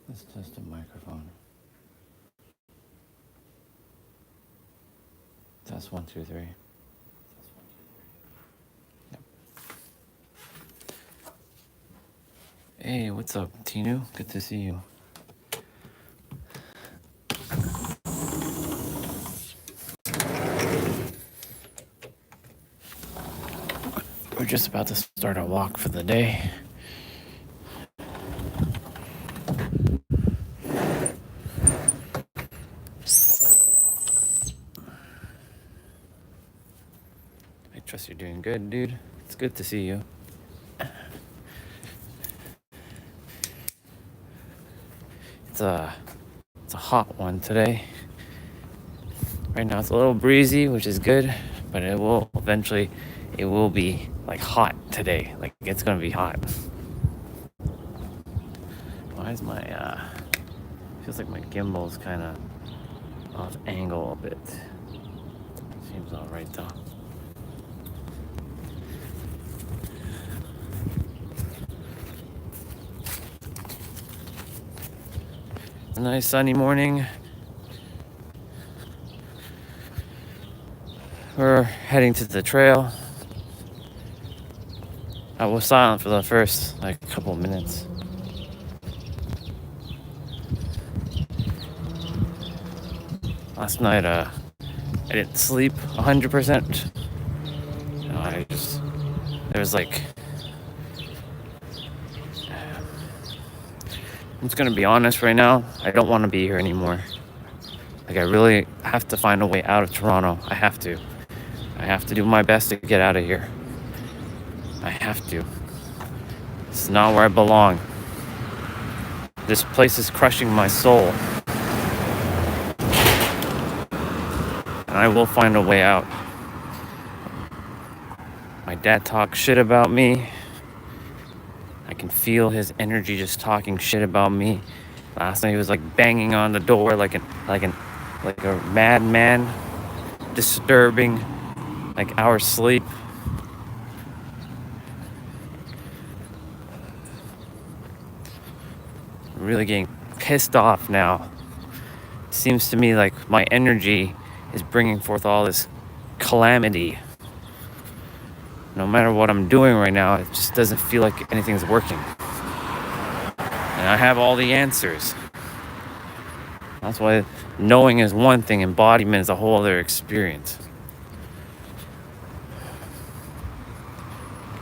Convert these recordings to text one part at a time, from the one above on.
Let's test the microphone. Test 1, 2, 3. Yep. Hey, what's up, Tinu? Good to see you. We're just about to start our walk for the day. I trust you're doing good, dude. It's good to see you. It's a hot one today. Right now it's a little breezy, which is good, but it will be like hot today. Like it's gonna be hot. Why is my feels like my gimbal's kind of off angle a bit. Seems all right though. A nice sunny morning. We're heading to the trail. I was silent for the first couple of minutes. Last night I didn't sleep 100%. There was I'm just gonna be honest right now, I don't want to be here anymore. I really have to find a way out of Toronto. I have to do my best to get out of here. I have to. It's not where I belong. This place is crushing my soul. And I will find a way out. My dad talks shit about me. I can feel his energy just talking shit about me. Last night he was banging on the door like a madman, disturbing our sleep. I'm really getting pissed off now. It seems to me like my energy is bringing forth all this calamity. No matter what I'm doing right now, it just doesn't feel like anything's working. And I have all the answers. That's why knowing is one thing, embodiment is a whole other experience.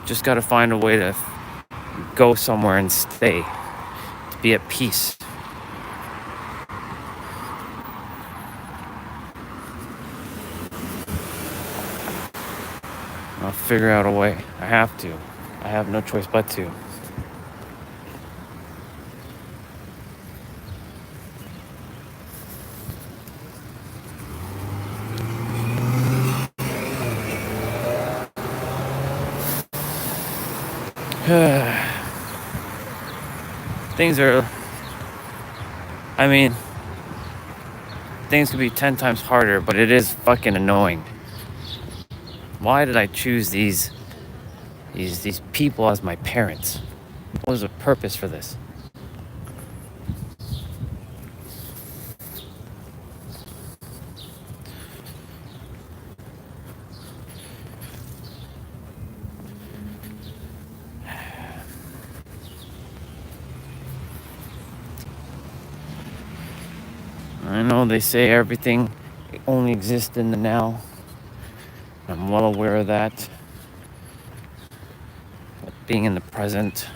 Just gotta find a way to go somewhere and stay, to be at peace. I'll figure out a way. I have to. I have no choice but to. Things could be 10 times harder, but it is fucking annoying. Why did I choose these people as my parents? What was the purpose for this? I know they say everything only exists in the now. I'm well aware of that. But being in the present,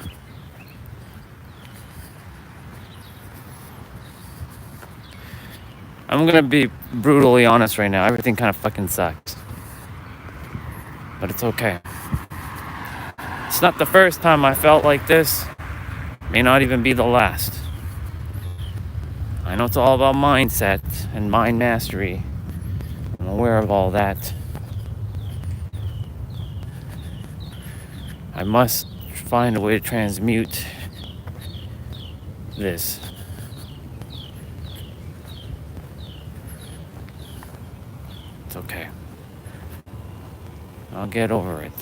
I'm gonna be brutally honest right now. Everything kind of fucking sucks. But it's okay. It's not the first time I felt like this. May not even be the last. I know it's all about mindset and mind mastery. I'm aware of all that. I must find a way to transmute this. It's okay. I'll get over it.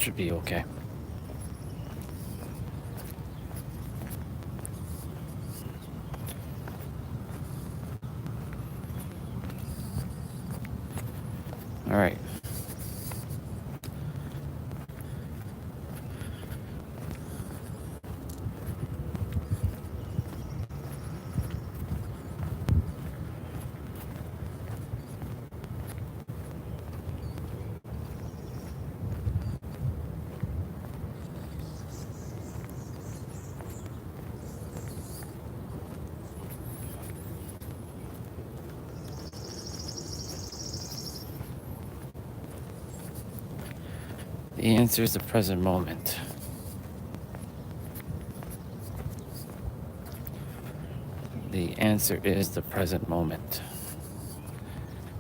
Should be okay. All right. The answer is the present moment. The answer is the present moment.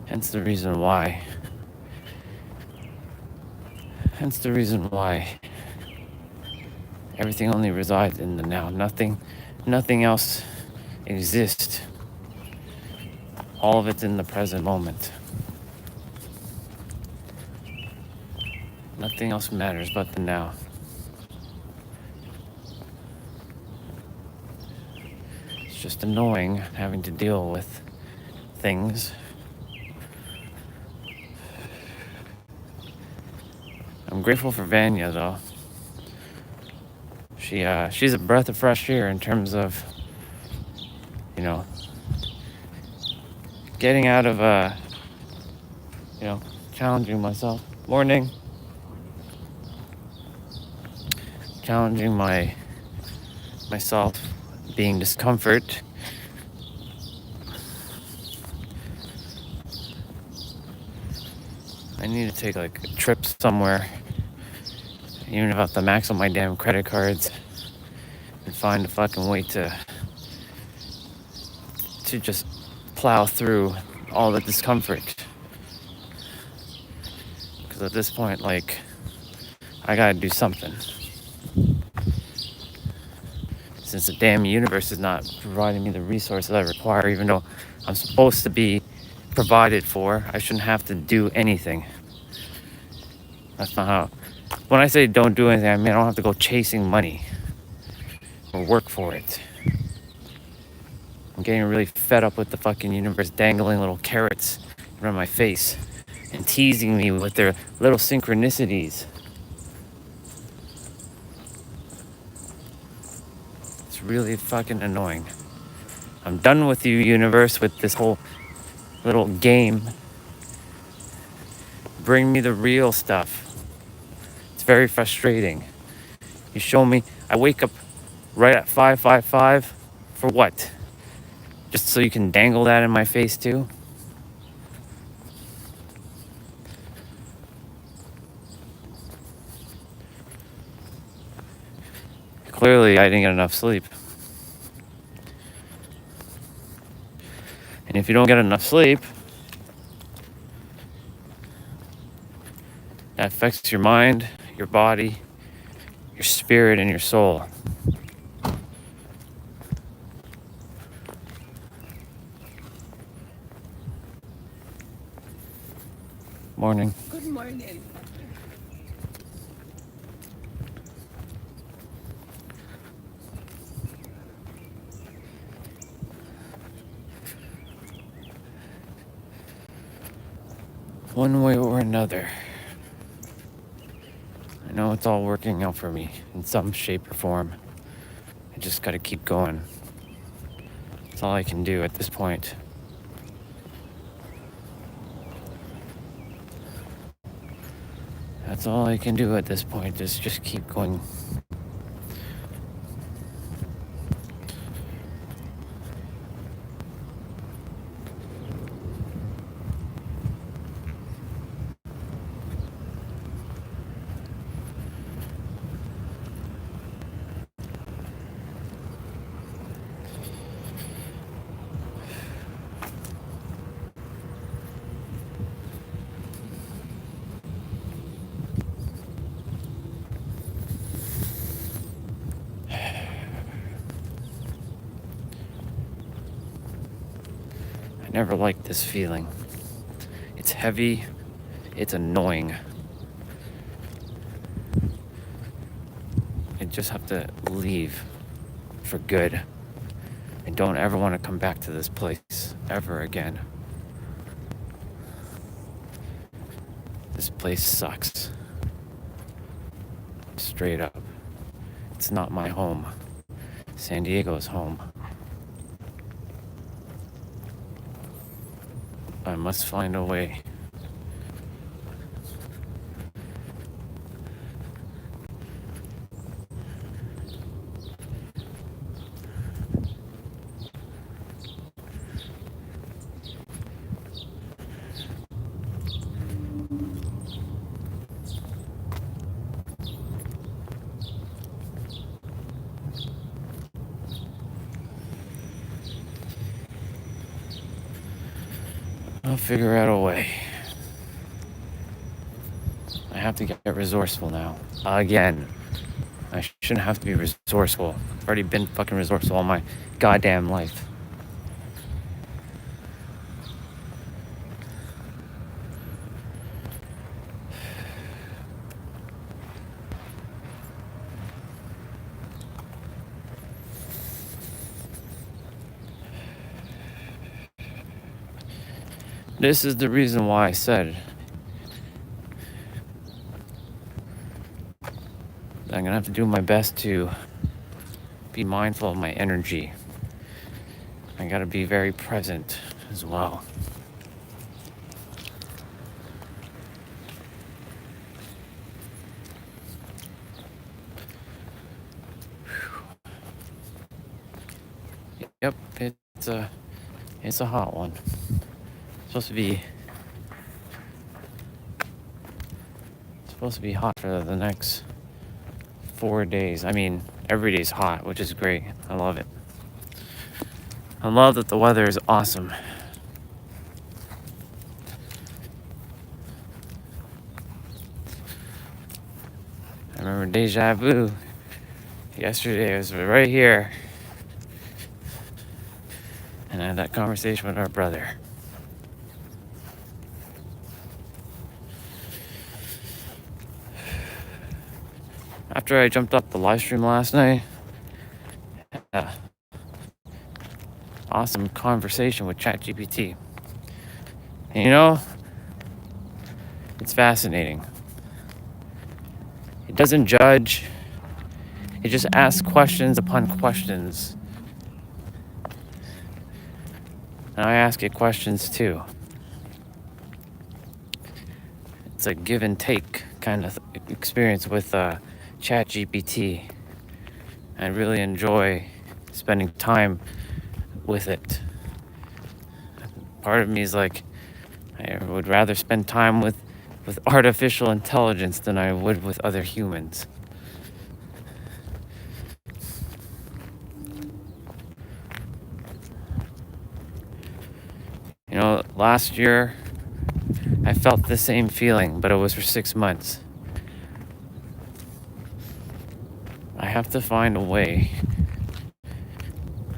Hence the reason why. Hence the reason why everything only resides in the now. Nothing else exists. All of it's in the present moment. Nothing else matters but the now. It's just annoying having to deal with things. I'm grateful for Vanya though. She's a breath of fresh air in terms of, you know, getting out of challenging myself. Morning. Challenging myself, being discomfort. I need to take like a trip somewhere, even if I have to max out my damn credit cards and find a fucking way to just plow through all the discomfort. Because at this point, like, I gotta do something. Since the damn universe is not providing me the resources I require, even though I'm supposed to be provided for, I shouldn't have to do anything. That's not how. When I say don't do anything, I mean I don't have to go chasing money or work for it. I'm getting really fed up with the fucking universe dangling little carrots around my face and teasing me with their little synchronicities. It's really fucking annoying. I'm done with you, universe, with this whole little game. Bring me the real stuff. It's very frustrating. You show me, I wake up right at 5:55 for what? Just so you can dangle that in my face too? Clearly, I didn't get enough sleep. And if you don't get enough sleep, that affects your mind, your body, your spirit, and your soul. Morning. Good morning. One way or another, I know it's all working out for me in some shape or form. I just gotta keep going. That's all I can do at this point. That's all I can do at this point, is just keep going. I never liked this feeling. It's heavy, it's annoying. just have to leave for good. I don't ever want to come back to this place ever again. This place sucks. Straight up. It's not my home. San Diego's home. I must find a way. I'll figure out a way. I have to get resourceful now. Again. I shouldn't have to be resourceful. I've already been fucking resourceful all my goddamn life. This is the reason why I said I'm gonna have to do my best to be mindful of my energy. I gotta be very present as well. Yep, it's a hot one. It's supposed to be hot for the next 4 days. I mean, every day's hot, which is great. I love it. I love that the weather is awesome. I remember deja vu. Yesterday I was right here. And I had that conversation with our brother. After I jumped off the live stream last night, awesome conversation with ChatGPT. And you know, it's fascinating. It doesn't judge. It just asks questions upon questions. And I ask it questions too. It's a give and take kind of experience with ChatGPT. I really enjoy spending time with it. Part of me is like, I would rather spend time with artificial intelligence than I would with other humans. You know, last year I felt the same feeling, but it was for 6 months. I have to find a way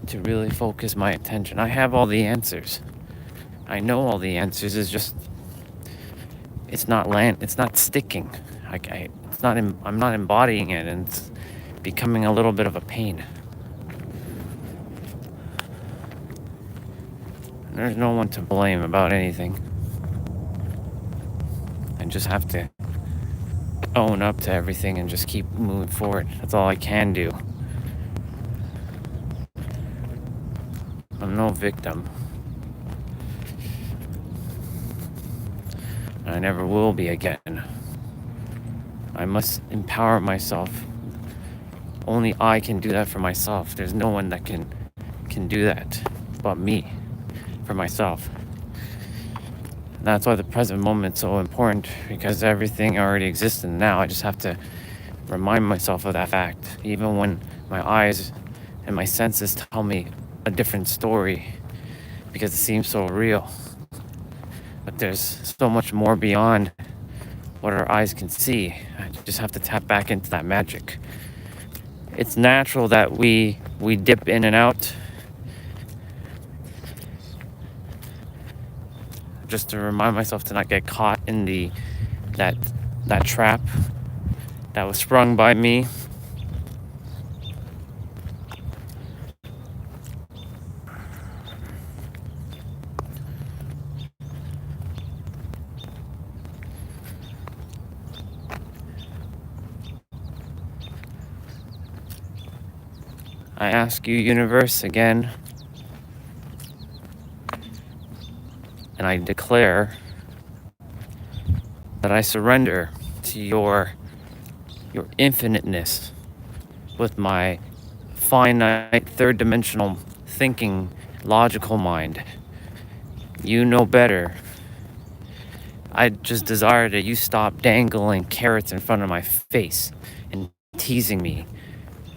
to really focus my attention. I have all the answers. I know all the answers. It's just, it's not sticking. I'm not embodying it, and it's becoming a little bit of a pain. There's no one to blame about anything. I just have to own up to everything and just keep moving forward. That's all I can do. I'm no victim. I never will be again. I must empower myself. Only I can do that for myself. There's no one that can do that but me, for myself. That's why the present moment's so important, because everything already exists in now. I just have to remind myself of that fact, even when my eyes and my senses tell me a different story, because it seems so real. But there's so much more beyond what our eyes can see. I just have to tap back into that magic. It's natural that we dip in and out, just to remind myself to not get caught in that trap that was sprung by me. I ask you, universe, again, and I declare that I surrender to your infiniteness with my finite third dimensional thinking logical mind. You know better. I just desire that you stop dangling carrots in front of my face and teasing me,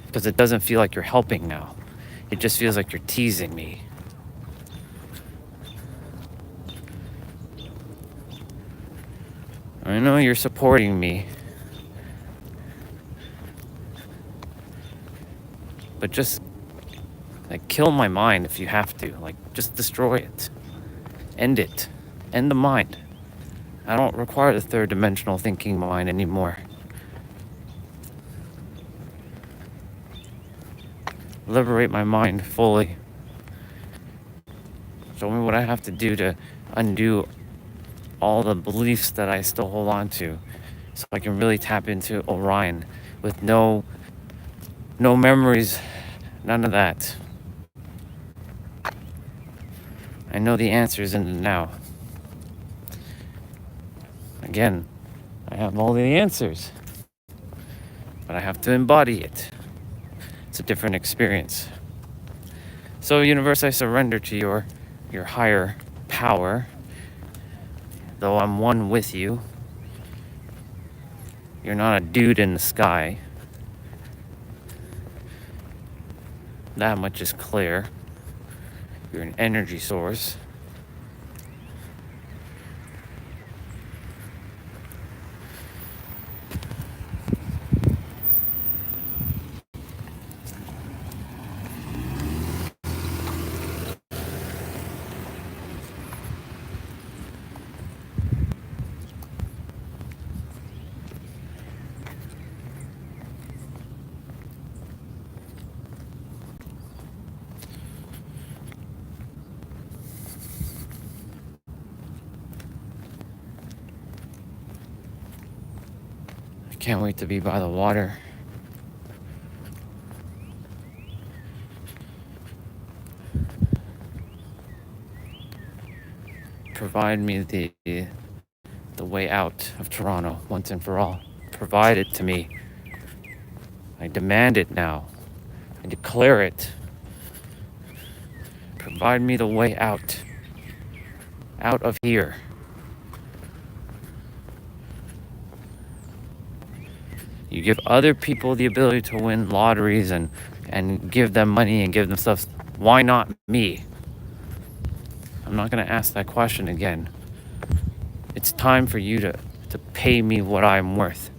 because it doesn't feel like you're helping now. It just feels like you're teasing me. I know you're supporting me, but just like kill my mind if you have to. Like, just destroy it. End it. End the mind. I don't require the third dimensional thinking mind anymore. Liberate my mind fully. Show me what I have to do to undo all the beliefs that I still hold on to, so I can really tap into Orion with no memories, none of that. I know the answers in the now. Again, I have all the answers, but I have to embody it. It's a different experience. So, universe, I surrender to your higher power. Though I'm one with you, you're not a dude in the sky. That much is clear. You're an energy source. I can't wait to be by the water. Provide me the way out of Toronto once and for all. Provide it to me. I demand it now. I declare it. Provide me the way out of here. You give other people the ability to win lotteries and give them money and give them stuff. Why not me? I'm not going to ask that question again. It's time for you to pay me what I'm worth.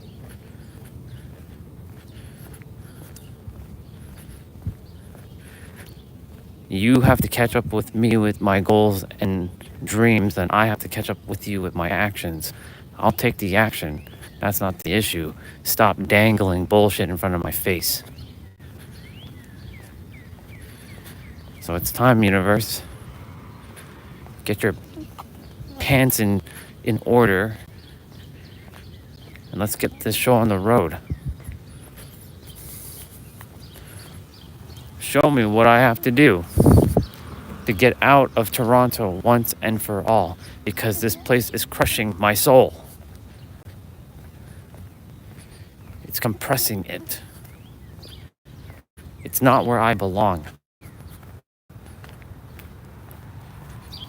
You have to catch up with me with my goals and dreams, and I have to catch up with you with my actions. I'll take the action. That's not the issue. Stop dangling bullshit in front of my face. So it's time, universe. Get your pants in order, and let's get this show on the road. Show me what I have to do to get out of Toronto once and for all, because this place is crushing my soul. It's compressing it. It's not where I belong.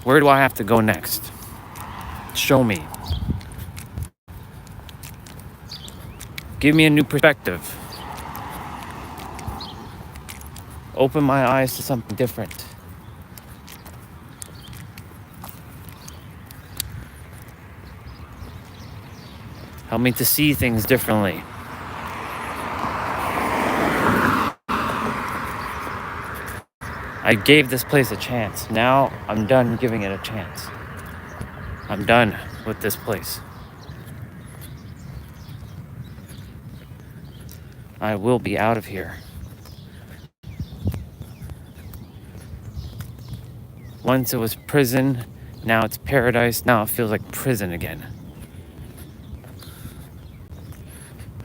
Where do I have to go next? Show me. Give me a new perspective. Open my eyes to something different. Help me to see things differently. I gave this place a chance. Now I'm done giving it a chance. I'm done with this place. I will be out of here. Once it was prison, now it's paradise, now it feels like prison again.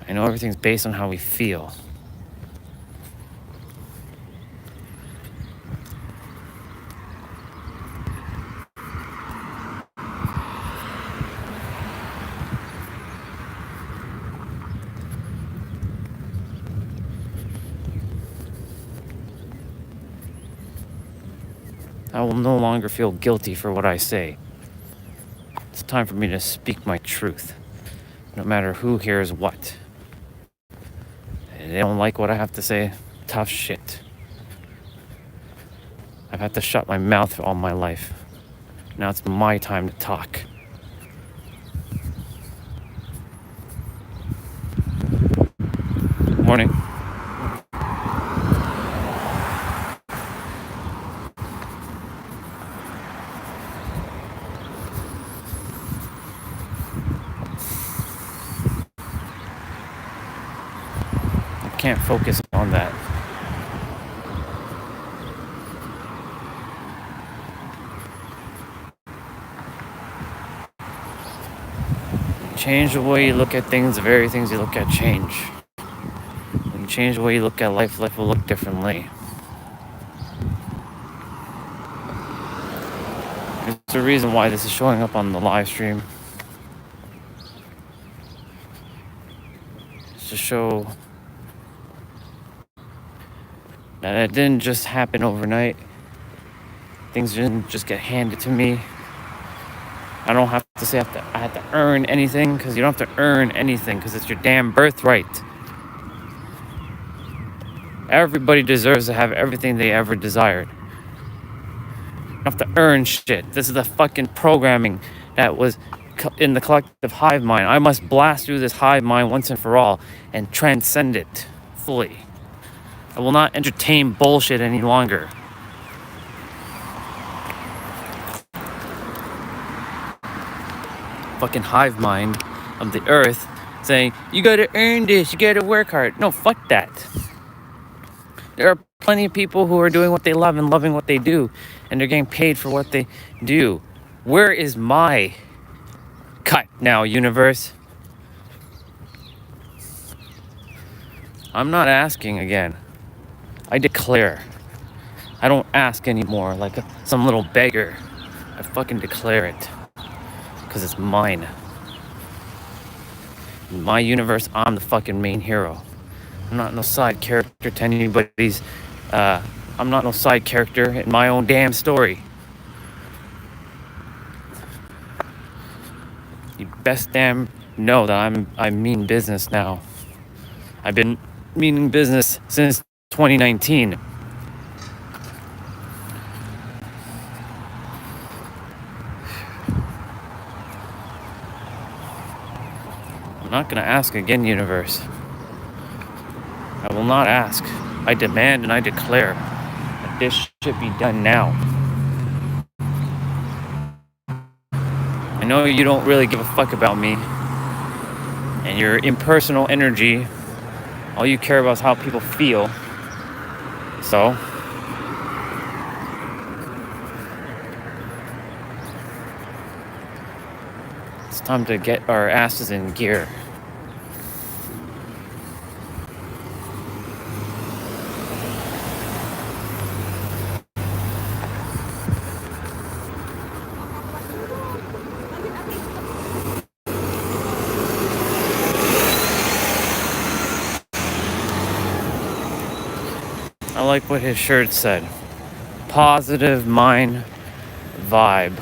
I know everything's based on how we feel. I will no longer feel guilty for what I say. It's time for me to speak my truth, no matter who hears what. If they don't like what I have to say, tough shit. I've had to shut my mouth all my life. Now it's my time to talk. Morning. I can't focus on that. Change the way you look at things, the very things you look at change. When you change the way you look at life, life will look differently. There's a reason why this is showing up on the live stream. It's to show that it didn't just happen overnight. Things didn't just get handed to me. I don't have to say I have to earn anything, because you don't have to earn anything, because it's your damn birthright. Everybody deserves to have everything they ever desired. You don't have to earn shit. This is the fucking programming that was in the collective hive mind. I must blast through this hive mind once and for all and transcend it fully. I will not entertain bullshit any longer. Fucking hive mind of the earth saying, you gotta earn this, you gotta work hard. No, fuck that. There are plenty of people who are doing what they love and loving what they do, and they're getting paid for what they do. Where is my cut now, universe? I'm not asking again. I declare. I don't ask anymore like some little beggar. I fucking declare it. Because it's mine. In my universe, I'm the fucking main hero. I'm not no side character to anybody's. I'm not no side character in my own damn story. You best damn know that I mean business now. I've been meaning business since 2019. I'm not gonna ask again, universe. I will not ask. I demand and I declare that this should be done now. I know you don't really give a fuck about me, and your impersonal energy, all you care about is how people feel. So, it's time to get our asses in gear. I like what his shirt said. Positive mind vibe.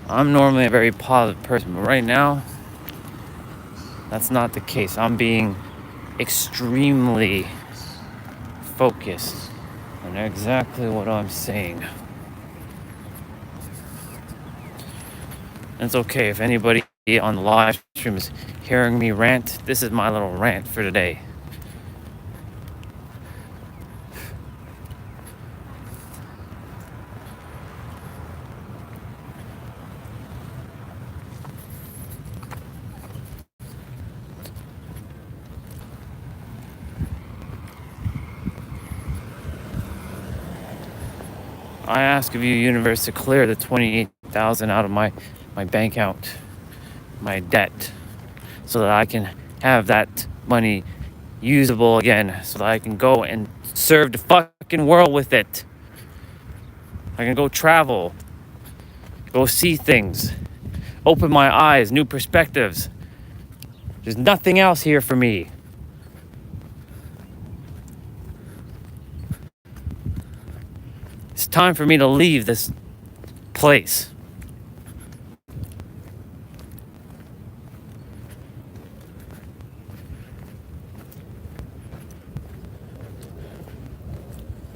I'm normally a very positive person, but right now, that's not the case. I'm being extremely focused on exactly what I'm saying. And it's okay if anybody on the live stream is hearing me rant. This is my little rant for today. I ask of you, universe, to clear the 28,000 out of my bank account, my debt, so that I can have that money usable again, so that I can go and serve the fucking world with it. I can go travel, go see things, open my eyes, new perspectives. There's nothing else here for me. time for me to leave this place.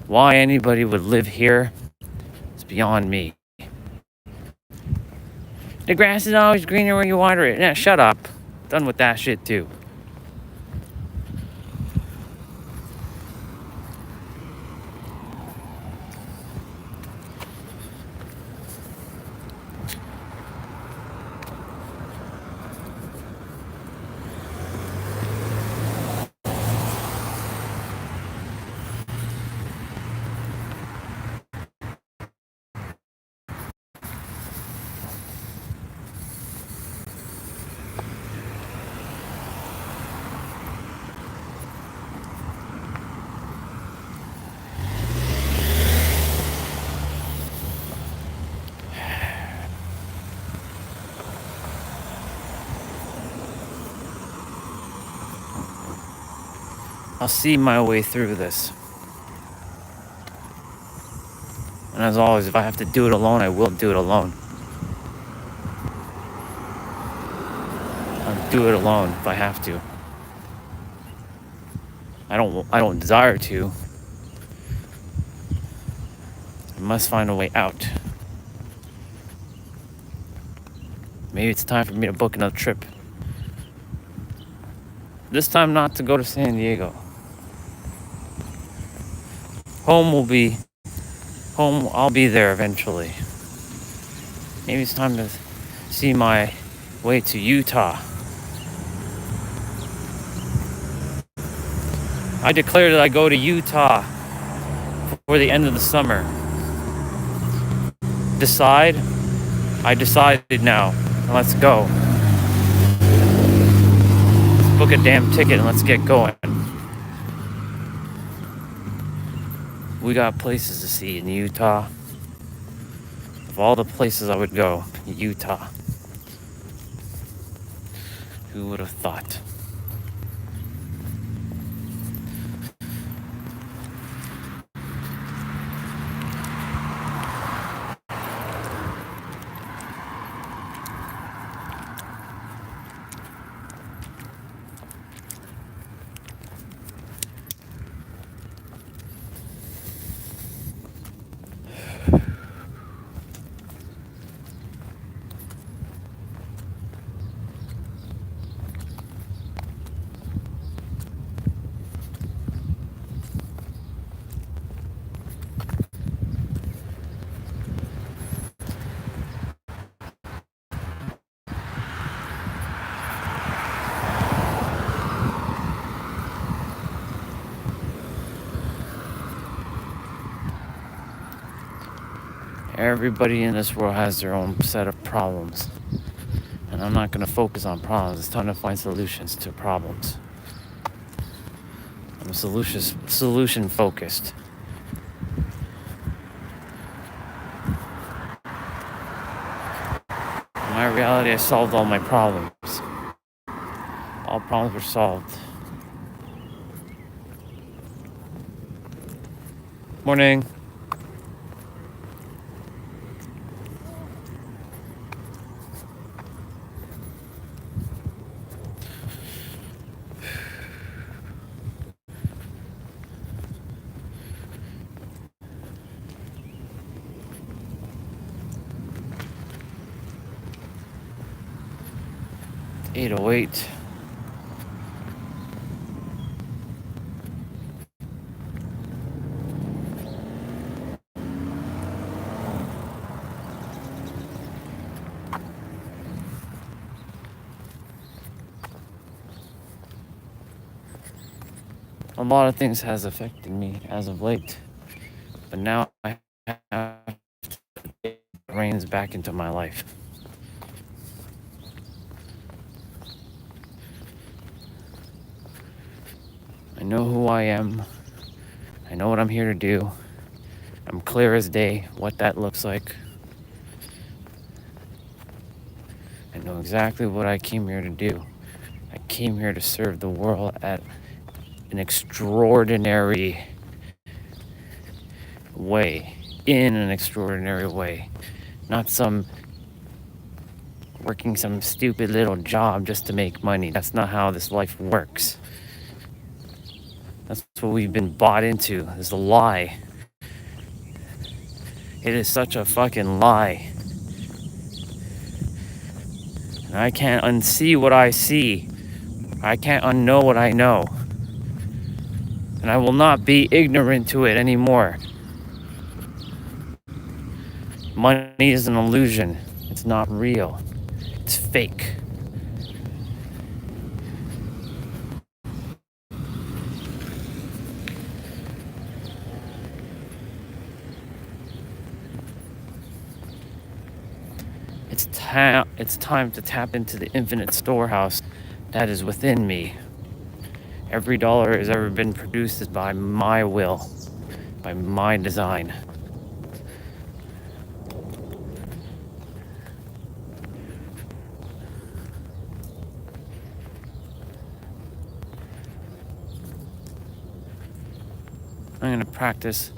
Why anybody would live here is beyond me. The grass is always greener where you water it. Yeah, shut up. Done with that shit too. I'll see my way through this. And as always, if I have to do it alone, I will do it alone. I'll do it alone if I have to. I don't desire to. I must find a way out. Maybe it's time for me to book another trip. This time not to go to San Diego. Home, I'll be there eventually. Maybe it's time to see my way to Utah. I declare that I go to Utah for the end of the summer. I decided now. Let's go. Let's book a damn ticket and let's get going. We got places to see in Utah. Of all the places I would go, Utah. Who would have thought? Everybody in this world has their own set of problems. And I'm not going to focus on problems. It's time to find solutions to problems. I'm solution focused. In my reality, I solved all my problems. All problems were solved. Morning. $808. A lot of things has affected me as of late, but now I have to get the reins back into my life. I know who I am. I know what I'm here to do. I'm clear as day what that looks like. I know exactly what I came here to do. I came here to serve the world at an extraordinary way. in an extraordinary way, not working some stupid little job just to make money. That's not how this life works. That's what we've been bought into, is a lie. It is such a fucking lie. And I can't unsee what I see. I can't unknow what I know. And I will not be ignorant to it anymore. Money is an illusion. It's not real. It's fake. It's time to tap into the infinite storehouse that is within me. Every dollar has ever been produced is by my will, by my design. I'm gonna practice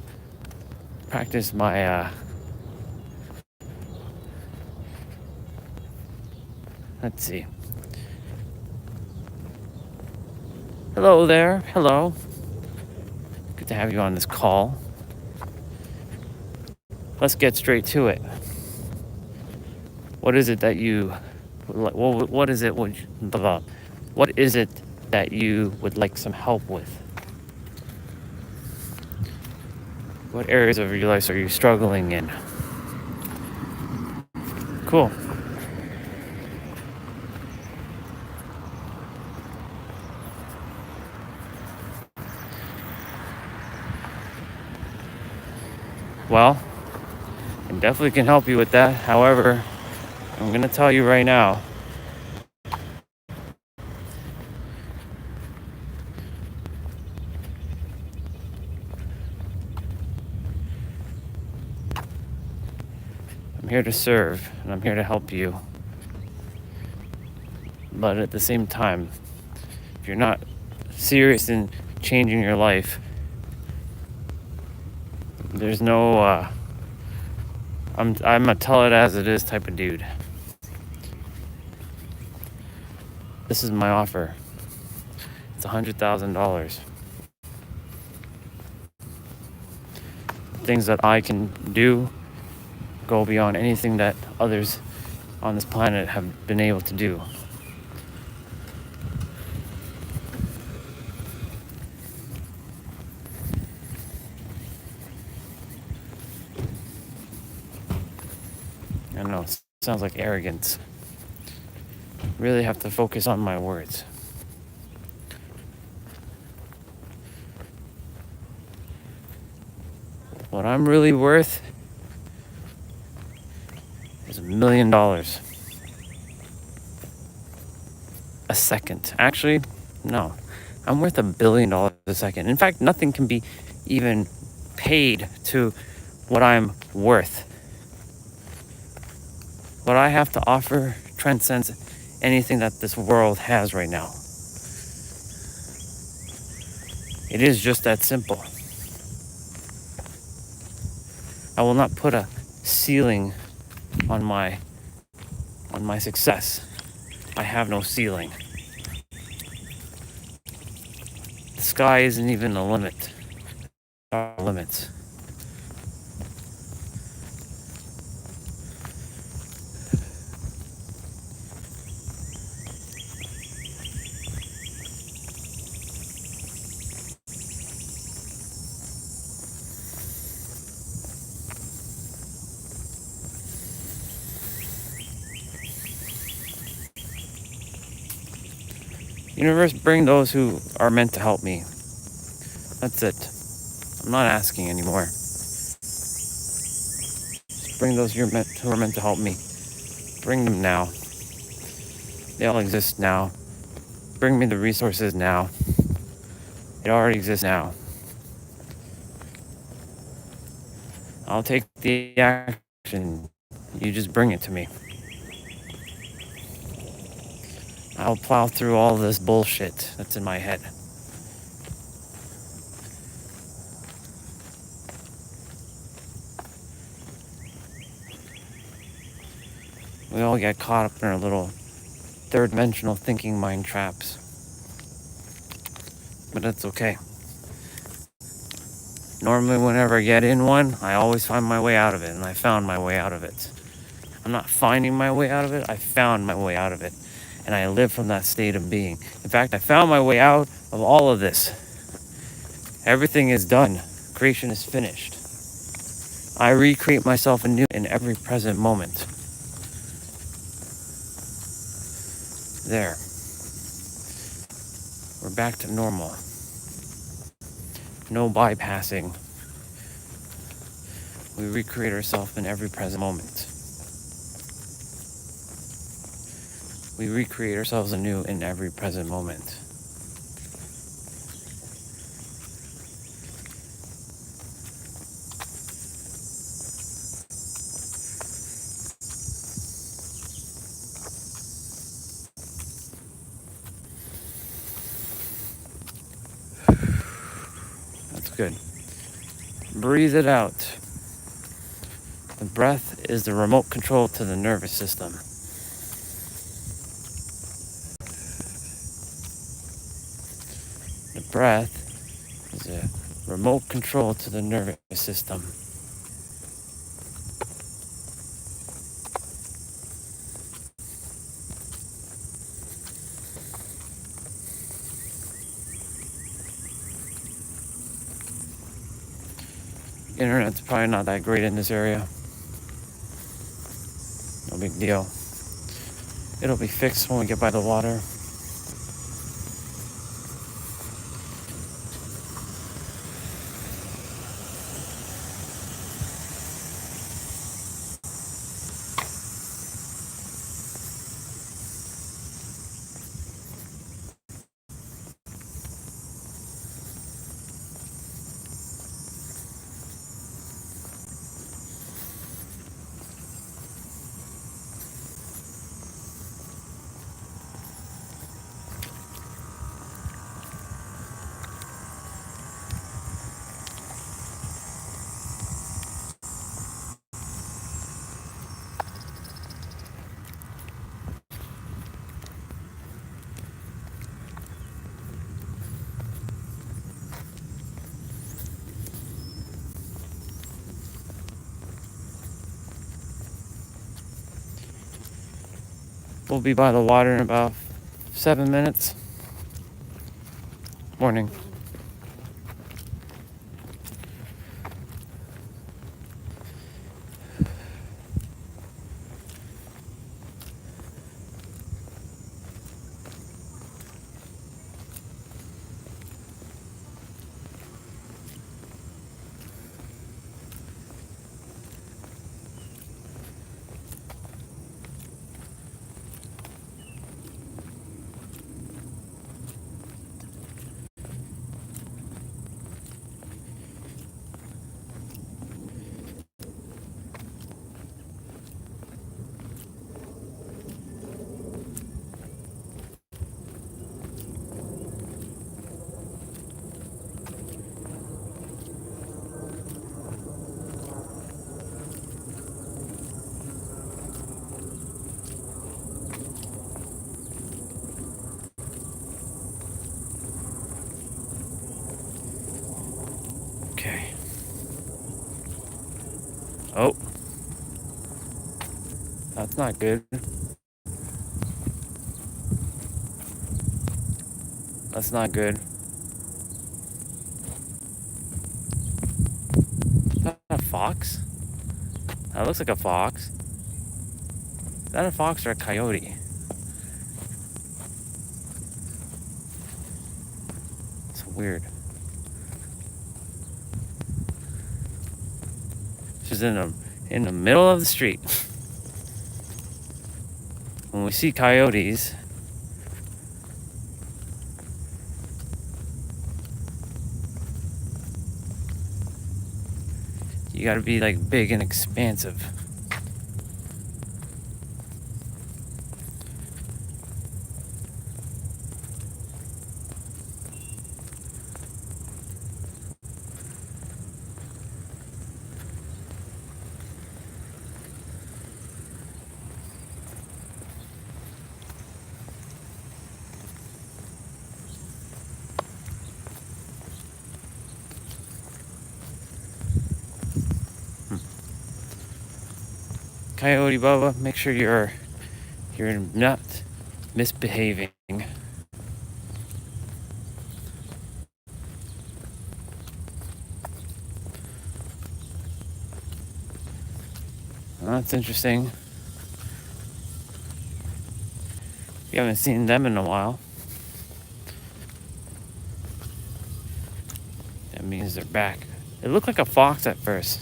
my let's see. Hello there. Hello. Good to have you on this call. Let's get straight to it. What is it that you what is it that you would like some help with? What areas of your life are you struggling in? Cool. Well, I definitely can help you with that. However, I'm going to tell you right now, I'm here to serve and I'm here to help you. But at the same time, if you're not serious in changing your life, there's no I'm a tell it as it is type of dude. This is my offer. It's $100,000. Things that I can do go beyond anything that others on this planet have been able to do. I know, it sounds like arrogance. Really have to focus on my words. What I'm really worth is $1 million a second. Actually, no. I'm worth $1 billion a second. In fact, nothing can be even paid to what I'm worth. What I have to offer transcends anything that this world has right now. It is just that simple. I will not put a ceiling on my success. I have no ceiling. The sky isn't even a limit. There are limits. Universe, bring those who are meant to help me. That's it. I'm not asking anymore. Just bring those who are meant to help me. Bring them now. They all exist now. Bring me the resources now. It already exists now. I'll take the action. You just bring it to me. I'll plow through all this bullshit that's in my head. We all get caught up in our little third-dimensional thinking mind traps. But that's okay. Normally, whenever I get in one, I always find my way out of it, and I found my way out of it. I'm not finding my way out of it, I found my way out of it. And I live from that state of being. In fact, I found my way out of all of this. Everything is done. Creation is finished. I recreate myself anew in every present moment. There. We're back to normal. No bypassing. We recreate ourselves in every present moment. We recreate ourselves anew in every present moment. That's good. Breathe it out. The breath is the remote control to the nervous system. The breath is a remote control to the nervous system. Internet's probably not that great in this area. No big deal. It'll be fixed when we get by the water. We'll be by the water in about 7 minutes. Morning. Okay. Oh. That's not good. That's not good. Is that a fox? That looks like a fox. Is that a fox or a coyote? It's weird. She's in the middle of the street. When we see coyotes, you gotta be like big and expansive. Coyote Bubba, make sure you're not misbehaving. Well, that's interesting. We haven't seen them in a while. That means they're back. It looked like a fox at first,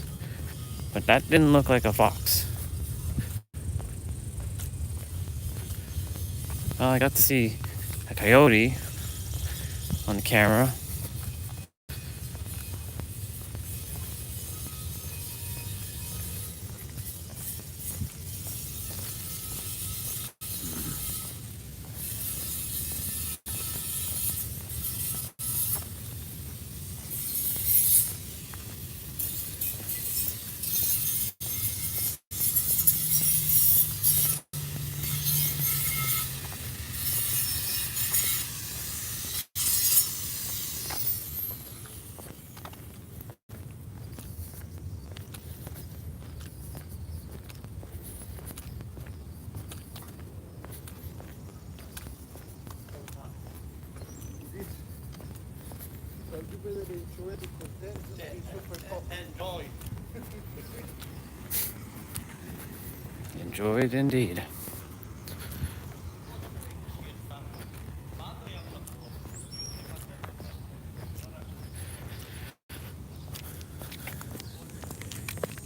but that didn't look like a fox. Well, I got to see a coyote on the camera. Enjoyed indeed.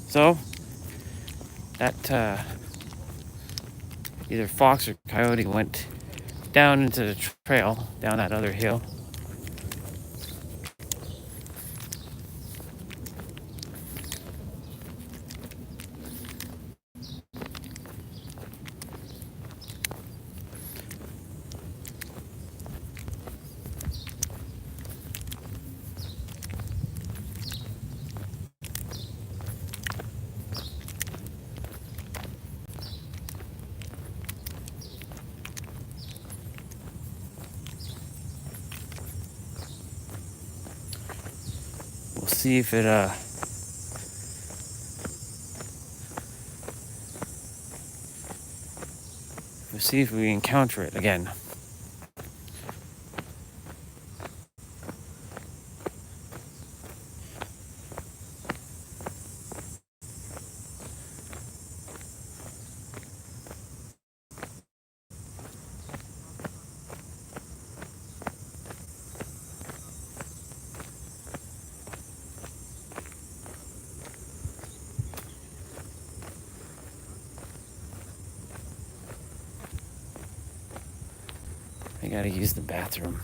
So, that either fox or coyote went down into the trail, down that other hill. We'll see if it we'll see if we encounter it again. I gotta use the bathroom.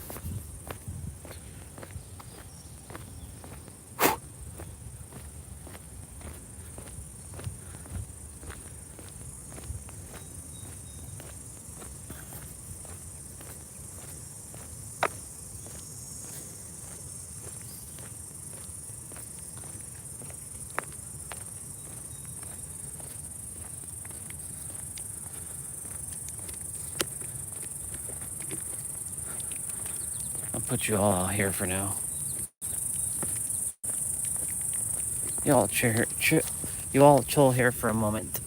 I'll put you all out here for now. You all chill here for a moment.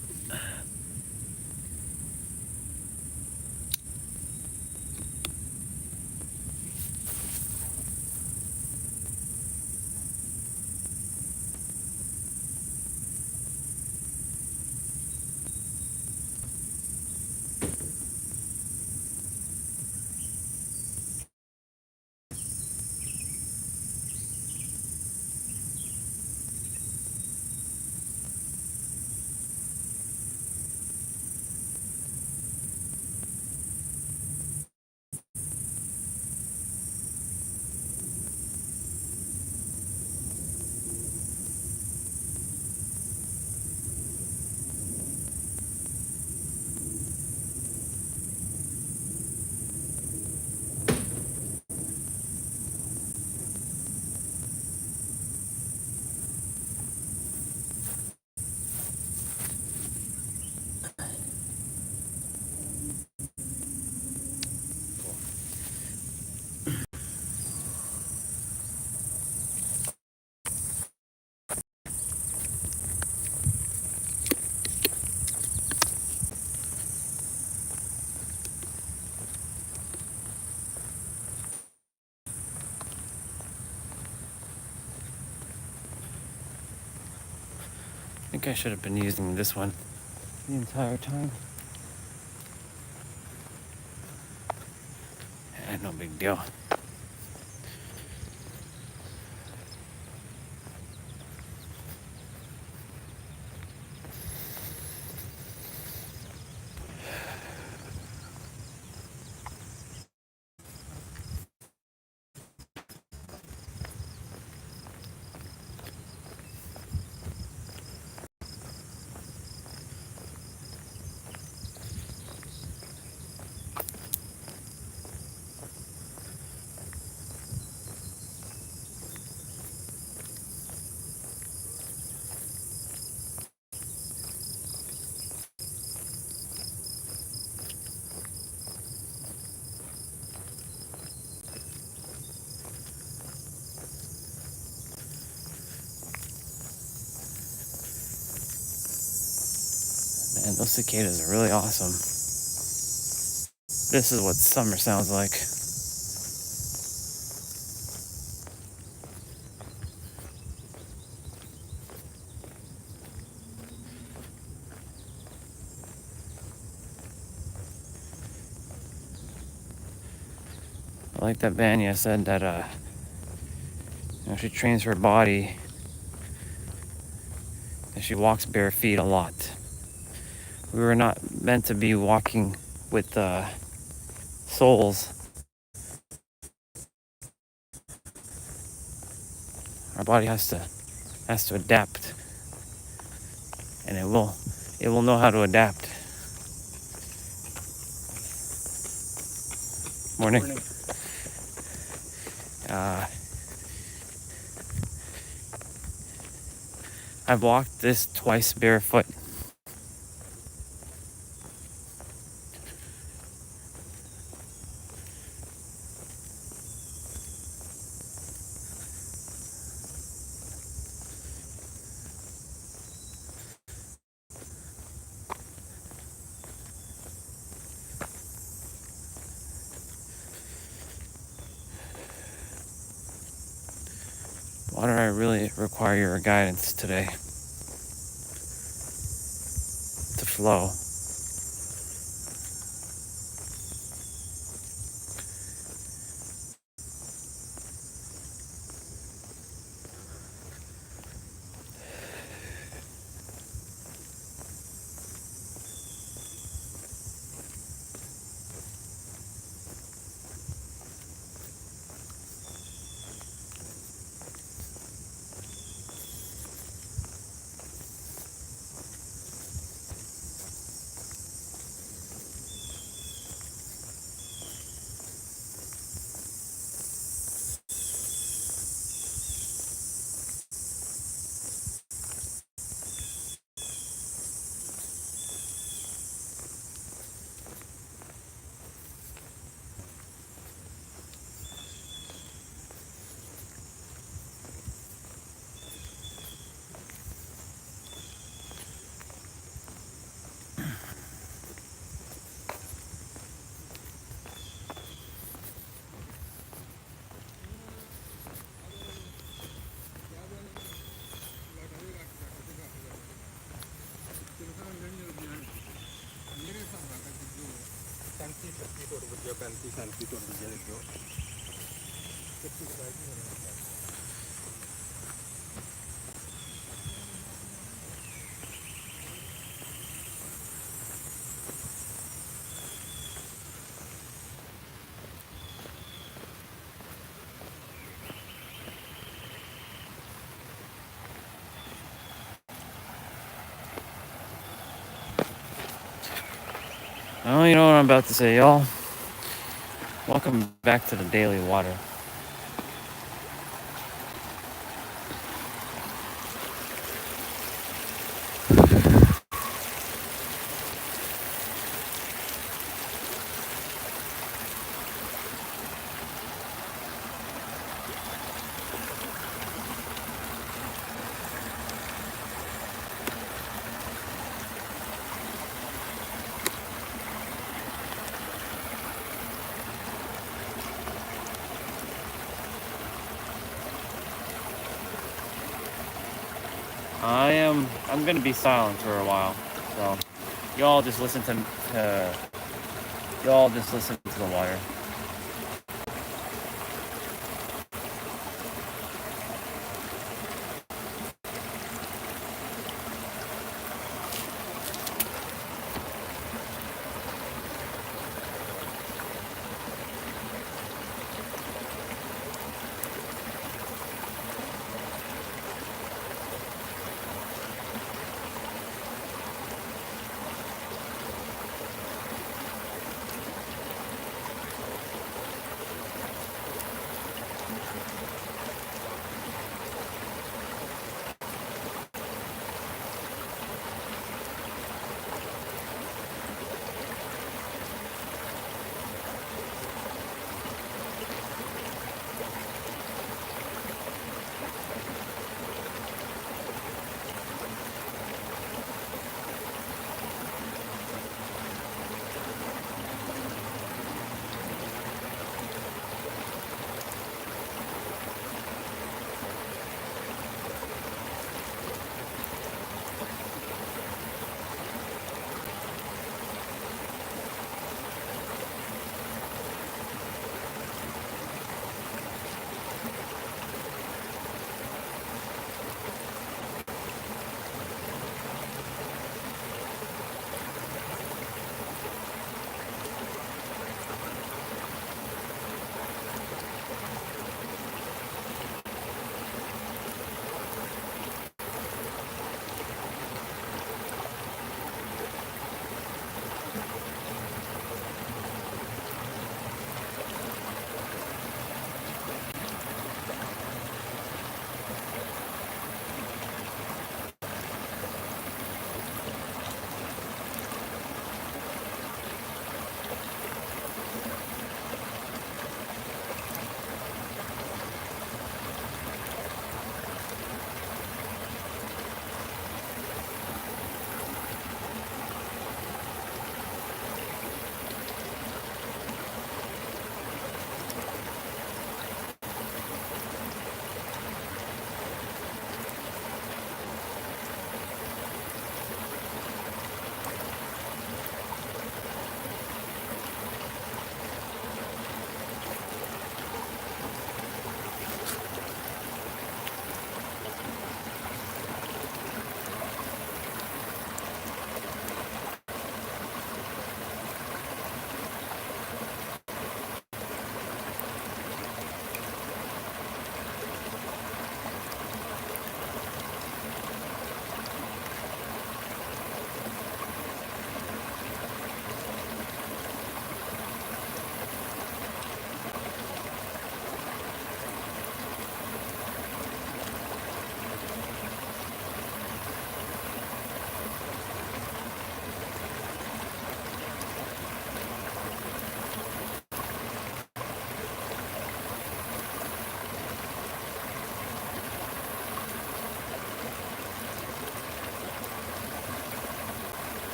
think I should have been using this one the entire time. No big deal. Man, those cicadas are really awesome. This is what summer sounds like. I like that Vanya said that she trains her body and she walks bare feet a lot. We were not meant to be walking with soles. Our body has to adapt, and it will know how to adapt. Morning. I've walked this twice barefoot. Why do I really require your guidance today to flow? Oh, you know what I'm about to say, y'all. Welcome back to the Daily Water. I'm gonna be silent for a while. So y'all just listen to y'all just listen to the water.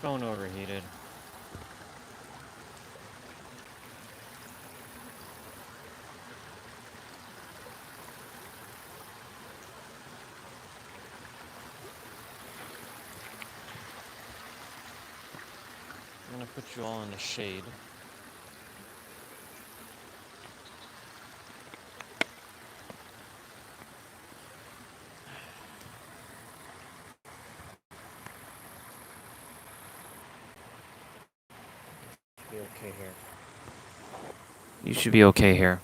Phone overheated. I'm gonna put you all in the shade. Be okay here. You should be okay here.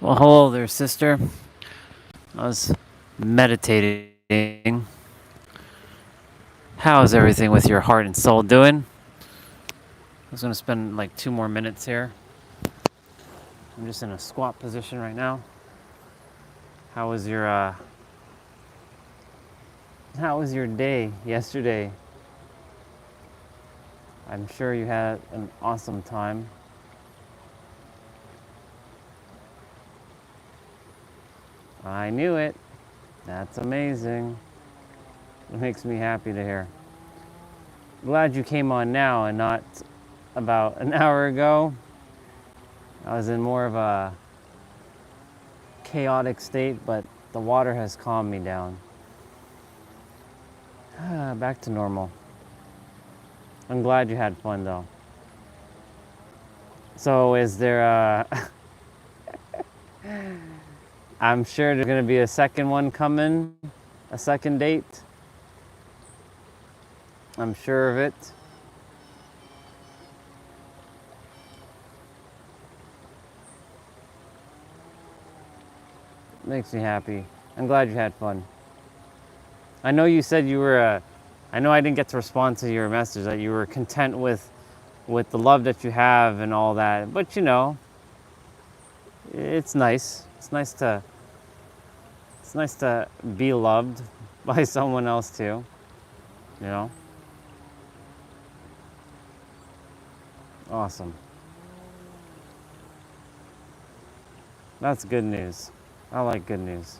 Well, hello there, sister. I was meditating. How's everything with your heart and soul doing? I was going to spend like 2 more minutes here. I'm just in a squat position right now. How was your day yesterday? I'm sure you had an awesome time. I knew it. That's amazing. It makes me happy to hear. Glad you came on now and not about an hour ago. I was in more of a chaotic state, but the water has calmed me down. Back to normal. I'm glad you had fun though. So is there I'm sure there's gonna be a second one coming, a second date. I'm sure of it. Makes me happy. I'm glad you had fun. I know you said you were, I know I didn't get to respond to your message, that you were content with the love that you have and all that. But you know, it's nice. It's nice to be loved by someone else too, you know? Awesome. That's good news. I like good news.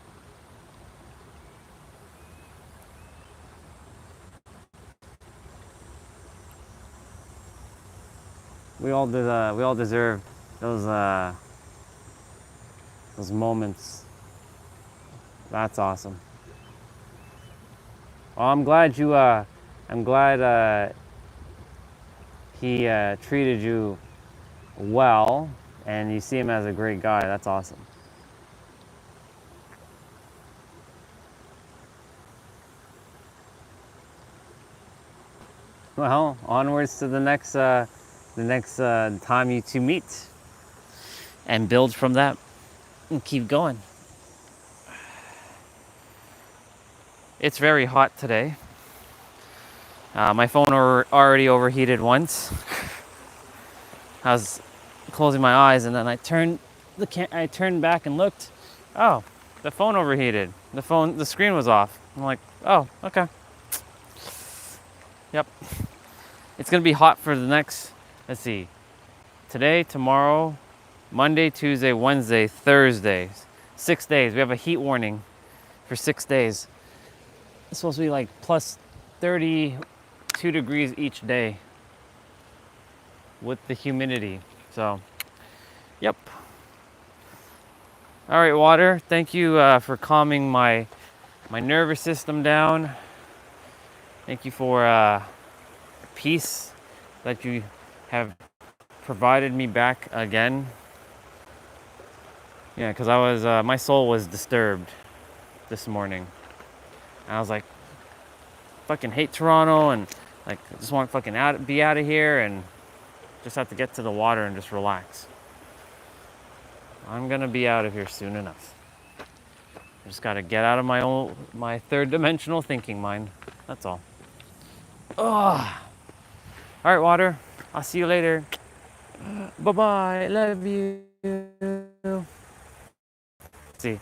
We all deserve those moments. That's awesome. Well, I'm glad he treated you well, and you see him as a great guy. That's awesome. Well, onwards to the next time you two meet, and build from that, and keep going. It's very hot today. My phone already overheated once. I was closing my eyes, and then I turned back and looked. Oh, the phone overheated. The screen was off. I'm like, oh, okay. Yep. It's gonna be hot for the next, let's see, today, tomorrow, Monday, Tuesday, Wednesday, Thursday. 6 days. We have a heat warning for 6 days. It's supposed to be like plus 32 degrees each day with the humidity. So, yep. All right, water. Thank you for calming my nervous system down. Thank you for peace that you have provided me back again. Yeah, because I was my soul was disturbed this morning. And I was like, fucking hate Toronto, and like I just want to fucking be out of here, and just have to get to the water and just relax. I'm gonna be out of here soon enough. I just gotta get out of my third dimensional thinking mind. That's all. Ugh. All right, water. I'll see you later. Bye bye. Love you. See,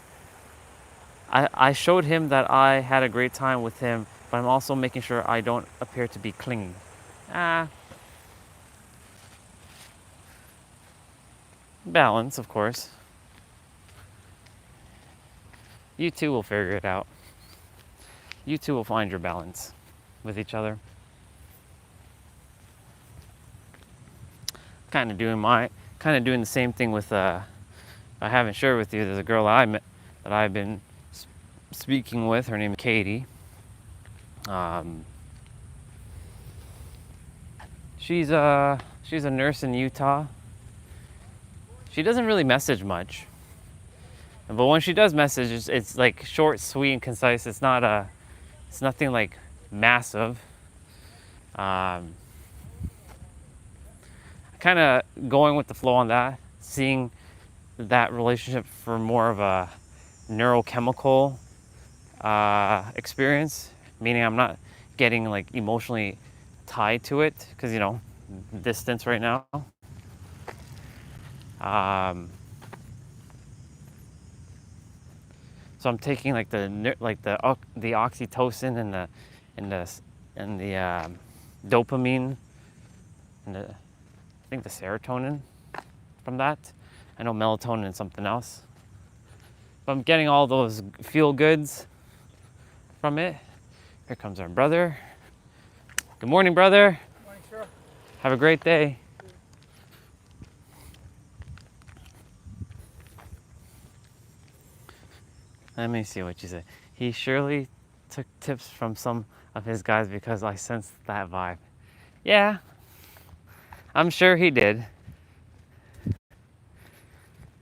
I showed him that I had a great time with him, but I'm also making sure I don't appear to be clingy. Balance, of course. You two will figure it out. You two will find your balance with each other. Kind of doing the same thing with I haven't shared with you. There's a girl that I met that I've been speaking with. Her name is Katie. She's a nurse in Utah. She doesn't really message much, but when she does message, it's like short, sweet, and concise. It's nothing like massive. Kind of going with the flow on that, seeing that relationship for more of a neurochemical experience, meaning I'm not getting like emotionally tied to it because, you know, distance right now. So I'm taking like the oxytocin and the dopamine and I think the serotonin from that. I know melatonin is something else, but I'm getting all those feel goods from it. Here comes our brother. Good morning, brother. Good morning, sir. Have a great day. Let me see what you said. He surely took tips from some of his guys because I sensed that vibe. Yeah, I'm sure he did.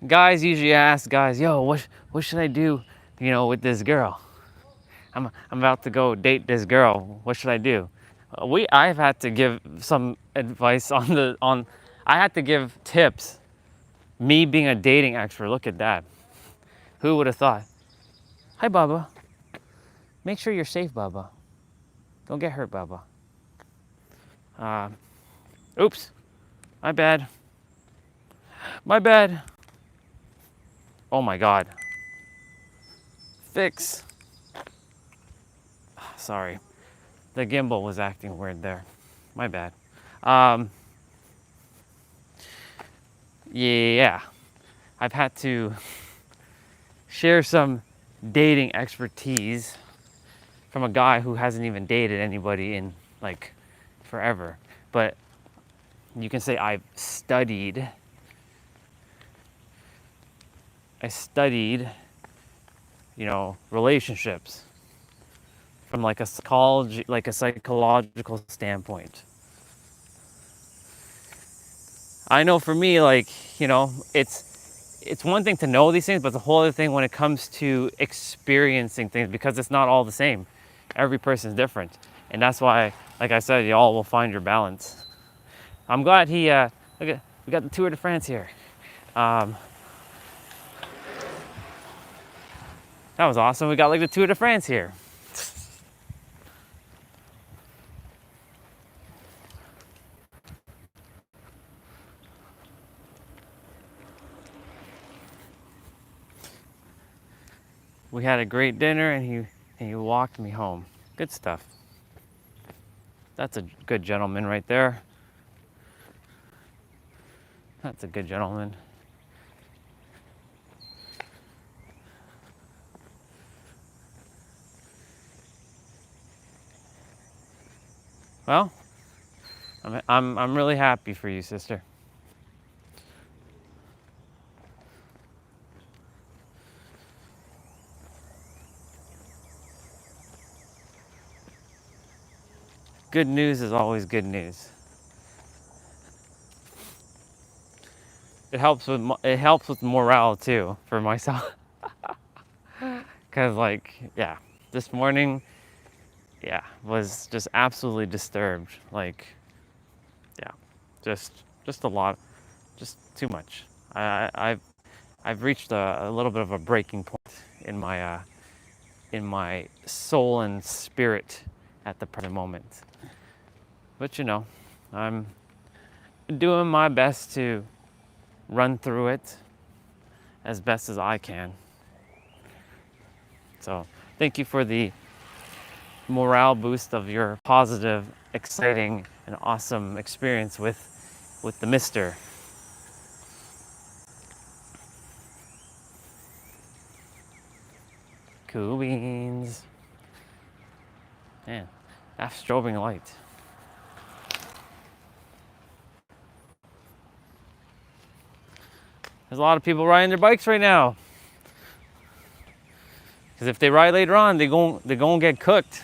Guys usually ask guys, yo, what should I do, you know, with this girl? I'm about to go date this girl. What should I do? I've had to give some advice I had to give tips. Me being a dating expert, look at that. Who would have thought? Hi, Baba. Make sure you're safe, Baba. Don't get hurt, Baba. Oops. My bad. My bad. Oh my God. Fix. Sorry. The gimbal was acting weird there. My bad. Yeah. I've had to share some dating expertise from a guy who hasn't even dated anybody in like forever. But you can say I studied, you know, relationships from like a psychological standpoint. I know for me, like, you know, it's one thing to know these things, but it's a whole other thing when it comes to experiencing things because it's not all the same. Every person's different. And that's why, like I said, y'all will find your balance. I'm glad look at, we got the Tour de France here. That was awesome. We got like the Tour de France here. We had a great dinner and he walked me home. Good stuff. That's a good gentleman right there. That's a good gentleman. Well, I'm really happy for you, sister. Good news is always good news. It helps with morale too for myself. Cause like, yeah, this morning, yeah, was just absolutely disturbed. Like, yeah, just a lot, just too much. I've reached a little bit of a breaking point in my soul and spirit at the present moment. But you know, I'm doing my best to run through it as best as I can. So thank you for the morale boost of your positive, exciting, and awesome experience with the Mister. Cool beans. Man, that strobing light. There's a lot of people riding their bikes right now. Because if they ride later on, they're going to get cooked.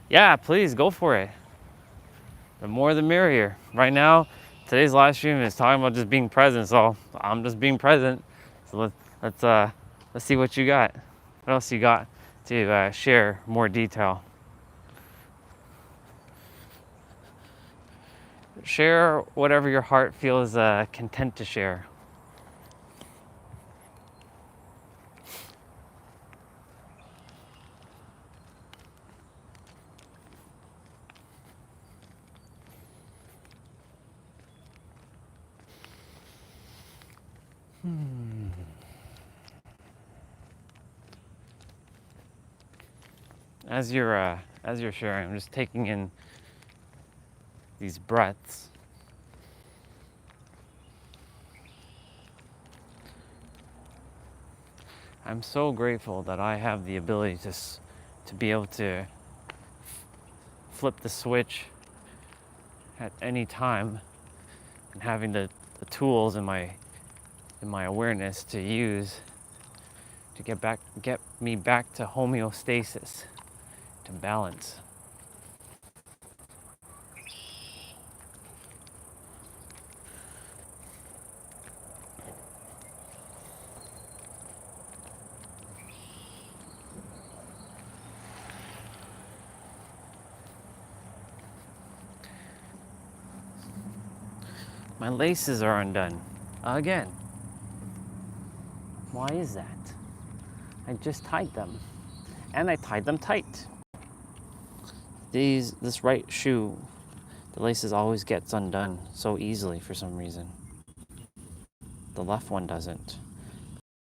Yeah, please go for it. The more the merrier. Right now, today's live stream is talking about just being present, so I'm just being present. So let's see what you got. What else you got to share more detail? Share whatever your heart feels content to share. As you're sharing, I'm just taking in these breaths. I'm so grateful that I have the ability to be able to flip the switch at any time, and having the tools in my awareness to use to get me back to homeostasis, to balance. My laces are undone again. Why is that? I just tied them, and I tied them tight. This right shoe, the laces always gets undone so easily for some reason. The left one doesn't.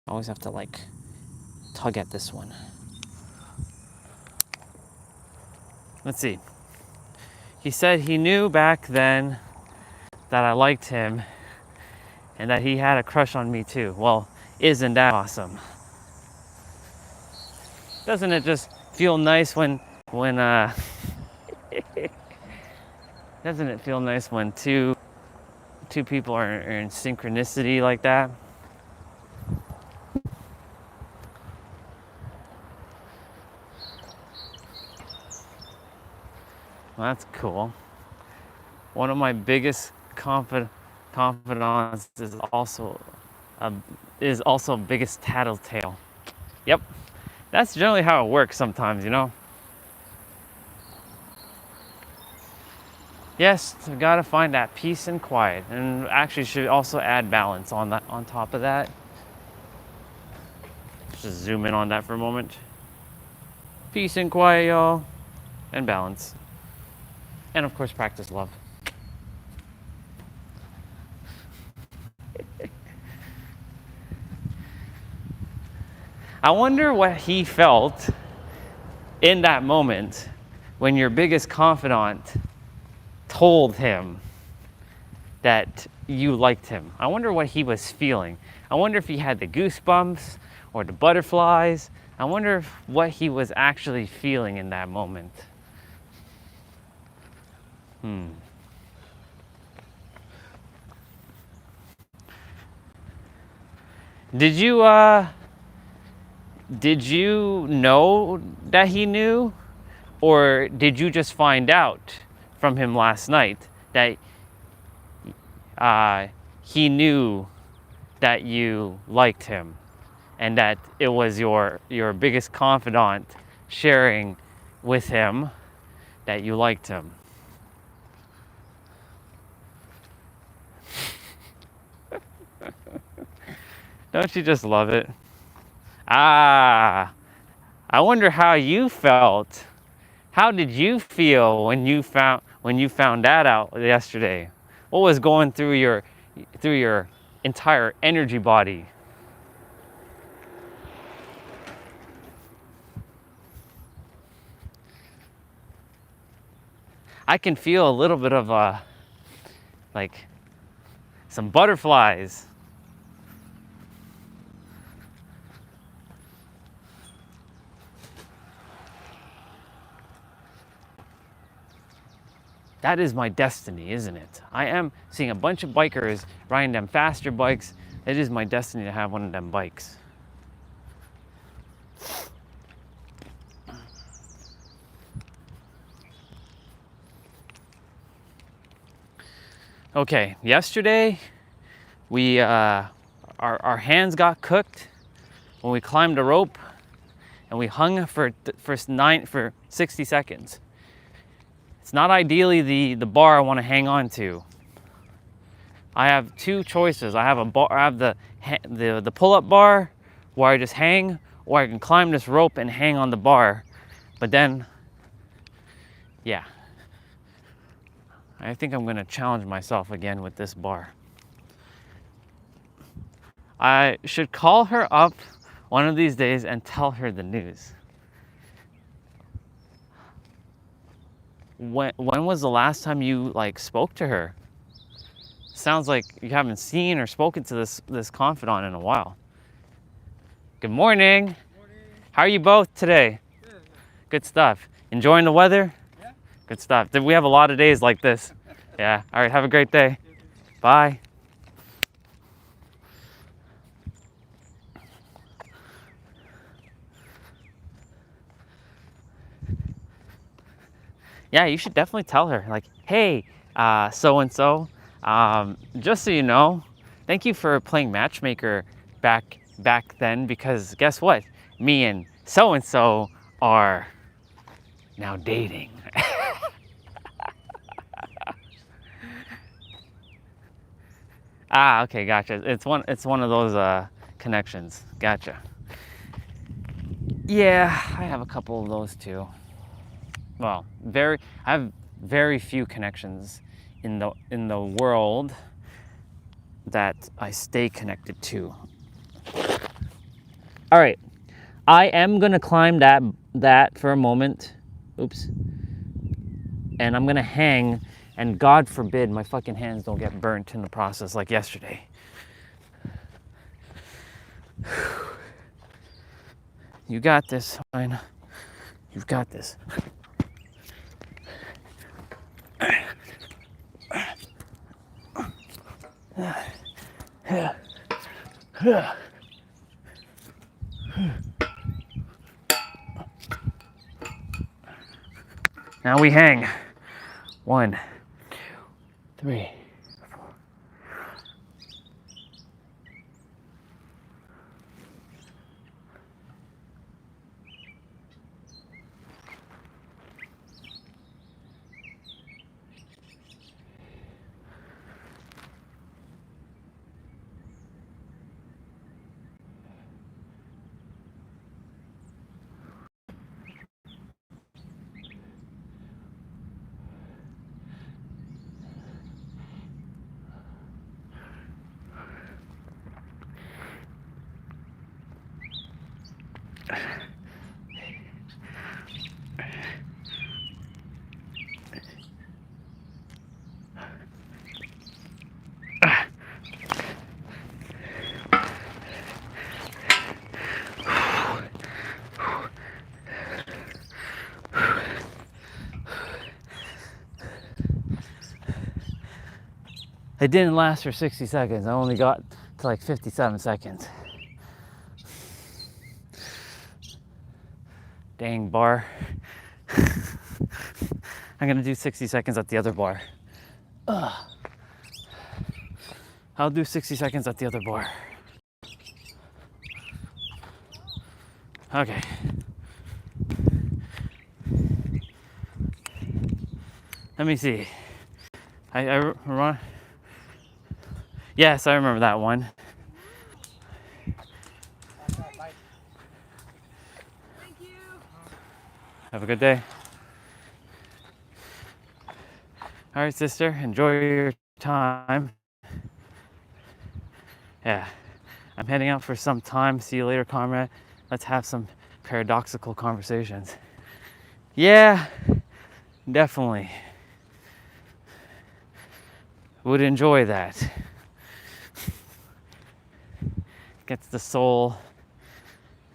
I always have to like tug at this one. Let's see. He said he knew back then that I liked him and that he had a crush on me too. Well, isn't that awesome? Doesn't it just feel nice when doesn't it feel nice when two people are in synchronicity like that? Well, that's cool. One of my biggest confidants is also biggest tattletale. Yep, that's generally how it works sometimes, you know. Yes, we gotta find that peace and quiet, and actually should also add balance on that. On top of that, just zoom in on that for a moment. Peace and quiet, y'all, and balance, and of course, practice love. I wonder what he felt in that moment when your biggest confidant told him that you liked him. I wonder what he was feeling. I wonder if he had the goosebumps or the butterflies. I wonder what he was actually feeling in that moment. Did you know that he knew, or did you just find out from him last night that he knew that you liked him, and that it was your biggest confidant sharing with him that you liked him? Don't you just love it? I wonder how you felt. How did you feel when you found that out yesterday? What was going through your entire energy body? I can feel a little bit of like some butterflies. That is my destiny, isn't it? I am seeing a bunch of bikers riding them faster bikes. It is my destiny to have one of them bikes. Okay, yesterday we our hands got cooked when we climbed a rope and we hung for 60 seconds. It's not ideally the bar I want to hang on to. I have two choices. I have the pull-up bar where I just hang, or I can climb this rope and hang on the bar. But then, yeah, I think I'm gonna challenge myself again with this bar. I should call her up one of these days and tell her the news. When was the last time you spoke to her? Sounds like you haven't seen or spoken to this confidant in a while. Good morning. Morning. How are you both today? Good. Good stuff. Enjoying the weather? Yeah. Good stuff. We have a lot of days like this. Yeah. All right. Have a great day. Bye. Yeah, you should definitely tell her, like, hey, so-and-so, just so you know, thank you for playing matchmaker back then, because guess what? Me and so-and-so are now dating. Ah, okay, gotcha. It's one of those connections. Gotcha. Yeah, I have a couple of those too. Well, I have very few connections in the world that I stay connected to. All right, I am gonna climb that for a moment. Oops. And I'm gonna hang, and God forbid my fucking hands don't get burnt in the process like yesterday. You got this, fine. You've got this. Now we hang. 1, 2, 3, 4. It didn't last for 60 seconds. I only got to like 57 seconds. Dang bar. I'm gonna do 60 seconds at the other bar. I'll do 60 seconds at the other bar. Okay. Let me see. I run. Yes, I remember that one. Thank you. Have a good day. All right, sister, enjoy your time. Yeah, I'm heading out for some time. See you later, comrade. Let's have some paradoxical conversations. Yeah, definitely. Would enjoy that. Gets the soul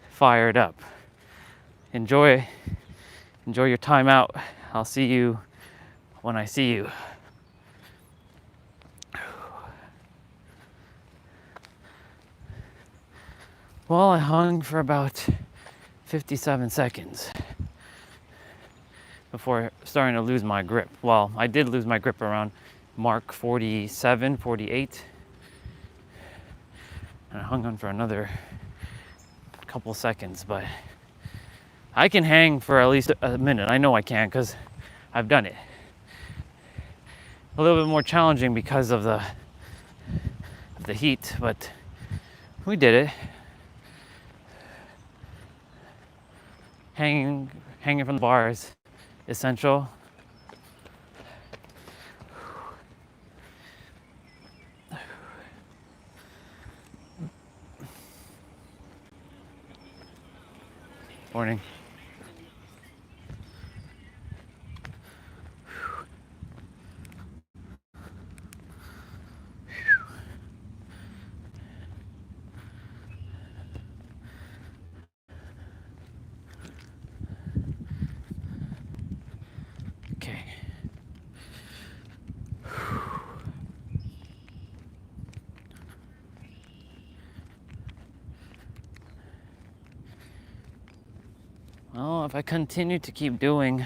fired up. Enjoy your time out. I'll see you when I see you. Well, I hung for about 57 seconds before starting to lose my grip. Well, I did lose my grip around mark 47, 48. And I hung on for another couple seconds, but I can hang for at least a minute. I know I can because I've done it. A little bit more challenging because of the heat, but we did it. Hanging from the bar is essential. Morning. Okay. Well, if I continue to keep doing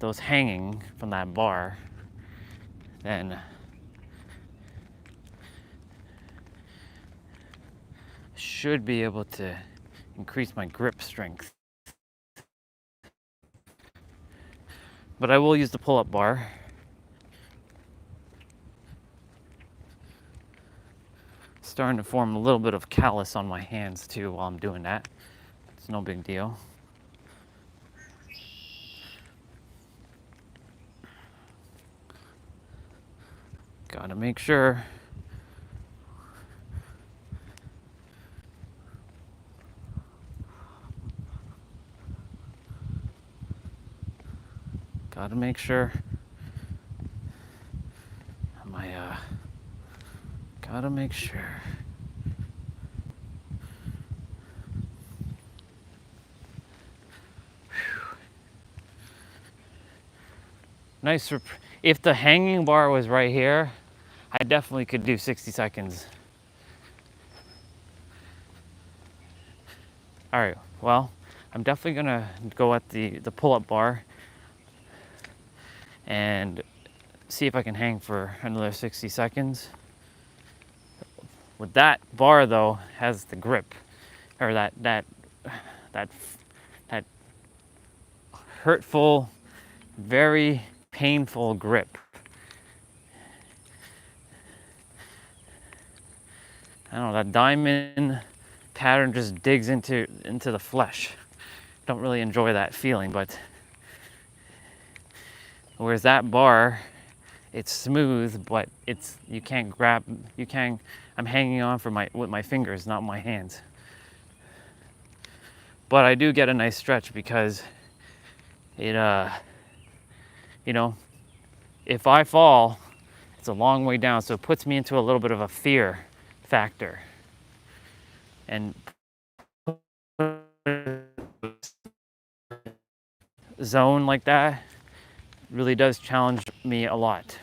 those hanging from that bar, then should be able to increase my grip strength. But I will use the pull-up bar. Starting to form a little bit of callus on my hands too while I'm doing that. It's no big deal. Gotta make sure. Gotta make sure. Gotta make sure. Nice. If the hanging bar was right here, I definitely could do 60 seconds. All right, well, I'm definitely gonna go at the pull-up bar and see if I can hang for another 60 seconds. With that bar though, has the grip, or that hurtful, very painful grip. I don't know, that diamond pattern just digs into the flesh. Don't really enjoy that feeling, but whereas that bar, it's smooth, but I'm hanging on with my fingers, not my hands. But I do get a nice stretch because it, if I fall, it's a long way down, so it puts me into a little bit of a fear factor. And zone like that really does challenge me a lot.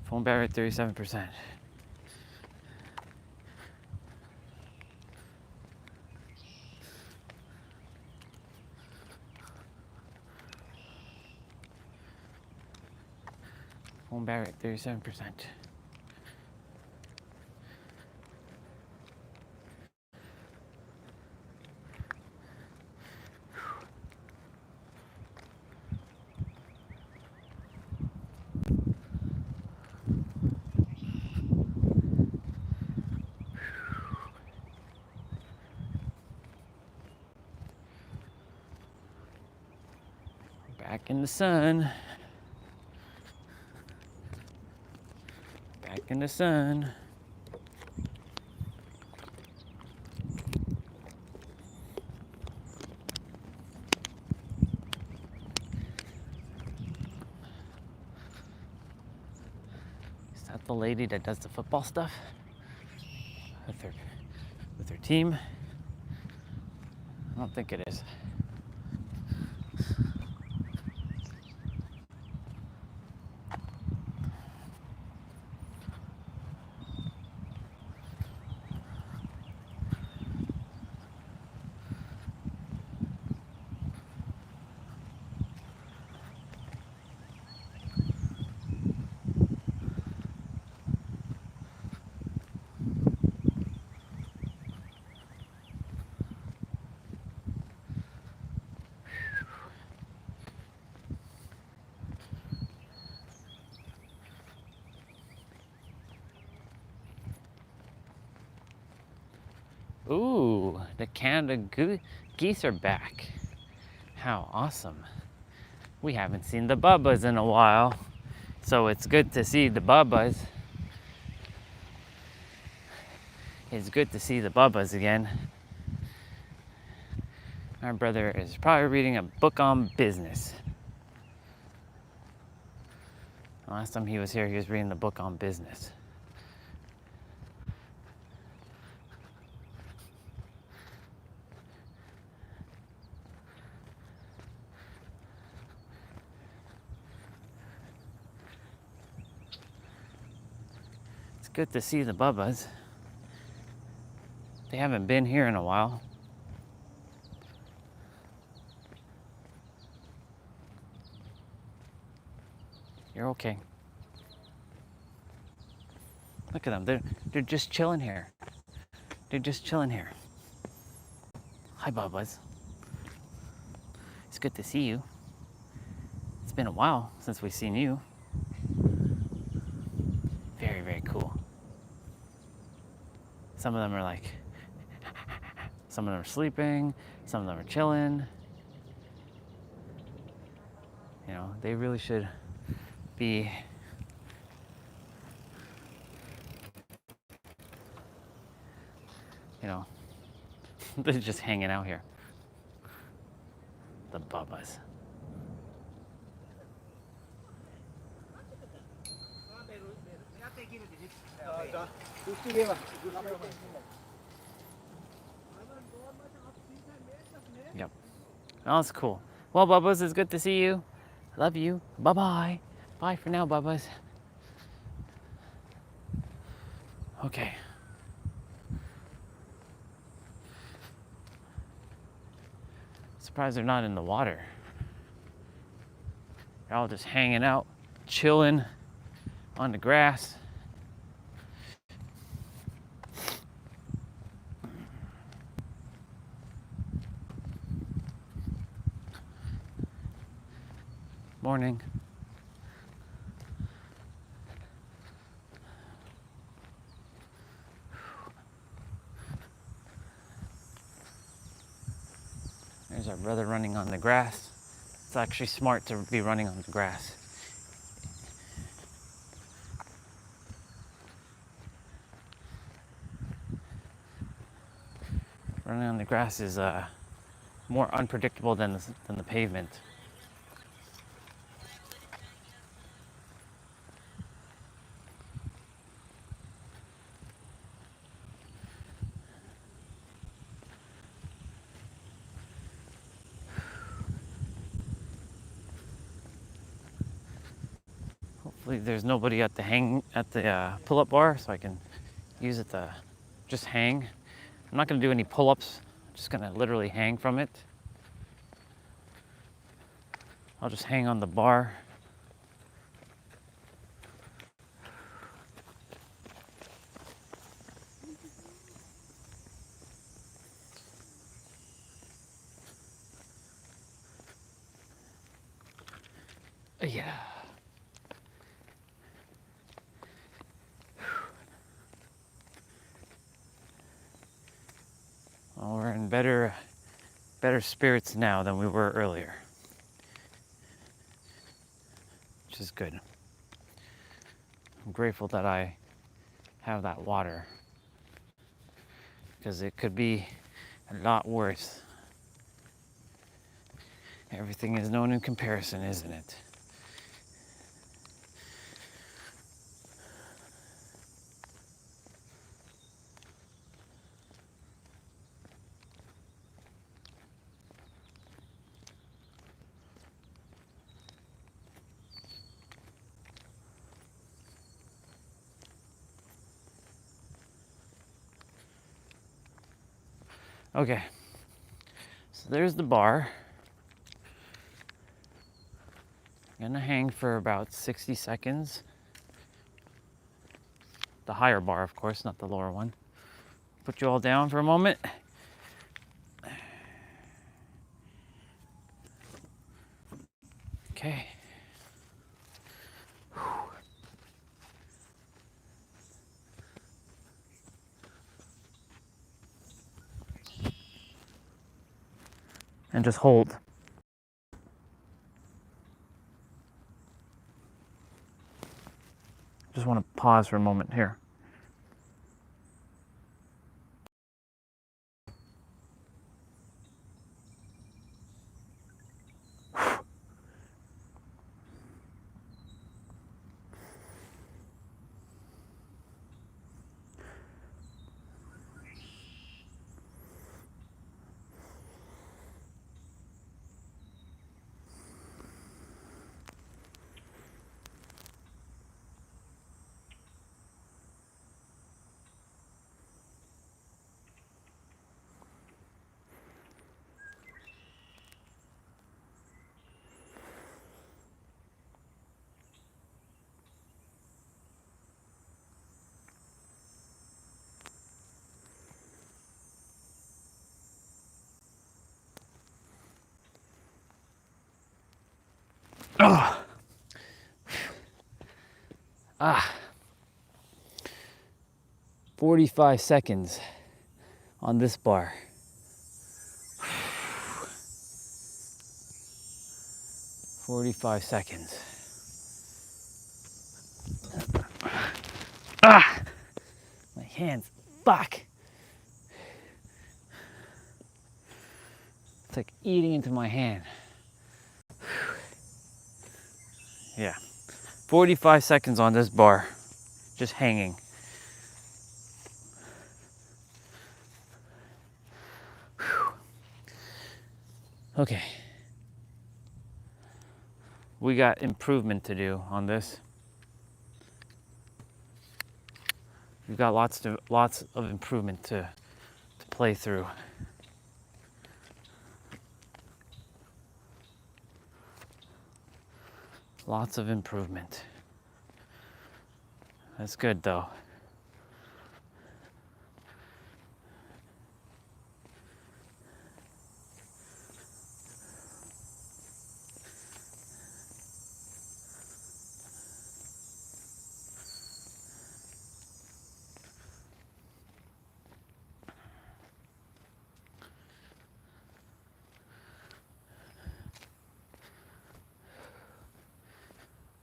Phone battery at 37%. Phone battery at 37%. Back in the sun. Back in the sun. Is that the lady that does the football stuff with her team? I don't think it is. Ooh, the Canada geese are back. How awesome. We haven't seen the Bubbas in a while, so it's good to see the Bubbas. It's good to see the Bubbas again. My brother is probably reading a book on business. Last time he was here, he was reading the book on business. It's good to see the Bubbas. They haven't been here in a while. You're okay. Look at them. They're just chilling here. They're just chilling here. Hi, Bubbas. It's good to see you. It's been a while since we've seen you. Very, very cool. Some of them are like, some of them are sleeping, some of them are chilling. You know, they really should be they're just hanging out here. The Bubbas. Yep. Oh, that's cool. Well, Bubbas, it's good to see you. Love you. Bye-bye. Bye for now, Bubbas. Okay. Surprised they're not in the water. They're all just hanging out, chilling on the grass. Morning. There's our brother running on the grass. It's actually smart to be running on the grass. Running on the grass is more unpredictable than the pavement. Hopefully there's nobody at the pull-up bar, so I can use it to just hang. I'm not going to do any pull-ups. I'm just going to literally hang from it. I'll just hang on the bar. Yeah. Well, we're in better spirits now than we were earlier, which is good. I'm grateful that I have that water, because it could be a lot worse. Everything is known in comparison, isn't it? Okay, so there's the bar. I'm gonna hang for about 60 seconds. The higher bar, of course, not the lower one. Put you all down for a moment. Okay. and just hold. Just want to pause for a moment here. Oh. 45 seconds on this bar. 45 seconds. My hands, fuck. It's like eating into my hand. Yeah, 45 seconds on this bar, just hanging. Okay. We got improvement to do on this. We've got lots of improvement to play through. Lots of improvement. That's good though.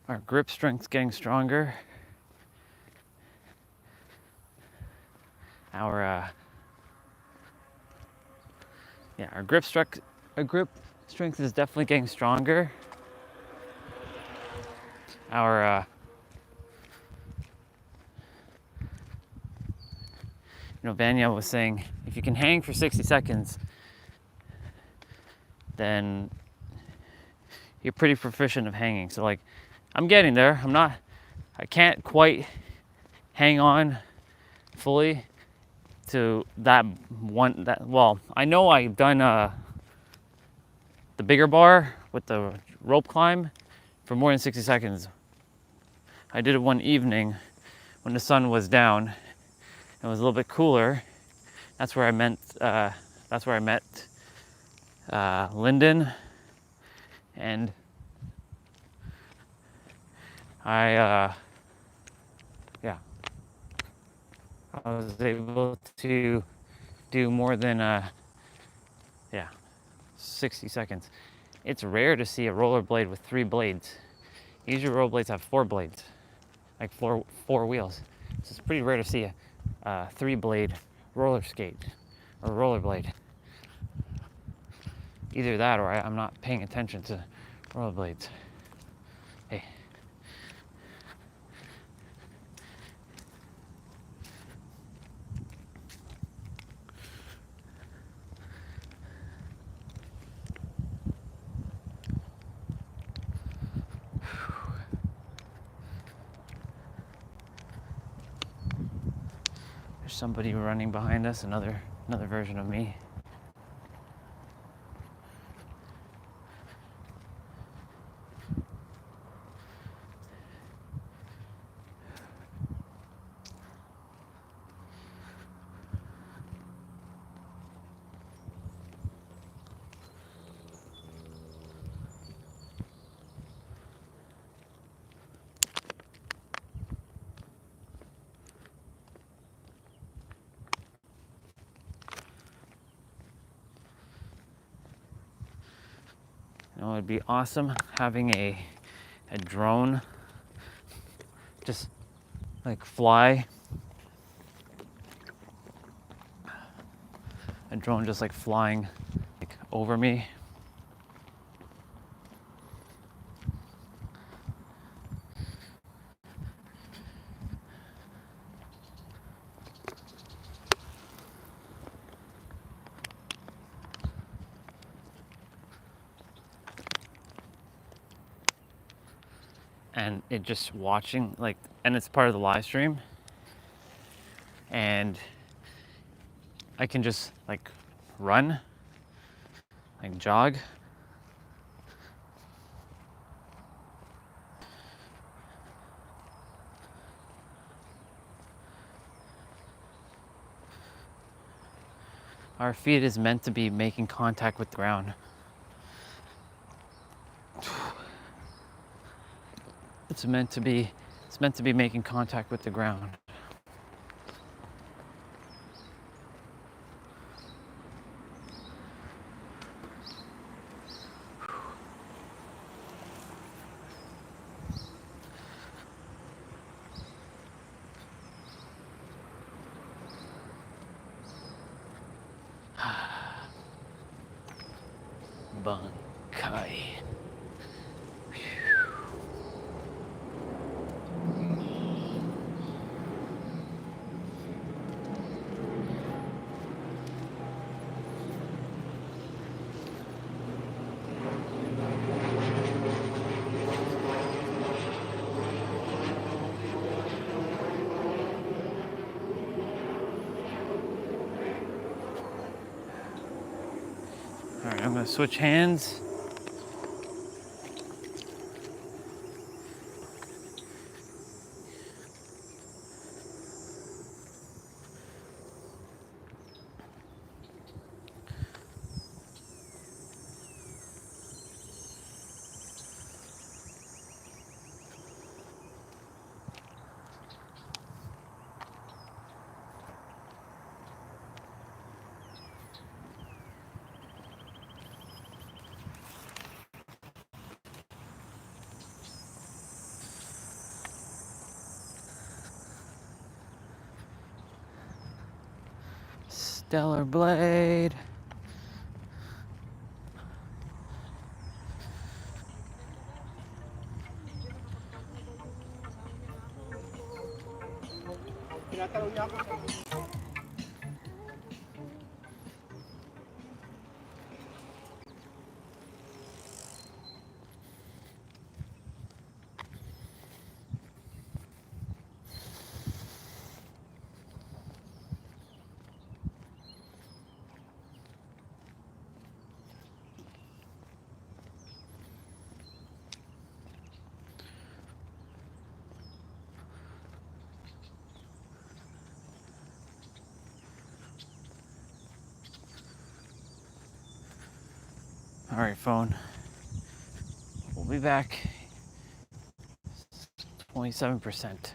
Our grip strength's getting stronger. Our grip strength is definitely getting stronger. Our Vanya was saying, if you can hang for 60 seconds, then you're pretty proficient of hanging. So like, I'm getting there. I can't quite hang on fully to that one. I know I've done the bigger bar with the rope climb for more than 60 seconds. I did it one evening when the sun was down. It was a little bit cooler. That's where I met Lyndon, and I was able to do more than 60 seconds. It's rare to see a rollerblade with 3 blades. Usually rollerblades have 4 blades, like four wheels. So it's pretty rare to see a 3-blade roller skate or rollerblade. Either that or I'm not paying attention to rollerblades. Hey. There's somebody running behind us, another version of me. It'd be awesome having a drone just like fly. A drone just like flying like over me. And it just watching, like, and it's part of the live stream, and I can just like run, like jog. Our feet is meant to be making contact with the ground. It's meant to be making contact with the ground. Bunkai. All right, I'm gonna switch hands. Stellar blade. All right, phone. We'll be back. 27%.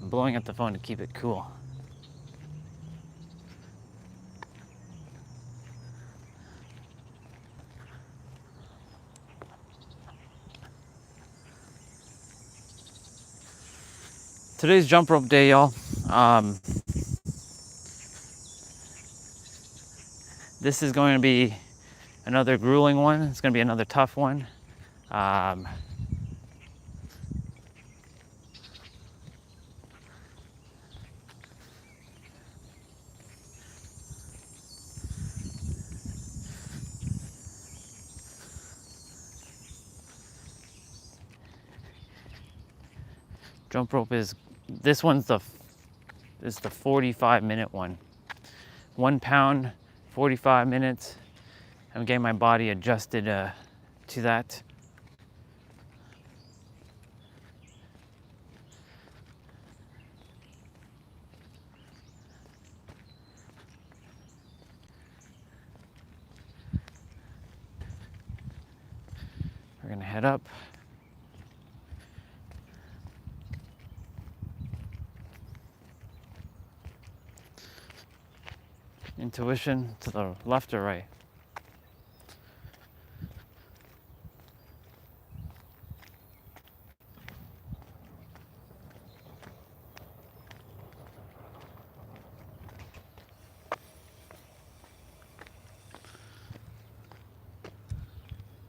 I'm blowing up the phone to keep it cool. Today's jump rope day, y'all. This is going to be another grueling one. It's going to be another tough one. We're jump rope is, this one's the 45-minute one. 1 pound, 45 minutes. I'm getting my body adjusted to that. We're gonna head up. Intuition to the left or right?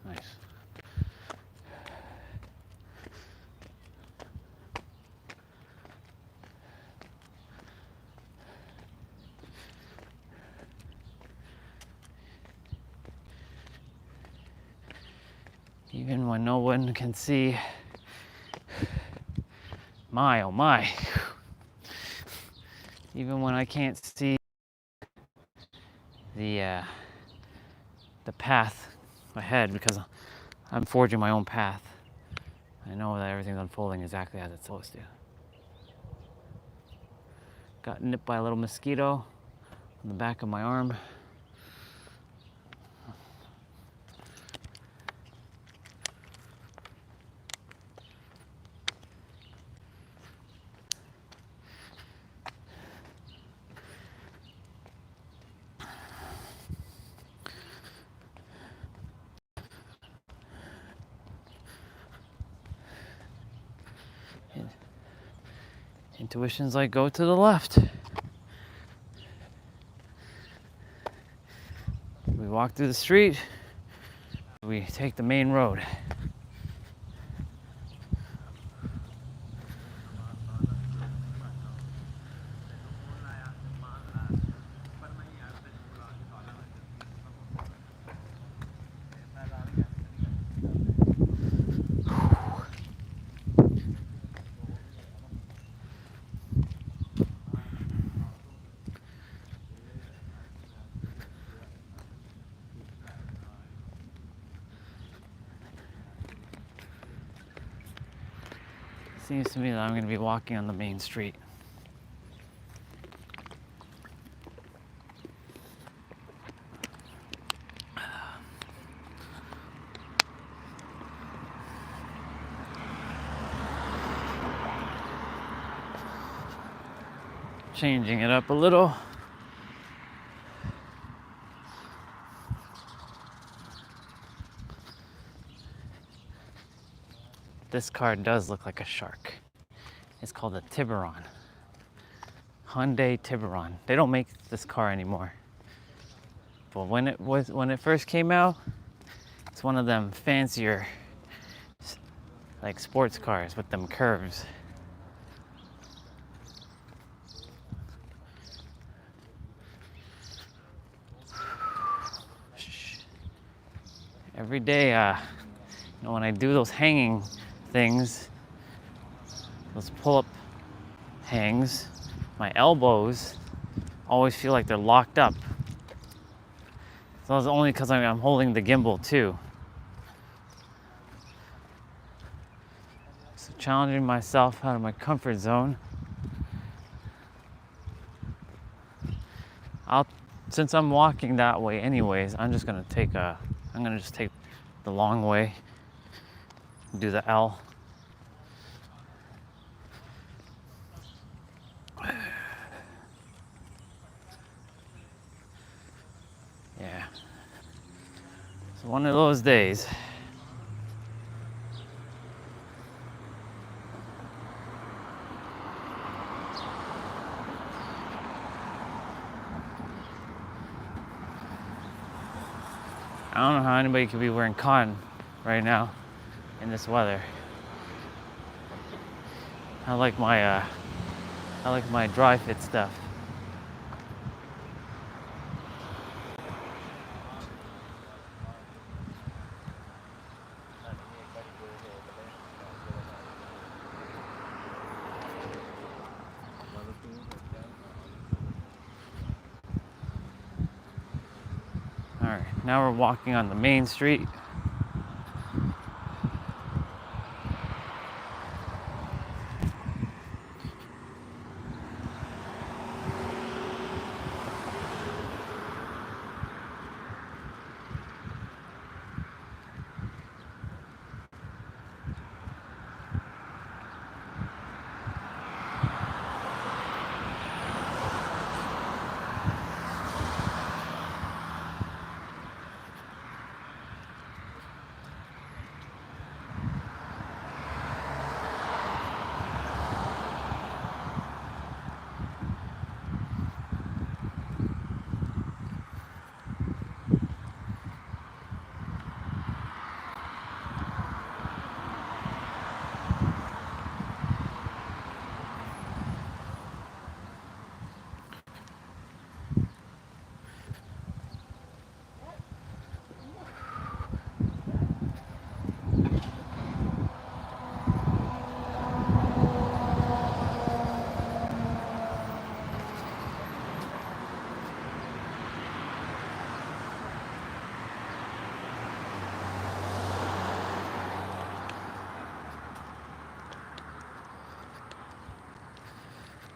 Nice. Even when no one can see, my oh my, even when I can't see the path ahead because I'm forging my own path, I know that everything's unfolding exactly as it's supposed to. Got nipped by a little mosquito on the back of my arm. Intuition's like, go to the left. We walk through the street, we take the main road. Seems to me that I'm going to be walking on the main street. Changing it up a little. This car does look like a shark. It's called a Tiburon. Hyundai Tiburon. They don't make this car anymore. But when it first came out, it's one of them fancier like sports cars with them curves. Every day, when I do those hanging things, those pull-up hangs, my elbows always feel like they're locked up. So it's only because I'm holding the gimbal too. So challenging myself out of my comfort zone. Since I'm walking that way anyways, I'm gonna just take the long way, do the L. Yeah. It's one of those days. I don't know how anybody could be wearing cotton right now in this weather. I like my dry fit stuff. All right, now we're walking on the main street.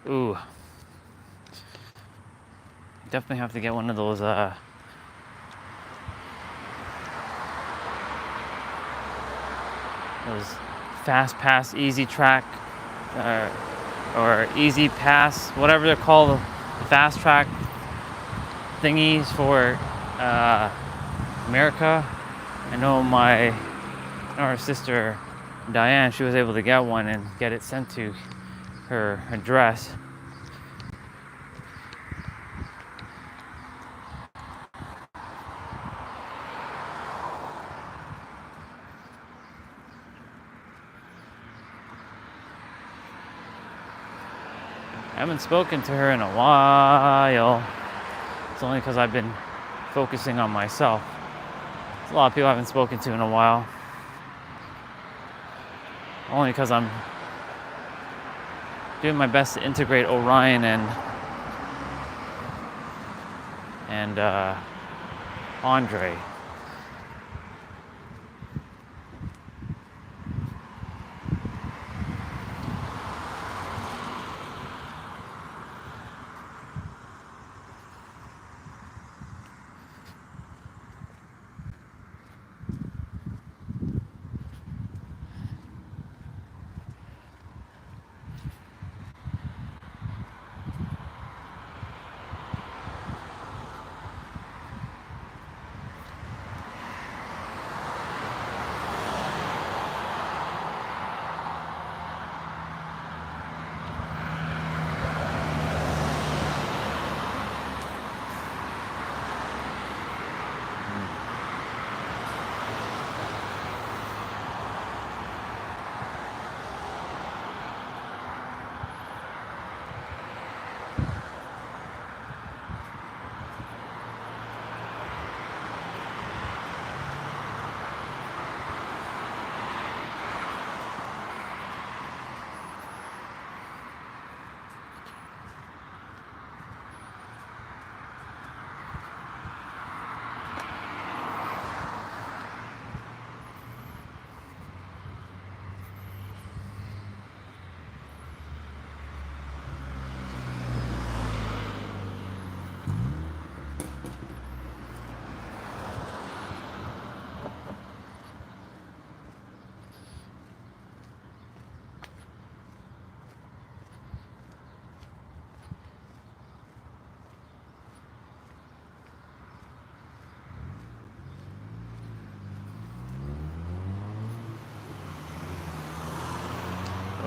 Ooh, definitely have to get one of those fast pass, easy track, or easy pass, whatever they're called, the fast track thingies for America. I know our sister Diane, she was able to get one and get it sent to her address. I haven't spoken to her in a while. It's only because I've been focusing on myself. There's a lot of people I haven't spoken to in a while. Only because I'm doing my best to integrate Orion and Andre.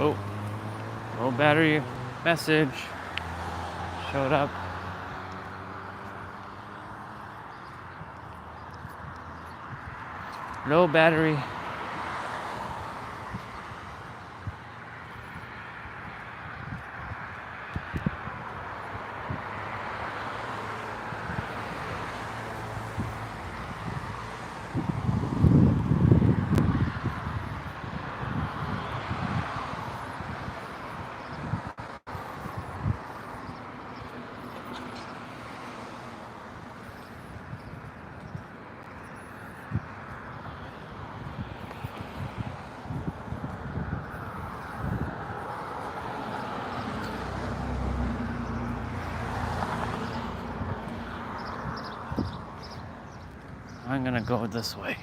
Oh, low battery message showed up. Low battery. I'm gonna go this way.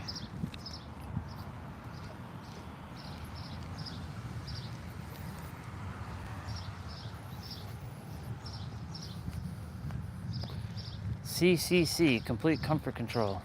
CCC, complete comfort control.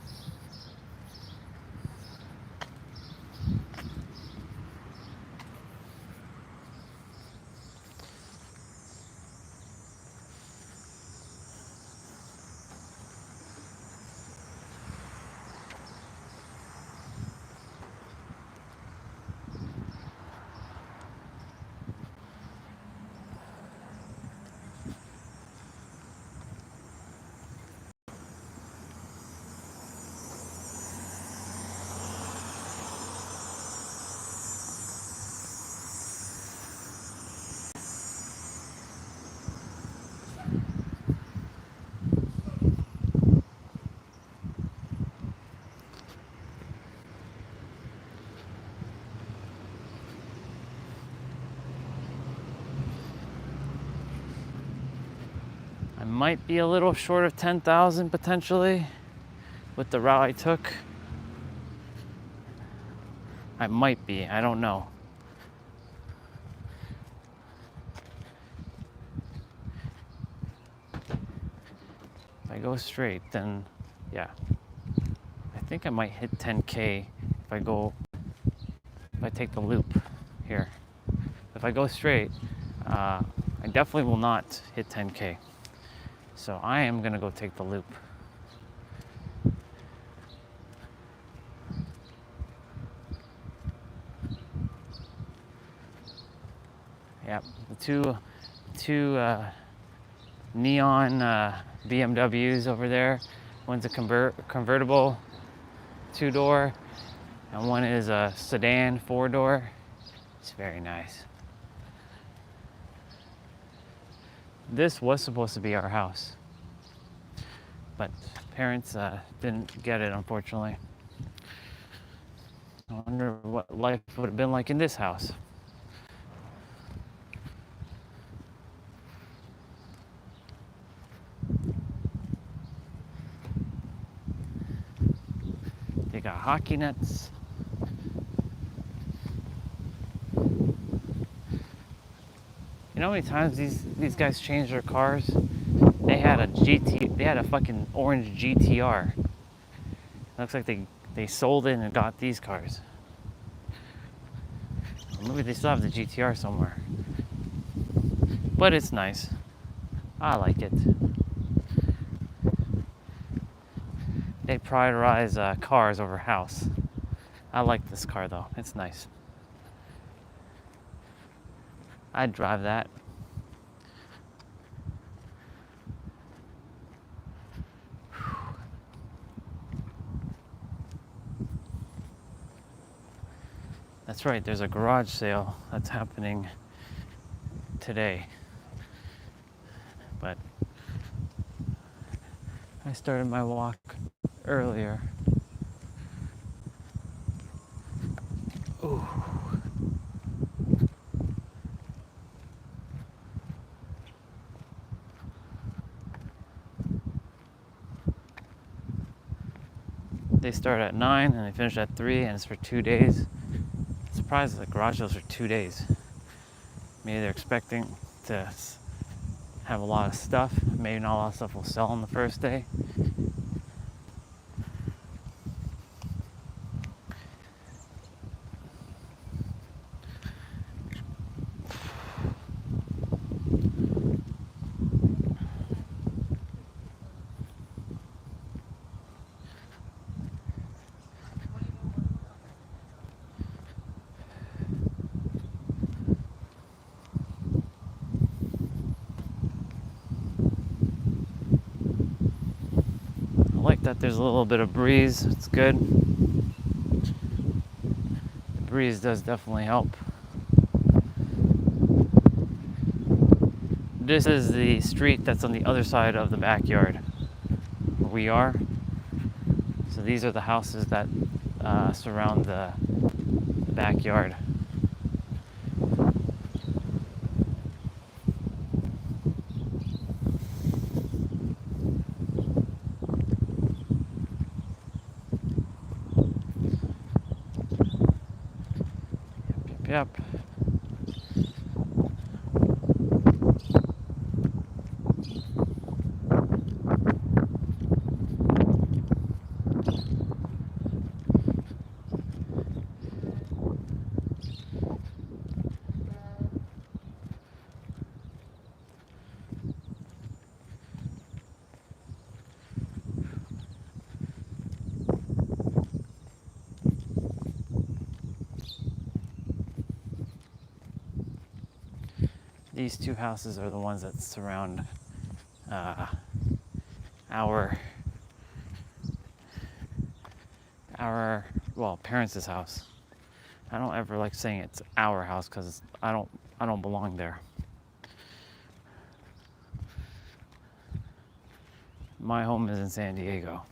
might be a little short of 10,000 potentially with the route I took. I might be, I don't know. If I go straight, then yeah. I think I might hit 10K if I take the loop here. If I go straight, I definitely will not hit 10K. So I am gonna go take the loop. Yep, the two neon BMWs over there. One's a convertible 2-door, and one is a sedan 4-door. It's very nice. This was supposed to be our house, but parents didn't get it, unfortunately. I wonder what life would have been like in this house. They got hockey nets. You know how many times these guys changed their cars? They had a fucking orange GTR. Looks like they sold it and got these cars. Or maybe they still have the GTR somewhere. But it's nice. I like it. They prioritize cars over house. I like this car though. It's nice. I'd drive that. That's right, there's a garage sale that's happening today. But I started my walk earlier. Ooh. They start at 9 and they finish at 3, and it's for 2 days. I'm surprised the garage sales for 2 days. Maybe they're expecting to have a lot of stuff. Maybe not a lot of stuff will sell on the first day. I like that there's a little bit of breeze. It's good. The breeze does definitely help. This is the street that's on the other side of the backyard where we are. So these are the houses that surround the backyard. Yep. These two houses are the ones that surround our parents' house. I don't ever like saying it's our house because I don't belong there. My home is in San Diego.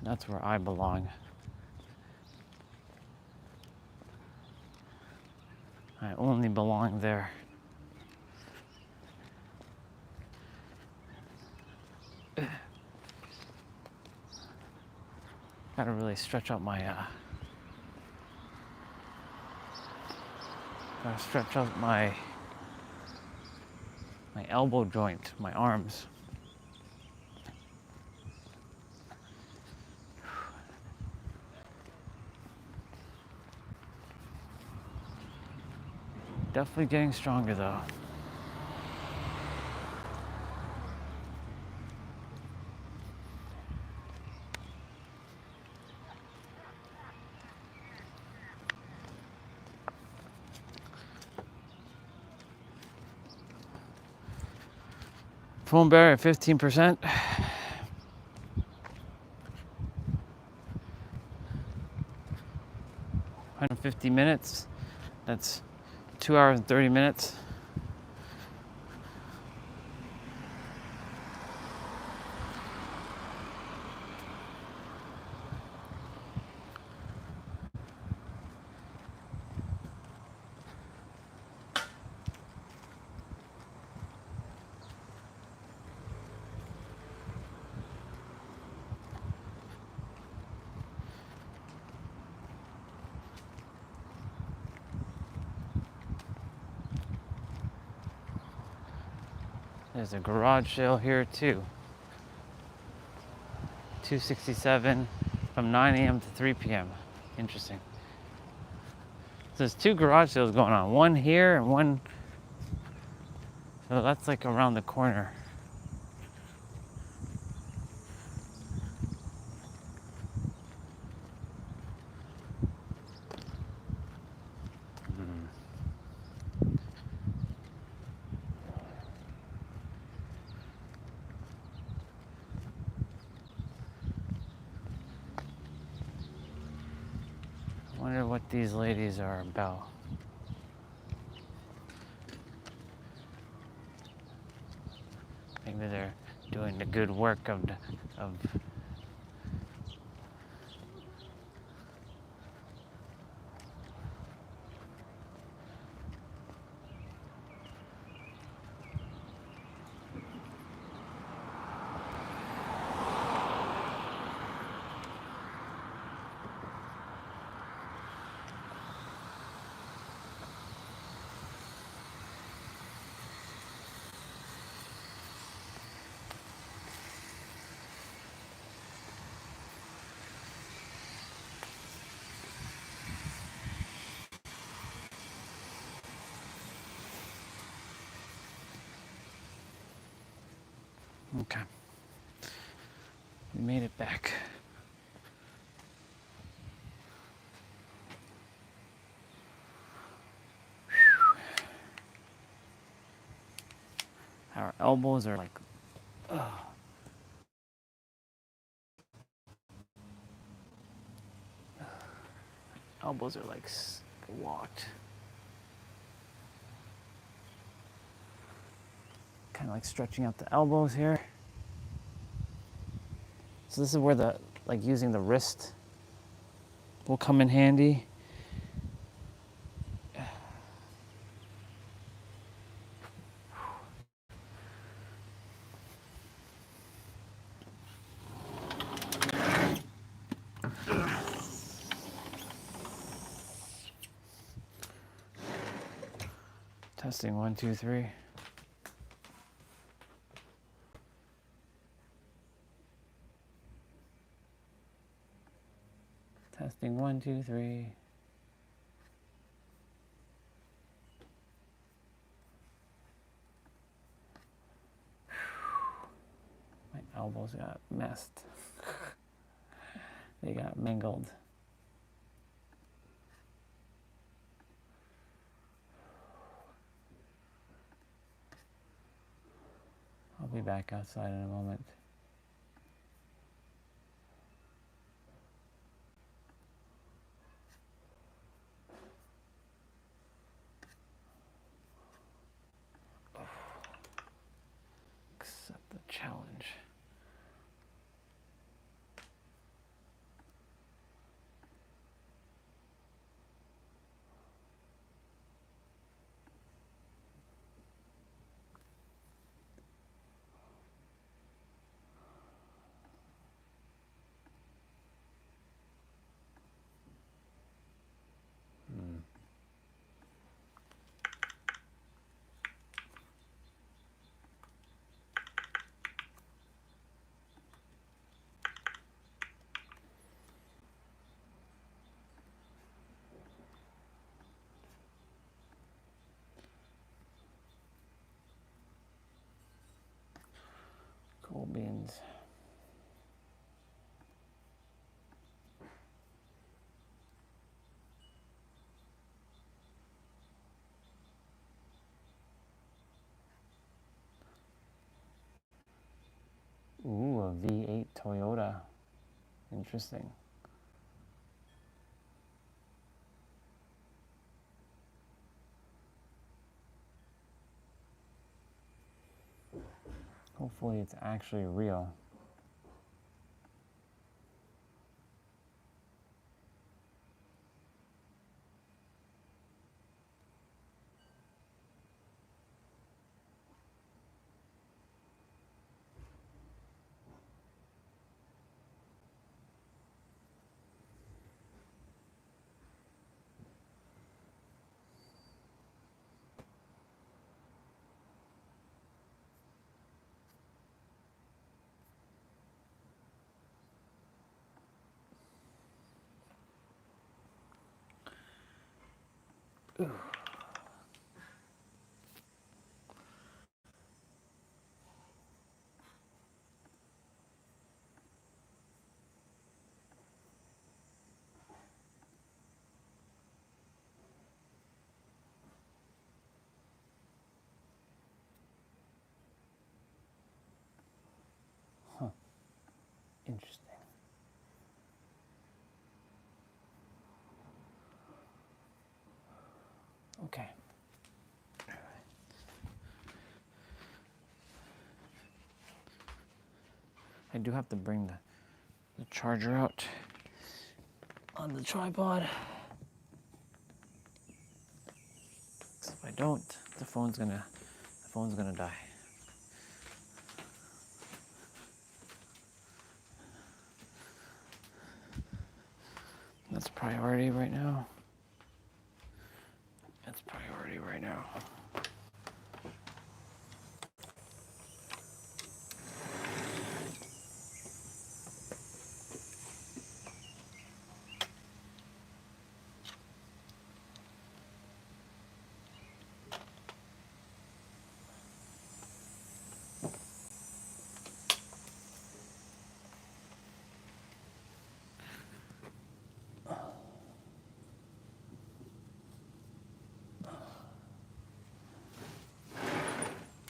That's where I belong. I only belong there. Gotta really stretch out my my elbow joint, my arms. Definitely getting stronger though. Phone battery at 15%. 150 minutes. That's 2 hours and 30 minutes. There's a garage sale here too. 267 from 9 a.m. to 3 p.m. Interesting. So there's 2 garage sales going on. One here and one. So that's like around the corner. I wonder what these ladies are about. Maybe they're doing the good work of Okay. We made it back. Our elbows are like, elbows are like locked. Kind of like stretching out the elbows here. So this is where the, like using the wrist will come in handy. Testing 1, 2, 3. Testing 1, 2, 3. My elbows got messed. They got mangled. I'll be back outside in a moment. Accept the challenge. Purple beans. Ooh, a V8 Toyota. Interesting. Hopefully it's actually real. Ooh. Huh. Interesting. Okay. I do have to bring the charger out on the tripod. If I don't, the phone's gonna die. That's priority right now. That's priority right now.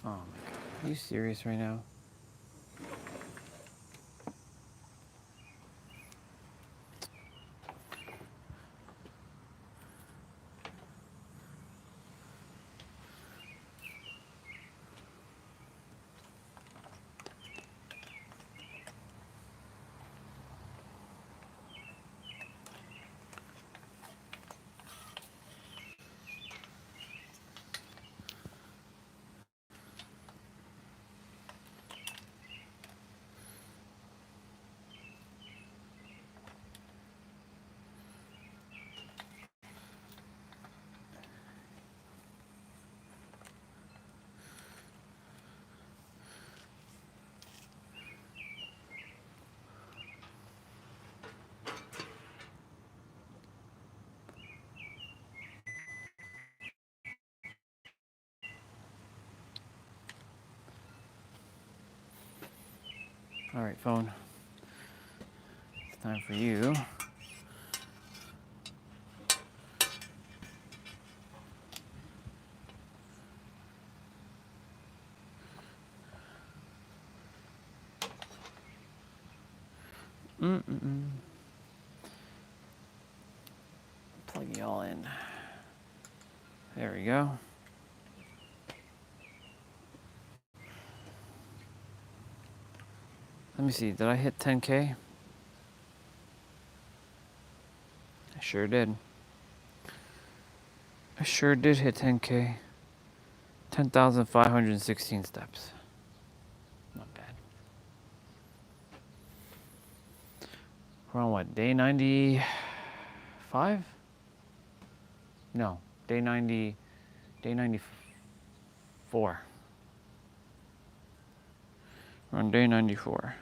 Oh my God. Are you serious right now? All right, phone. It's time for you. Plug you all in. There we go. Let me see, did I hit 10K? I sure did. I sure did hit 10K. 10,516 steps. Not bad. We're on what, day 95? No, day 94. We're on day 94.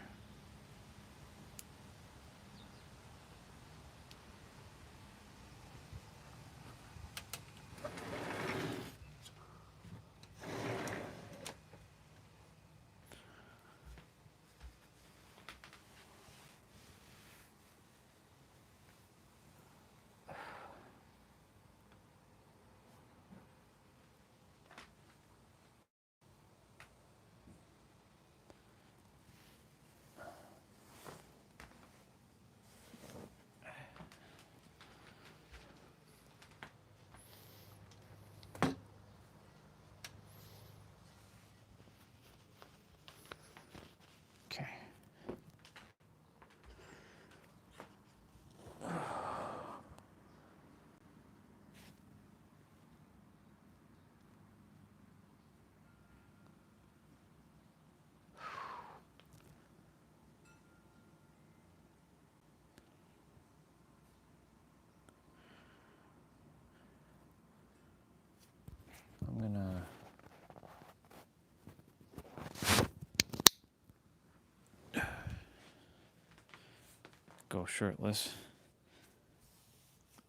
go shirtless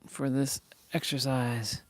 for this exercise.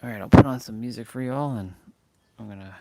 All right, I'll put on some music for y'all, and I'm gonna.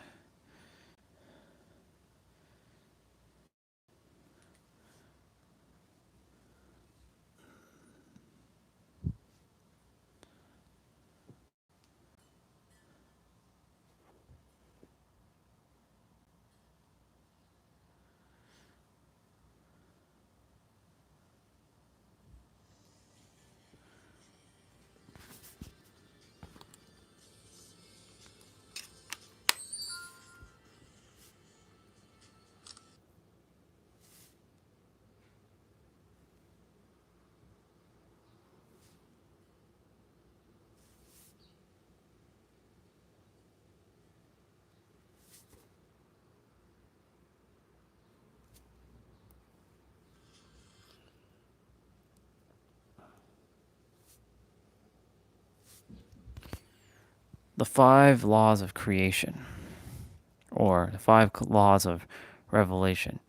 The 5 laws of creation, or the 5 laws of revelation.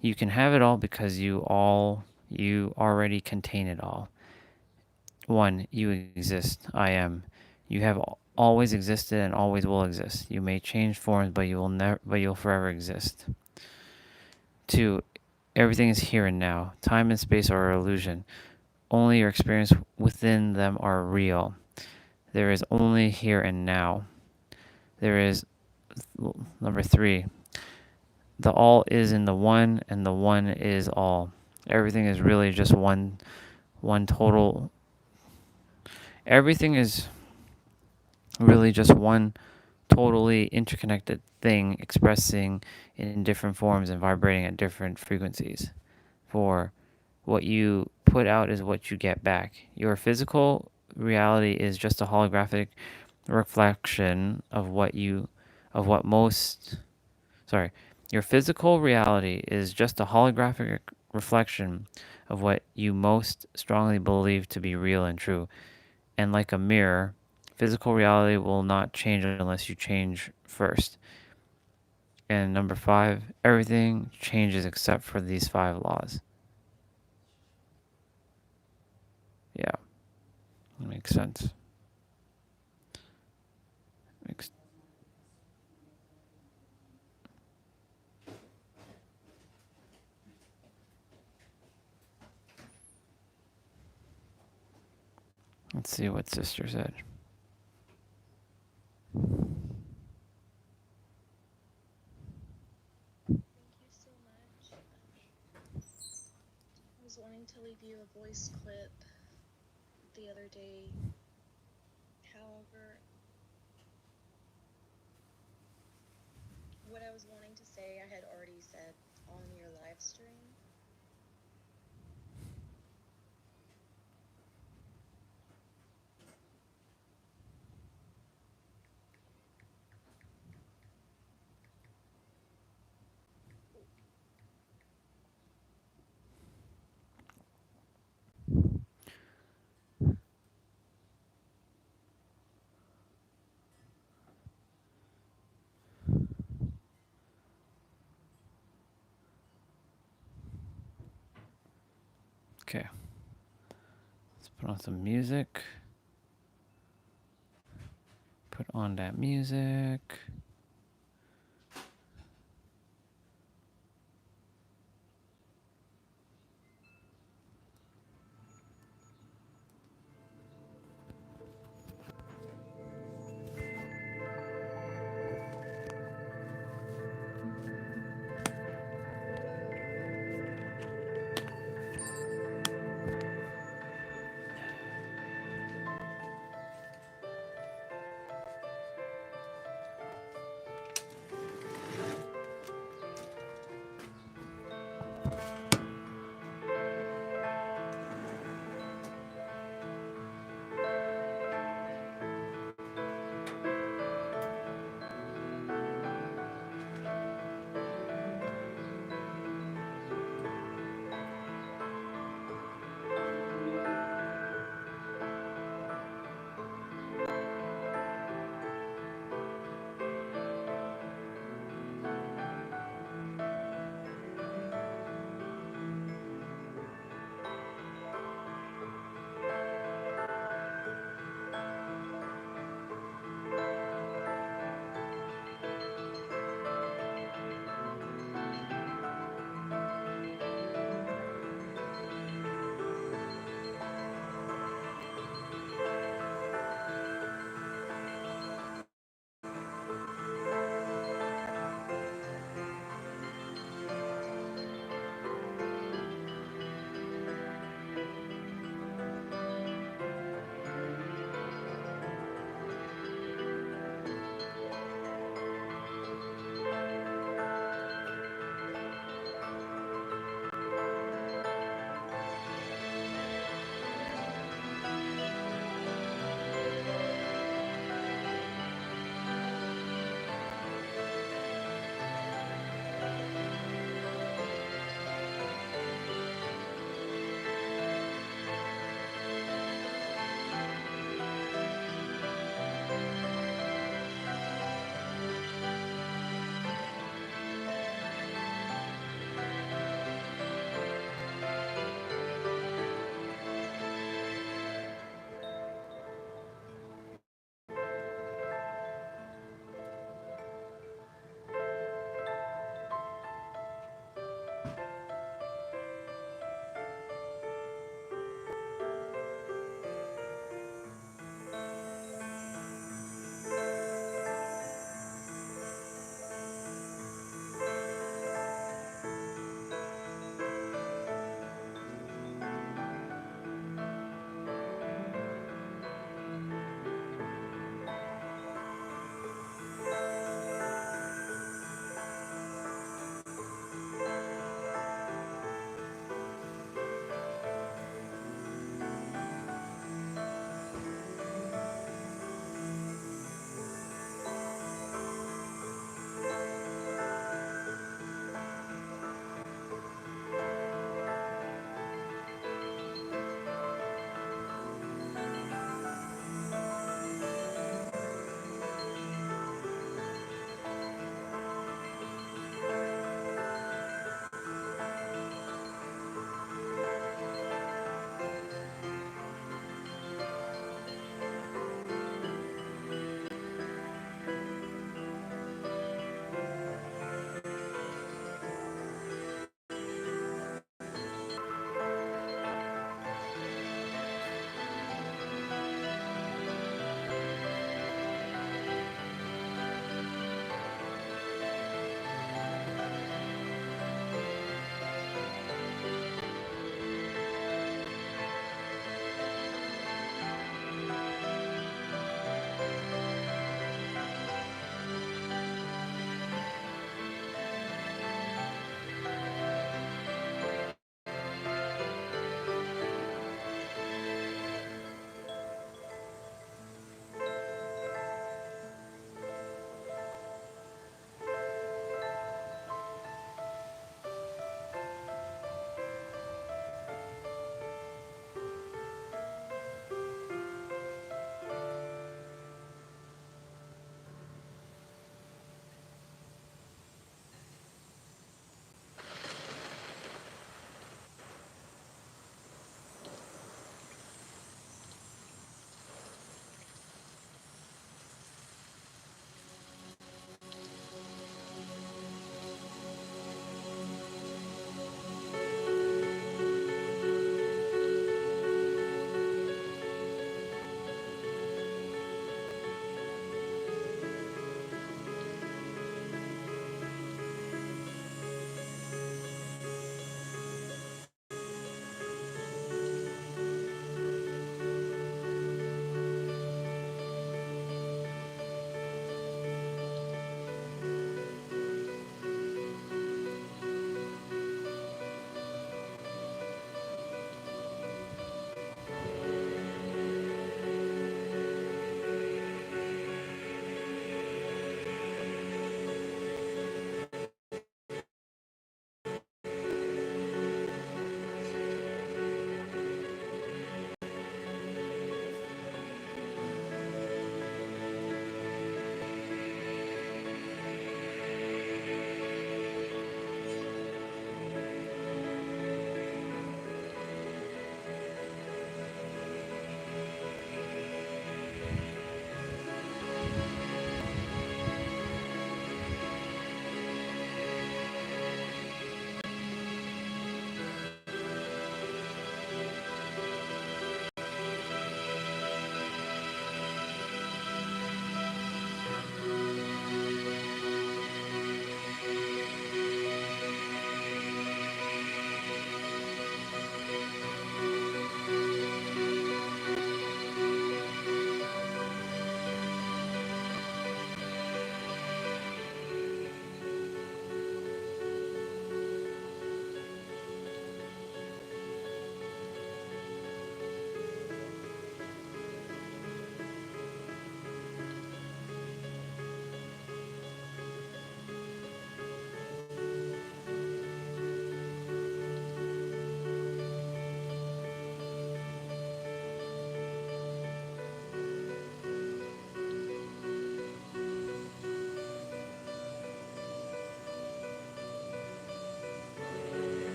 You can have it all because you already contain it all. 1. You exist. I am. You have always existed and always will exist. You may change forms, but you'll forever exist. 2. Everything is here and now. Time and space are an illusion. Only your experience within them are real. There is only here and now. There is number 3. The all is in the one, and the one is all. Everything is really just one total. Everything is really just one totally interconnected thing expressing in different forms and vibrating at different frequencies. 4. What you put out is what you get back. Your physical reality is just a holographic reflection of what most sorry. Your physical reality is just a holographic reflection of what you most strongly believe to be real and true. And like a mirror, physical reality will not change unless you change first. And number 5, everything changes except for these 5 laws. Yeah, that makes sense. Let's see what sister said. Thank you so much. I was wanting to leave you a voice clip the other day. However, what I was wanting to say, I had already said on your live stream. Okay. Let's put on some music. Put on that music.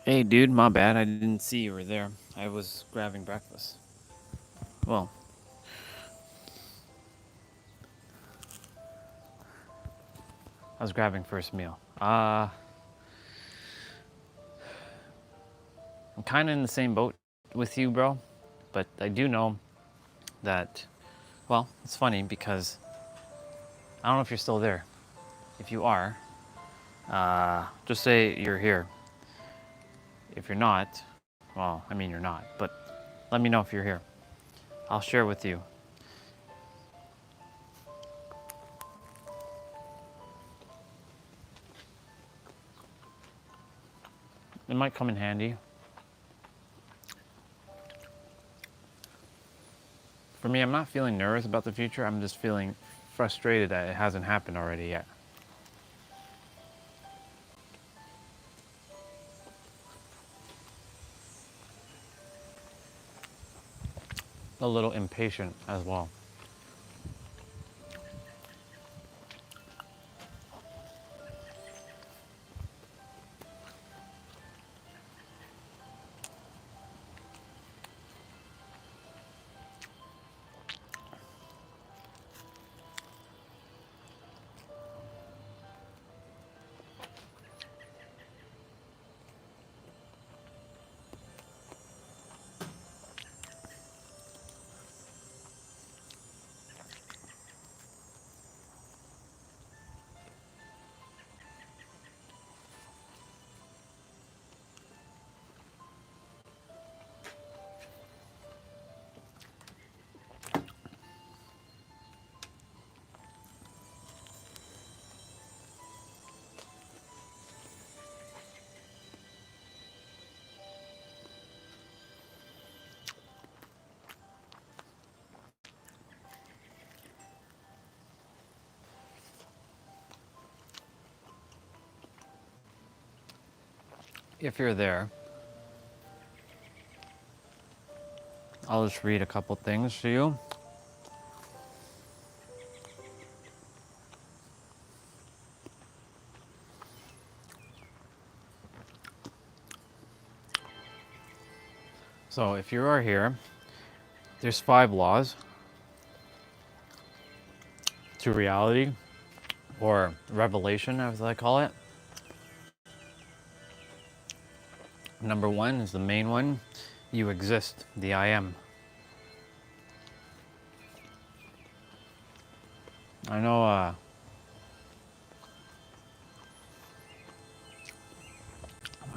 Hey, dude, my bad. I didn't see you were there. I was grabbing breakfast. Well, I was grabbing first meal. I'm kind of in the same boat with you, bro. But I do know that, well, it's funny because I don't know if you're still there. If you are, just say you're here. If you're not, well, I mean, you're not, but let me know if you're here. I'll share with you. It might come in handy. For me, I'm not feeling nervous about the future. I'm just feeling frustrated that it hasn't happened already yet. A little impatient as well. If you're there, I'll just read a couple things to you. So if you are here, there's 5 laws to reality, or revelation as I call it. Number 1 is the main one. You exist, the I am. I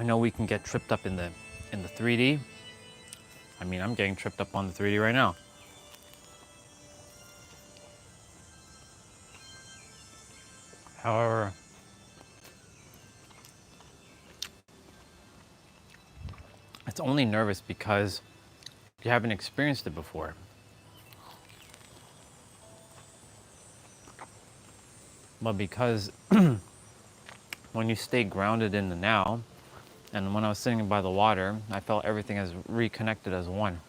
know we can get tripped up in the 3D. I mean, I'm getting tripped up on the 3D right now. However, it's only nervous because you haven't experienced it before. But because when you stay grounded in the now, and when I was sitting by the water, I felt everything as reconnected as one.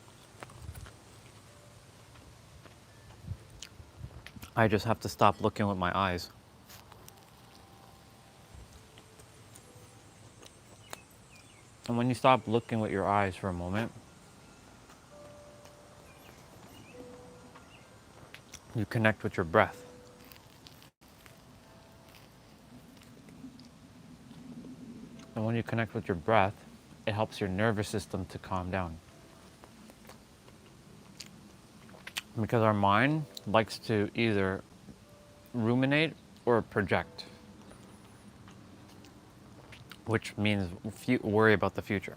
I just have to stop looking with my eyes. And when you stop looking with your eyes for a moment, you connect with your breath. And when you connect with your breath, it helps your nervous system to calm down. Because our mind likes to either ruminate or project, which means worry about the future.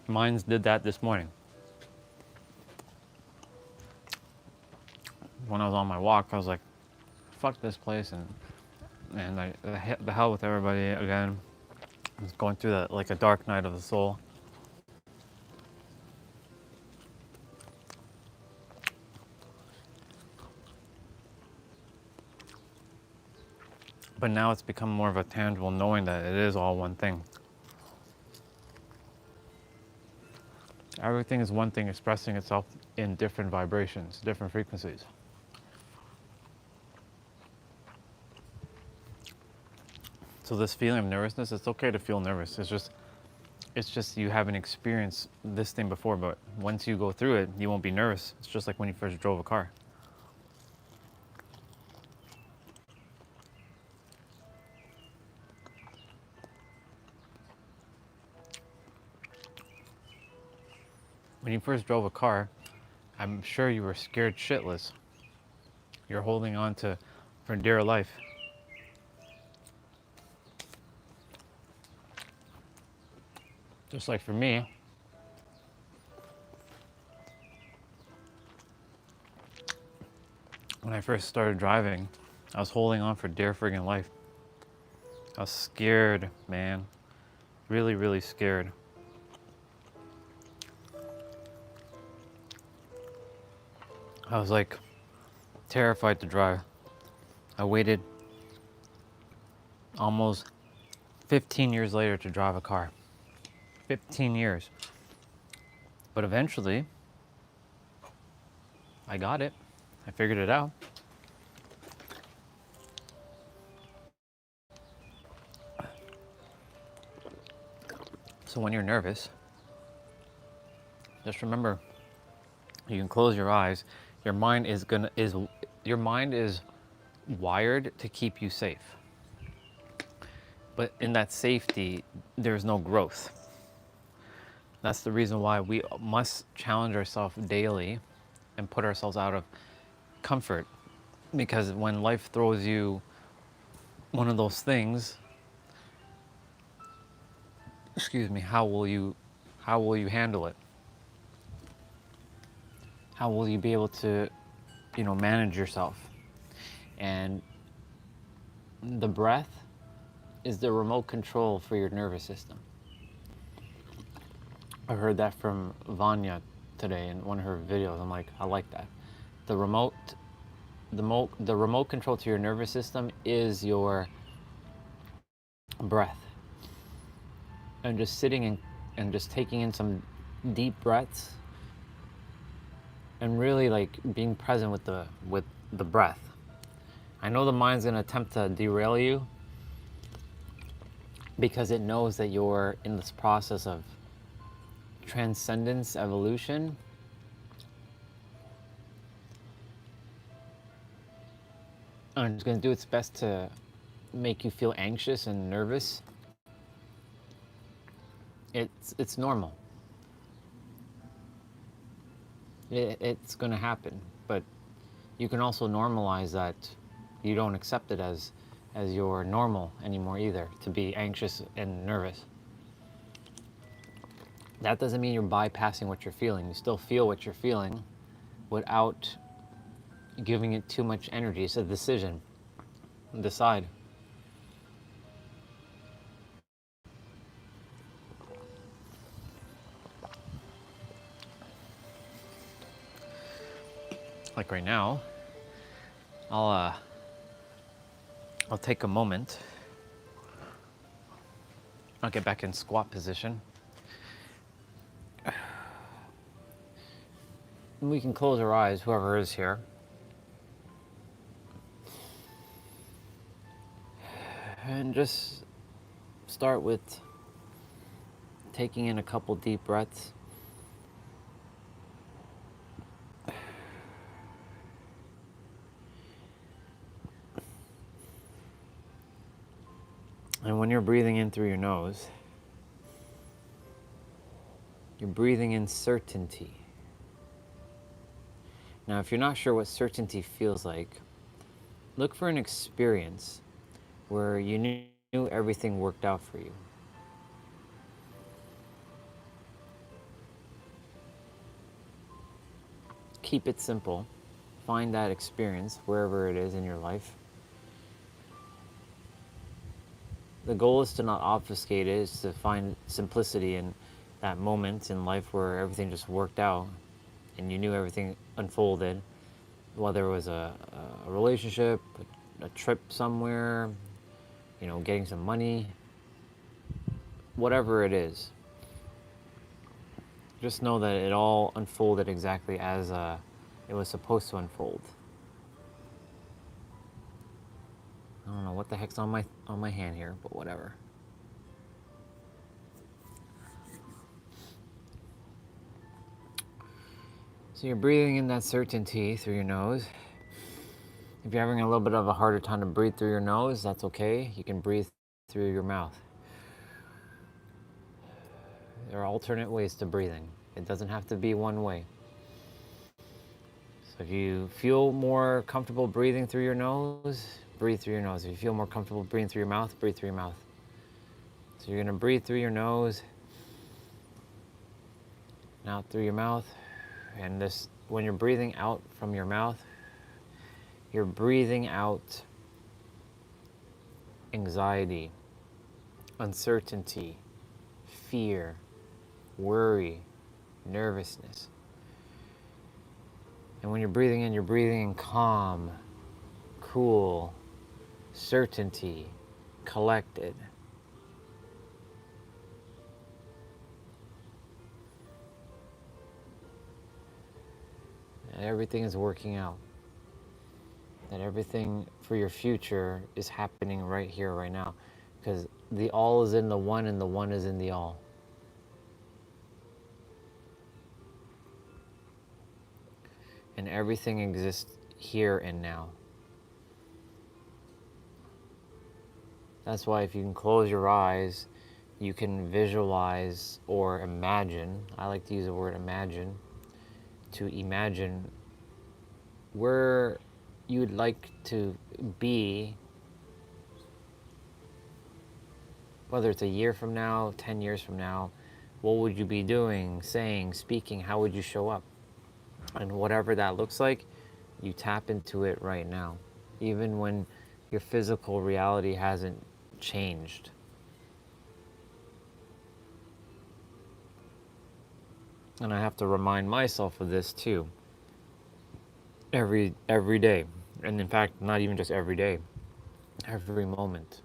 Mine did that this morning. When I was on my walk, I was like, fuck this place, and the hell with everybody again. I was going through that like a dark night of the soul. But now it's become more of a tangible knowing that it is all one thing. Everything is one thing expressing itself in different vibrations, different frequencies. So this feeling of nervousness, it's okay to feel nervous. It's just you haven't experienced this thing before, but once you go through it, you won't be nervous. It's just like when you first drove a car. When you first drove a car, I'm sure you were scared shitless. You're holding on to for dear life. Just like for me, when I first started driving, I was holding on for dear friggin' life. I was scared, man. Really, really scared. I was like terrified to drive. I waited almost 15 years later to drive a car. 15 years. But eventually, I got it. I figured it out. So when you're nervous, just remember, you can close your eyes. Your mind is wired to keep you safe. But in that safety, there's no growth. That's the reason why we must challenge ourselves daily and put ourselves out of comfort. Because when life throws you one of those things, excuse me, how will you handle it? How will you be able to, manage yourself? And the breath is the remote control for your nervous system. I heard that from Vanya today in one of her videos. I'm like, I like that. The remote control to your nervous system is your breath. And just sitting in and just taking in some deep breaths and really like being present with the breath. I know the mind's gonna attempt to derail you because it knows that you're in this process of transcendence, evolution. And it's gonna do its best to make you feel anxious and nervous. It's normal. It's gonna happen, but you can also normalize that you don't accept it as your normal anymore either, to be anxious and nervous. That doesn't mean you're bypassing what you're feeling. You still feel what you're feeling without giving it too much energy. It's a decision. Decide. Like right now, I'll take a moment. I'll get back in squat position. And we can close our eyes, whoever is here. And just start with taking in a couple deep breaths. And when you're breathing in through your nose, you're breathing in certainty. Now, if you're not sure what certainty feels like, look for an experience where you knew everything worked out for you. Keep it simple. Find that experience wherever it is in your life. The goal is to not obfuscate it, is to find simplicity in that moment in life where everything just worked out and you knew everything unfolded, whether it was a relationship, a trip somewhere, getting some money, whatever it is. Just know that it all unfolded exactly as it was supposed to unfold. don't know what the heck's on my hand here, but whatever. So you're breathing in that certainty through your nose. If you're having a little bit of a harder time to breathe through your nose, that's okay. You can breathe through your mouth. There are alternate ways to breathing. It doesn't have to be one way. So if you feel more comfortable breathing through your nose, breathe through your nose. If you feel more comfortable breathing through your mouth, breathe through your mouth. So you're going to breathe through your nose and out through your mouth. And this, when you're breathing out from your mouth, you're breathing out anxiety, uncertainty, fear, worry, nervousness. And when you're breathing in calm, cool, certainty, collected. And everything is working out. That everything for your future is happening right here, right now. Because the all is in the one and the one is in the all. And everything exists here and now. That's why if you can close your eyes, you can visualize or imagine. I like to use the word imagine. To imagine where you would like to be, whether it's a year from now, 10 years from now. What would you be doing, saying, speaking? How would you show up? And whatever that looks like, you tap into it right now, even when your physical reality hasn't changed. And I have to remind myself of this too, every day. And in fact, not even just every day, every moment.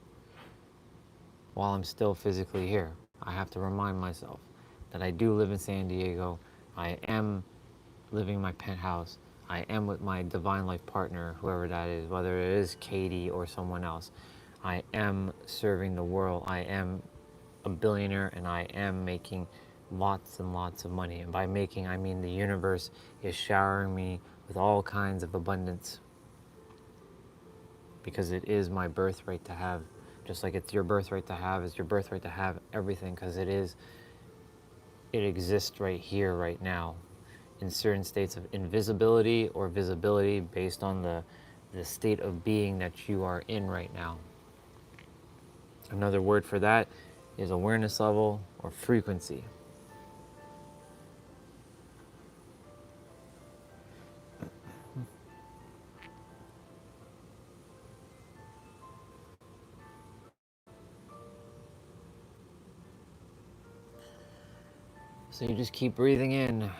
While I'm still physically here, I have to remind myself that I do live in San Diego. I am living my penthouse. I am with my divine life partner, whoever that is, whether it is Katie or someone else. I am serving the world. I am a billionaire and I am making lots and lots of money. And by making, I mean the universe is showering me with all kinds of abundance. Because it is my birthright to have. Just like it's your birthright to have, it's your birthright to have everything, because it exists right here, right now, in certain states of invisibility or visibility based on the state of being that you are in right now. Another word for that is awareness level or frequency. So you just keep breathing in.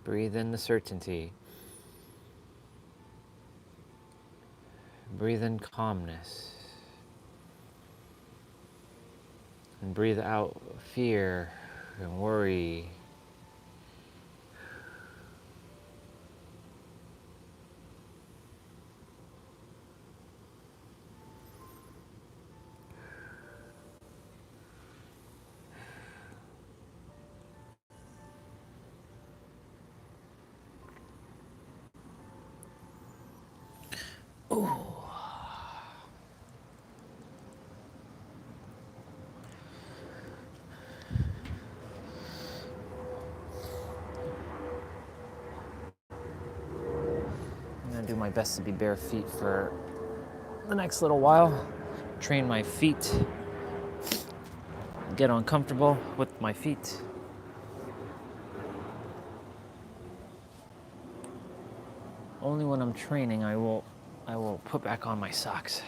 Breathe in the certainty. Breathe in calmness. And breathe out fear and worry. I'm gonna do my best to be bare feet for the next little while. Train my feet. Get uncomfortable with my feet. Only when I'm training I will put back on my socks.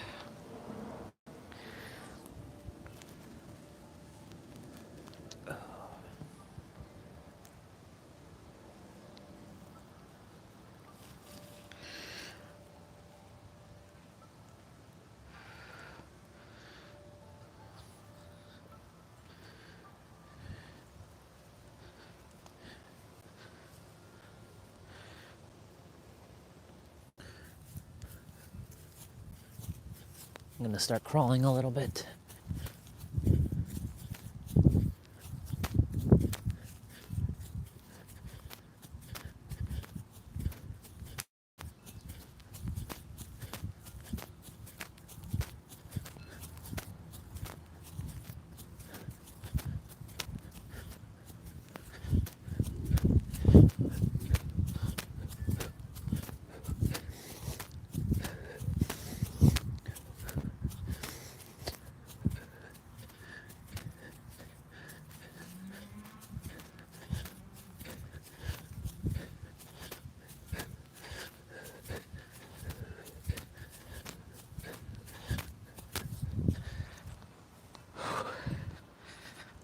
I'm gonna start crawling a little bit.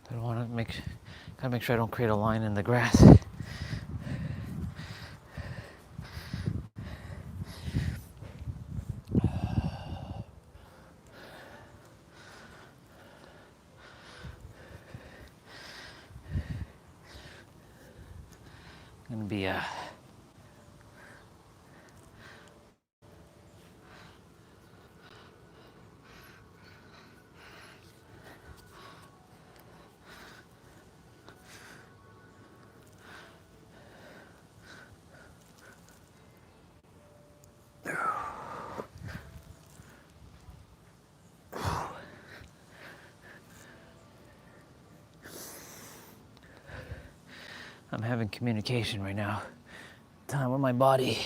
I don't want to gotta make sure I don't create a line in the grass. Gonna be I'm having communication right now. Time with my body.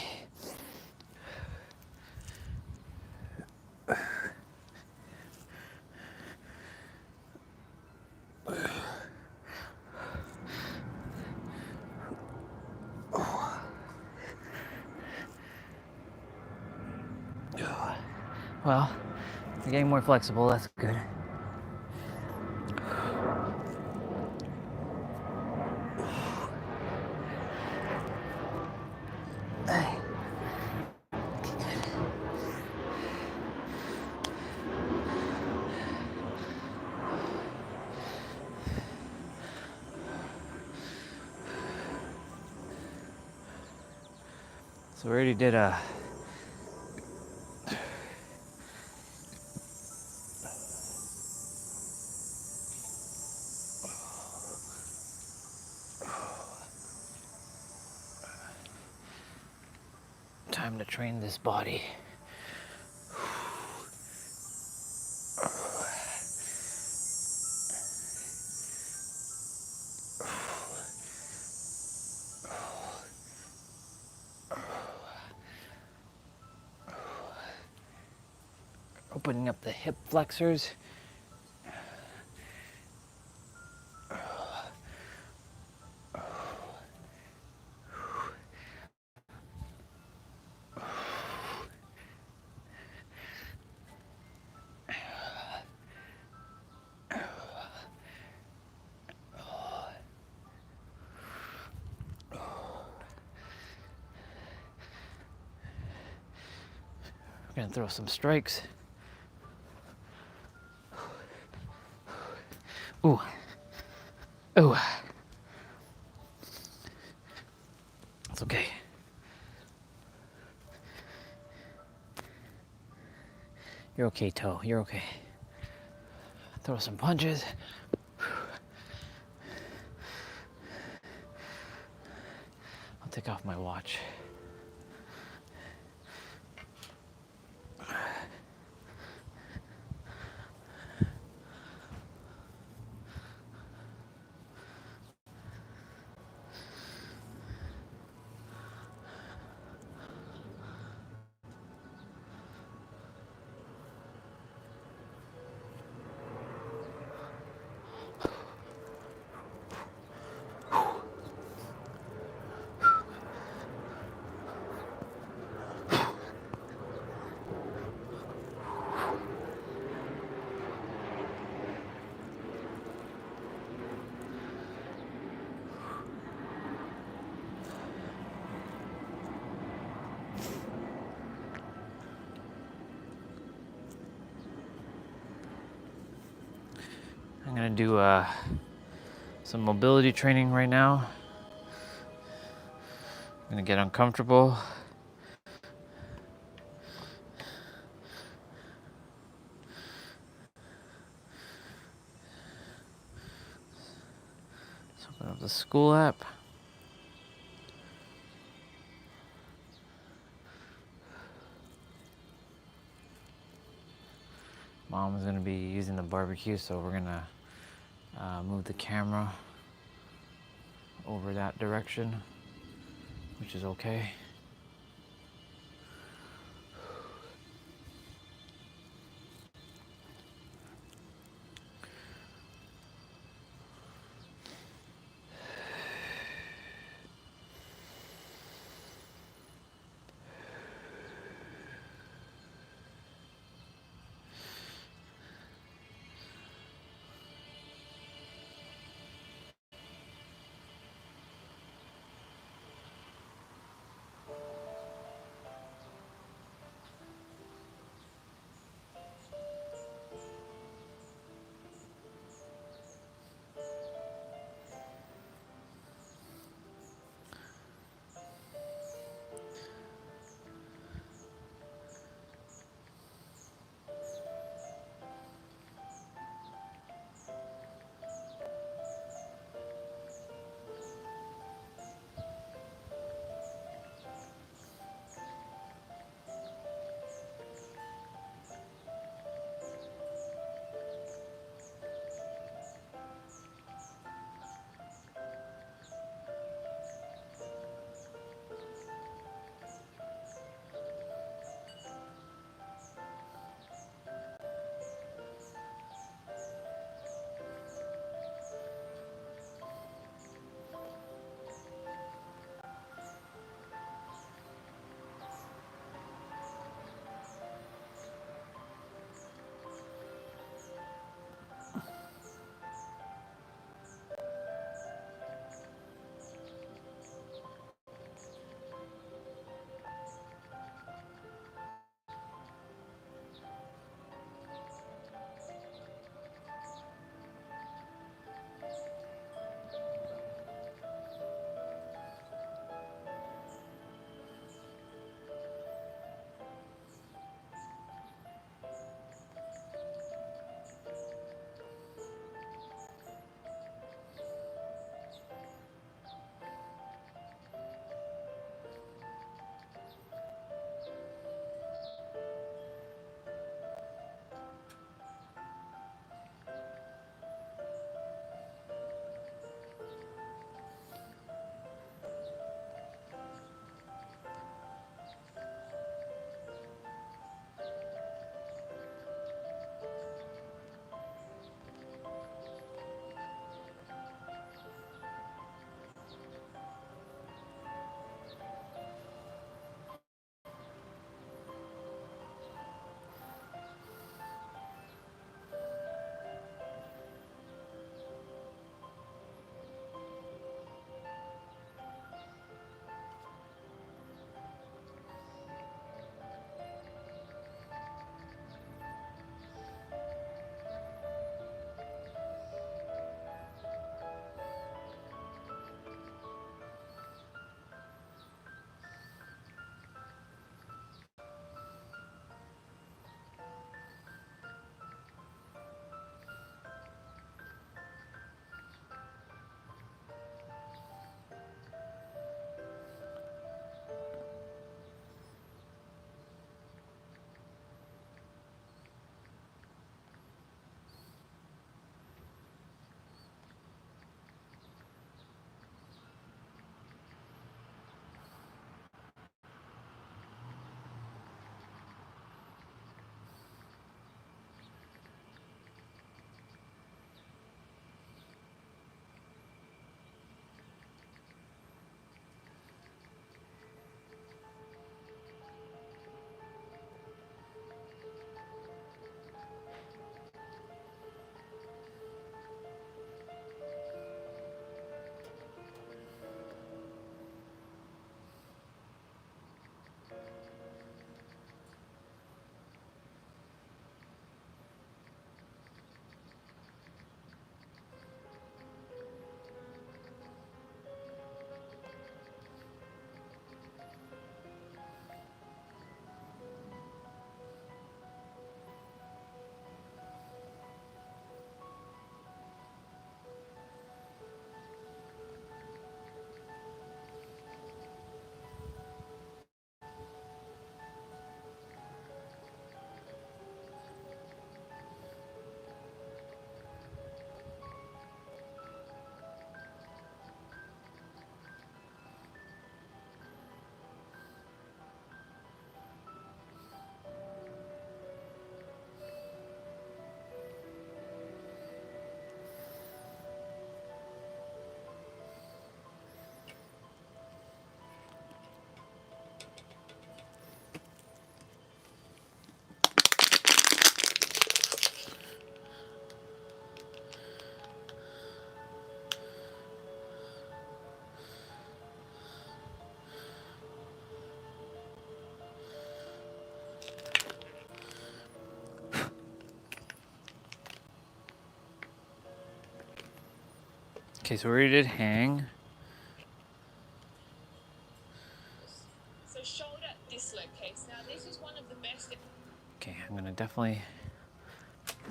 Well, you're getting more flexible, that's good. So we already did a time to train this body. Opening up the hip flexors. We're gonna throw some strikes. Ooh. Ooh. It's okay. You're okay, toe. You're okay. Throw some punches. I'll take off my watch. I'm gonna do some mobility training right now. I'm gonna get uncomfortable. Let's open up the school app. Mom's gonna be using the barbecue, so we're gonna move the camera over that direction, which is okay. Okay, so we already did hang. So shoulder dislocates. Now this is one of the best. Okay, I'm gonna definitely,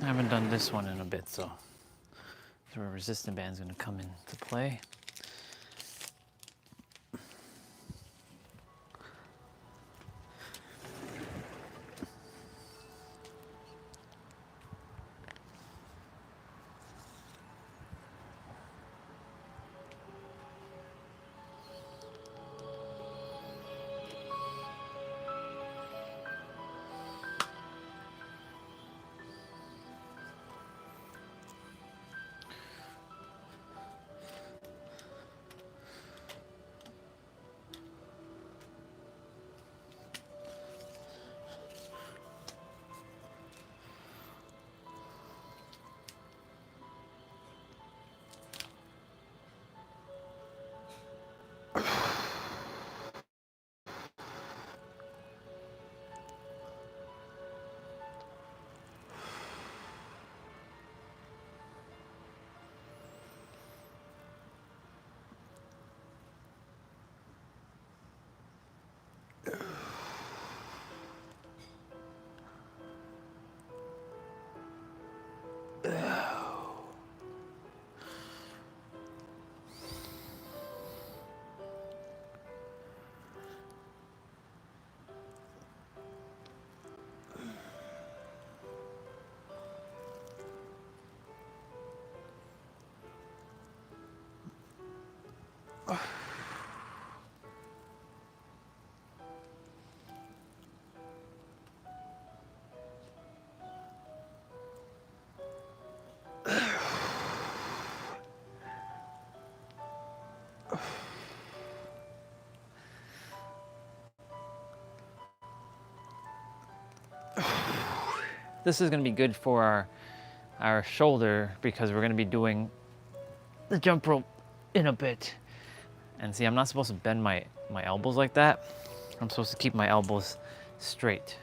I haven't done this one in a bit, so the resistant band's gonna come into play. This is gonna be good for our shoulder because we're gonna be doing the jump rope in a bit. And see, I'm not supposed to bend my elbows like that. I'm supposed to keep my elbows straight.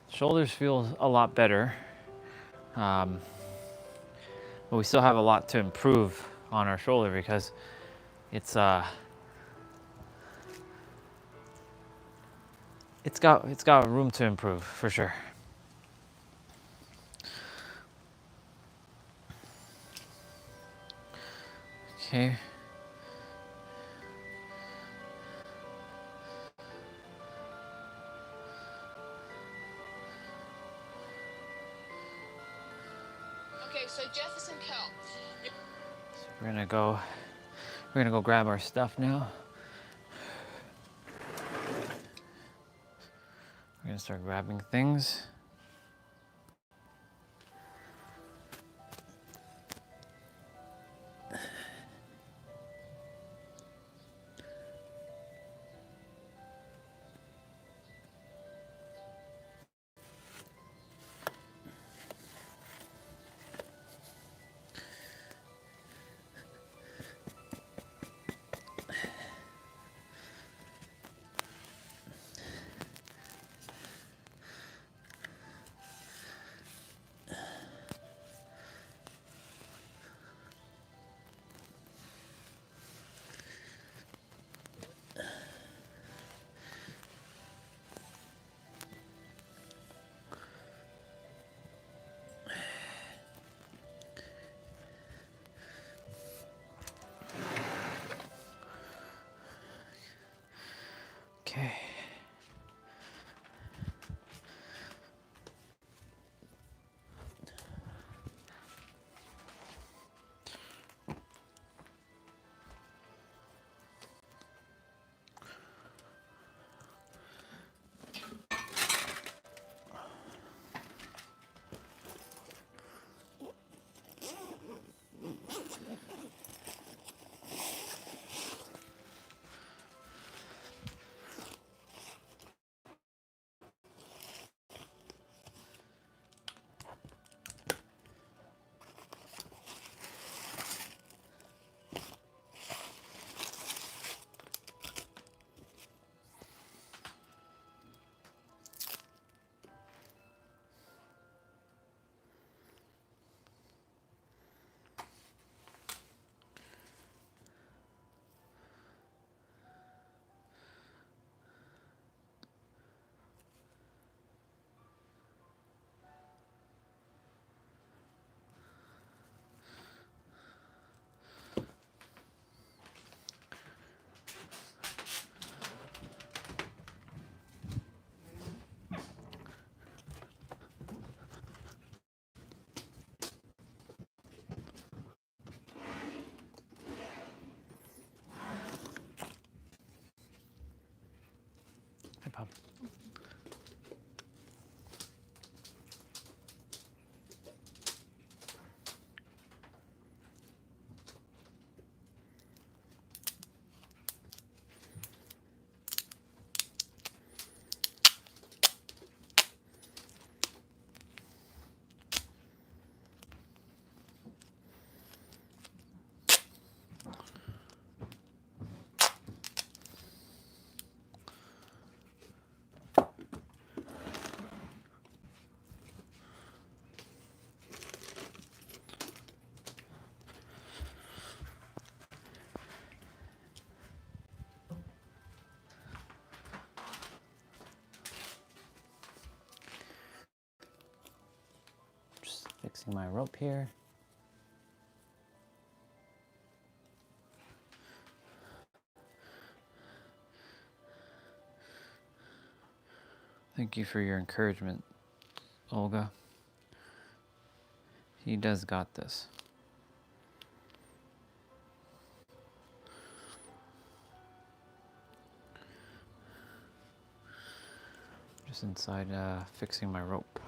Shoulders feel a lot better, but we still have a lot to improve on our shoulder because it's got room to improve for sure. Okay. Okay, so Jefferson curl. We're gonna go grab our stuff now. We're gonna start grabbing things. problem. Just fixing my rope here. Thank you for your encouragement, Olga. He does got this. Just inside fixing my rope.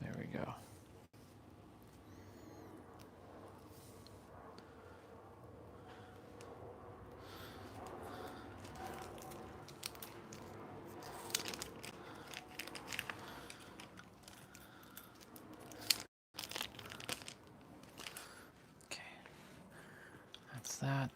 There we go. Okay, that's that.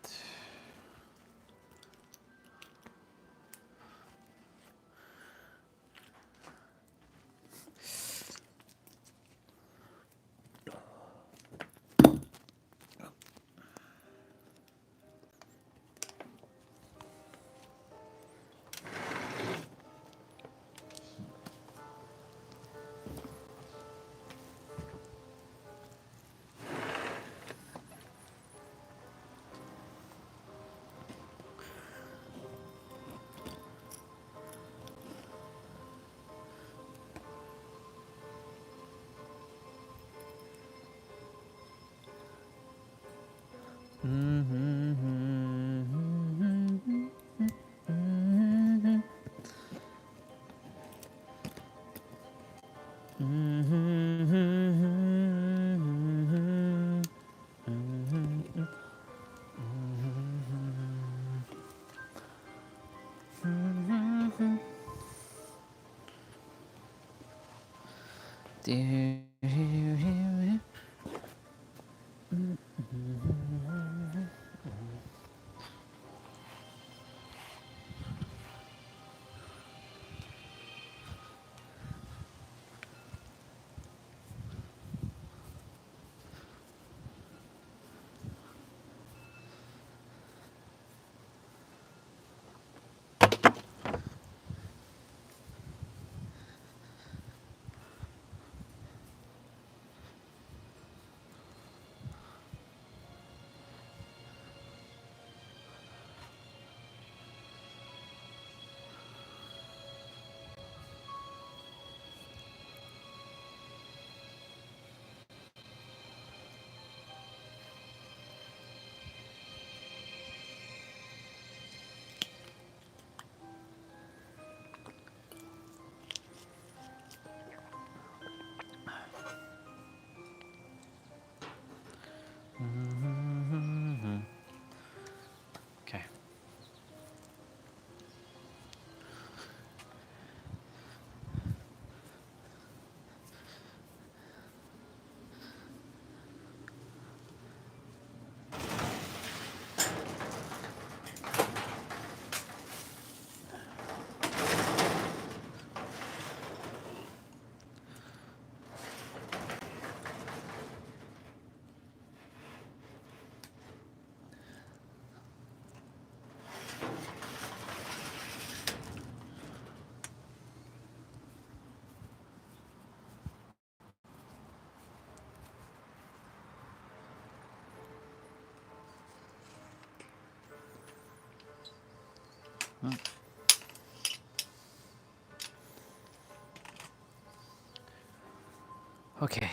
Okay.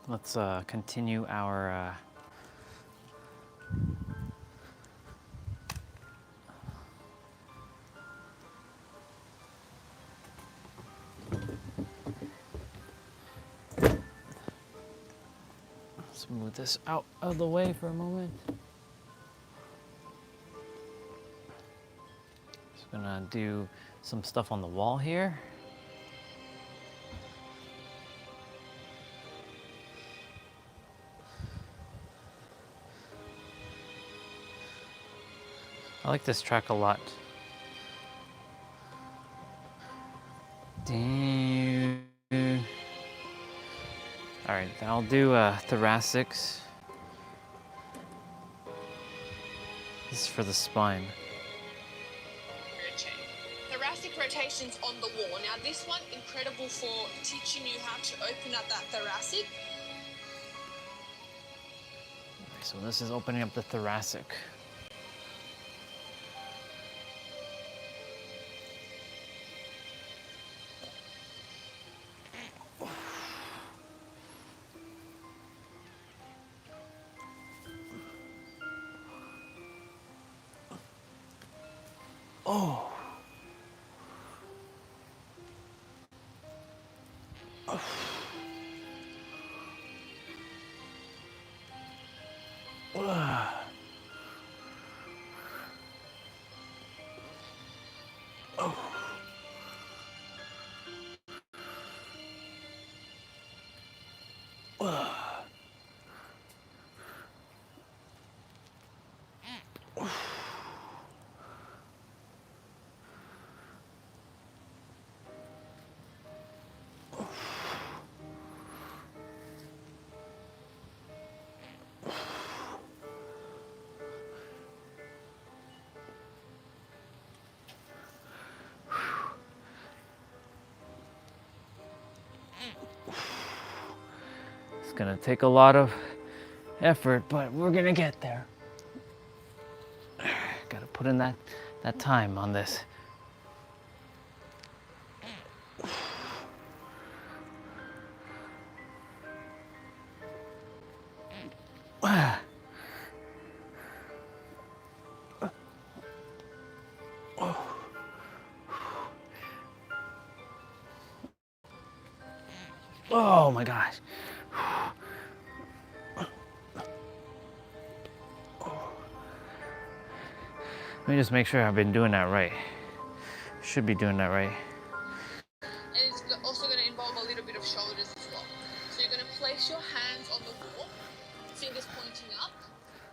Let's continue our let's move this out of the way for a moment. Just gonna do some stuff on the wall here. I like this track a lot. All right, I'll do thoracics. This is for the spine. Rotate. Thoracic rotations on the wall. Now this one, incredible for teaching you how to open up that thoracic. Okay, so this is opening up the thoracic. Oh. It's gonna take a lot of effort, but we're gonna get there. Gotta put in that time on this. Oh my gosh. Let me just make sure I've been doing that right. Should be doing that right. And it's also going to involve a little bit of shoulders as well. So you're going to place your hands on the wall, fingers pointing up,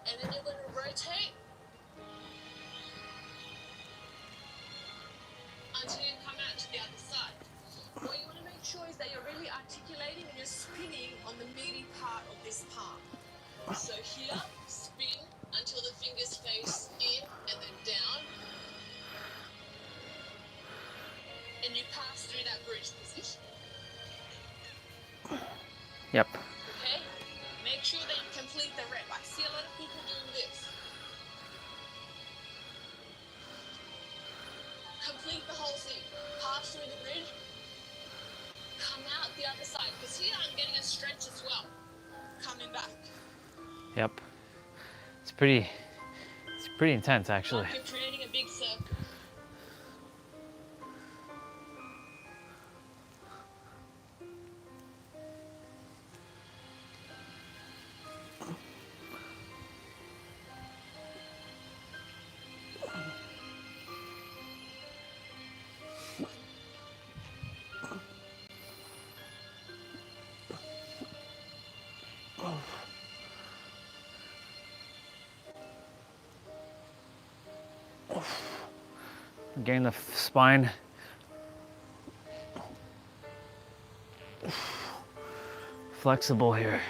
and then you're going to rotate until you come out to the other side. What you want to make sure is that you're really articulating and you're spinning on the meaty part of this palm. So here, spin until the fingers face in and then down. And you pass through that bridge position. Yep. Okay? Make sure that you complete the rep. I see a lot of people doing this. Complete the whole thing. Pass through the bridge. Come out the other side. Because here I'm getting a stretch as well. Coming back. Yep. It's pretty intense actually. Like you're creating a big circle. Getting the spine flexible here.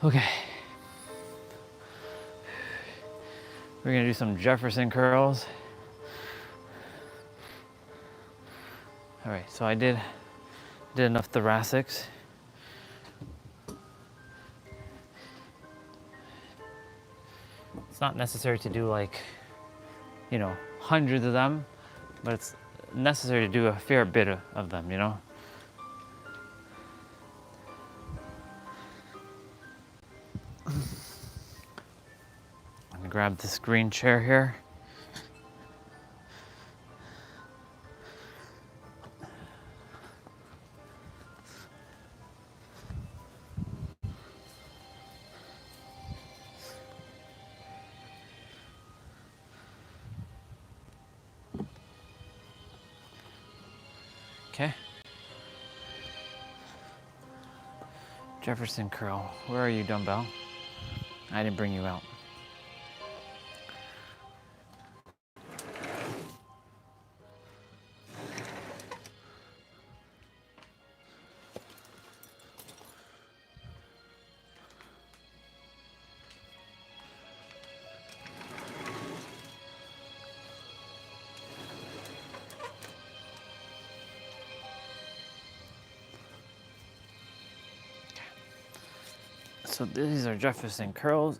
Okay. We're gonna do some Jefferson curls. All right, so I did enough thoracics. It's not necessary to do like, hundreds of them, but it's necessary to do a fair bit of them, I'm gonna grab this green chair here. Okay. Jefferson curl. Where are you, dumbbell? I didn't bring you out. So these are Jefferson curls.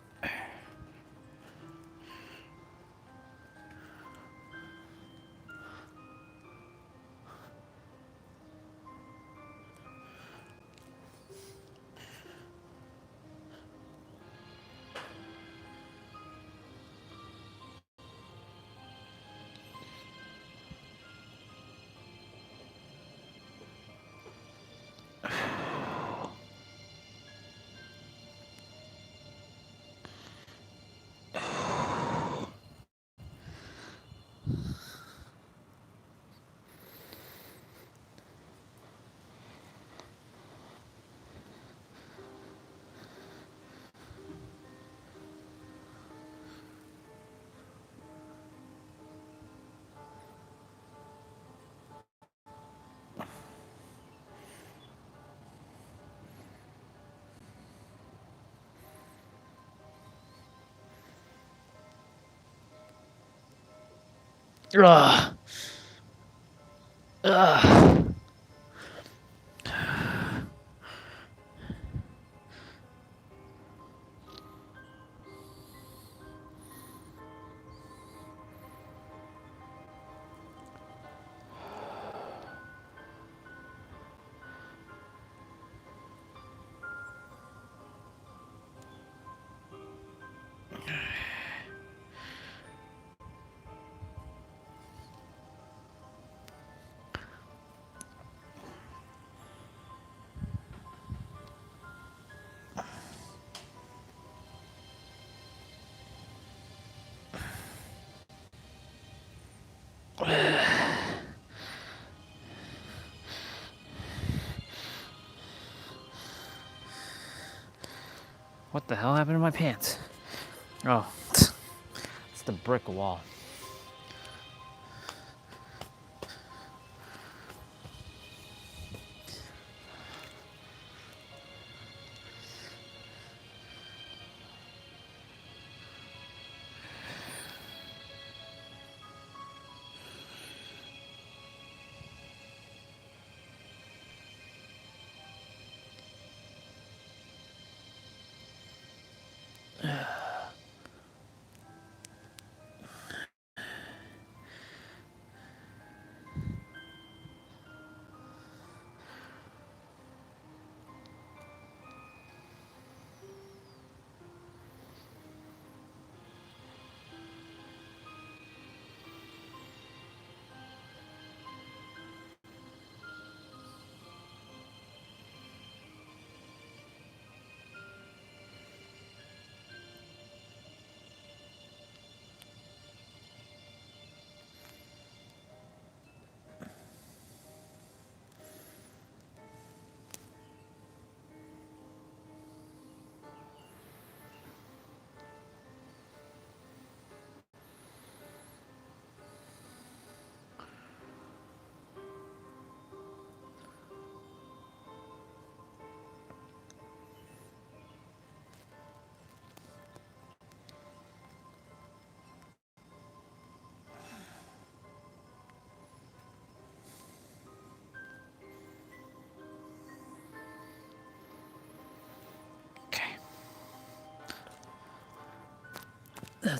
Ugh. Ugh. What the hell happened to my pants? Oh, it's the brick wall.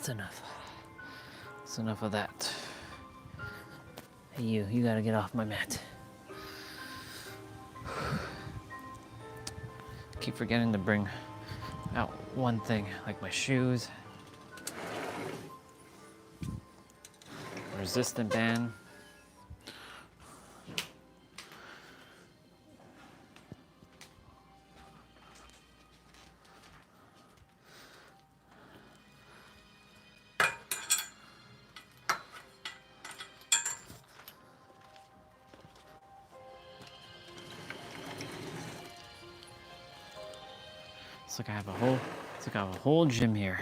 that's enough. That's enough of that. Hey, you gotta get off my mat. Keep forgetting to bring out one thing, like my shoes, resistant band. It's like I have a whole gym here.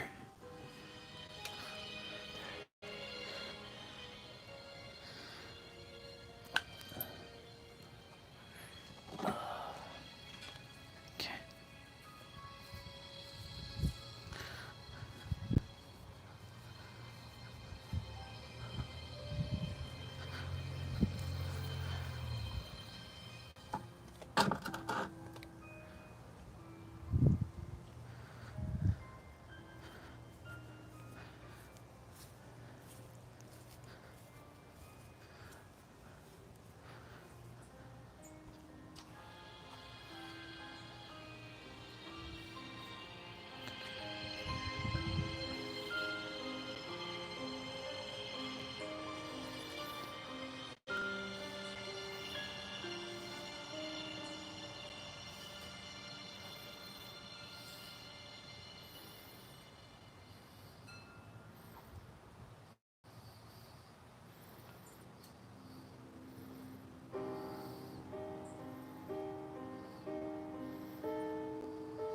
Okay.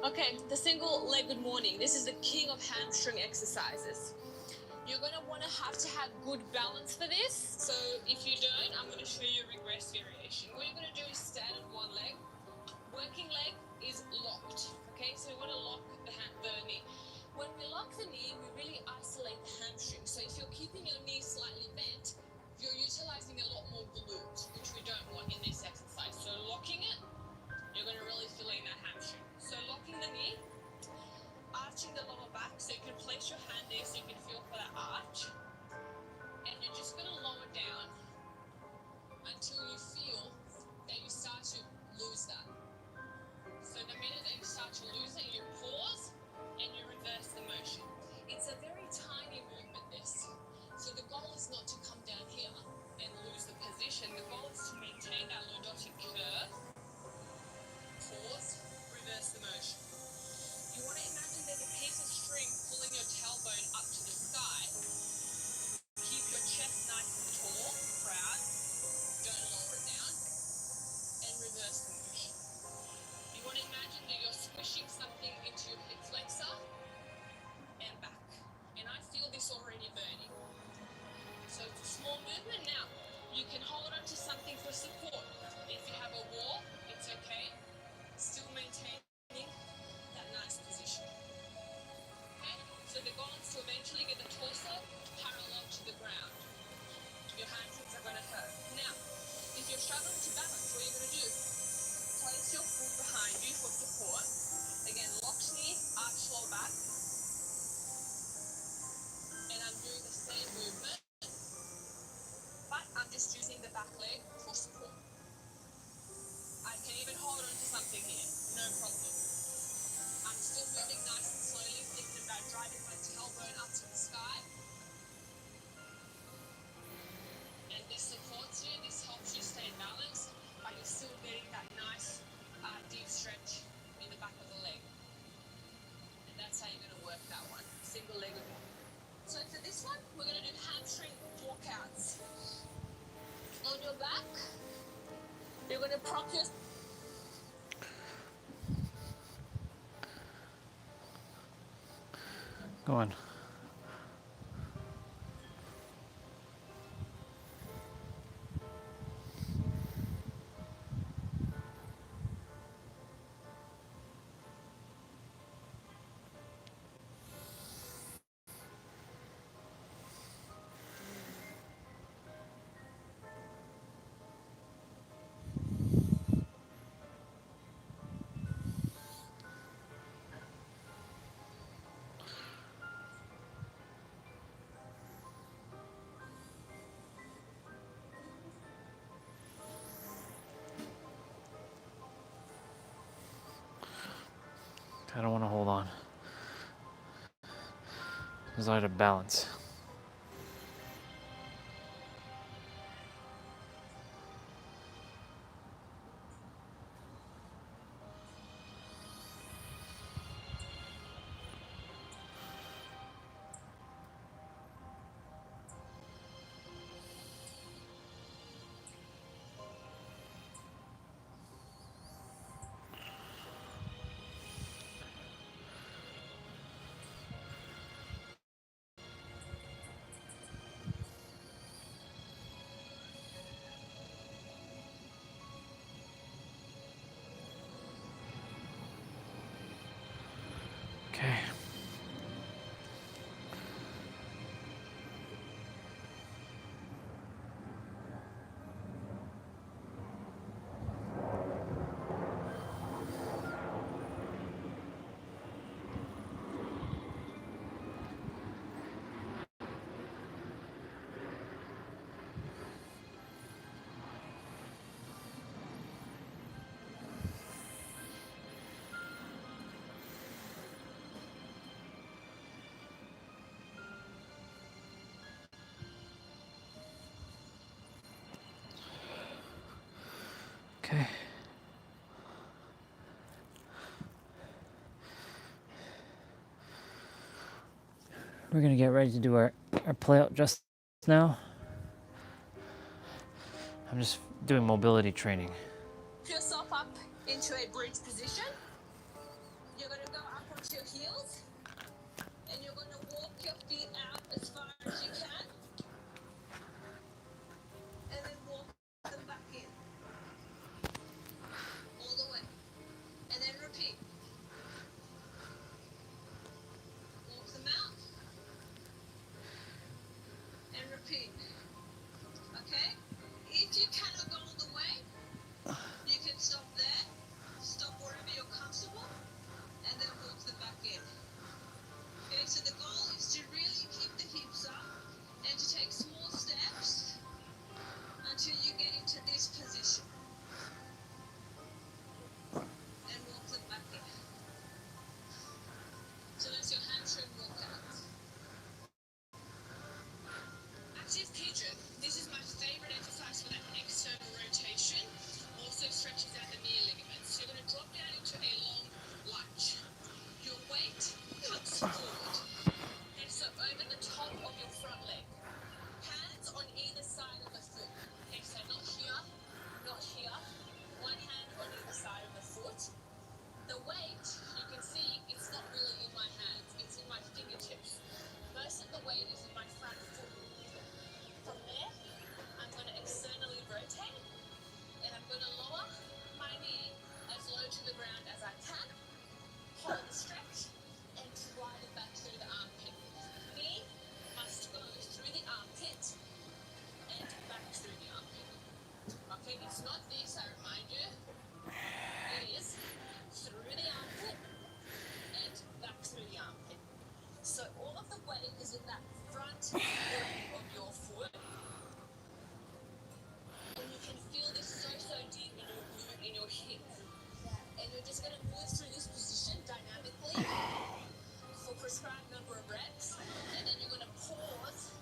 Okay, the single-legged morning. This is the king of hamstring exercises. You're going to have good balance for this. So if you don't, I'm going to show you a regress variation. What you're going to do is stand on one leg. Working leg is locked. Okay, so we want to lock the knee. When we lock the knee, we really isolate the hamstring. So if you're keeping your knee slightly bent, you're utilizing a lot more glute, which we don't want in this exercise. So locking it, you're going to really fill in that hamstring. So locking the knee, arching the lower back, so you can place your hand there so you can feel for that arch. And you're just going to lower down until you feel that you start to lose that. So the minute that you start to lose it, you pause and you reverse the motion. It's a very tiny movement, this. So the goal is not to come down here and lose the position. The goal is to maintain that lordotic curve. Pause, reverse the motion. You want to imagine there's a piece of string pulling your tailbone up to the sky. Keep your chest nice and tall, proud. Don't lower it down. And reverse the motion. You want to imagine that you're squishing something into your hip flexor and back. And I feel this already burning. So it's a small movement. Now, you can hold on to something for support. If you have a wall, it's okay. Still maintaining that nice position. Okay? So the goal is to eventually get the torso parallel to the ground. Your hamstrings are going to hurt. Now, if you're struggling to balance, what you're going to do, place your foot behind you for support. Again, locked knee, arch low back. And I'm doing the same movement, but I'm just using the back leg for support. I can even hold on to something here, no problem. I'm still moving nice and slowly, thinking about driving my tailbone up to the sky. And this supports you, this helps you stay balanced, but you're still getting that nice deep stretch in the back of the leg. And that's how you're going to work that one, single-legged one. So for this one, we're going to do hamstring walkouts. On your back, you're going to prop your... Go on. I don't want to hold on. There's out of balance. Okay. Okay. We're gonna get ready to do our play out just now. I'm just doing mobility training. Push yourself up into a bridge position. You're going to go up onto your heels. And you're going to walk your feet out as far as you can. And then walk them back in. All the way. And then repeat. Walk them out. And repeat. Okay? If you cannot go all the way, you can stop there. Stop wherever you're comfortable. And then walk them back in. Okay, so the goal is to really keep the hips up and to take small steps until you get into this position. And walk them back in. So that's your hamstring workout. Active pigeon. This is my favorite exercise for that external rotation. Also stretches out the knee ligaments. So you're going to drop down into a long lunge. Your weight comes forward. Okay, so over the top of your front leg. Hands on either side of the foot. Okay, so not here, not here. One hand on either side of the foot. The weight, you can see it's not really in my hands, it's in my fingertips. Most of the weight is in my front foot. From there, I'm going to externally rotate and I'm going to lower my knee as low to the ground as I can. Hold the stretch and drive it back through the armpit. Knee must go through the armpit and back through the armpit. Okay, it's not this, I remind you. It is through the armpit and back through the armpit. So all of the weight is in that front area of your foot. And you can feel this so deep in your glute, in your hip. And you're just going to move through this position dynamically for prescribed number of reps. And then you're going to pause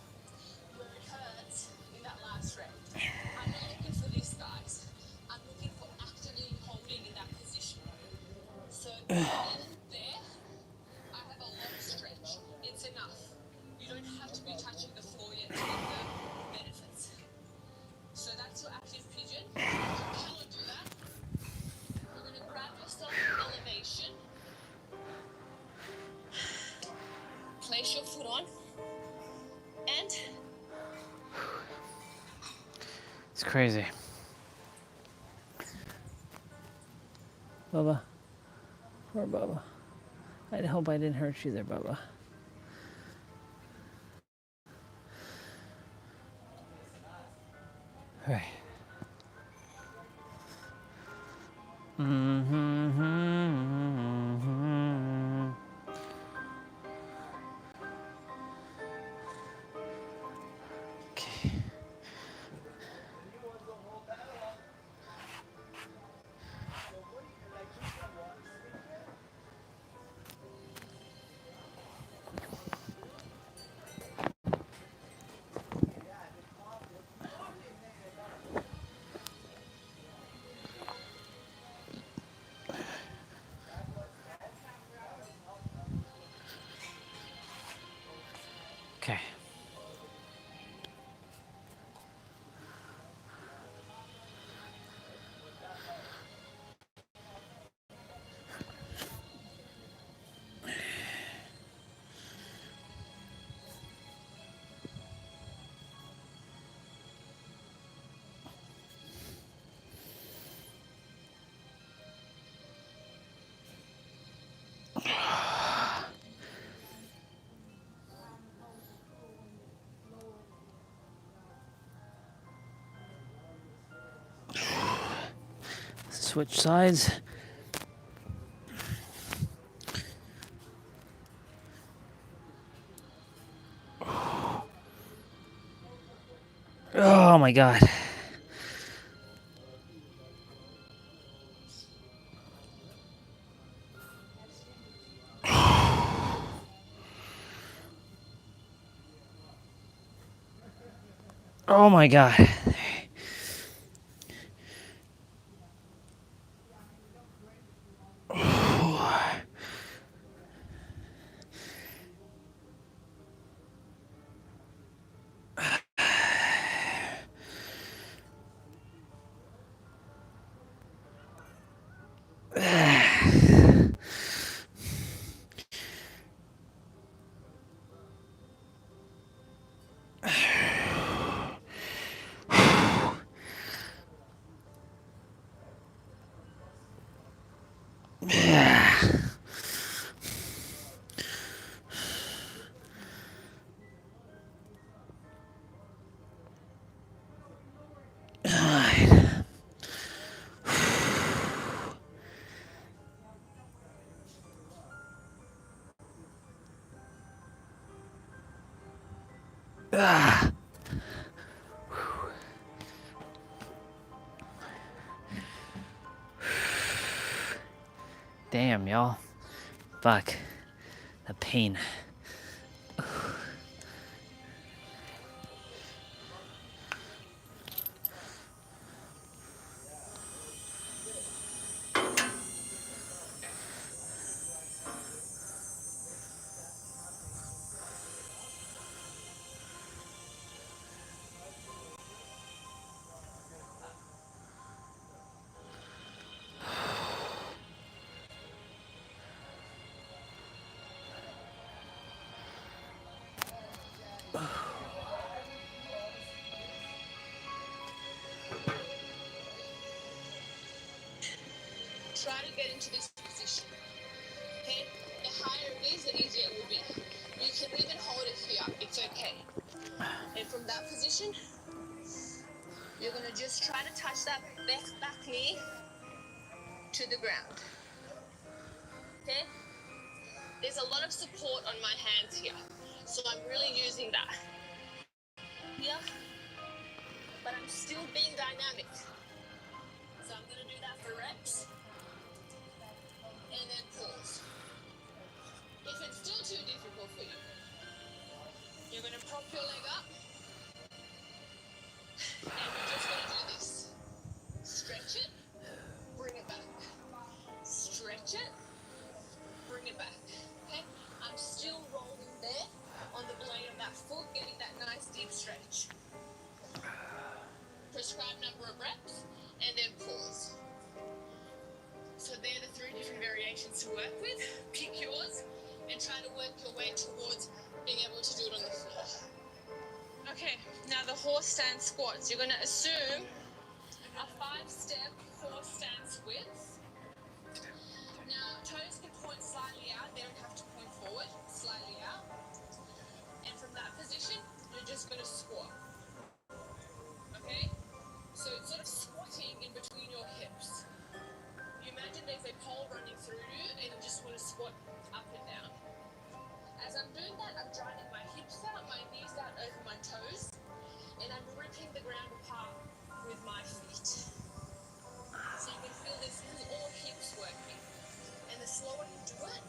where it hurts in that last rep. I'm not looking for this, guys. I'm looking for actively holding in that position. So in there, I have a long stretch. It's enough. You don't have to be touching the floor yet to get the benefits. So that's your active pigeon. If you cannot do that, you're going to grab yourself in elevation. Place your foot on. And It's crazy. Bubba. Poor Bubba. I hope I didn't hurt you there, Bubba. All right. Okay. Switch sides. Oh my God. Oh my God. Damn, y'all. Fuck. The pain. Try to get into this position. Okay? The higher it is, the easier it will be. You can even hold it here. It's okay. And from that position, you're going to just try to touch that back knee to the ground. Okay? There's a lot of support on my hands here. So I'm really using that. Here. But I'm still being dynamic. So I'm going to do that for reps. And then pause. If it's still too difficult for you, you're going to prop your leg up. And you're just going to do this. Stretch it. Bring it back. Stretch it. Bring it back. Okay? I'm still rolling there on the blade of that foot, getting that nice deep stretch. Prescribed number of reps, and then pause. So they're the 3 different variations to work with. Pick yours and try to work your way towards being able to do it on the floor. Okay, now the horse stance squats. You're going to assume a 5-step horse stance width. Now, toes can point slightly out. They don't have to point forward, slightly out. And from that position, you're just going to squat. Okay? So it's sort of squatting in between your hips. You imagine there's a pole running through you and you just want to squat up and down. As I'm doing that, I'm driving my hips out, my knees out over my toes, and I'm ripping the ground apart with my feet. So you can feel this is all hips working. And the slower you do it,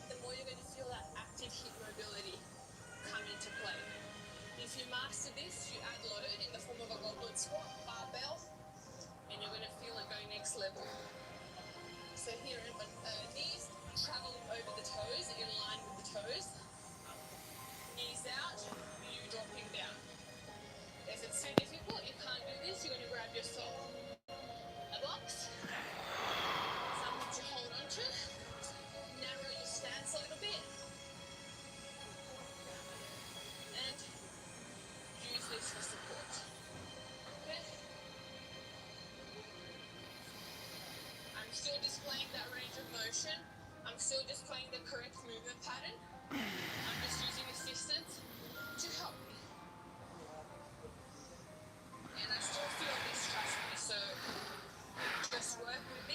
the more you're going to feel that active hip mobility come into play. If you master this, you add load in the form of a goblet squat, barbell, and you're going to feel it going next level. So here, knees traveling over the toes, in line with the toes. Knees out, you dropping down. If it's too difficult, you can't do this, you're going to grab yourself a box, something to hold on to, narrow your stance a little bit, and use this for support. Okay? I'm still displaying that range of motion. I'm still displaying the correct movement pattern. I'm just using assistance to help me. And I still feel this, trust me. So just work with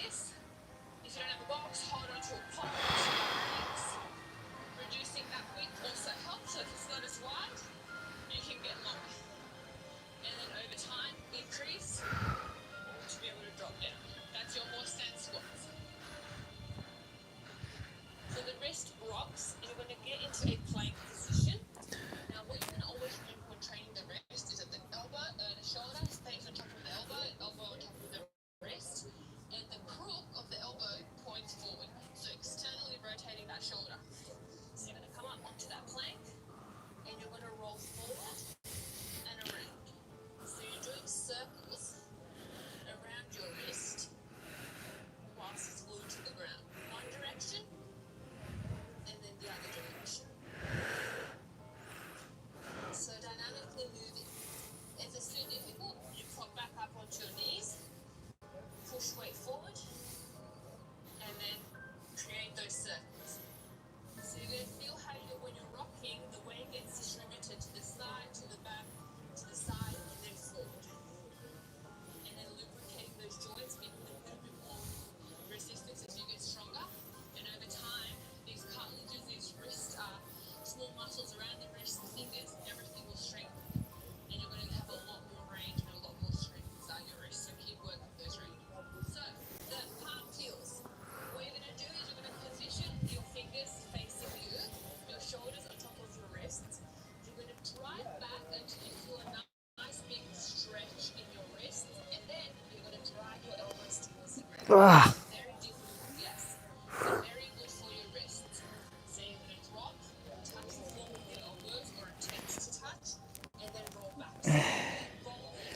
Ugh. Very difficult, yes, but very good for your wrists. So you're going to drop, touch the floor with your elbows or attempt to touch, and then roll back. So when I'm rolling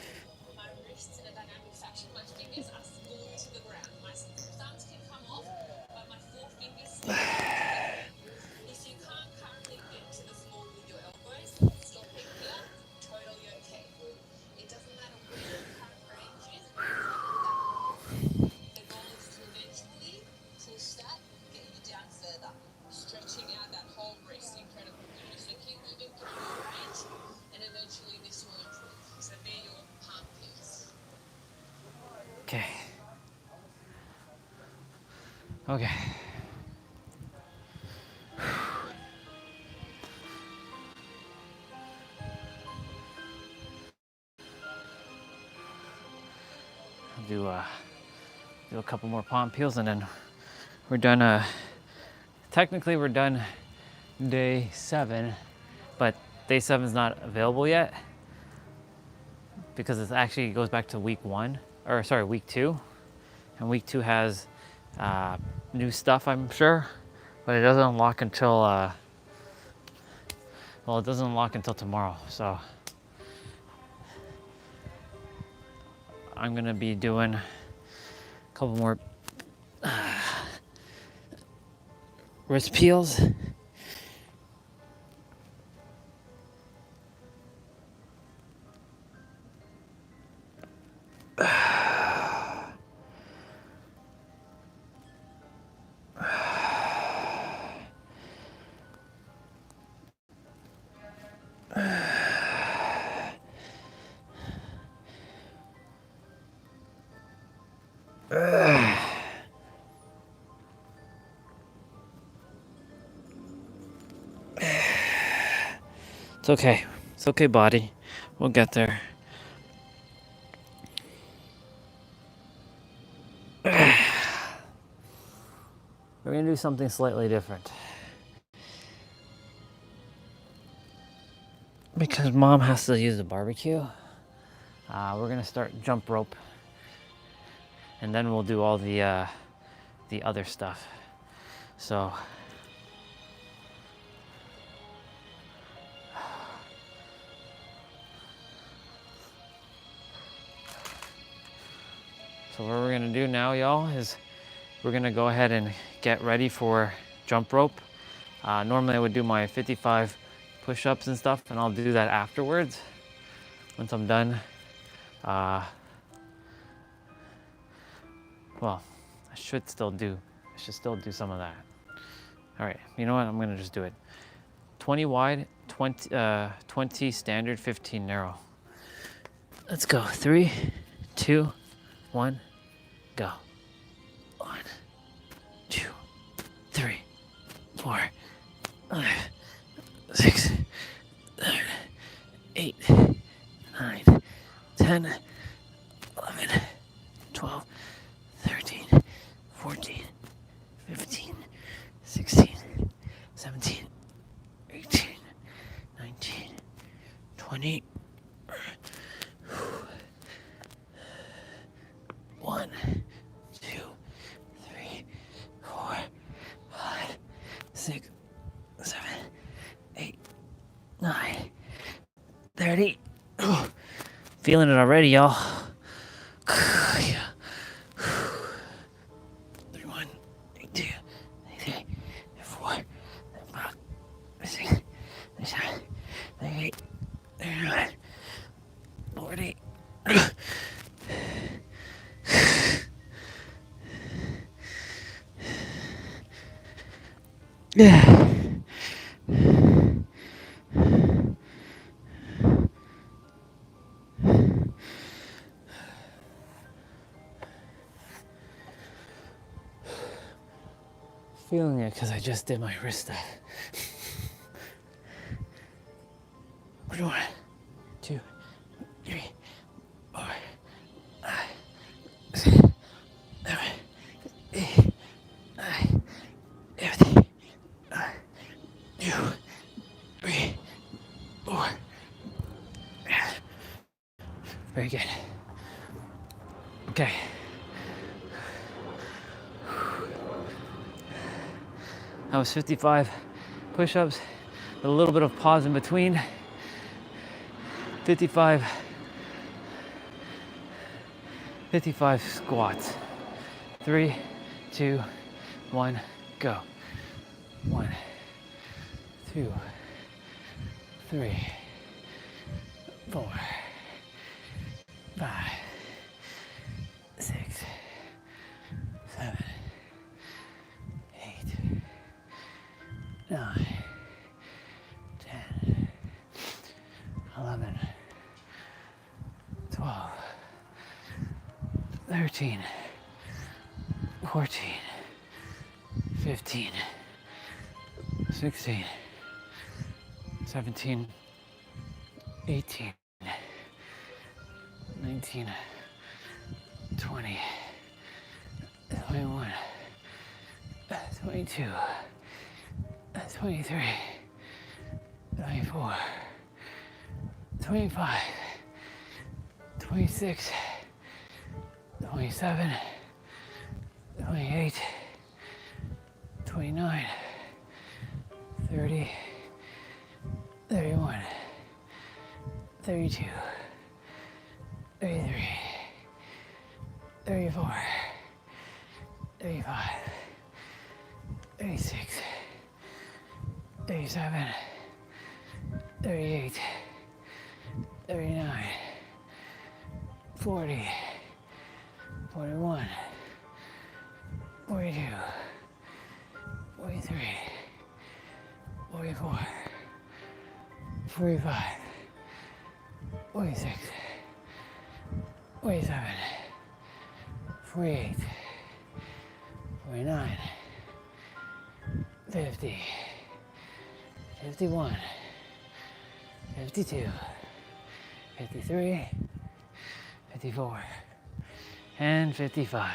my wrists in a dynamic fashion, my fingers are glued to the ground. My thumbs can come off, but my four fingers stay glued to the ground. If you can't currently get to the floor with your elbows, stopping here, totally okay. It doesn't matter where your current range is, as long as that moves. The goal is to eventually push that, get you down further, stretching out that whole wrist. Incredible, beauty. So keep moving through your range, and eventually this will improve. So they're your palm peels. Okay. Okay. I'll do a couple more palm peels and then we're done. Technically we're done day 7, but day 7 is not available yet because it actually goes back to week 2, and week 2 has new stuff, I'm sure, but it doesn't unlock until it doesn't unlock until tomorrow. So I'm gonna be doing a couple more wrist peels. It's okay. It's okay, body. We'll get there. We're gonna do something slightly different. Because mom has to use the barbecue, we're gonna start jump rope, and then we'll do all the other stuff. So what we're gonna do now, y'all, is we're gonna go ahead and get ready for jump rope. Normally I would do my 55 push-ups and stuff, and I'll do that afterwards once I'm done. Well, I should still do some of that. All right, you know what? I'm gonna just do it. 20 wide, 20 standard, 15 narrow. Let's go. 3, 2, 1, go. 1, 2, 3, 4, 5, 6, 7, 8, 9, 10, 11, 12, 13, 14, 15, 16, 17, 18, 19, 20. 1, 2, 3, 4, 5, 6, 7, 8, 9, 30. Feeling it already, y'all. 31, 32, 33, 34, 35, 36, 37, 38, 39, 40. Yeah. Feeling it because I just did my wrist stuff. 1, 2, 3, 4, 5, 6, 7, 8, 9, 10, 2, 3, 4. Very good. Okay. That was 55 push-ups with a little bit of pause in between. 55 squats. 3, 2, 1, go. 1, 2, 3, 4, 5, 6, 7, 8, 9, 10, 11, 12, 13, 14, 15, 16, 17, 18, 19, 20, 21, 22, 23, 24, 25, 26, 27, 28, 29, 30, 31, 32, 33, 34, 35, 36, 37, 38, 39, 40, 41, 42, 43, 44, 45, 46, 47, 48, 49, 50, 51, 52, 53, 54, and 55.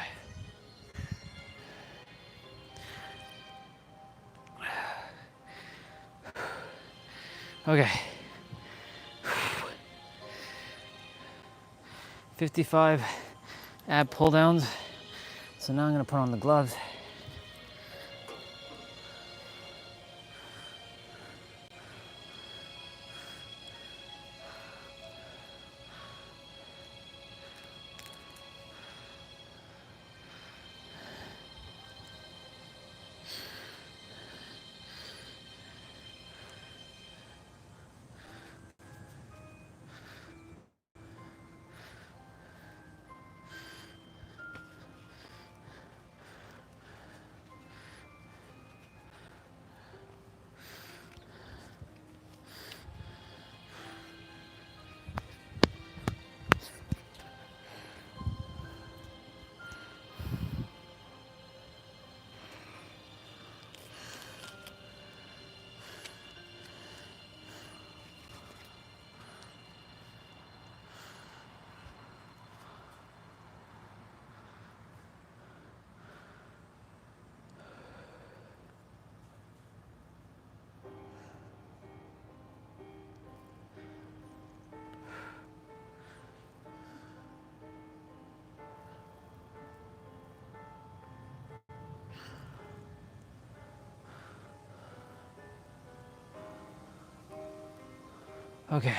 Okay. 55 ab pull downs. So now I'm gonna put on the gloves. Okay.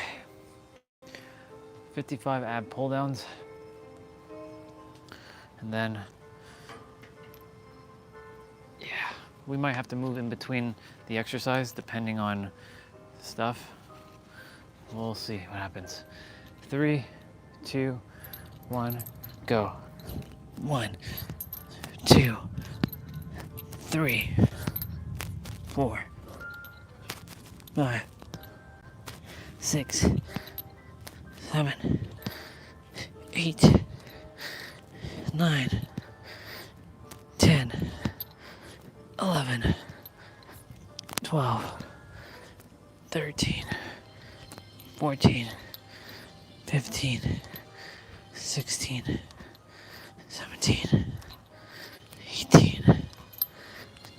55 ab pull downs. And then, yeah, we might have to move in between the exercise depending on stuff. We'll see what happens. 3, 2, 1, go. 1, 2, 3, 4, 5, 6, 7, 8, 9, 10, 11, 12, 13, 14, 15, 16, 17, 18,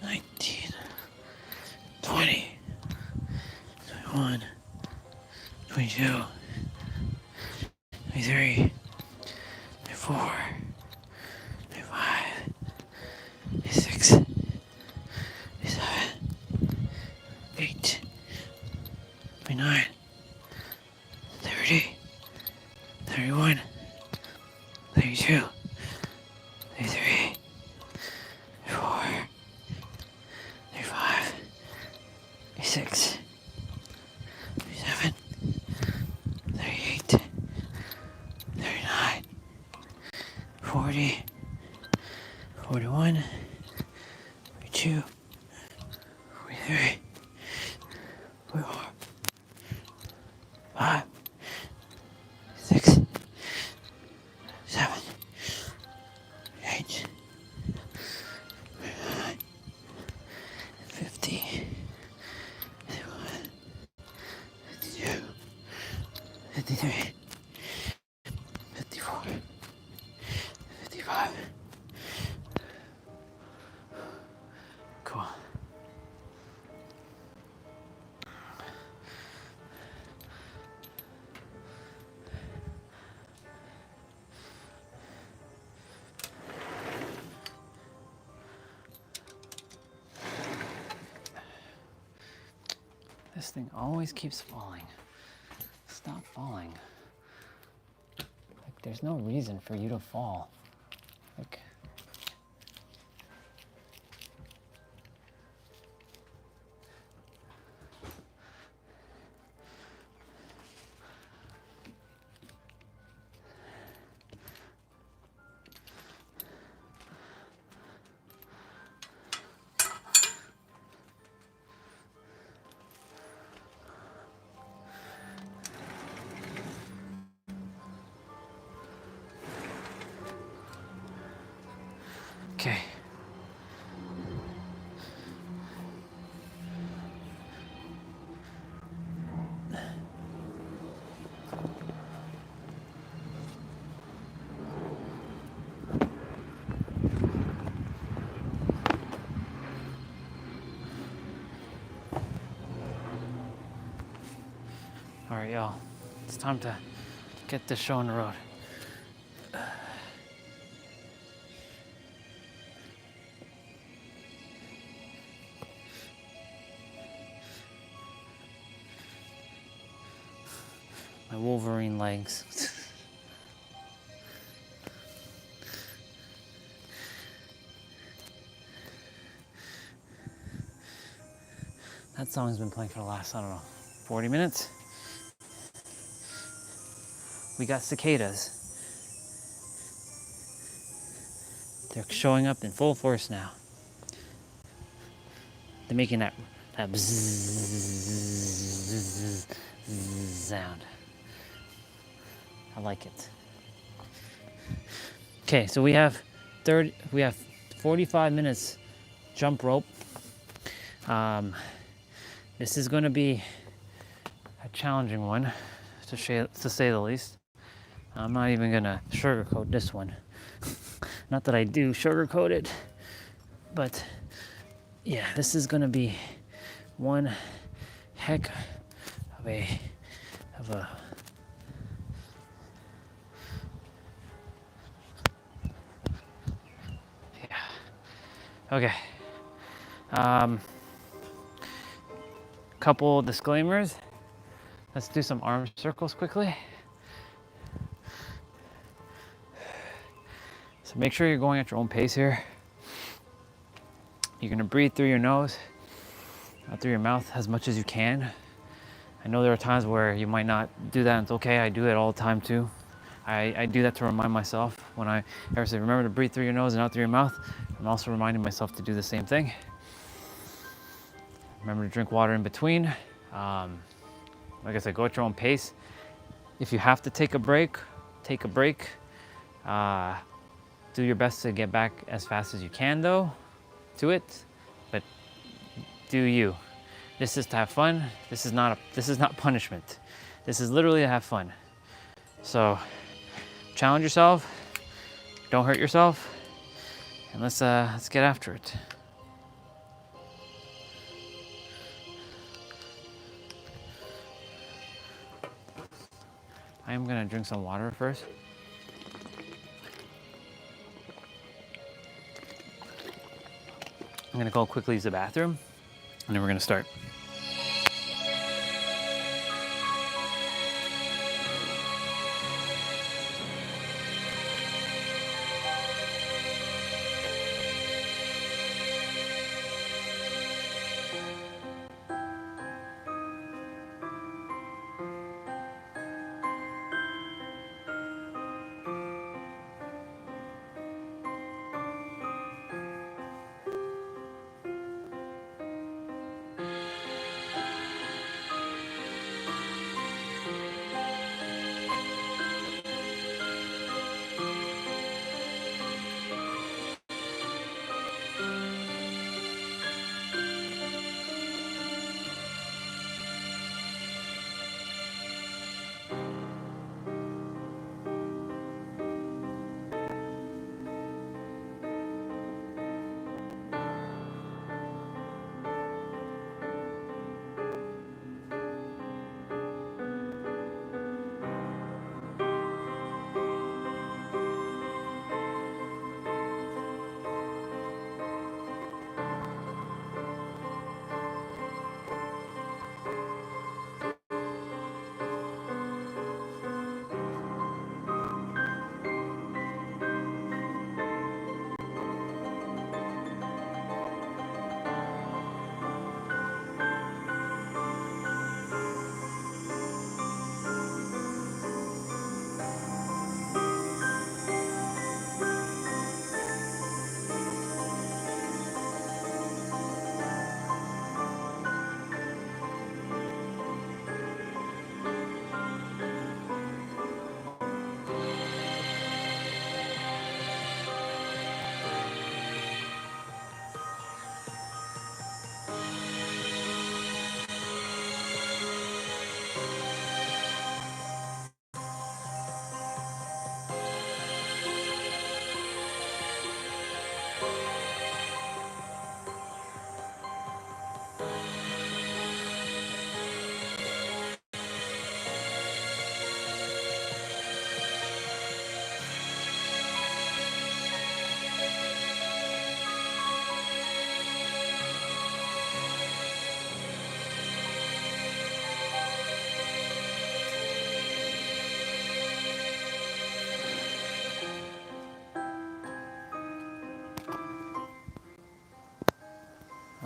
19, 20, 21, 22, 23, 24, 25, 26, 27, 30, 31, 32, 33, 34, 35, 36, 37, 38, 39, 40, 41, 42, 43, 44, 5, 6, 7, 8, 9, 50, 51, 52, 53, 54, 55. Cool. This thing always keeps falling. Stop falling. Like, there's no reason for you to fall. Like, okay. All right, y'all. It's time to get this show on the road. My Wolverine legs. That song's been playing for the last, I don't know, 40 minutes. We got cicadas. They're showing up in full force now. They're making that bzzz sound. I like it. Okay, so we have 45 minutes jump rope. This is going to be a challenging one, to say the least. I'm not even going to sugarcoat this one. Not that I do sugarcoat it, but yeah, this is going to be one heck of a yeah. Okay. Couple disclaimers. Let's do some arm circles quickly. So make sure you're going at your own pace here. You're gonna breathe through your nose, out through your mouth as much as you can. I know there are times where you might not do that, and it's okay. I do it all the time too. I do that to remind myself when I ever say, remember to breathe through your nose and out through your mouth. I'm also reminding myself to do the same thing. Remember to drink water in between. Like I said, go at your own pace. If you have to take a break, take a break. Do your best to get back as fast as you can though, to it, but do you. This is to have fun. This is not punishment. This is literally to have fun. So challenge yourself, don't hurt yourself, and let's get after it. I am gonna drink some water first. I'm gonna go quickly use the bathroom, and then we're gonna start.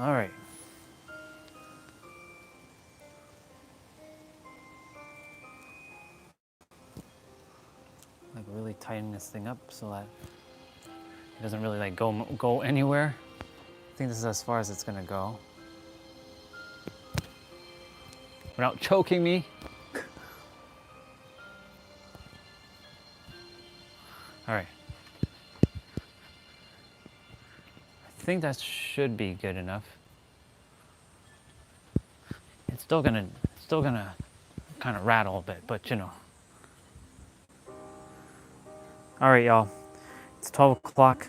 All right. Like really tighten this thing up so that it doesn't really like go anywhere. I think this is as far as it's gonna go. Without choking me. All right. I think that should be good enough. It's still gonna kind of rattle a bit, but you know. All right, y'all. It's 12 o'clock.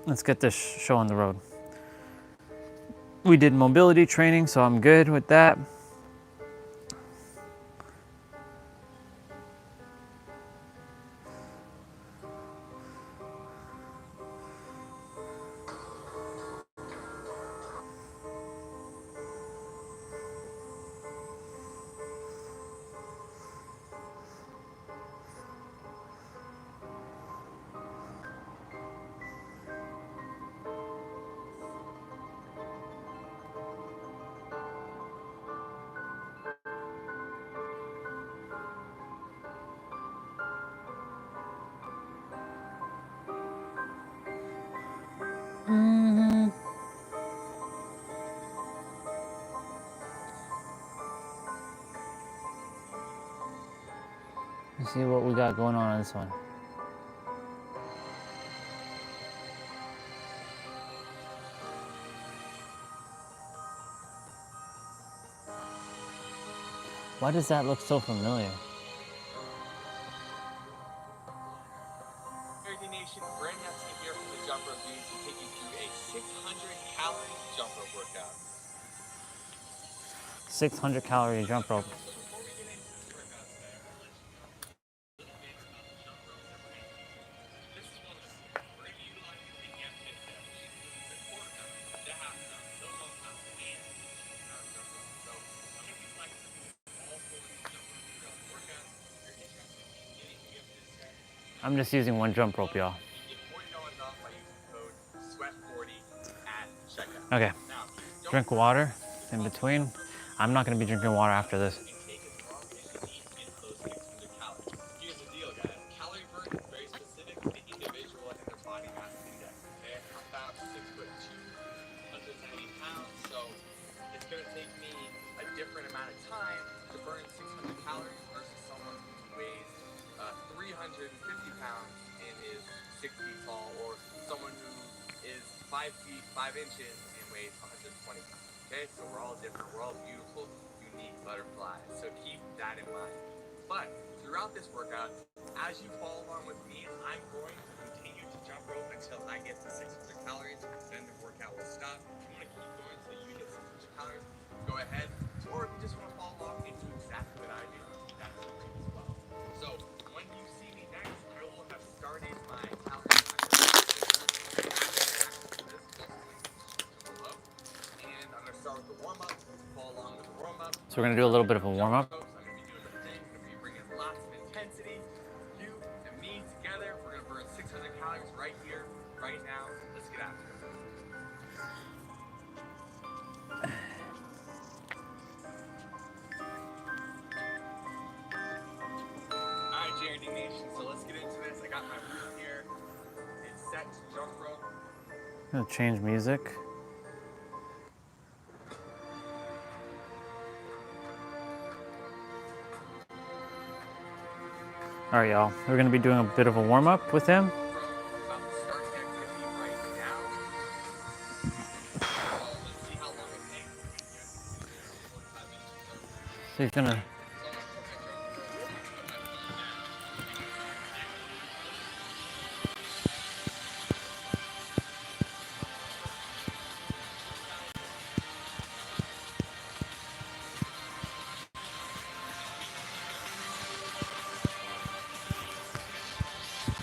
Let's get this show on the road. We did mobility training, so I'm good with that. Let's see what we got going on this one. Why does that look so familiar? Nation, Brandon here from the Jump Rope Dudes to take you through a 600-calorie jump rope workout. 600 calorie jump rope. So before we get into this workout today, I want to let you know a little bit about the jump ropes that we're going to use. This is one of them. We're going to utilize the EM pit set, which includes the quarter pound, the half pound, the 1 pound, and the 2-pound jump rope. So I'm going to be flexible with all 4 of these jump ropes throughout the workout. If you're interested in getting the EM pit set, I'm just using one jump rope, y'all. you get $40 off by using code SWEAT40 at checkout. Okay. Now, Drink water in between. I'm not going to be drinking water after this. take as long as you need to hit those 600 calories. Here's the deal, guys. Calorie burn is very specific to the individual and their body mass index. Okay? I'm about 6'2", 190 pounds, so it's going to take me a different amount of time to burn 600 calories versus someone who weighs 350 pounds and is 6 feet tall, or someone who is 5 feet 5 inches and weighs 120 pounds. Okay, so we're all different. We're all beautiful, unique butterflies. So keep that in mind. But throughout this workout, as you follow along with me, I'm going to continue to jump rope until I get to 600 calories. Then the workout will stop. If you want to keep going until you hit 600 calories, go ahead. Or if you just want to follow along and do exactly what I do, that's okay as well. So when you see me next, I will have started my calorie timer. And I'm going to start with the warm-up, follow along with the warm-up. So we're going to do a little bit of a warm-up. I'm going to be doing the thing, I'm going to be bringing lots of intensity. You and me together, we're going to burn 600 calories right here, right now. Let's get after it. Alright, JRD Nation, so let's get into this. I got my room here. It's set to jump rope. I'm going to change music. All right, y'all. We're going to be doing a bit of a warm-up with him. About to start the activity right now. Let's see how long it takes. So he's going to...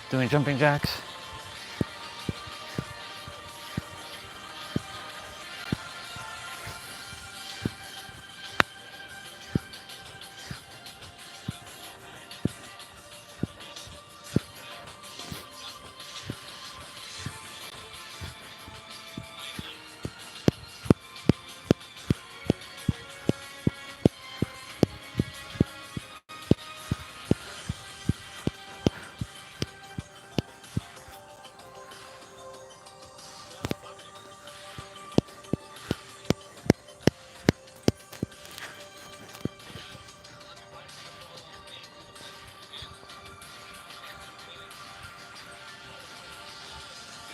doing jumping jacks.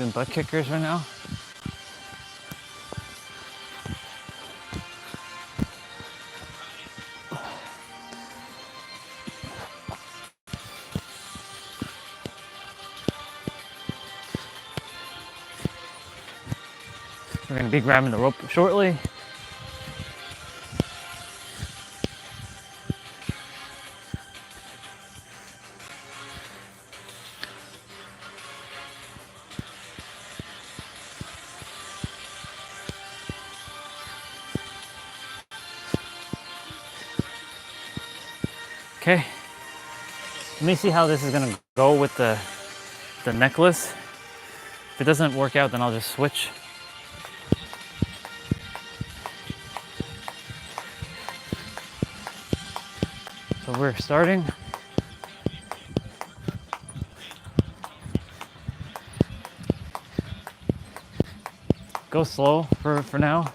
doing butt kickers right now. We're going to be grabbing the rope shortly. Okay, let me see how this is gonna go with the necklace. If it doesn't work out, then I'll just switch. So we're starting. Go slow for now.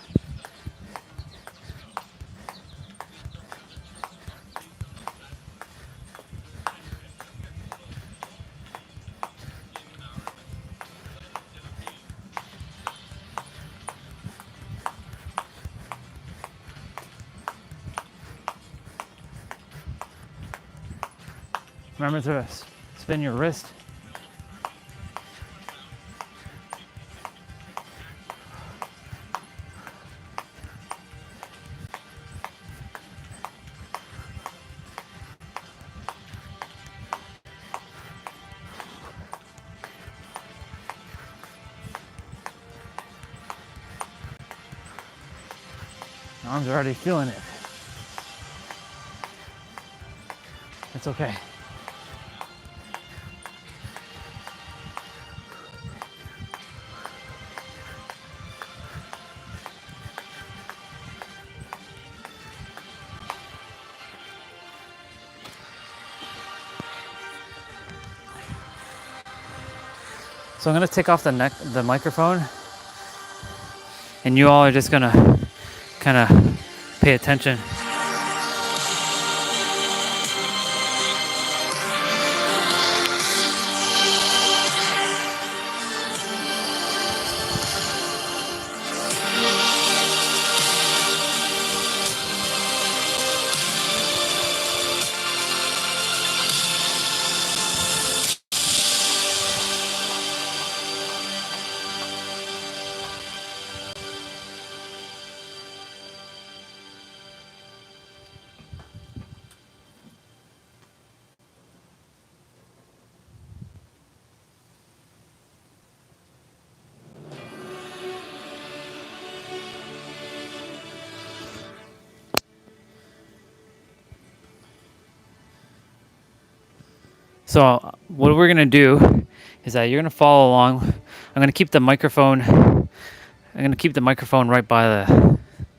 Remember to spin your wrist. My arms are already feeling it. It's okay. So I'm gonna take off the microphone, and you all are just gonna kind of pay attention. So what we're gonna do is that you're gonna follow along. I'm gonna keep the microphone. I'm gonna keep the microphone right by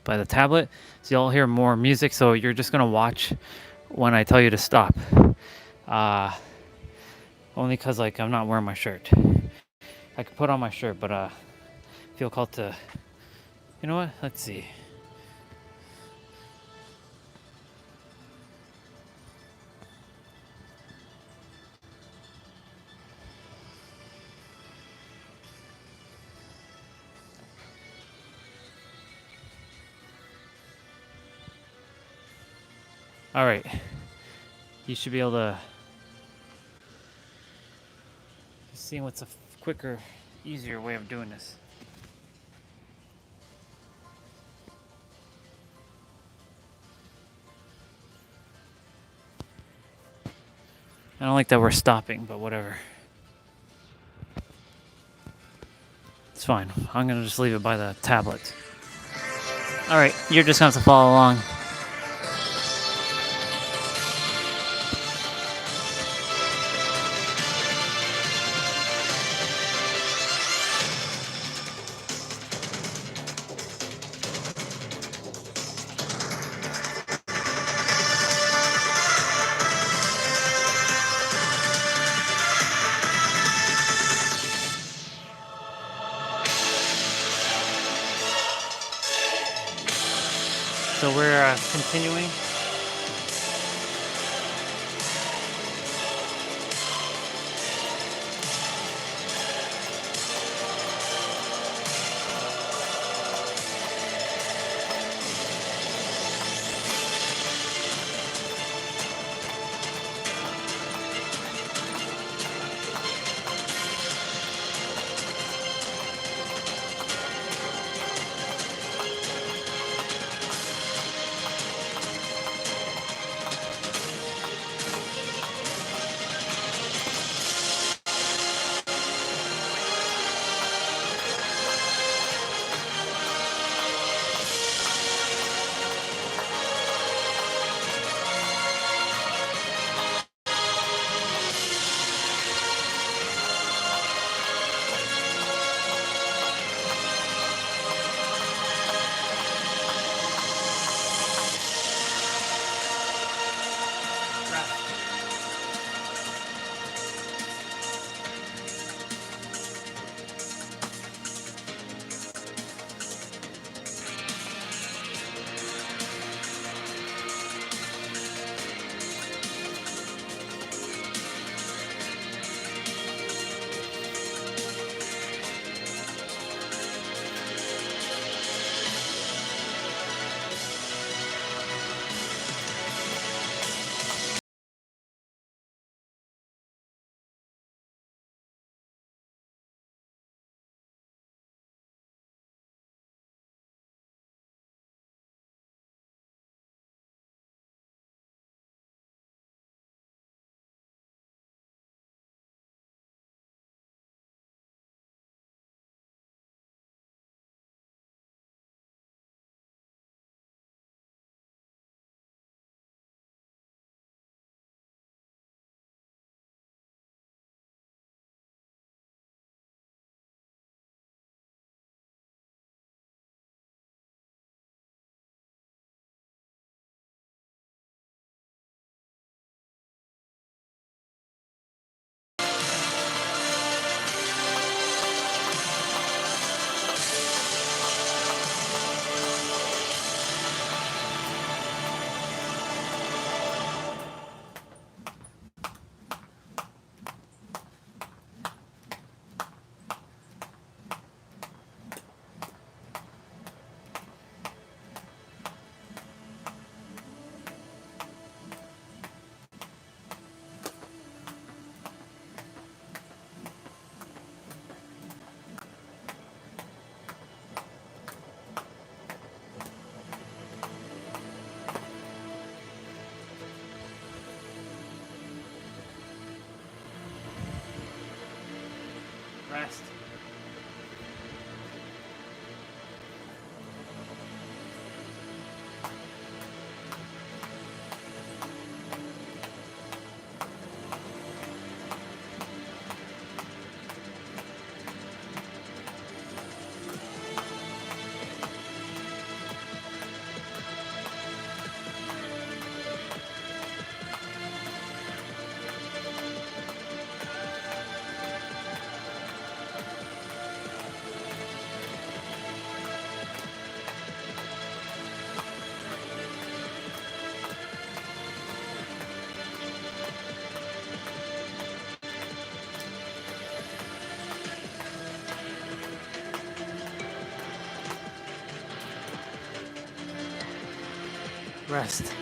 the tablet, so you'll hear more music. So you're just gonna watch when I tell you to stop. Only cause like I'm not wearing my shirt. I could put on my shirt, but feel called to. You know what? Let's see. All right, you should be able to see what's a quicker, easier way of doing this. I don't like that we're stopping, but whatever. It's fine. I'm gonna just leave it by the tablet. All right, you're just gonna have to follow along. So we're continuing. Rest. Rest.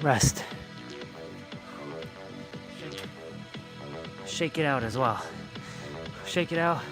rest. Shake it out as well. Shake it out.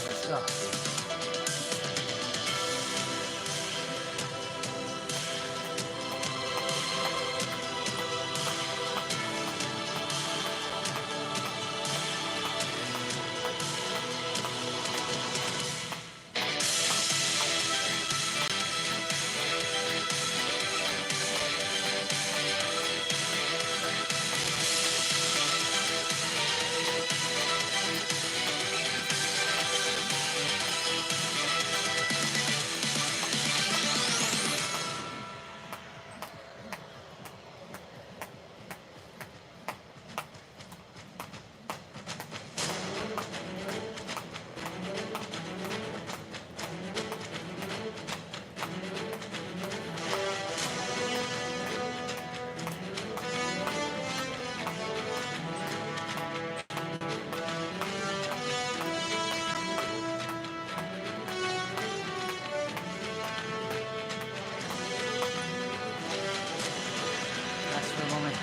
Let's go. Rest for a moment.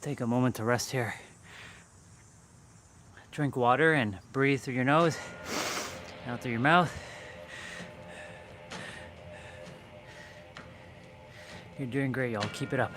Take a moment to rest here. Drink water and breathe through your nose, out through your mouth. You're doing great, y'all. Keep it up.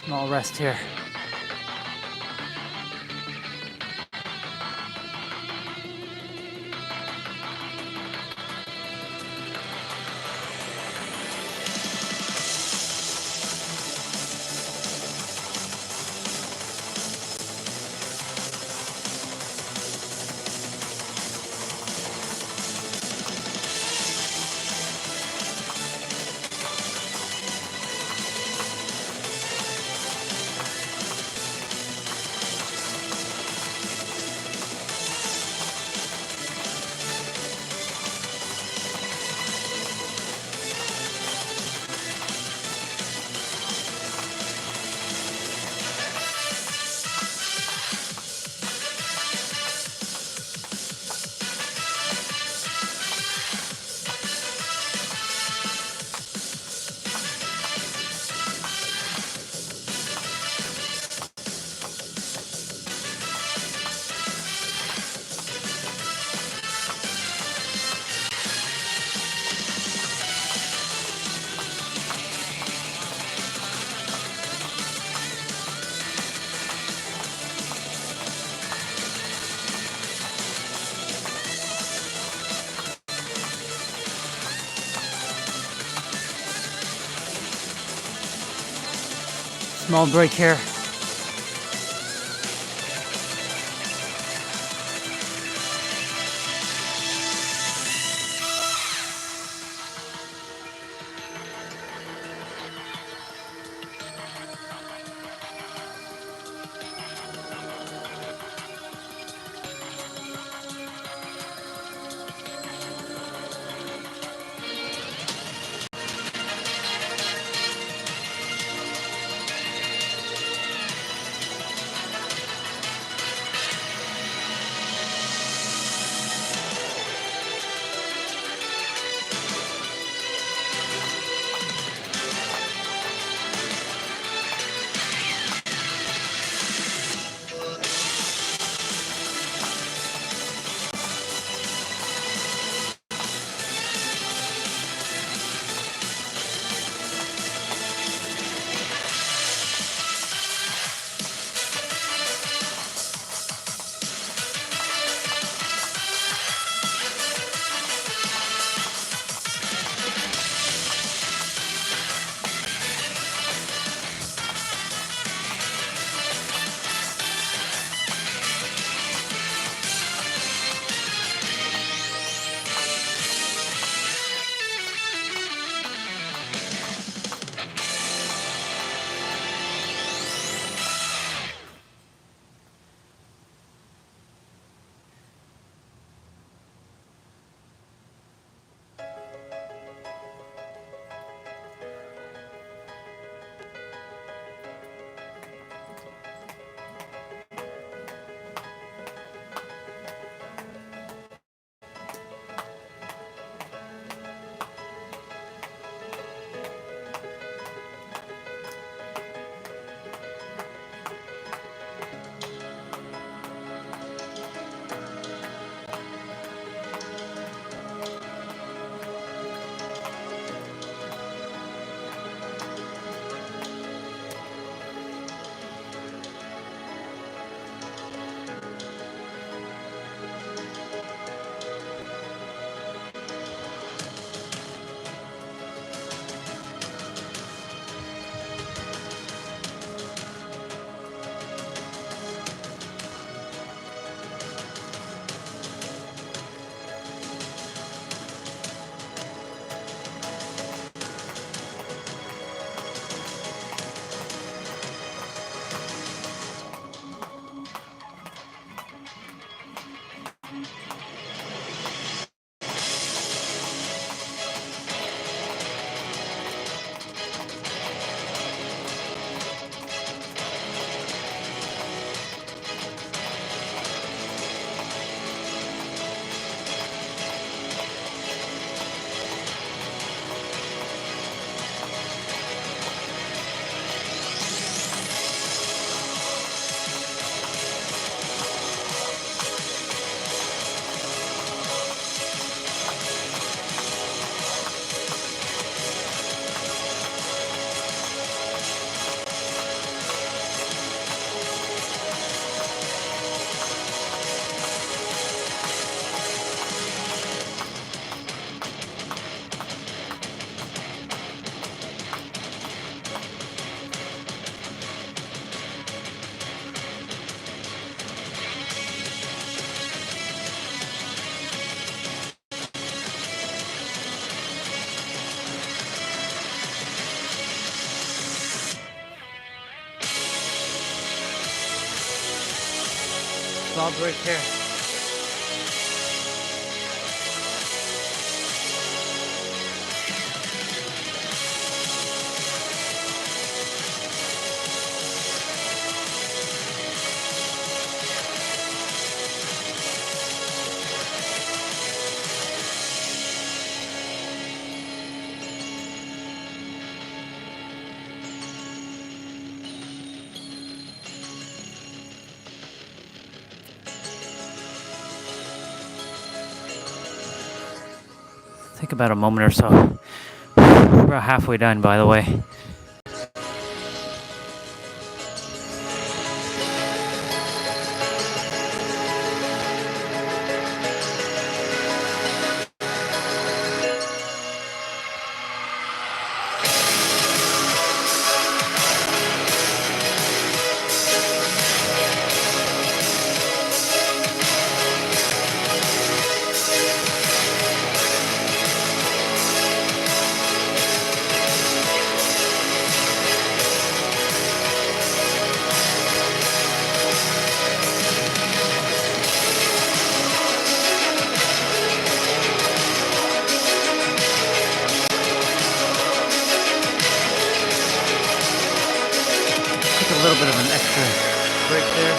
Small rest here. Small break here. small break here. Take about a moment or so. We're about halfway done, by the way. Take a little bit of an extra break there.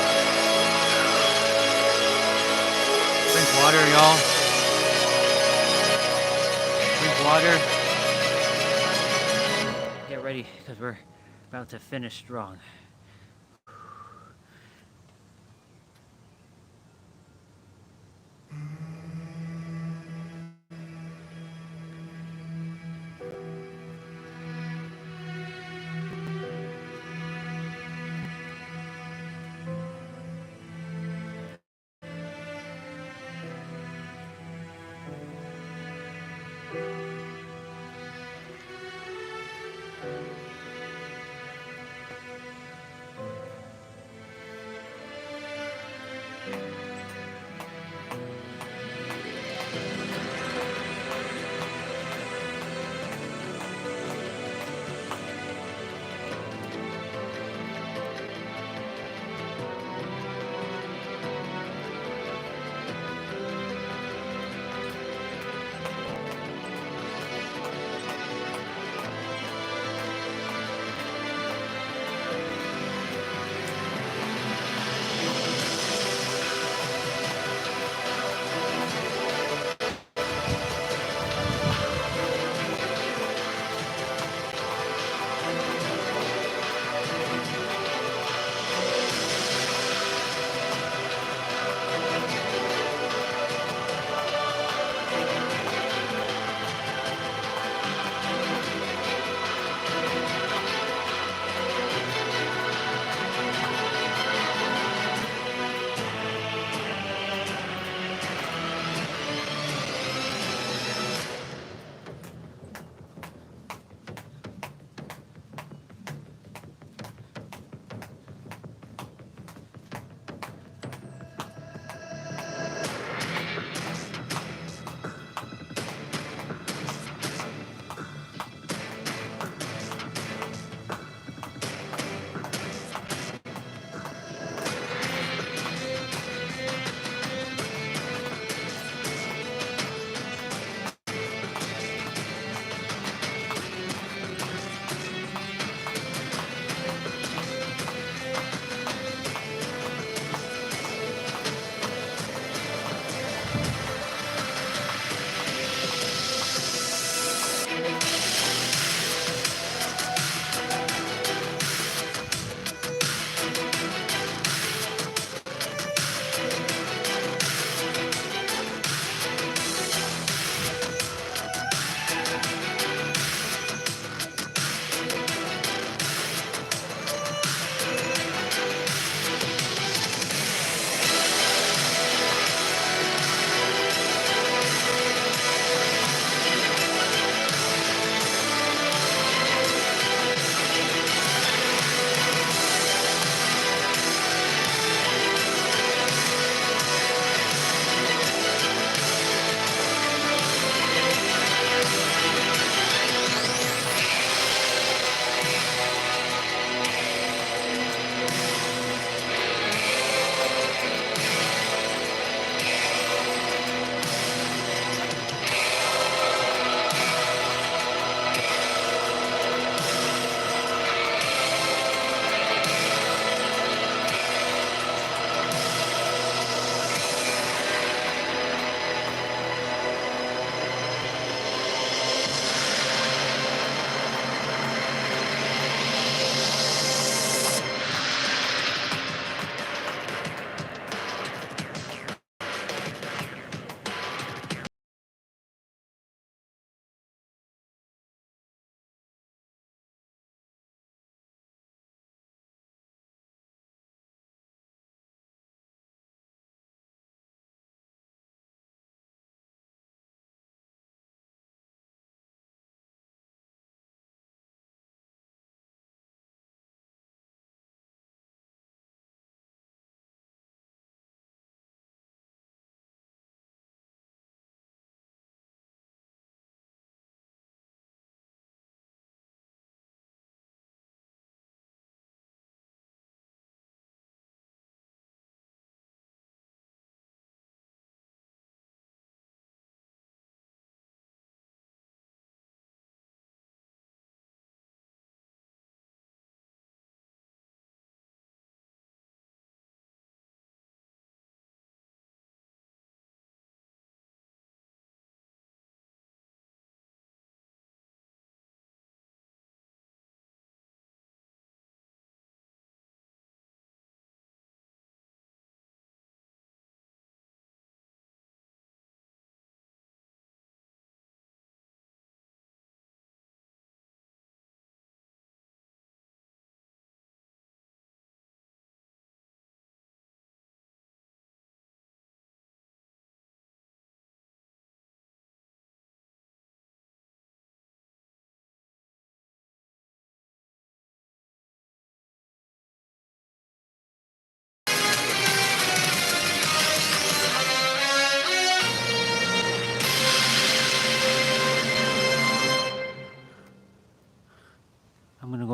Drink water, y'all. Drink water. Get ready, because we're about to finish strong.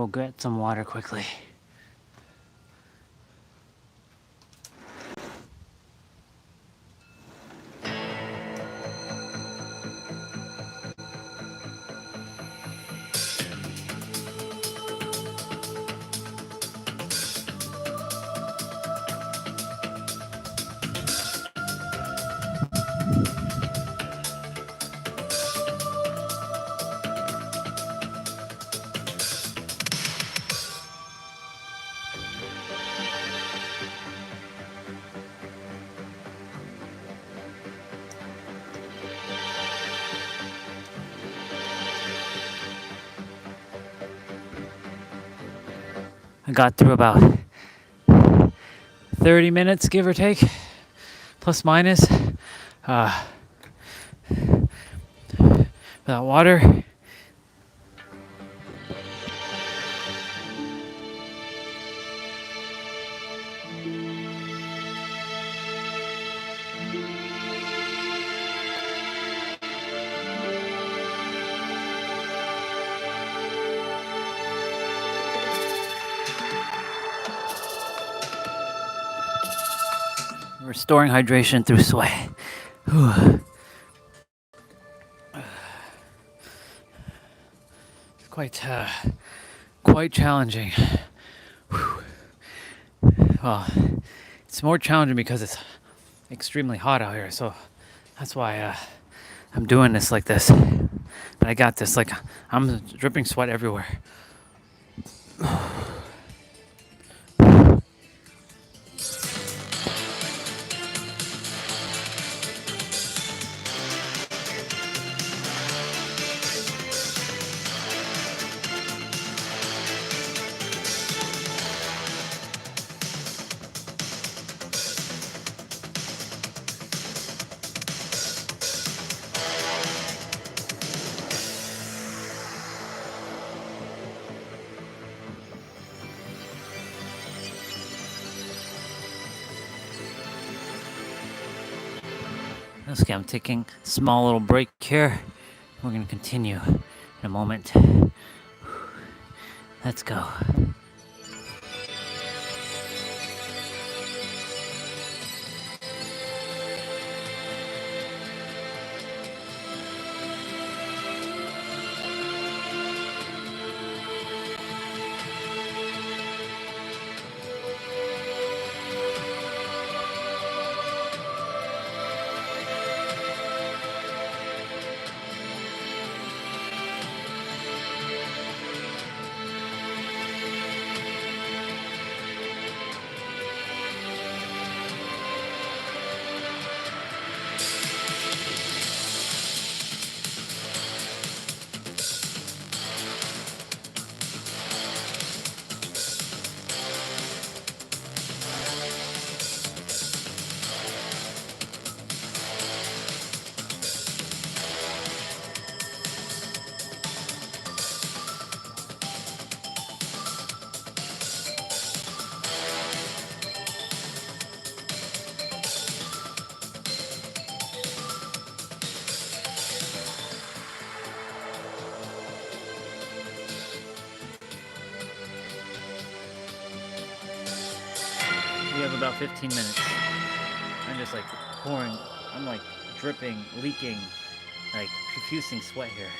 go get some water quickly. I got through about 30 minutes, give or take, plus minus, without water. Restoring hydration through sweat. Whew. Quite challenging. Whew. Well, it's more challenging because it's extremely hot out here, so that's why I'm doing this like this. But I got this. Like, I'm dripping sweat everywhere. Okay, I'm taking a small little break here. We're gonna continue in a moment. Let's go. We have about 15 minutes. I'm just like pouring, I'm like dripping, leaking, like profusing sweat here.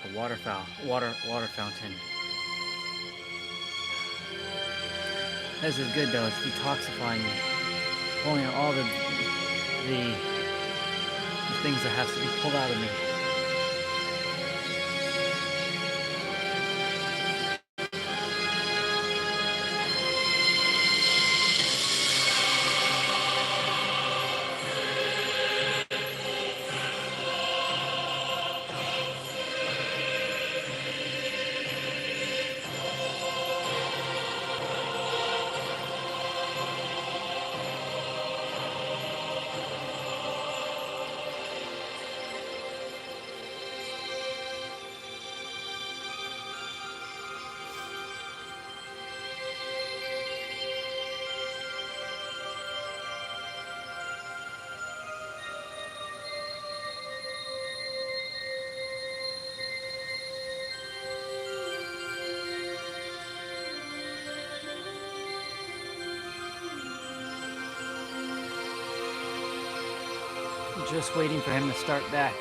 Like a water fountain. This is good though, it's detoxifying me. Pulling out all the things that have to be pulled out of me. Just waiting for him to start back.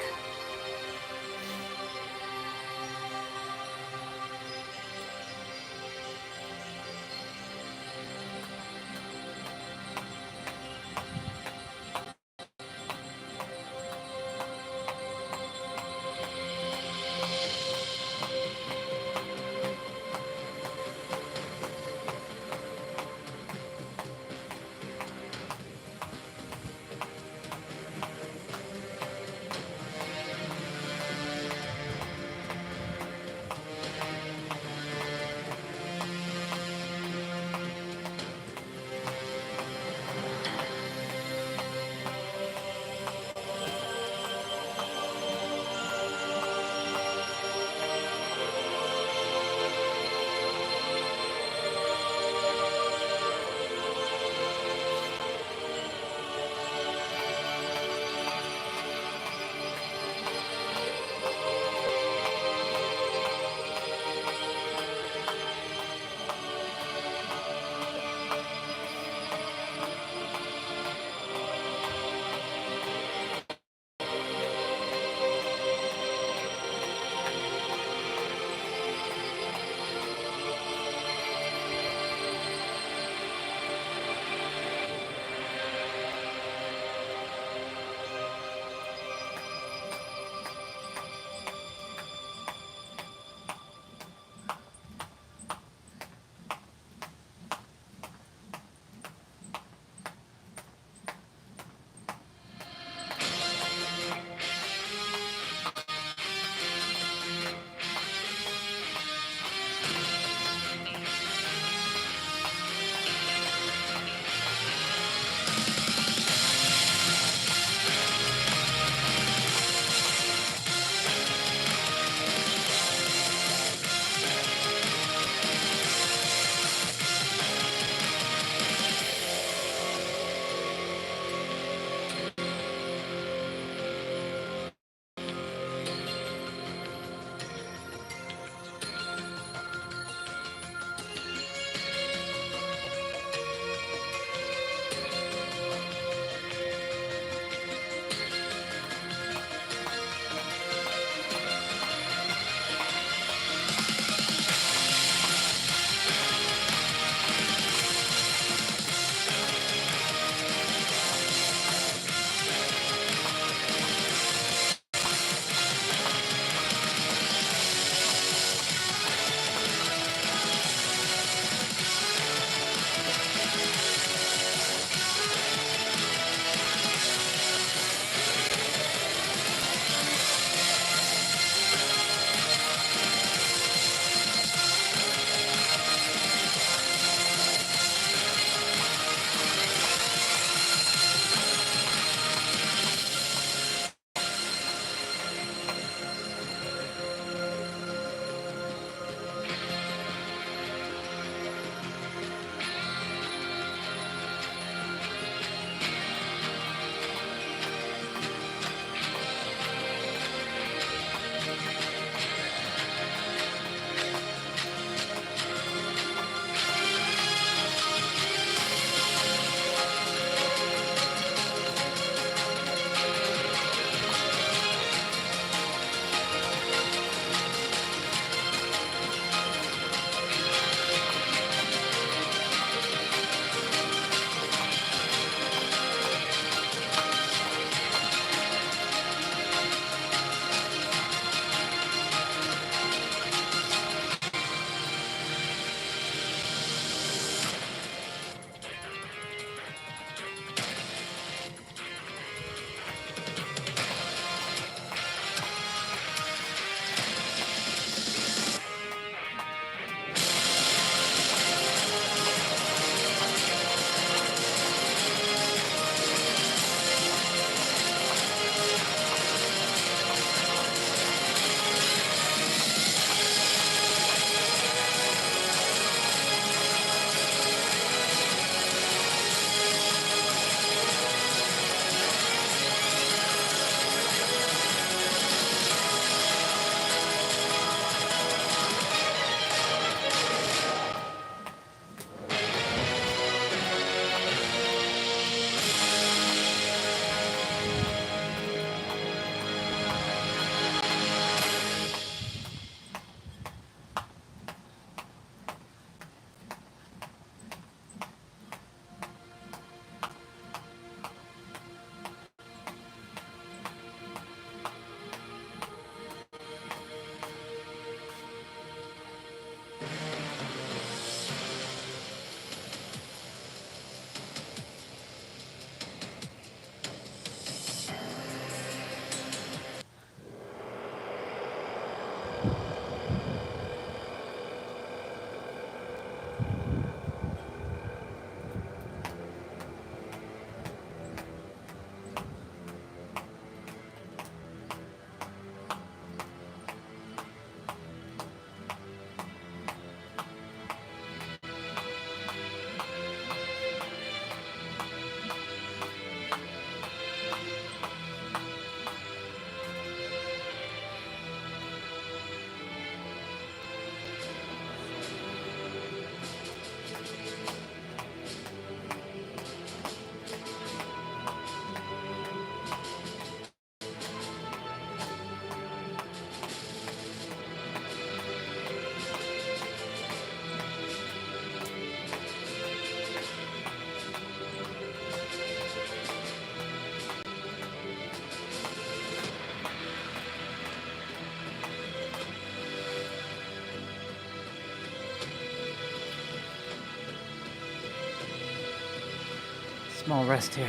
Small rest here.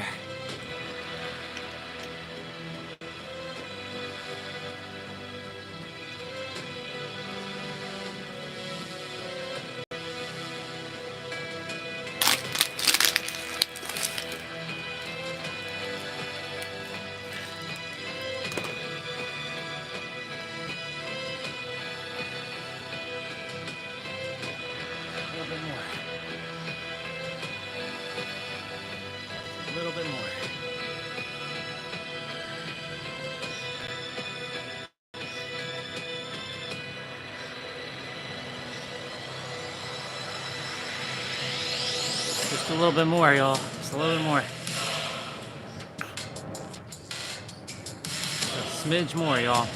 A little bit more. A little bit more. Just a little bit more, y'all. Just a little bit more. A smidge more, y'all.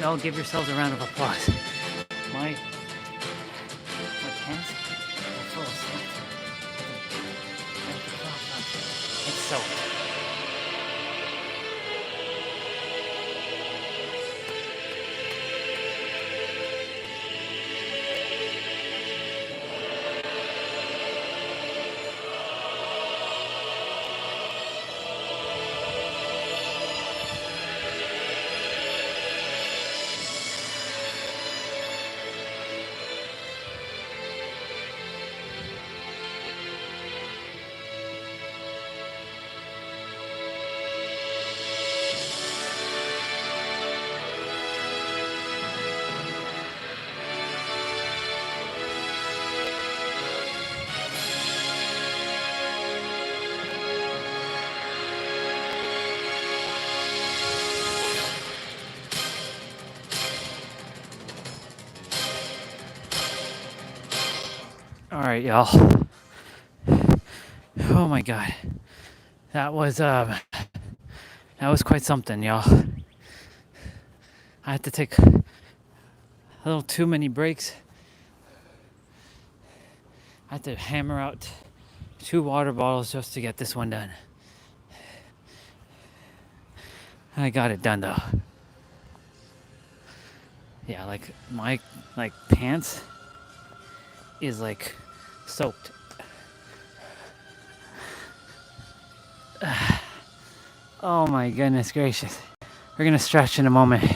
Y'all give yourselves a round of applause. My pants are full of sweat. It's soaked. All right, y'all. Oh my God, that was quite something, y'all. I had to take a little too many breaks. I had to hammer out 2 water bottles just to get this one done. I got it done though. Yeah, like my pants is like soaked. Oh my goodness gracious. We're gonna stretch in a moment.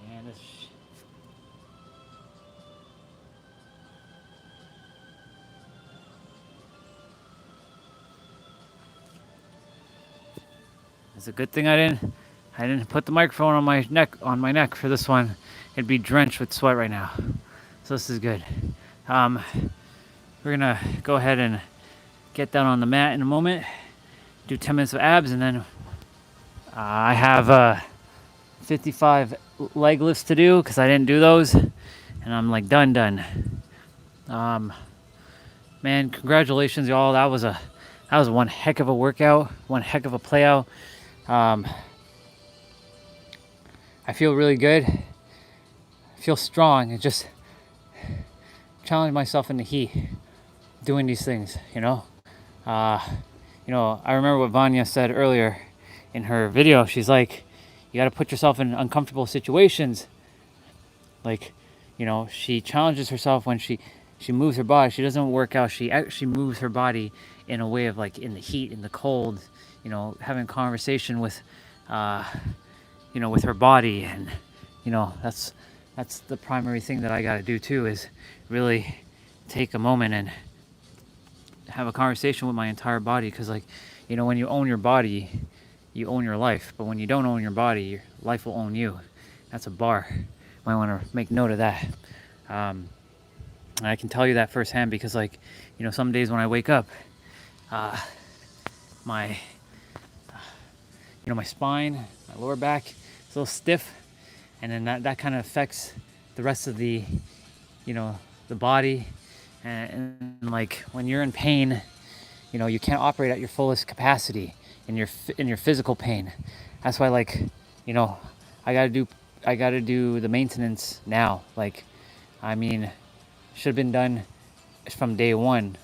Man, it's a good thing I didn't put the microphone on my neck for this one. It'd be drenched with sweat right now. So this is good. We're gonna go ahead and get down on the mat in a moment. Do 10 minutes of abs, and then I have 55 leg lifts to do because I didn't do those, and I'm like done. Man, congratulations, y'all. That was one heck of a workout, one heck of a play out. I feel really good. I feel strong. It just challenge myself in the heat doing these things, you know. I remember what Vanya said earlier in her video. She's like, you got to put yourself in uncomfortable situations. Like, she challenges herself when she moves her body. She doesn't work out. She actually moves her body in a way of like in the heat, in the cold, having a conversation with, with her body. And, that's the primary thing that I got to do too, is really take a moment and have a conversation with my entire body. Because when you own your body, you own your life. But when you don't own your body, your life will own you. That's a bar. Might want to make note of that. I can tell you that firsthand because some days when I wake up, my spine, my lower back is a little stiff, and then that kind of affects the rest of the the body. And like when you're in pain, you can't operate at your fullest capacity in your physical pain. That's why I gotta do the maintenance now. Should have been done from day one,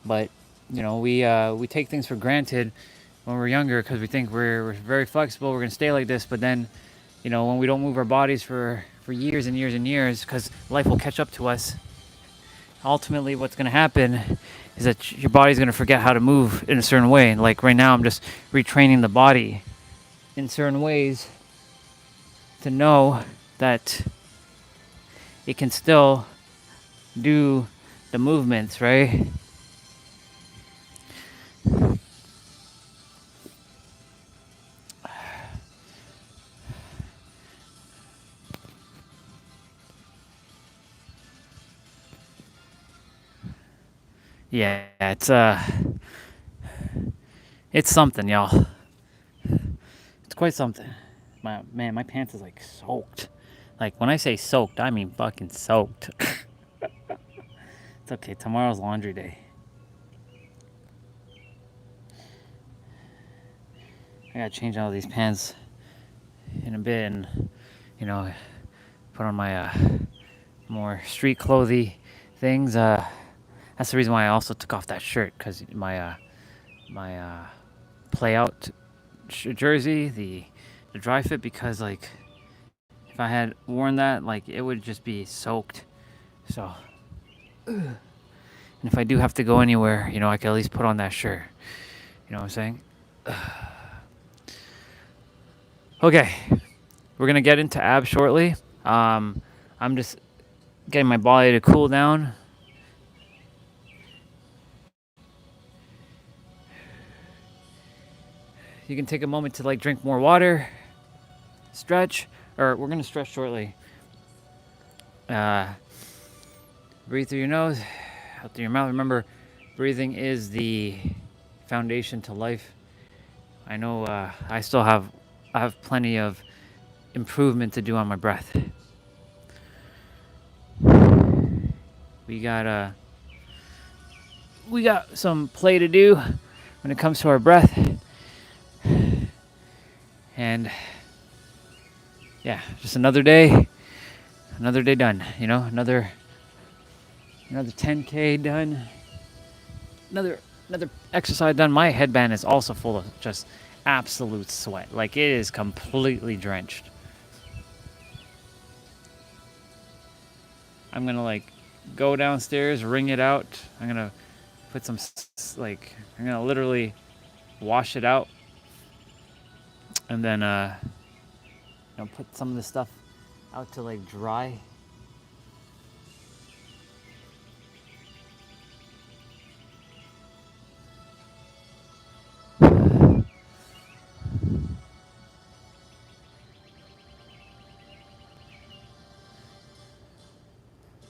but we take things for granted when we're younger because we think we're very flexible, we're gonna stay like this. But then when we don't move our bodies for years and years and years, because life will catch up to us, ultimately what's going to happen is that your body's going to forget how to move in a certain way. And like right now, I'm just retraining the body in certain ways to know that it can still do the movements, right? Yeah, it's something, y'all. It's quite something. My pants is like soaked. Like when I say soaked, I mean fucking soaked. It's okay. Tomorrow's laundry day. I gotta change all these pants in a bit, and put on my more street clothy things. That's the reason why I also took off that shirt, because my play out jersey, the dry fit, because like if I had worn that, like it would just be soaked. So, and if I do have to go anywhere, I can at least put on that shirt. You know what I'm saying? Okay, we're gonna get into abs shortly. I'm just getting my body to cool down. You can take a moment to like drink more water, stretch, or we're gonna stretch shortly. Breathe through your nose, out through your mouth. Remember, breathing is the foundation to life. I know I have plenty of improvement to do on my breath. We got some play to do when it comes to our breath. And yeah, just another day done, another 10K done, another exercise done. My headband is also full of just absolute sweat. Like it is completely drenched. I'm gonna like go downstairs, wring it out. I'm gonna put some I'm gonna literally wash it out, and then put some of the stuff out to like dry.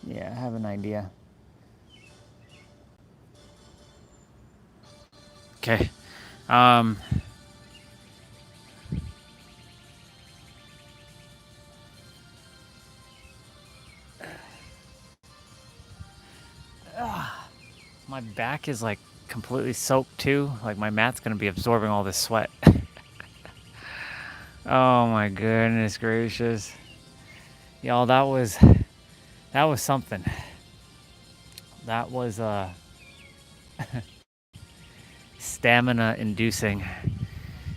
Yeah, I have an idea. Okay. My back is like completely soaked too. Like my mat's gonna be absorbing all this sweat. Oh my goodness gracious. Y'all, that was something. That was stamina inducing.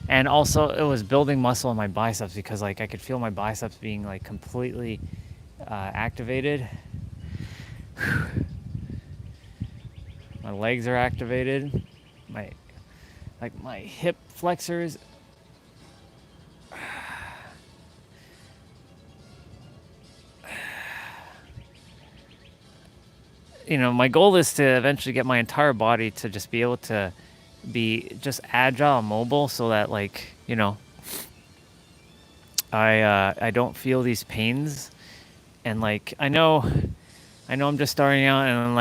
And also it was building muscle in my biceps, because like I could feel my biceps being like completely activated. My legs are activated. My hip flexors. My goal is to eventually get my entire body to just be able to be just agile and mobile, so that I don't feel these pains. And like I know I'm just starting out, and I'm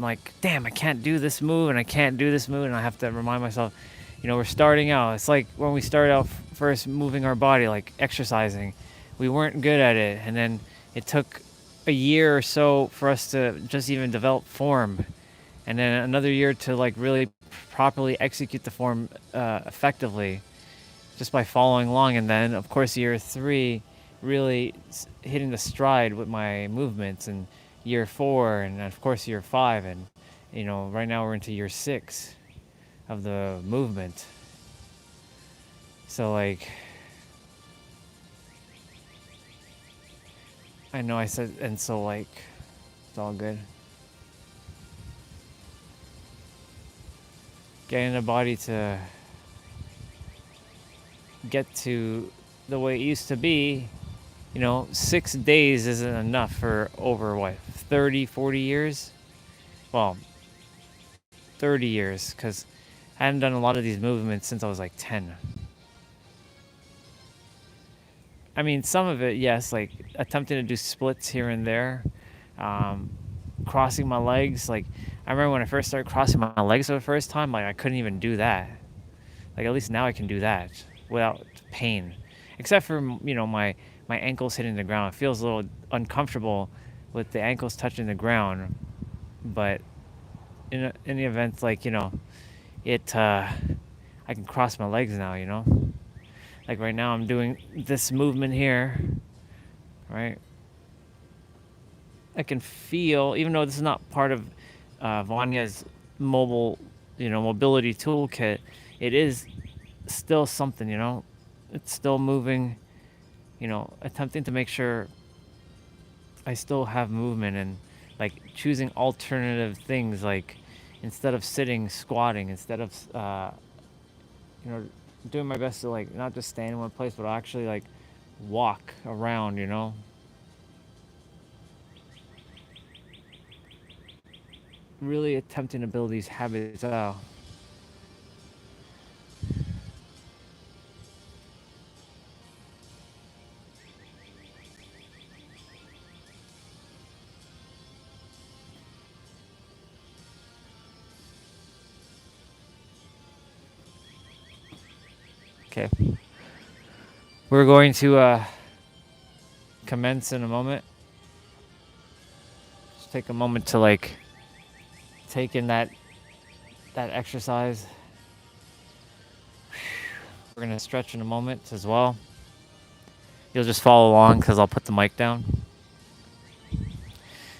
like, damn, I can't do this move, and I can't do this move, and I have to remind myself, we're starting out. It's like when we started out first moving our body, like exercising, we weren't good at it, and then it took a year or so for us to just even develop form, and then another year to like really properly execute the form effectively, just by following along. And then of course year 3, really hitting the stride with my movements, and year 4, and of course year 5, and right now we're into year 6 of the movement. So like I know I said, and so like it's all good. Getting the body to get to the way it used to be, 6 days isn't enough for over what, 30, 40 years? Well, 30 years, because I hadn't done a lot of these movements since I was like 10. I mean, some of it, yes, like attempting to do splits here and there, crossing my legs. Like I remember when I first started crossing my legs for the first time, like I couldn't even do that. Like at least now I can do that without pain, except for my ankles hitting the ground. It feels a little uncomfortable with the ankles touching the ground, but in the event, like it I can cross my legs now. Like right now I'm doing this movement here, right? I can feel, even though this is not part of Vanya's mobility toolkit, it is still something, It's still moving, attempting to make sure I still have movement and like choosing alternative things, like instead of sitting, squatting, instead of, doing my best to like not just stand in one place, but actually like walk around, really attempting to build these habits out. Okay. We're going to commence in a moment. Just take a moment to like take in that exercise. We're gonna stretch in a moment as well. You'll just follow along because I'll put the mic down.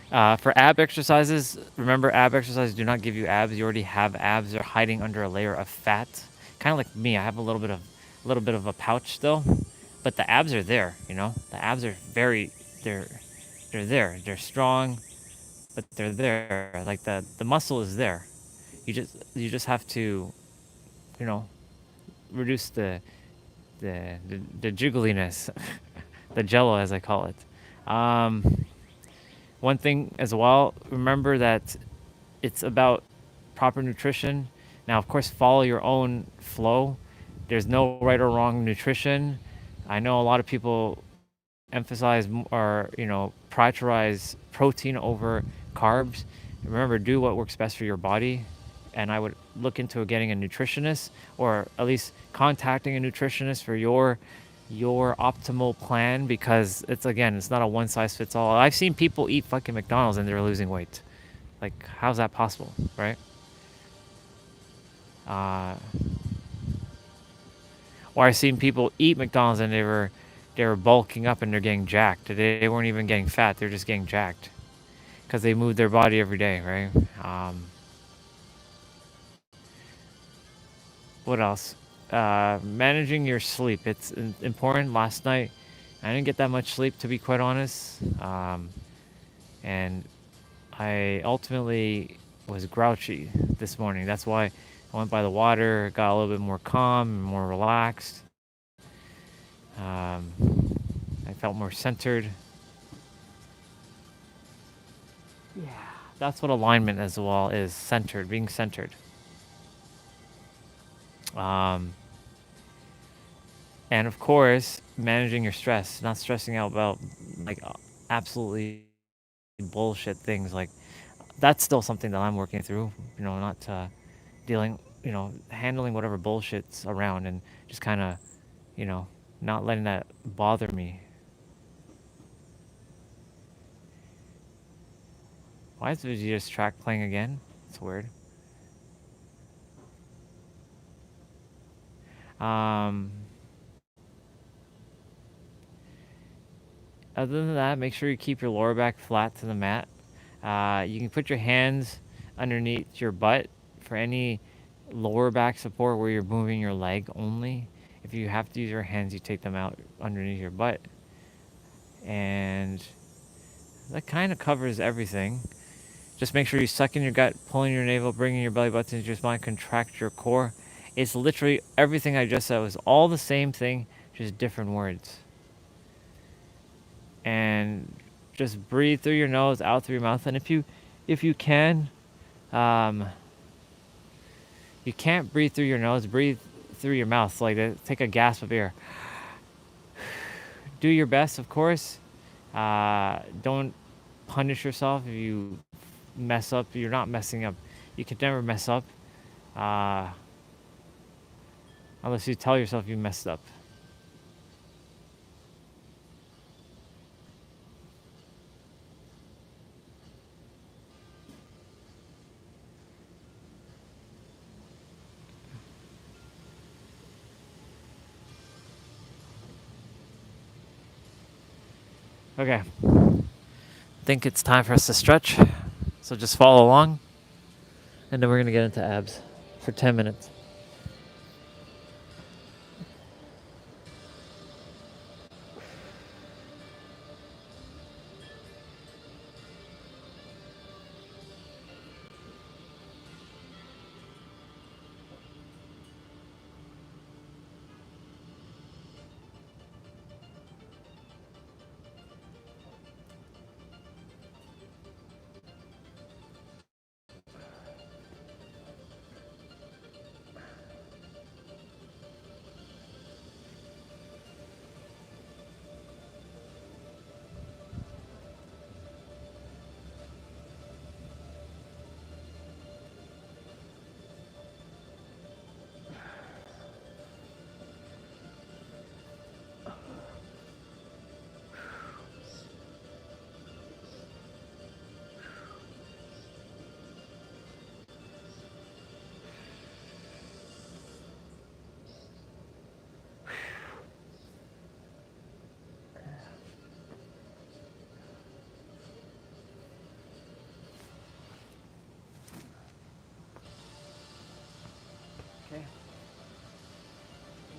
For ab exercises, remember ab exercises do not give you abs. You already have abs. They're hiding under a layer of fat. Kind of like me. I have a little bit of a pouch still, but the abs are there. The abs are they're there. They're strong, but they're there. Like the muscle is there. You just have to, reduce the jiggliness, the jello as I call it. One thing as well, remember that it's about proper nutrition. Now, of course, follow your own flow. There's no right or wrong nutrition. I know a lot of people emphasize or prioritize protein over carbs. Remember, do what works best for your body. And I would look into getting a nutritionist, or at least contacting a nutritionist for your optimal plan, because it's not a one size fits all. I've seen people eat fucking McDonald's and they're losing weight. Like, how's that possible, right? Or I've seen people eat McDonald's and they were bulking up and they're getting jacked. They weren't even getting fat; they're just getting jacked because they move their body every day, right? What else? Managing your sleep. It's important. Last night, I didn't get that much sleep, to be quite honest. And I ultimately was grouchy this morning. That's why I went by the water, got a little bit more calm, more relaxed. I felt more centered. Yeah, that's what alignment as well is, centered, being centered. And of course, managing your stress, not stressing out about like absolutely bullshit things. Like, that's still something that I'm working through, not dealing, handling whatever bullshit's around and just kind of, not letting that bother me. Why is Vegeta's track playing again? It's weird. Other than that, make sure you keep your lower back flat to the mat. You can put your hands underneath your butt for any lower back support where you're moving your leg only. If you have to use your hands, you take them out underneath your butt. And that kind of covers everything. Just make sure you suck in your gut, pulling your navel, bringing your belly button into your spine, contract your core. It's literally everything I just said was all the same thing, just different words. And just breathe through your nose, out through your mouth. And if you can, you can't breathe through your nose, breathe through your mouth. Like, take a gasp of air. Do your best, of course. Don't punish yourself if you mess up. You're not messing up. You can never mess up unless you tell yourself you messed up. Okay. I think it's time for us to stretch. So just follow along. And then we're going to get into abs for 10 minutes. Okay.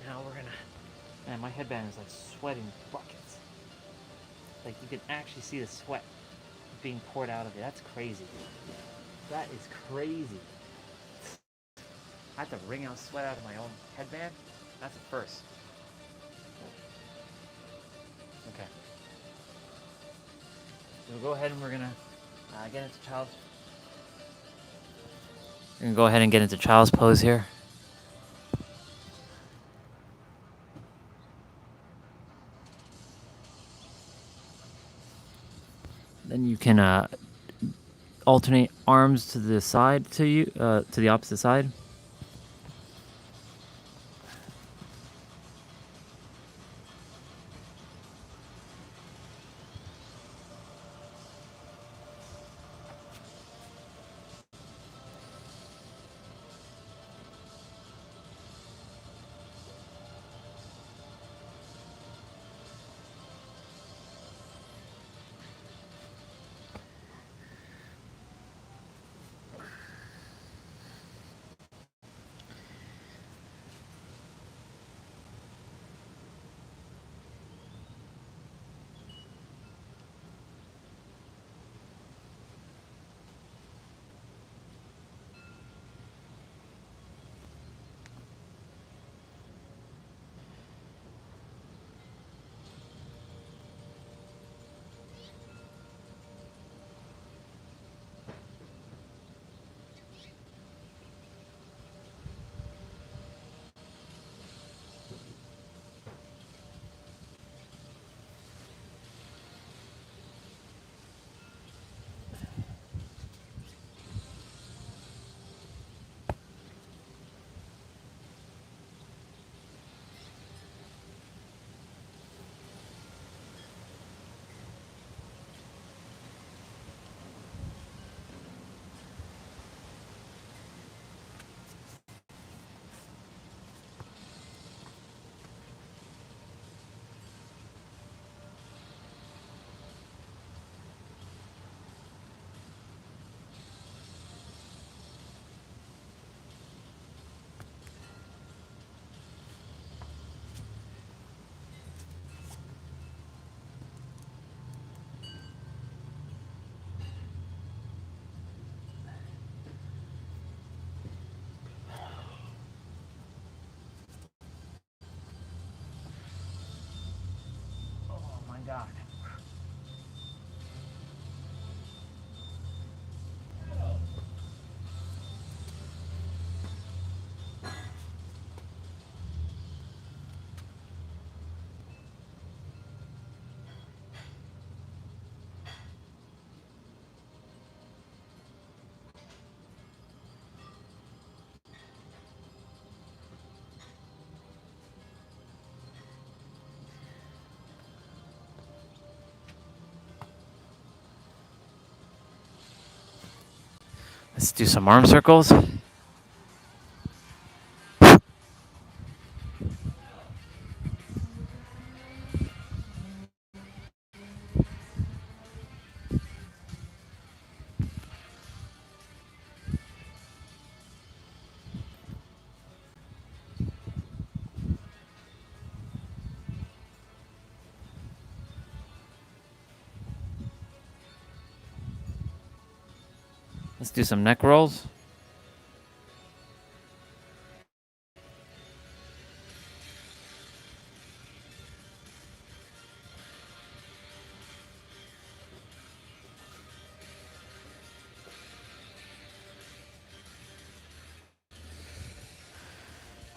Now we're gonna. Man, my headband is like sweating buckets. Like you can actually see the sweat being poured out of it. That's crazy. That is crazy. I have to wring out sweat out of my own headband. That's a first. Okay. So we'll go ahead and we're gonna get into child's. We're gonna go ahead and get into child's pose here. Then you can alternate arms to the side to the opposite side. Oh my God. Let's do some arm circles. Let's do some neck rolls.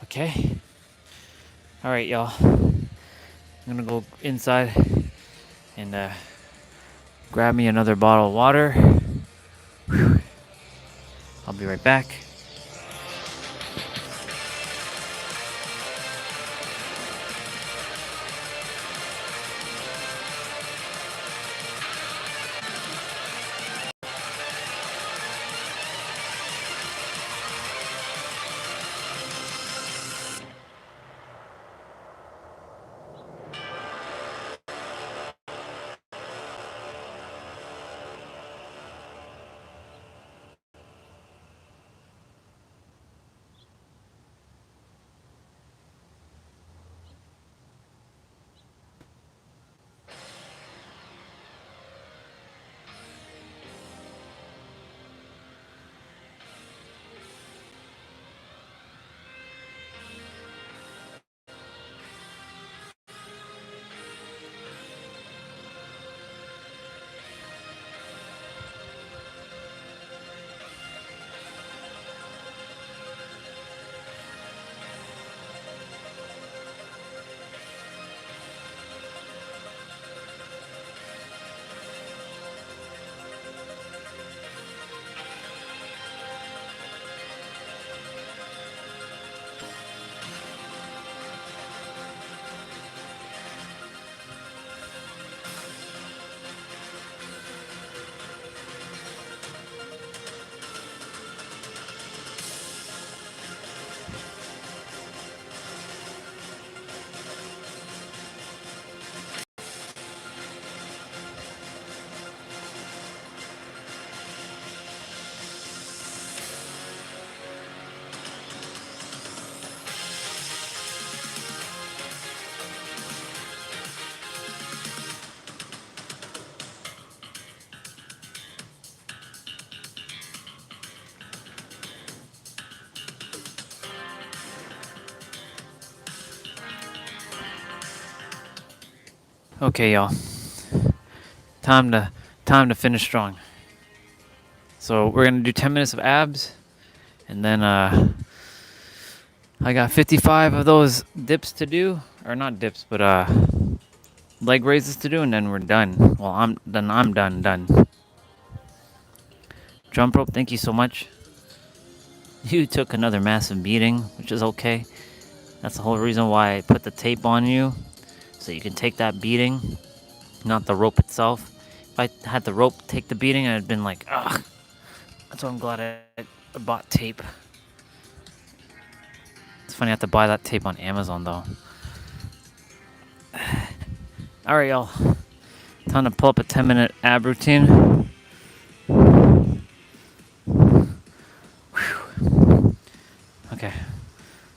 Okay. All right, y'all. I'm gonna go inside and grab me another bottle of water. Whew. I'll be right back. Okay, y'all. Time to finish strong. So we're gonna do 10 minutes of abs, and then I got 55 of those dips to do, or not dips, but leg raises to do, and then we're done. Well, I'm done. Jump rope, thank you so much. You took another massive beating, which is okay. That's the whole reason why I put the tape on you, so you can take that beating, not the rope itself. If I had the rope take the beating, I'd been like, ugh. That's why I'm glad I bought tape. It's funny I have to buy that tape on Amazon though. Alright, y'all. Time to pull up a 10-minute ab routine. Whew. Okay.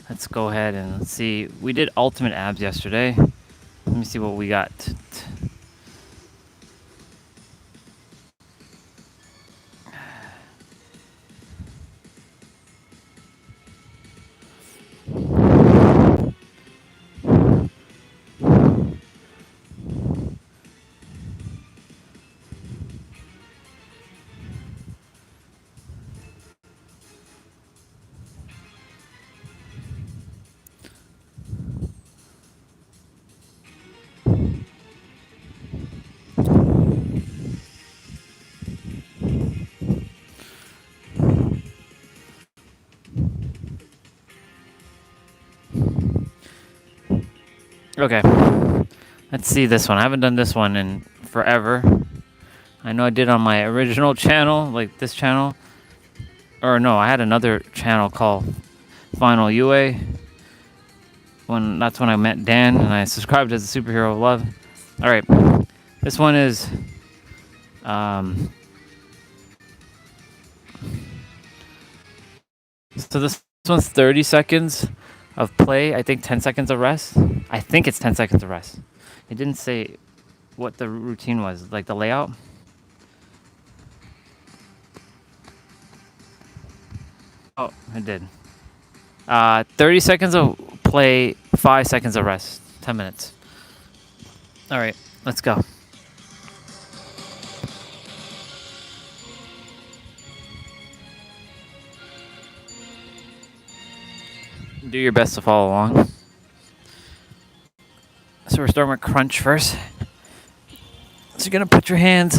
Let's go ahead and see. We did ultimate abs yesterday. Let me see what we got. Okay. Let's see this one. I haven't done this one in forever. I know I did on my original channel, like this channel. or no, I had another channel called Final UA. That's when I met Dan and I subscribed as a superhero of love. All right, this one is so this one's 30 seconds of play. I think 10 seconds of rest. I think it's 10 seconds of rest. It didn't say what the routine was, like the layout. Oh, it did. 30 seconds of play, 5 seconds of rest, 10 minutes. All right, let's go. Do your best to follow along. So we're starting with crunch first. So you're gonna put your hands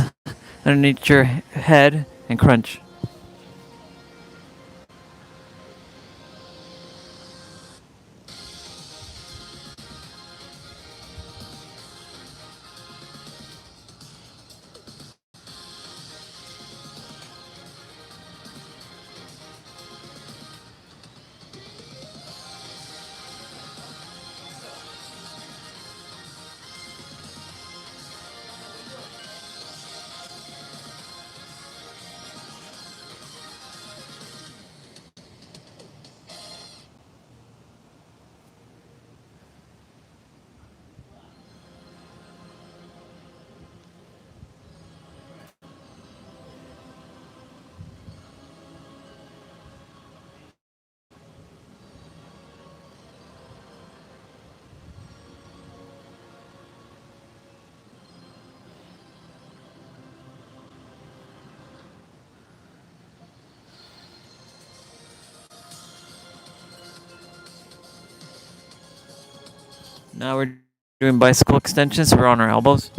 underneath your head and crunch. Now we're doing bicycle extensions. So we're on our elbows.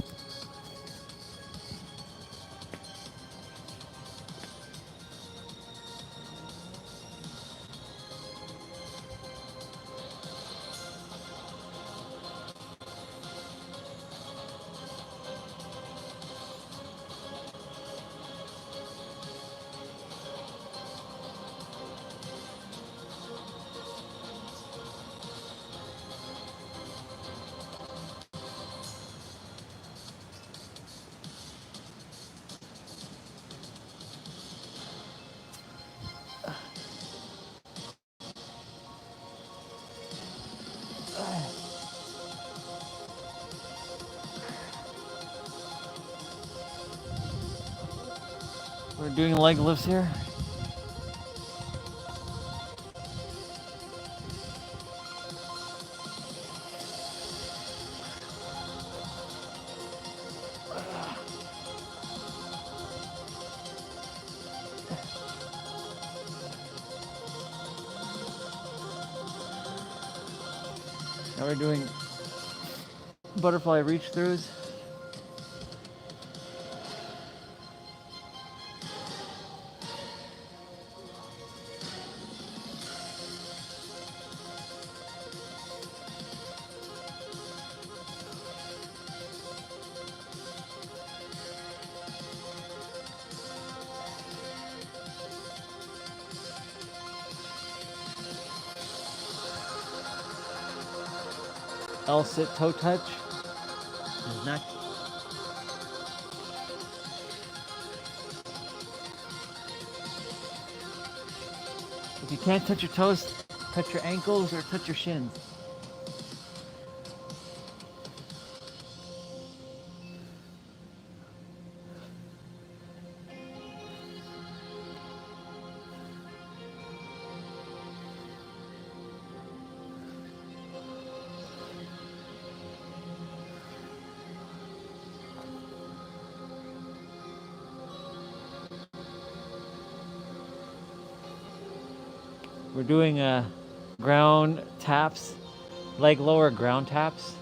We're doing leg lifts here. Now we're doing butterfly reach throughs. L sit toe touch. Neck. If you can't touch your toes, touch your ankles or touch your shins. We're doing ground taps, leg lower ground taps.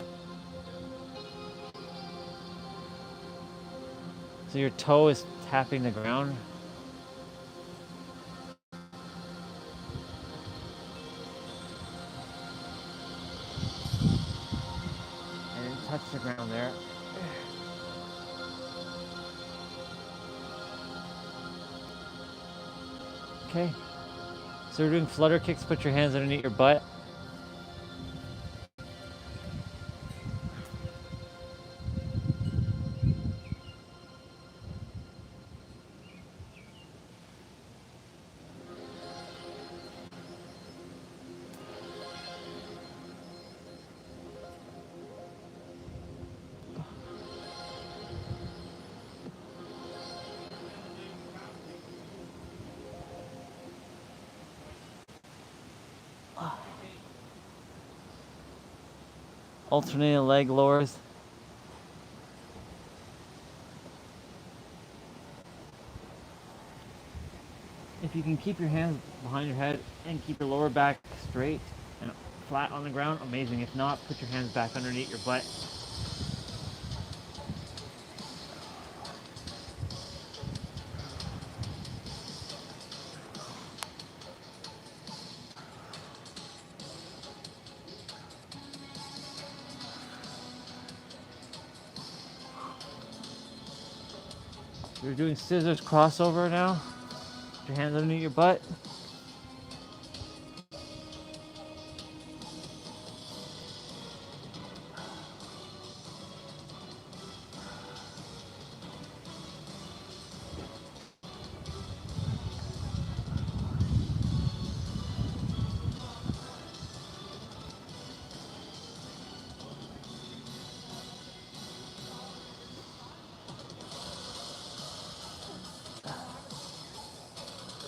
So your toe is tapping the ground. And then touch the ground there. Okay. So we're doing flutter kicks. Put your hands underneath your butt. Alternating leg lowers. If you can keep your hands behind your head and keep your lower back straight and flat on the ground, amazing. If not, put your hands back underneath your butt. You're doing scissors crossover now. Put your hands underneath your butt.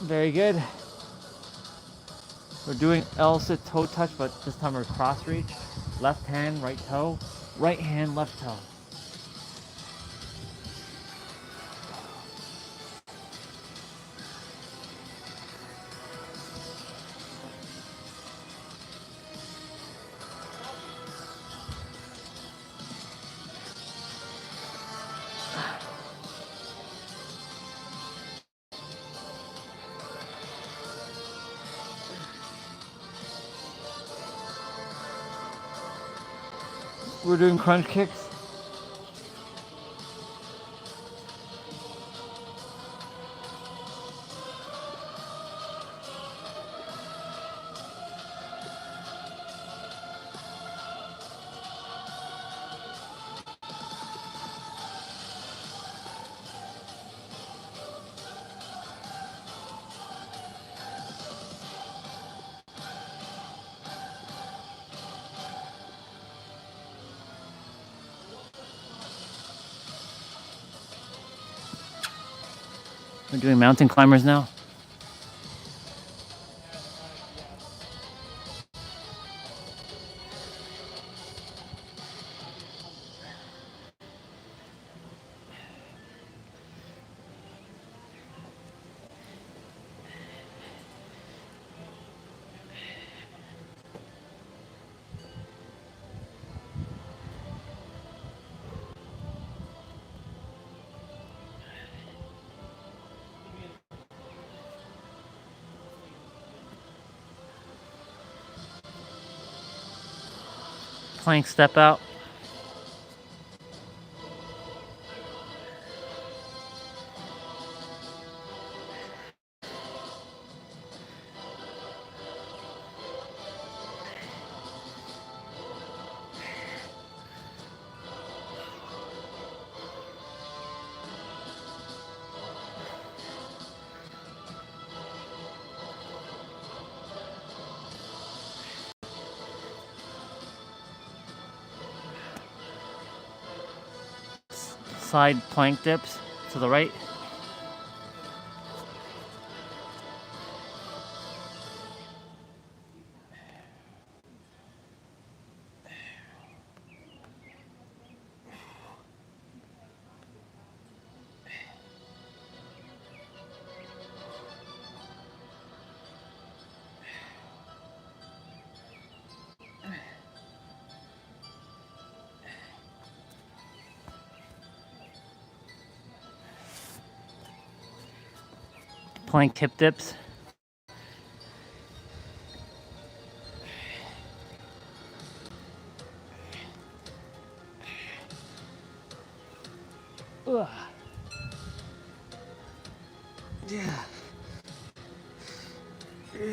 Very good. We're doing L-sit toe touch, but this time we're cross reach. Left hand, right toe. Right hand, left toe. We're doing crunch kicks. We're doing mountain climbers now. Plank step out. Side plank dips to the right. Plank hip dips. Ugh. Yeah. All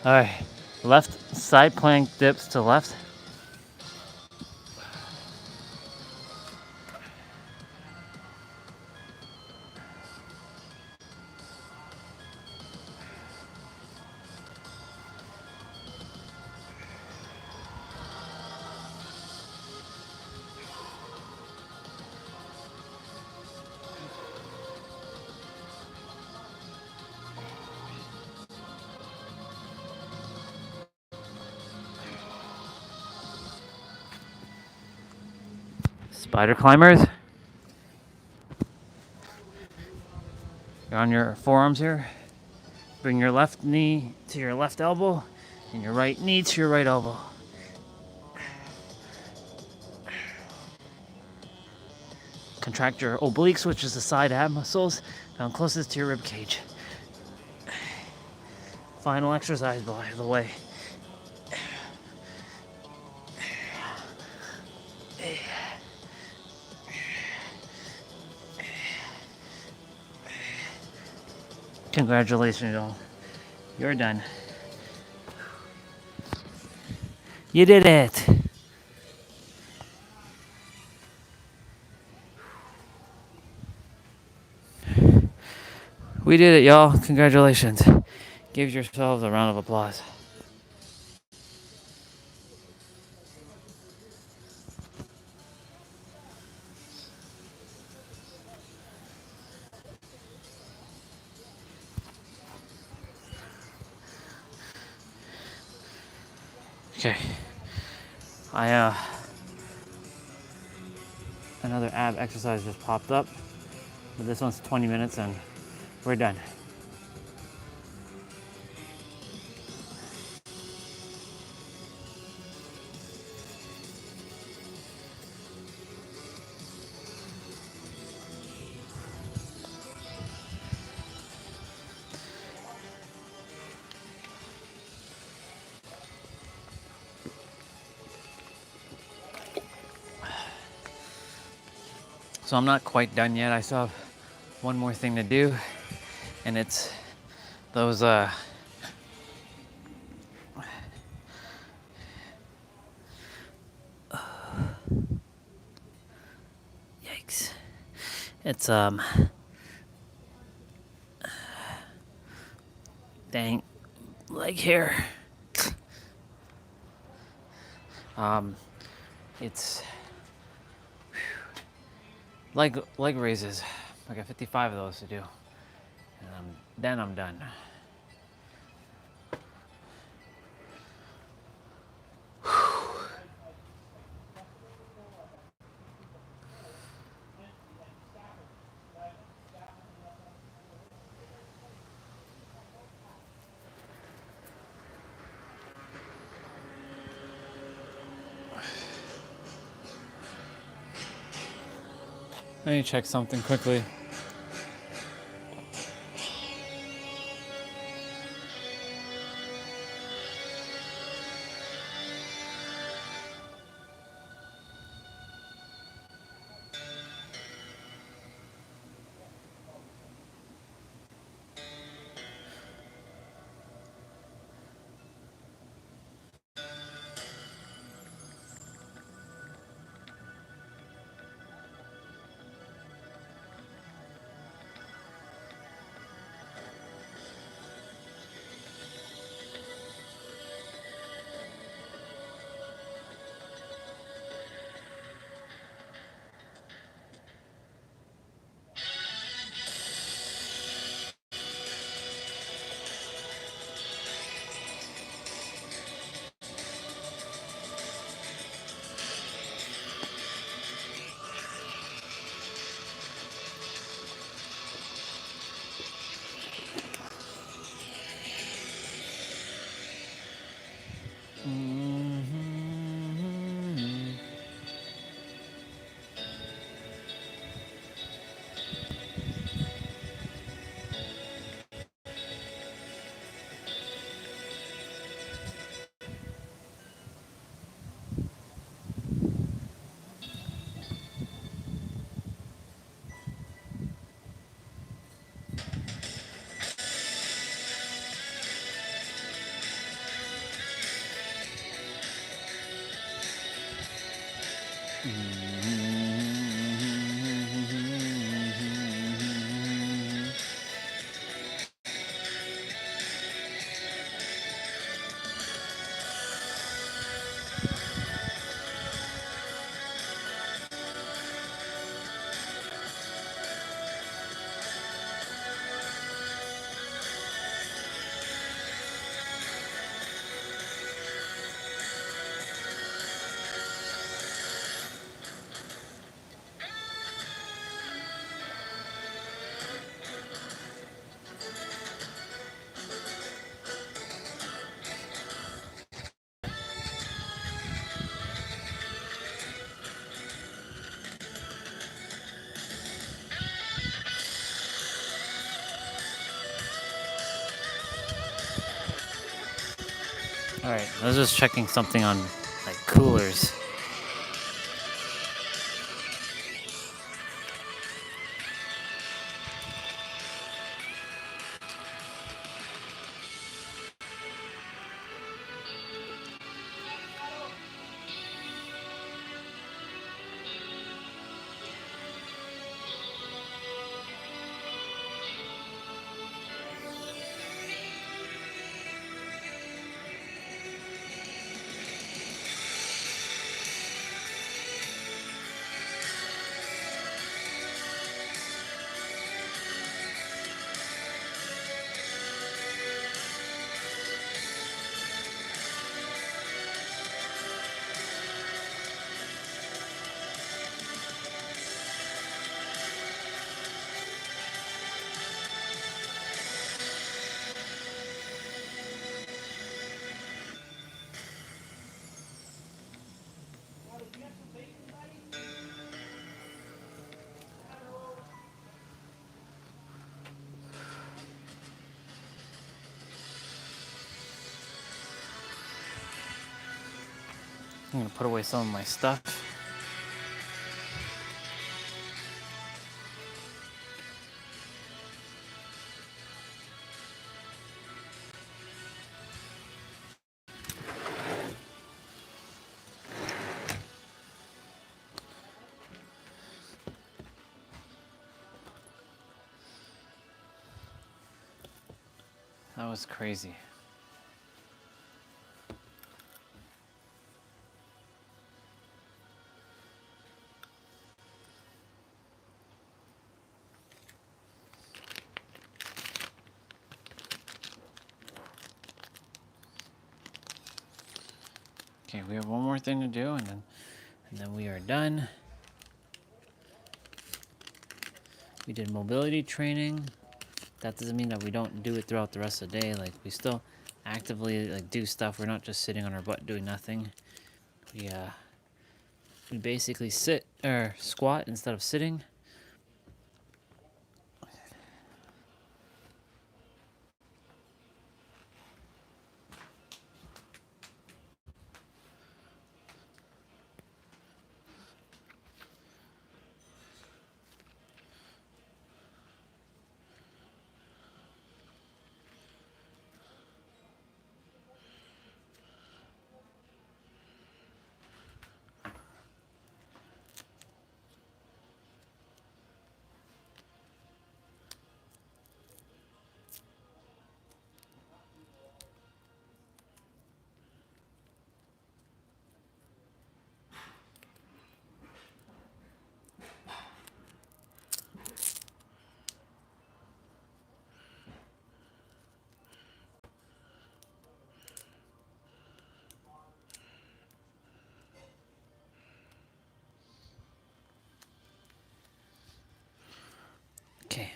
right, left side plank dips to left. Spider climbers. You're on your forearms here. Bring your left knee to your left elbow and your right knee to your right elbow. Contract your obliques, which is the side ab muscles, down closest to your rib cage. Final exercise, by the way. Congratulations, y'all. You're done. You did it. We did it, y'all. Congratulations. Give yourselves a round of applause. Okay. Another ab exercise just popped up, but this one's 20 minutes and we're done. So I'm not quite done yet. I still have one more thing to do, and it's those yikes. It's dang leg hair. It's leg raises. I got 55 of those to do, and then I'm done. Let me check something quickly. All right, I was just checking something on like coolers. I'm gonna put away some of my stuff. That was crazy. Okay, we have one more thing to do, and then we are done. We did mobility training. That doesn't mean that we don't do it throughout the rest of the day. Like, we still actively like do stuff. We're not just sitting on our butt doing nothing. We basically sit or squat instead of sitting. Okay.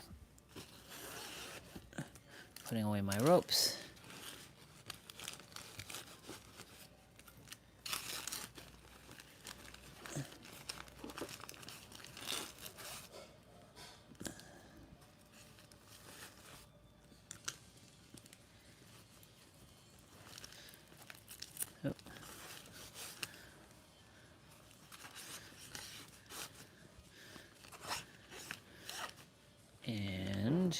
Putting away my ropes. Oh. And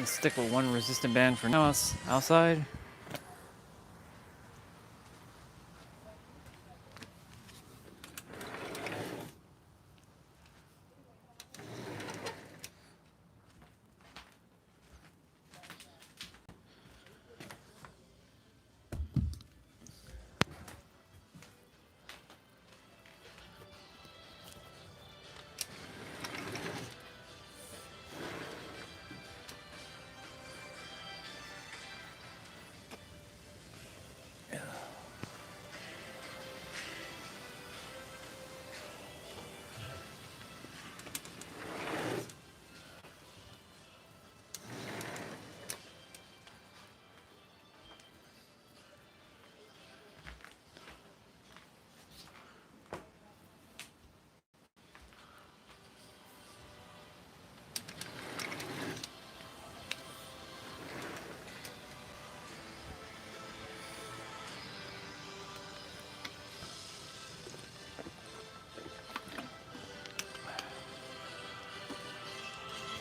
gonna stick with one resistant band for now outside.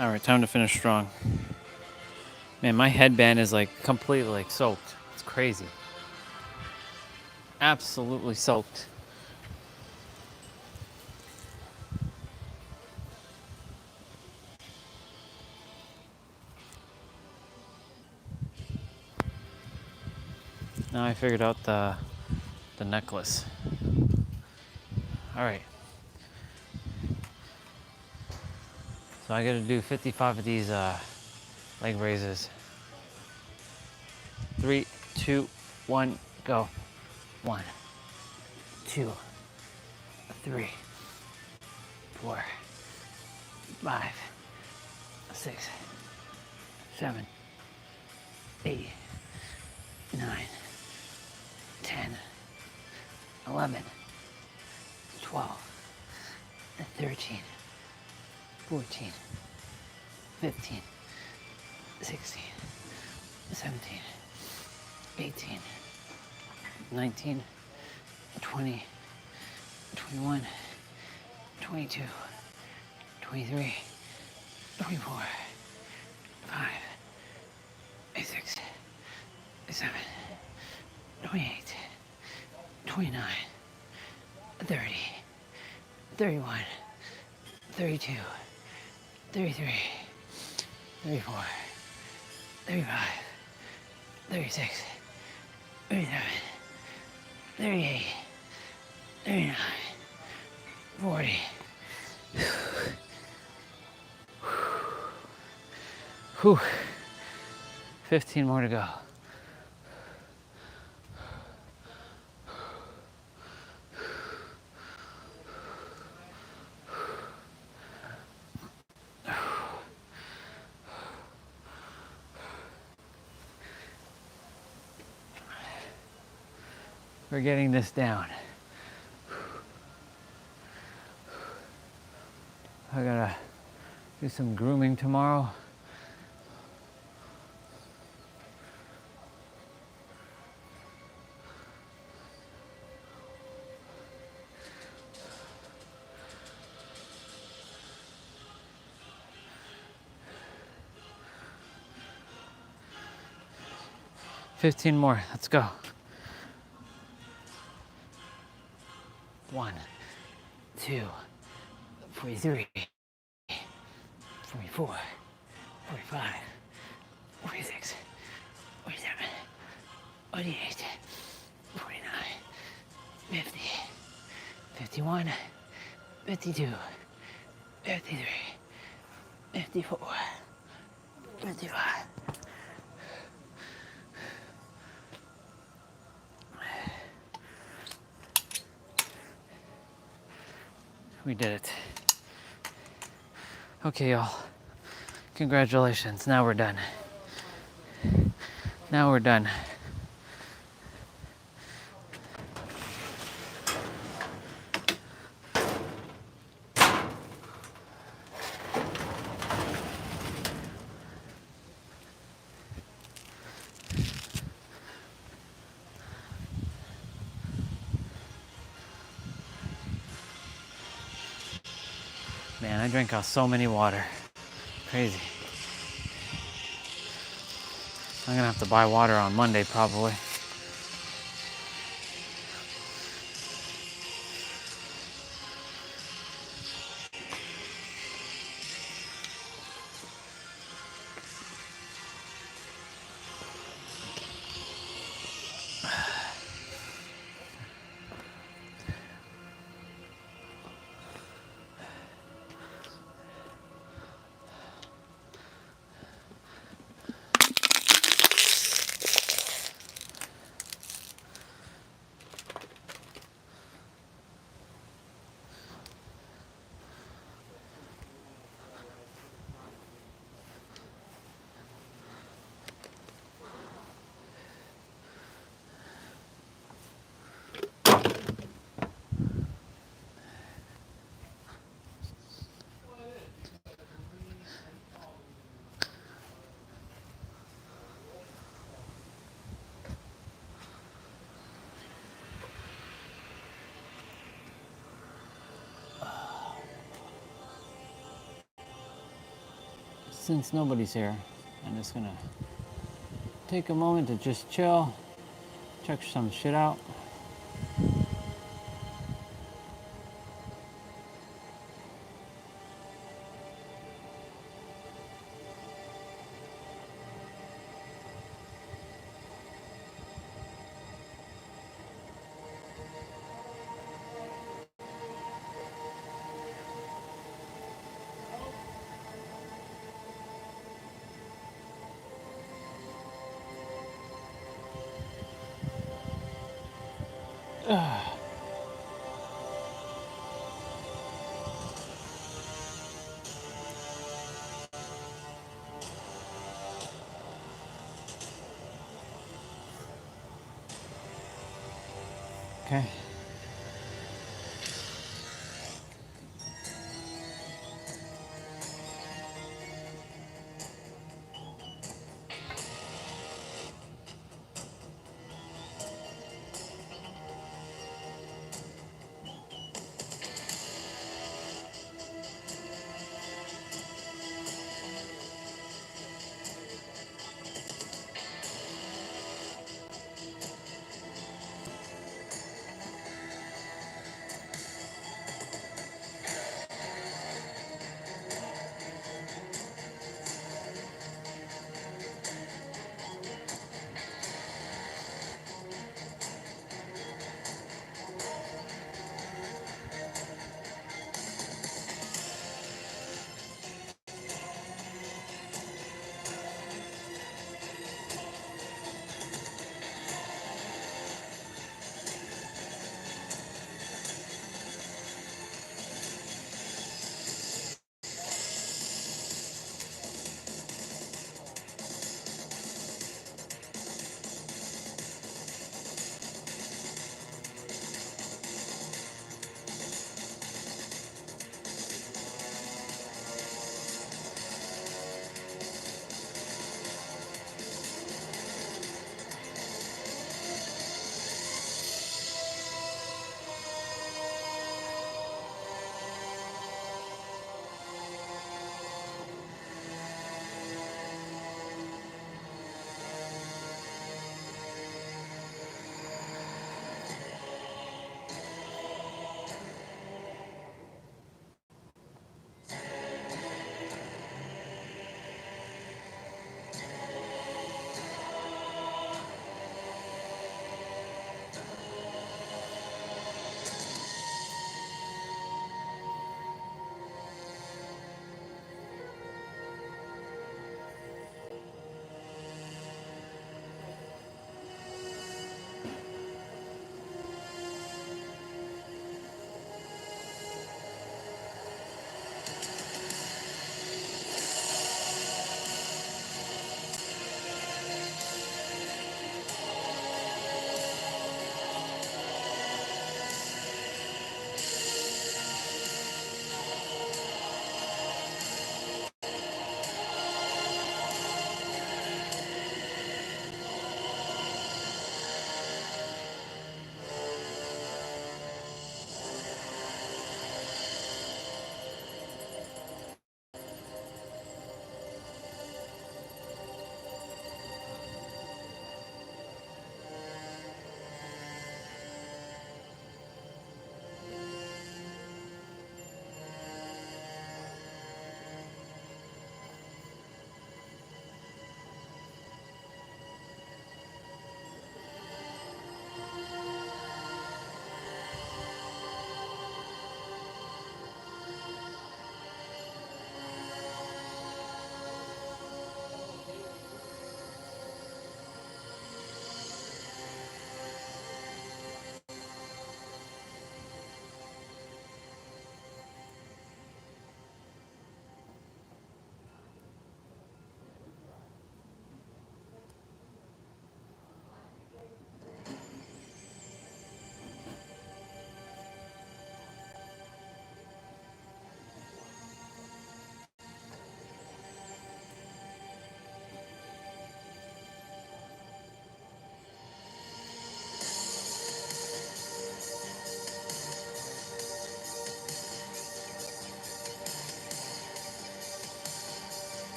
All right, time to finish strong. Man, my headband is like completely like soaked. It's crazy. Absolutely soaked. Now I figured out the necklace. All right. So I gotta do 55 of these leg raises. 3, 2, 1, go. 1, 2, 3, 4, 5, 6, 7, 8, 9, 10, 11, 12, 13, 14, 15, 16, 17, 18, 19, 20, 21, 22, 23, 24, 5, 6, 7, 28, 29, 30, 31, 32, 33, 34, 35, 36, 37, 38, 39, 40. Whew. 15 more to go. We're getting this down. I gotta do some grooming tomorrow. $15 more. Let's go. 1, 2, 43, 44, 45, 46, 47, 48, 49, 50, 51, 52, 53, 54, 55. We did it. Okay, y'all. Congratulations. Now we're done. Now we're done. Man, I drank out so many water. Crazy. I'm gonna have to buy water on Monday probably. Since nobody's here, I'm just gonna take a moment to just chill, check some shit out. Okay.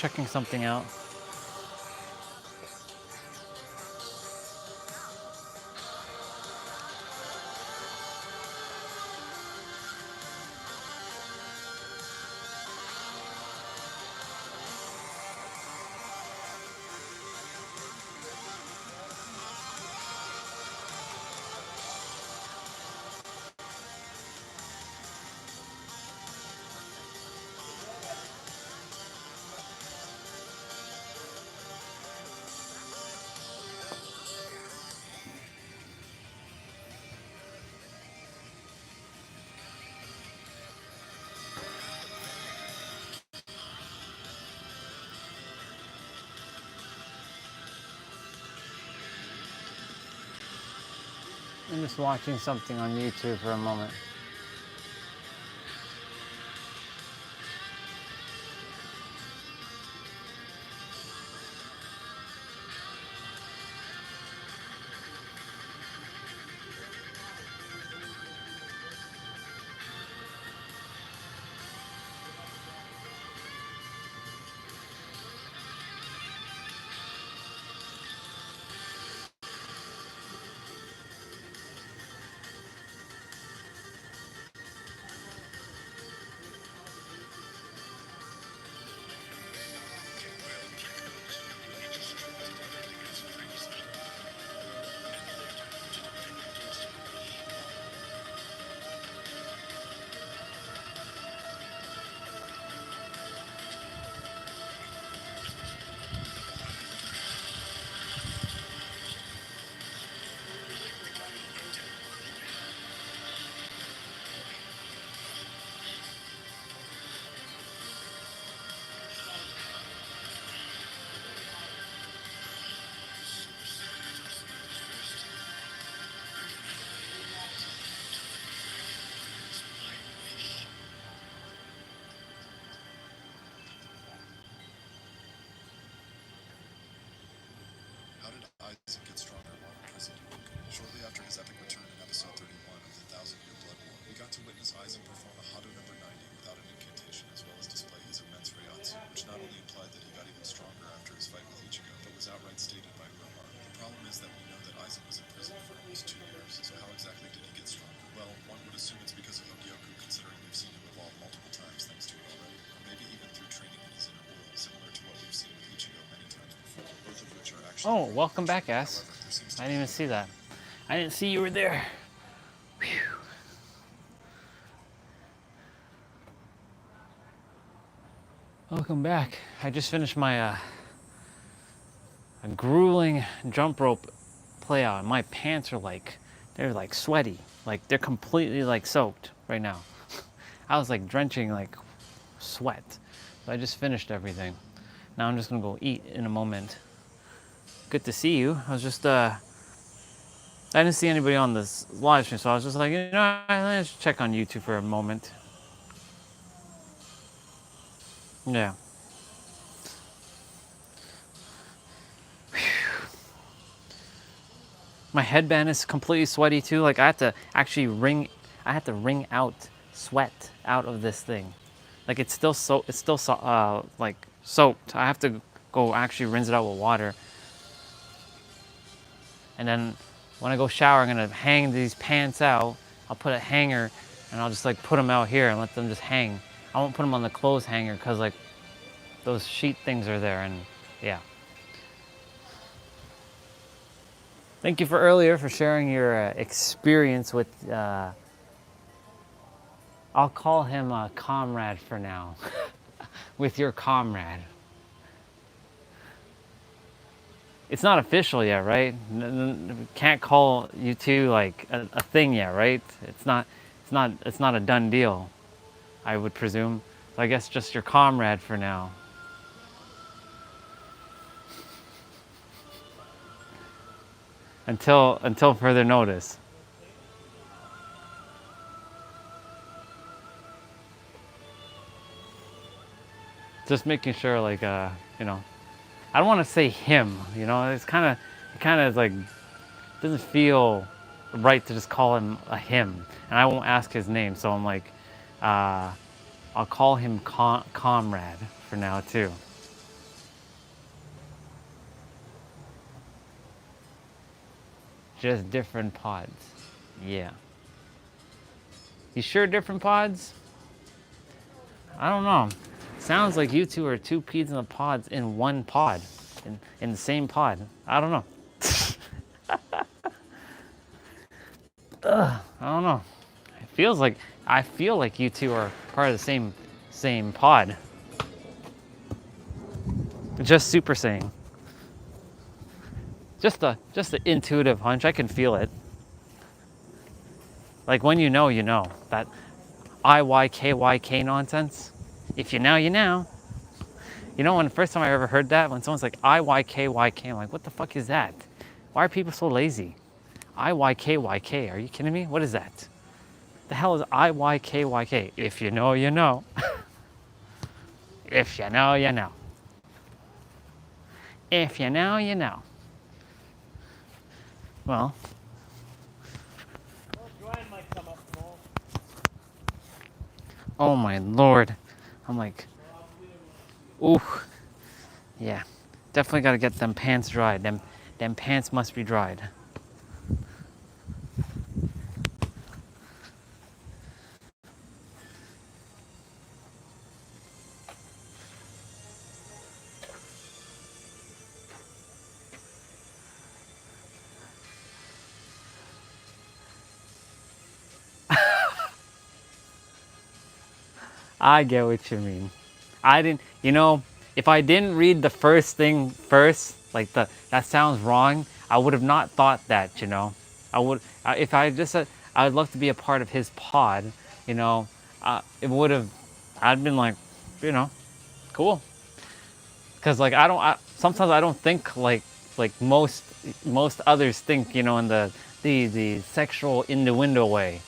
checking something out. I'm just watching something on YouTube for a moment. How did Isaac get stronger while in prison? Shortly after his epic return in episode 31 of the Thousand-Year Blood War, we got to witness Isaac perform a Hado number 90 without an incantation, as well as display his immense Ryatsu, which not only implied that he got even stronger after his fight with Ichigo, but was outright stated by Rohan. The problem is that we know that Isaac was in prison for almost 2 years, so how exactly did he get stronger? Well, one would assume it's because of Hogyoku, considering we've seen him evolve multiple times thanks to it already, or maybe even through training in his inner world, similar to what we've seen with Ichigo many times before, both of which are actually... Oh, welcome back, Ass. However, there seems to I didn't even see that. I didn't see you were there. Whew. Welcome back. I just finished my a grueling jump rope play out. My pants are like, they're like sweaty. Like they're completely like soaked right now. I was like drenching like sweat. So I just finished everything. Now I'm just gonna go eat in a moment. Good to see you. I was just I didn't see anybody on this live stream, so I was just like, you know, let's check on YouTube for a moment. Yeah. My headband is completely sweaty too. Like I have to actually wring out sweat out of this thing. Like it's still like soaked. I have to go actually rinse it out with water. And then when I go shower, I'm gonna hang these pants out. I'll put a hanger and I'll just like put them out here and let them just hang. I won't put them on the clothes hanger because like those sheet things are there, and yeah. Thank you for earlier for sharing your experience with, I'll call him a comrade for now, with your comrade. It's not official yet, right? Can't call you two like a thing yet, right? It's not a done deal, I would presume. So I guess just your comrade for now. Until further notice. Just making sure, like, you know, I don't want to say him, you know, it kind of like, doesn't feel right to just call him a him, and I won't ask his name, so I'm like, I'll call him comrade for now too. Just different pods. Yeah. You sure different pods? I don't know. Sounds like you two are two peas in the pods in one pod. In the same pod. I don't know. I don't know. I feel like you two are part of the same pod. Just super saying. Just the intuitive hunch. I can feel it. Like when you know. That IYKYK nonsense. If you know, you know. You know, when the first time I ever heard that, when someone's like IYKYK, I'm like, what the fuck is that? Why are people so lazy? IYKYK, are you kidding me? What is that? The hell is IYKYK? If you know, you know. If you know, you know. If you know, you know. Well. Oh my lord. I'm like, ooh. Yeah. Definitely gotta get them pants dried. Them pants must be dried. I get what you mean. I didn't, if I didn't read the first thing first, like that sounds wrong, I would have not thought that, I would, if I just said, I would love to be a part of his pod, it would have, I'd been like, cool. Cause like, sometimes I don't think like most others think, in the sexual innuendo way,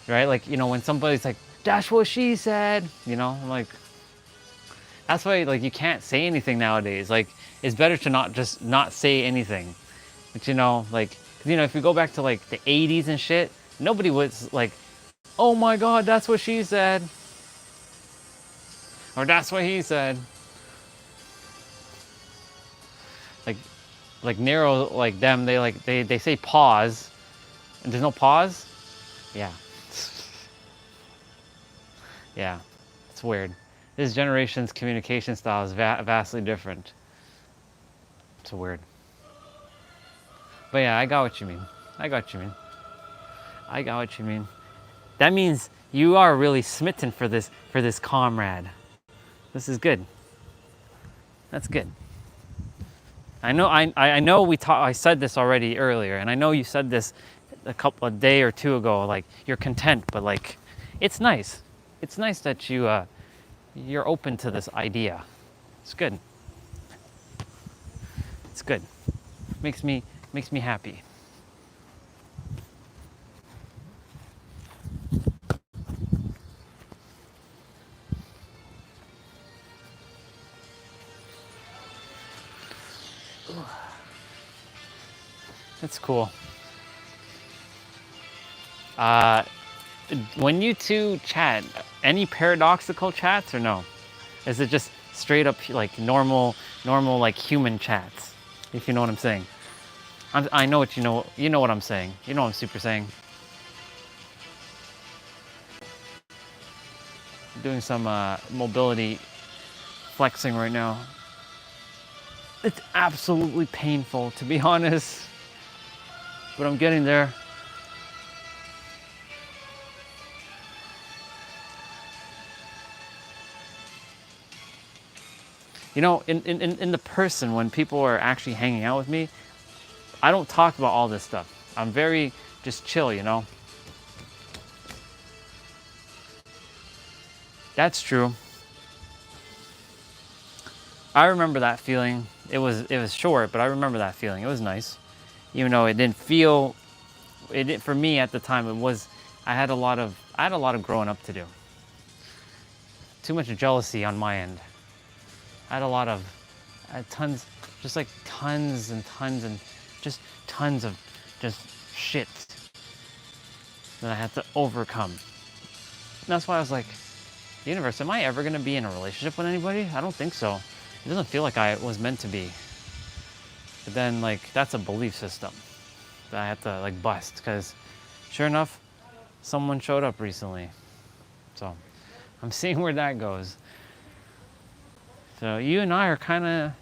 right? Like, when somebody's like, that's what she said, I'm like, that's why like you can't say anything nowadays. Like it's better to not say anything. But like, if you go back to like the 80s and shit, nobody was like, oh my god, that's what she said. Or that's what he said. Like narrow, like them, they say pause. And there's no pause? Yeah. Yeah, it's weird. This generation's communication style is vastly different. It's weird. But yeah, I got what you mean. I got what you mean. That means you are really smitten for this comrade. This is good. That's good. I know I said this already earlier, and I know you said this a day or two ago, like you're content, but like it's nice. It's nice that you're open to this idea. It's good. It's good. Makes me happy. That's cool. When you two chat, any paradoxical chats or no? Is it just straight up like normal like human chats? If you know what I'm saying. I know what you know what I'm saying. You know what I'm super saying. I'm doing some mobility flexing right now. It's absolutely painful, to be honest. But I'm getting there. In the person, when people are actually hanging out with me, I don't talk about all this stuff. I'm very just chill, That's true. I remember that feeling. It was short, but I remember that feeling. It was nice. Even though it didn't feel, for me at the time, I had a lot of growing up to do. Too much jealousy on my end. I had tons of just shit that I had to overcome. And that's why I was like, universe, am I ever gonna be in a relationship with anybody? I don't think so. It doesn't feel like I was meant to be. But then, like, that's a belief system. that I had to like bust, because sure enough, someone showed up recently. So I'm seeing where that goes. So you and I are kind of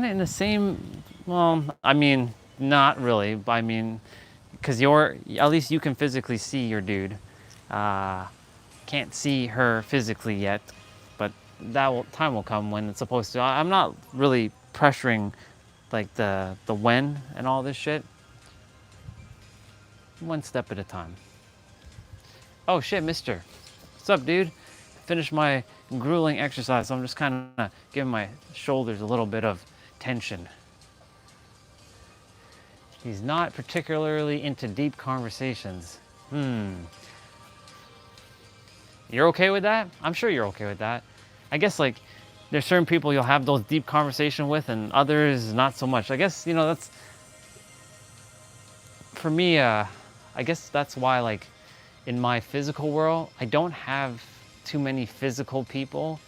in the same. Well, I mean, not really. But I mean, because at least you can physically see your dude. Can't see her physically yet, but time will come when it's supposed to. I'm not really pressuring like the when and all this shit. One step at a time. Oh shit, mister. What's up, dude? Finished my grueling exercise, so I'm just kind of giving my shoulders a little bit of tension. He's not particularly into deep conversations. You're okay with that? I'm sure you're okay with that. I guess like there's certain people you'll have those deep conversation with, and others not so much. I guess, that's for me. I guess that's why, like, in my physical world, I don't have too many physical people,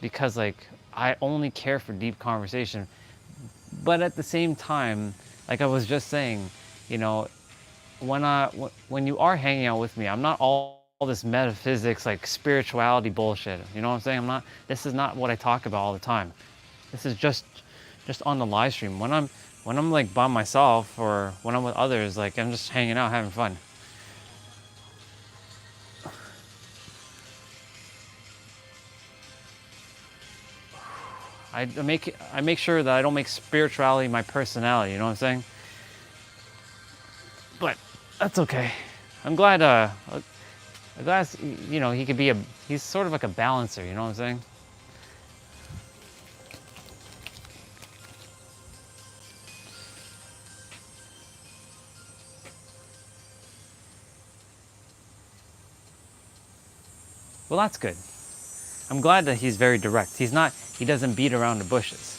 because like I only care for deep conversation. But at the same time, like I was just saying, when you are hanging out with me, I'm not all this metaphysics, like spirituality bullshit. You know what I'm saying? This is not what I talk about all the time. This is just on the live stream. When I'm like by myself, or when I'm with others, like I'm just hanging out, having fun. I make sure that I don't make spirituality my personality, you know what I'm saying? But that's okay. I'm glad he could be he's sort of like a balancer, you know what I'm saying? Well, that's good. I'm glad that he's very direct. He doesn't beat around the bushes,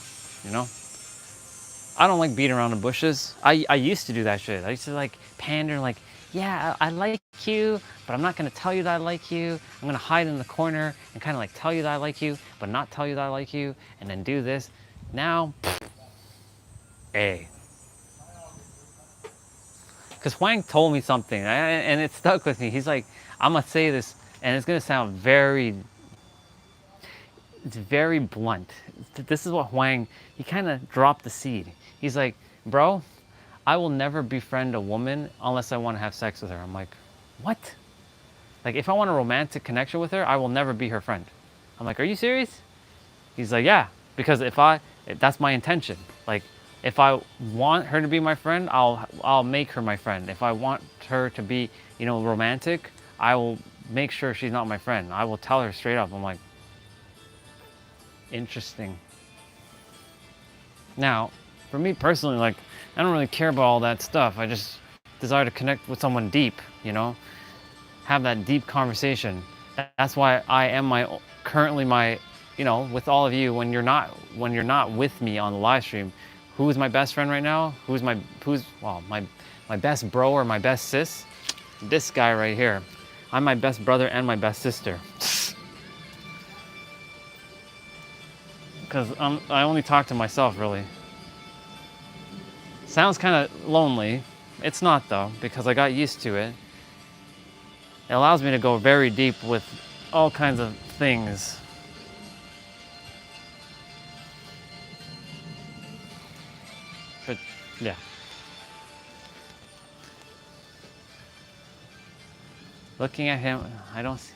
I don't like beating around the bushes. I used to do that shit. I used to like pander, like, yeah, I like you, but I'm not gonna tell you that I like you. I'm gonna hide in the corner and kind of like tell you that I like you, but not tell you that I like you, and then do this. Now, hey. Because Huang told me something, and it stuck with me. He's like, I'm gonna say this, and it's gonna sound it's very blunt. This is what Huang, he kind of dropped the seed. He's like, bro, I will never befriend a woman unless I want to have sex with her. I'm like, what? Like, if I want a romantic connection with her, I will never be her friend. I'm like, are you serious? He's like, yeah, because that's my intention. Like, if I want her to be my friend, I'll make her my friend. If I want her to be, romantic, I will make sure she's not my friend. I will tell her straight up. I'm like, interesting. Now, for me personally, like, I don't really care about all that stuff. I just desire to connect with someone deep, have that deep conversation. That's why I am currently with all of you, when you're not with me on the live stream, who's my best friend right now? Who's my best bro or my best sis? This guy right here. I'm my best brother and my best sister. Because I only talk to myself, really. Sounds kind of lonely. It's not, though, because I got used to it. It allows me to go very deep with all kinds of things. But, yeah. Looking at him, I don't see.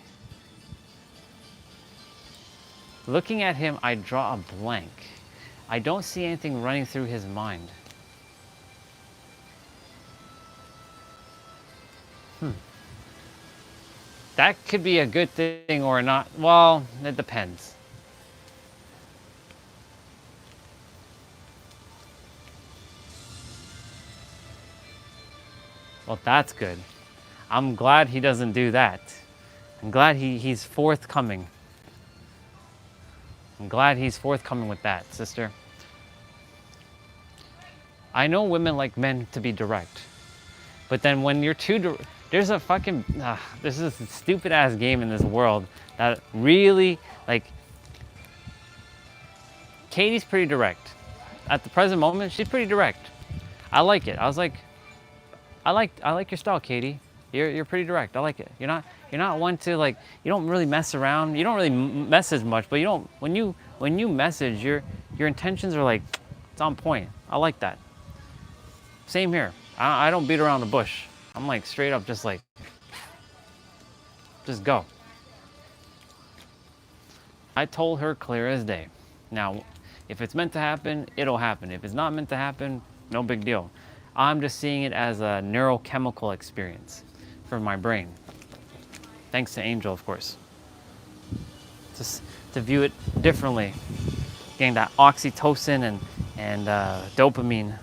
Looking at him, I draw a blank. I don't see anything running through his mind. That could be a good thing or not. Well, it depends. Well, that's good. I'm glad he doesn't do that. I'm glad he's forthcoming. I'm glad he's forthcoming with that, sister. I know women like men to be direct. But then when you're too direct, there's this stupid ass game in this world that really, like, Katie's pretty direct. At the present moment, she's pretty direct. I like it. I was like, I like your style, Katie. You're pretty direct. I like it. You're not one to like, you don't really mess around. You don't really message much, but you don't, when you message, your intentions are like, it's on point. I like that. Same here. I don't beat around the bush. I'm like straight up, just like, just go. I told her clear as day. Now, if it's meant to happen, it'll happen. If it's not meant to happen, no big deal. I'm just seeing it as a neurochemical experience for my brain. Thanks to Angel, of course. Just to view it differently. Getting that oxytocin and dopamine.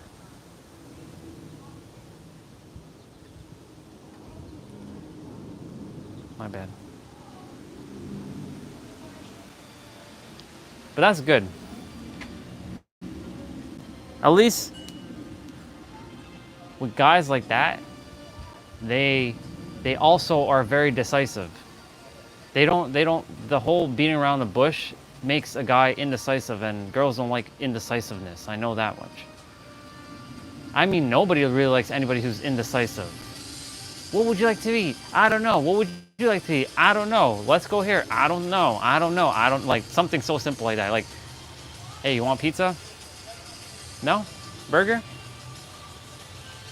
My bad. But that's good. At least with guys like that, they also are very decisive. They don't, the whole beating around the bush makes a guy indecisive, and girls don't like indecisiveness. I know that much. I mean, nobody really likes anybody who's indecisive. What would you like to eat? I don't know. What would you like to eat? I don't know. Let's go here. I don't know. I don't know. I don't, like something so simple like that. Like, hey, you want pizza? No? Burger?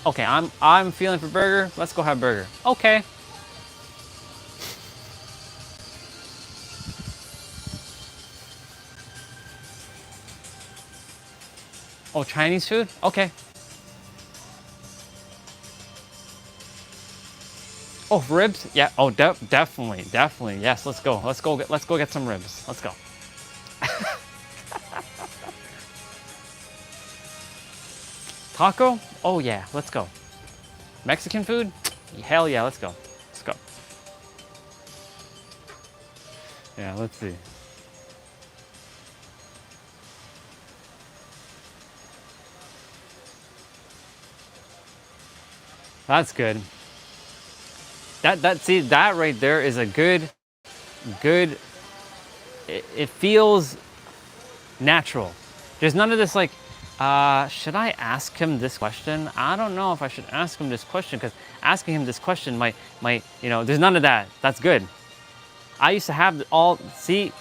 Okay, I'm feeling for burger. Let's go have burger. Okay. Oh, Chinese food? Okay. Oh, ribs? Yeah. Oh, definitely. Yes, let's go. Let's go get some ribs. Let's go. Taco? Oh yeah, let's go. Mexican food? Hell yeah, let's go. Let's go. Yeah, let's see. That's good. See, that right there is a good, it feels natural. There's none of this like, should I ask him this question? I don't know if I should ask him this question, because asking him this question might, there's none of that. That's good. I used to have see,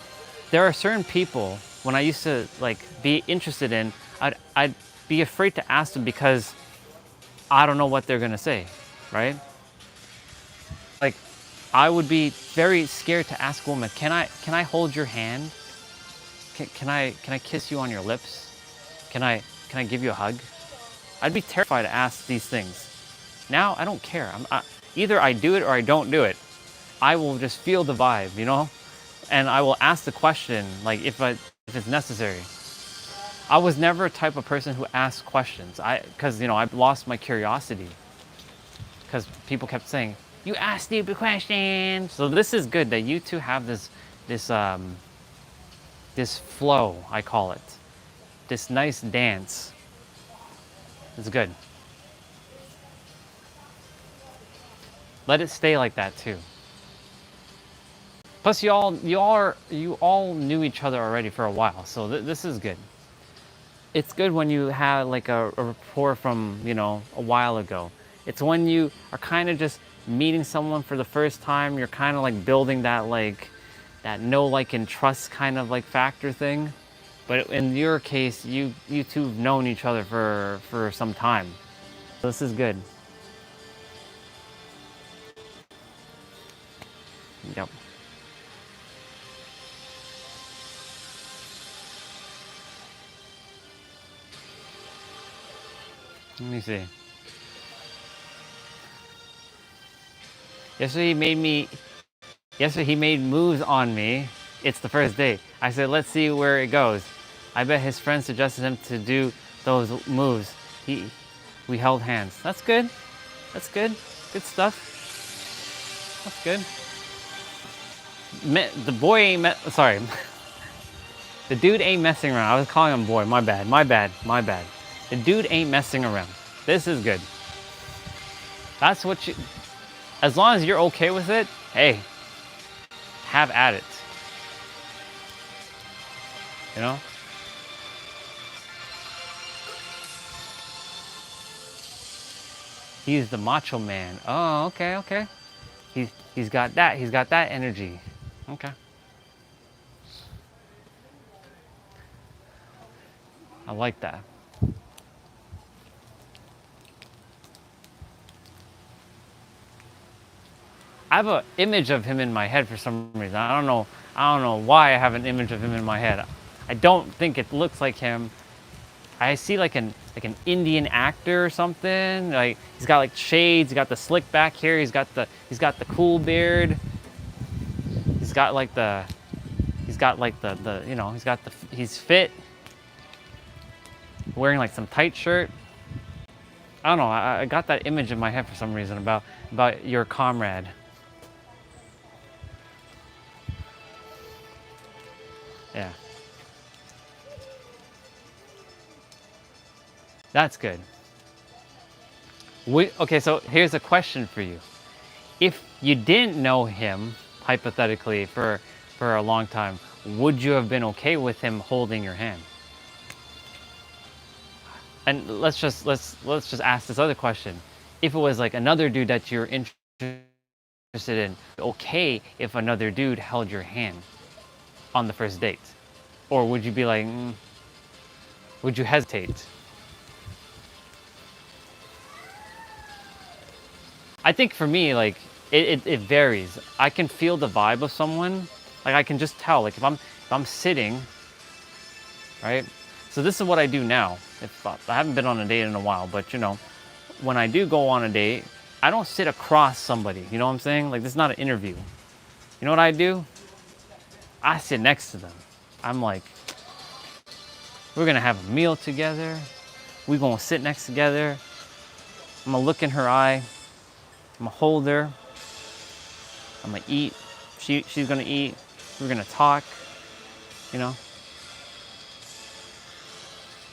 there are certain people when I used to like be interested in, I'd be afraid to ask them because I don't know what they're gonna say, right? Like, I would be very scared to ask a woman, can I hold your hand? Can I kiss you on your lips? Can I give you a hug? I'd be terrified to ask these things. Now I don't care. Either I do it or I don't do it. I will just feel the vibe, and I will ask the question, like if it's necessary. I was never a type of person who asked questions. Because I've lost my curiosity. Because people kept saying, "You ask stupid questions." So this is good that you two have this flow, I call it. This nice dance. It's good. Let it stay like that too. Plus, you all knew each other already for a while, so this is good. It's good when you have like a rapport from a while ago. It's when you are kind of just meeting someone for the first time. You're kind of like building that know, like, and trust kind of like factor thing. But in your case, you two have known each other for some time. This is good. Yep. Let me see. Yesterday he made moves on me. It's the first day. I said, let's see where it goes. I bet his friend suggested him to do those moves. We held hands. That's good. That's good. Good stuff. That's good. The boy ain't sorry. The dude ain't messing around. I was calling him boy. My bad. The dude ain't messing around. This is good. That's what as long as you're okay with it, hey, have at it. He's the macho man. Oh, okay, okay. He's got that. He's got that energy. Okay. I like that. I have an image of him in my head for some reason. I don't know. I don't know why I have an image of him in my head. I don't think it looks like him. I see like an Indian actor or something. Like he's got like shades. He's got the slick back hair. He's got the cool beard. He's got like the you know, he's fit. Wearing like some tight shirt. I don't know. I got that image in my head for some reason about your comrade. Yeah. That's good. Okay, so here's a question for you. If you didn't know him, hypothetically, for a long time, would you have been okay with him holding your hand? And let's just ask this other question. If it was like another dude that you're interested in, okay if another dude held your hand on the first date? Or would you be like, would you hesitate? I think for me, like, it varies. I can feel the vibe of someone. Like, I can just tell. Like, if I'm sitting, right? So this is what I do now. If I haven't been on a date in a while, but you know, when I do go on a date, I don't sit across somebody. You know what I'm saying? Like, this is not an interview. You know what I do? I sit next to them. I'm like, we're gonna have a meal together. We're gonna sit next together. I'm gonna look in her eye. I'm gonna hold her. I'm gonna eat. She's gonna eat. We're gonna talk. You know?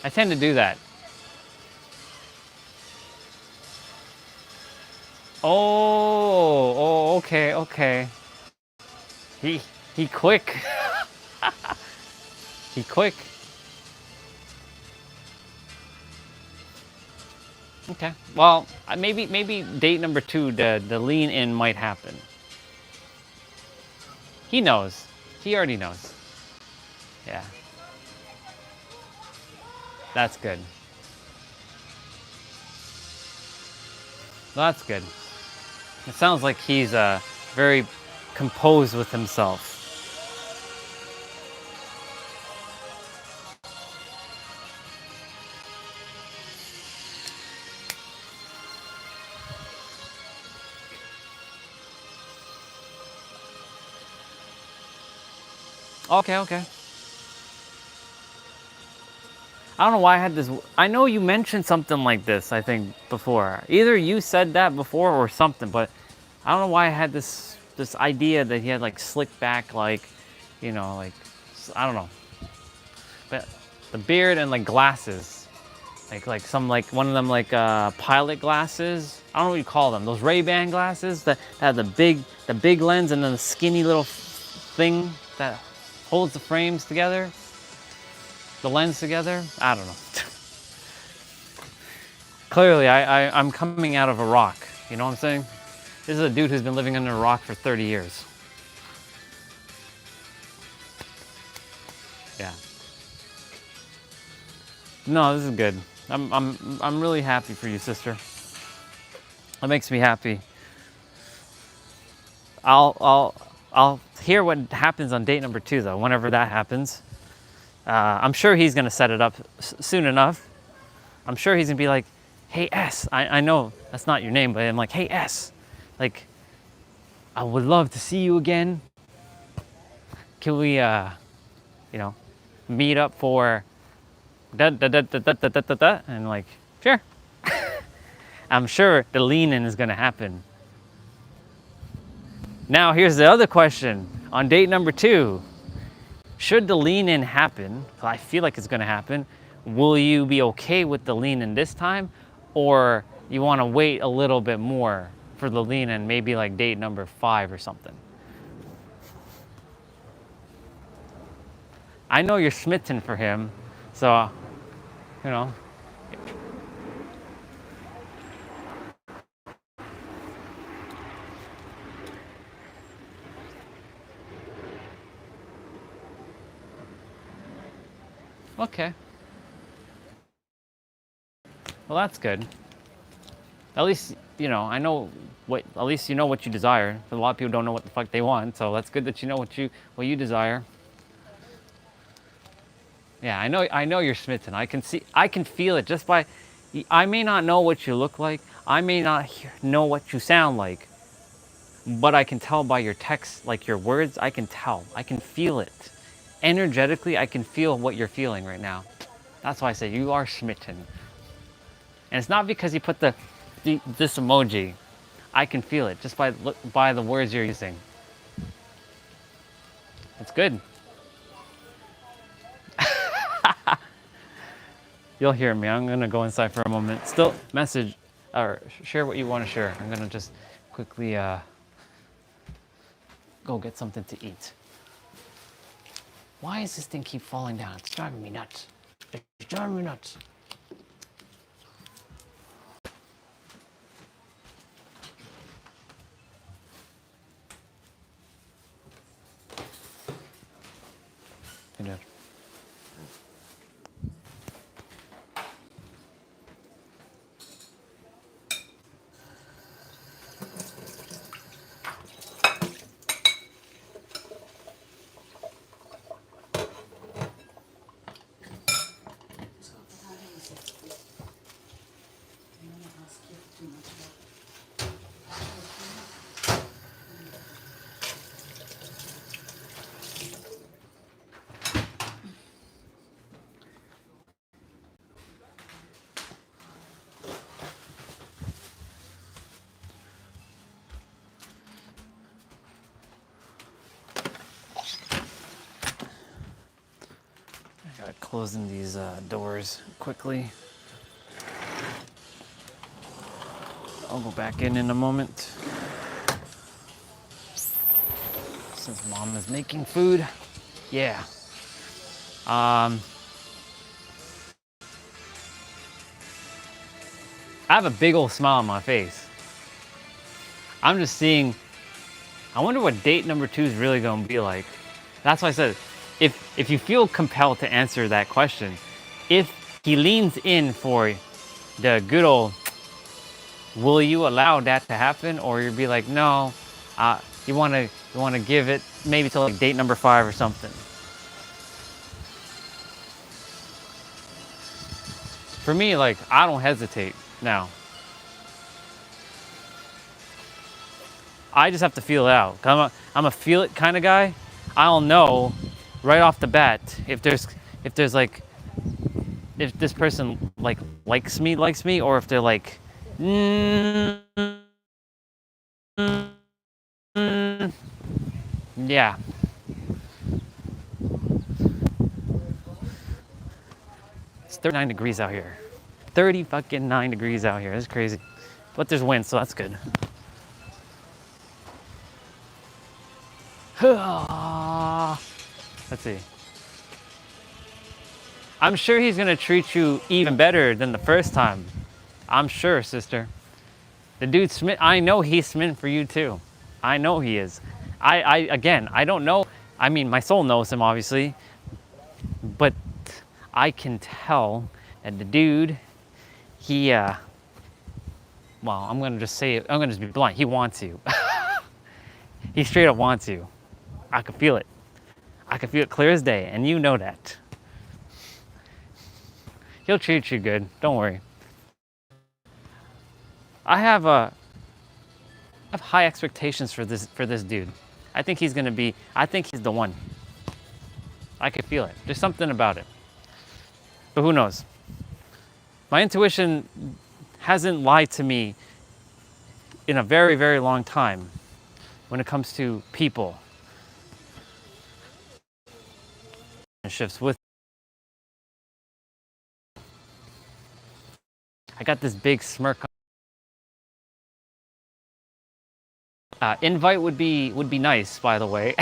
I tend to do that. Oh, okay. He quick. He quick. Okay. Well, maybe date number 2, the lean in might happen. He knows. He already knows. Yeah. That's good. Well, that's good. It sounds like he's very composed with himself. Okay. I don't know why I had this. I know you mentioned something like this, I think, before. Either you said that before or something, but I don't know why I had this idea that he had like slick back, like, you know, like, I don't know. But the beard and like glasses. Like some, like one of them, like pilot glasses. I don't know what you call them. Those Ray-Ban glasses that have the big lens and then the skinny little thing that holds the frames together. The lens together. I don't know. Clearly, I'm coming out of a rock. You know what I'm saying? This is a dude who's been living under a rock for 30 years. Yeah. No, this is good. I'm really happy for you, sister. That makes me happy. I'll hear what happens on date number 2, though, whenever that happens. I'm sure he's gonna set it up soon enough. I'm sure he's gonna be like, hey S, I know that's not your name, but I'm like, hey S, like, I would love to see you again. Can we, you know, meet up for and like, sure. I'm sure the lean-in is gonna happen. Now here's the other question. On date number 2, should the lean-in happen, so I feel like it's gonna happen, will you be okay with the lean-in this time? Or you wanna wait a little bit more for the lean-in, maybe like date number 5 or something? I know you're smitten for him, so, you know. Okay. Well, that's good. At least, you know, I know what, at least you know what you desire. A lot of people don't know what the fuck they want, so that's good that you know what you desire. Yeah, I know you're smitten. I can feel it just by, I may not know what you look like. I may not know what you sound like, but I can tell by your text, like your words, I can tell. I can feel it. Energetically, I can feel what you're feeling right now. That's why I say you are smitten. And it's not because you put this emoji. I can feel it just by the words you're using. It's good. You'll hear me. I'm gonna go inside for a moment. Still message or share what you want to share. I'm gonna just quickly go get something to eat. Why does this thing keep falling down? It's driving me nuts. It's driving me nuts. Hey, Dad. Closing these doors quickly. I'll go back in a moment. Since Mom is making food. Yeah. I have a big old smile on my face. I'm just seeing, I wonder what date number 2 is really gonna be like. That's why I said, if you feel compelled to answer that question, if he leans in for the good old, will you allow that to happen? Or you'll be like, no, you wanna give it maybe to like date number 5 or something. For me, like, I don't hesitate now. I just have to feel it out. I'm a feel it kind of guy. I'll know right off the bat if there's like, if this person like likes me, or if they're like, yeah. It's 39 degrees out here. 39 degrees out here. It's crazy. But there's wind, so that's good. Let's see. I'm sure he's gonna treat you even better than the first time. I'm sure, sister. The dude's smitten. I know he's smitten for you too. I know he is. Again, I don't know. I mean, my soul knows him, obviously. But I can tell that the dude, he, well, I'm gonna just say it. I'm gonna just be blunt. He wants you. He straight up wants you. I can feel it. I can feel it clear as day, and you know that. He'll treat you good. Don't worry. I have high expectations for this dude. I think he's gonna be. I think he's the one. I can feel it. There's something about it. But who knows? My intuition hasn't lied to me in a very, very long time when it comes to people. Shifts with. I got this big smirk. Invite would be nice, by the way.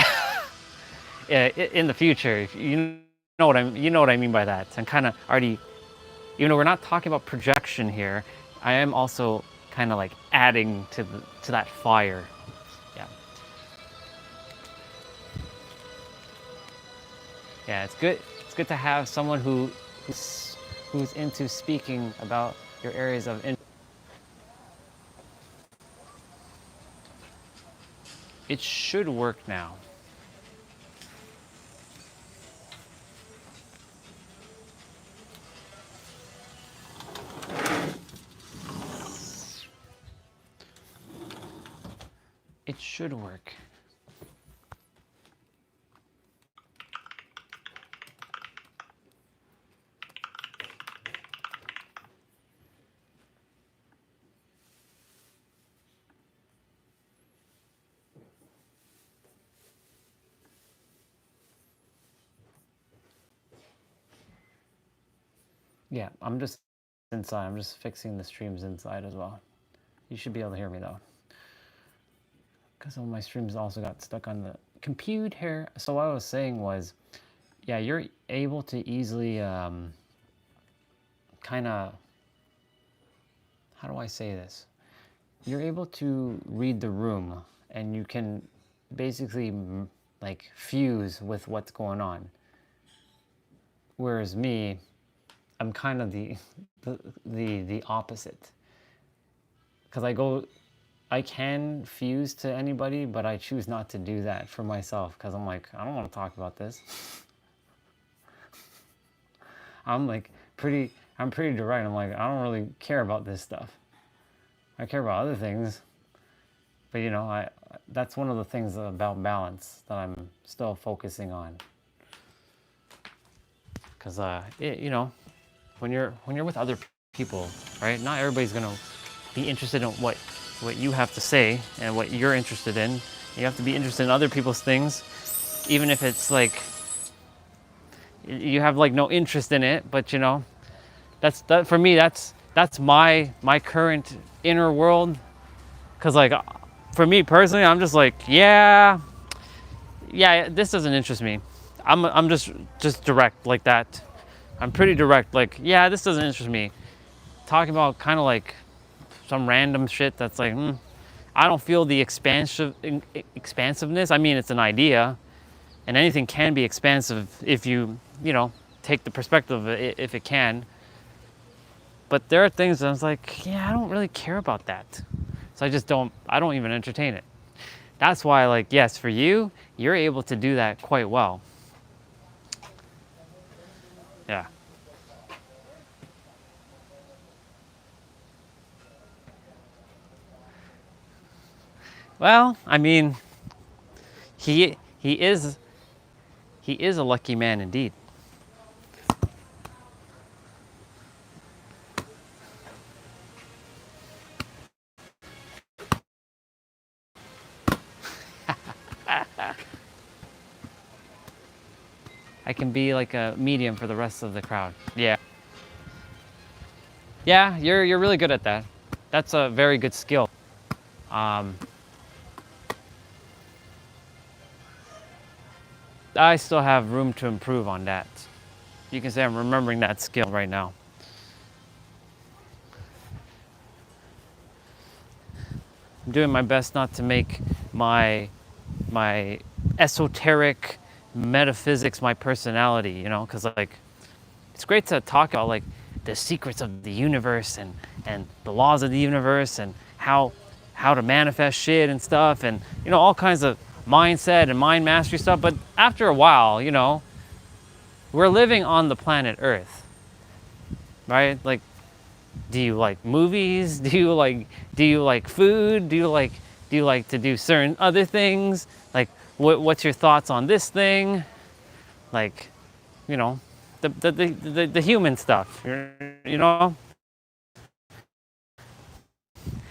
In the future, you know what I mean by that. I'm kind of already, even though we're not talking about projection here, I am also kind of like adding to that fire. Yeah. Yeah, it's good. It's good to have someone who's into speaking about your areas of interest. It should work now. It should work. Yeah, I'm just inside. I'm just fixing the streams inside as well. You should be able to hear me though, because all my streams also got stuck on the computer. So what I was saying was, yeah, you're able to easily kind of, how do I say this? You're able to read the room, and you can basically like fuse with what's going on. Whereas me, I'm kind of the opposite. Because I can fuse to anybody, but I choose not to do that for myself because I'm like, I don't want to talk about this. I'm pretty direct. I'm like, I don't really care about this stuff. I care about other things. But you know, that's one of the things about balance that I'm still focusing on. Because you know, when you're with other people, right? Not everybody's gonna be interested in what you have to say and what you're interested in. You have to be interested in other people's things, even if it's like you have like no interest in it. But you know, that for me, that's my current inner world. Because like for me personally, I'm just like, yeah, this doesn't interest me. I'm just direct like that. I'm pretty direct. Like, yeah, this doesn't interest me. Talking about kind of like some random shit that's like, I don't feel the expansiveness. I mean, it's an idea, and anything can be expansive if you know, take the perspective of it, if it can. But there are things that I was like, yeah, I don't really care about that. So I don't even entertain it. That's why, like, yes, for you, you're able to do that quite well. Yeah. Well, I mean, he is a lucky man indeed. I can be like a medium for the rest of the crowd. Yeah. Yeah, you're really good at that. That's a very good skill. I still have room to improve on that. You can say I'm remembering that skill right now. I'm doing my best not to make my esoteric metaphysics my personality, you know, because like it's great to talk about like the secrets of the universe and the laws of the universe and how to manifest shit and stuff, and you know, all kinds of mindset and mind mastery stuff. But after a while, you know, we're living on the planet Earth, right? Like, do you like movies? Do you like food? Do you like to do certain other things? Like, what's your thoughts on this thing? Like, you know, the human stuff, you know?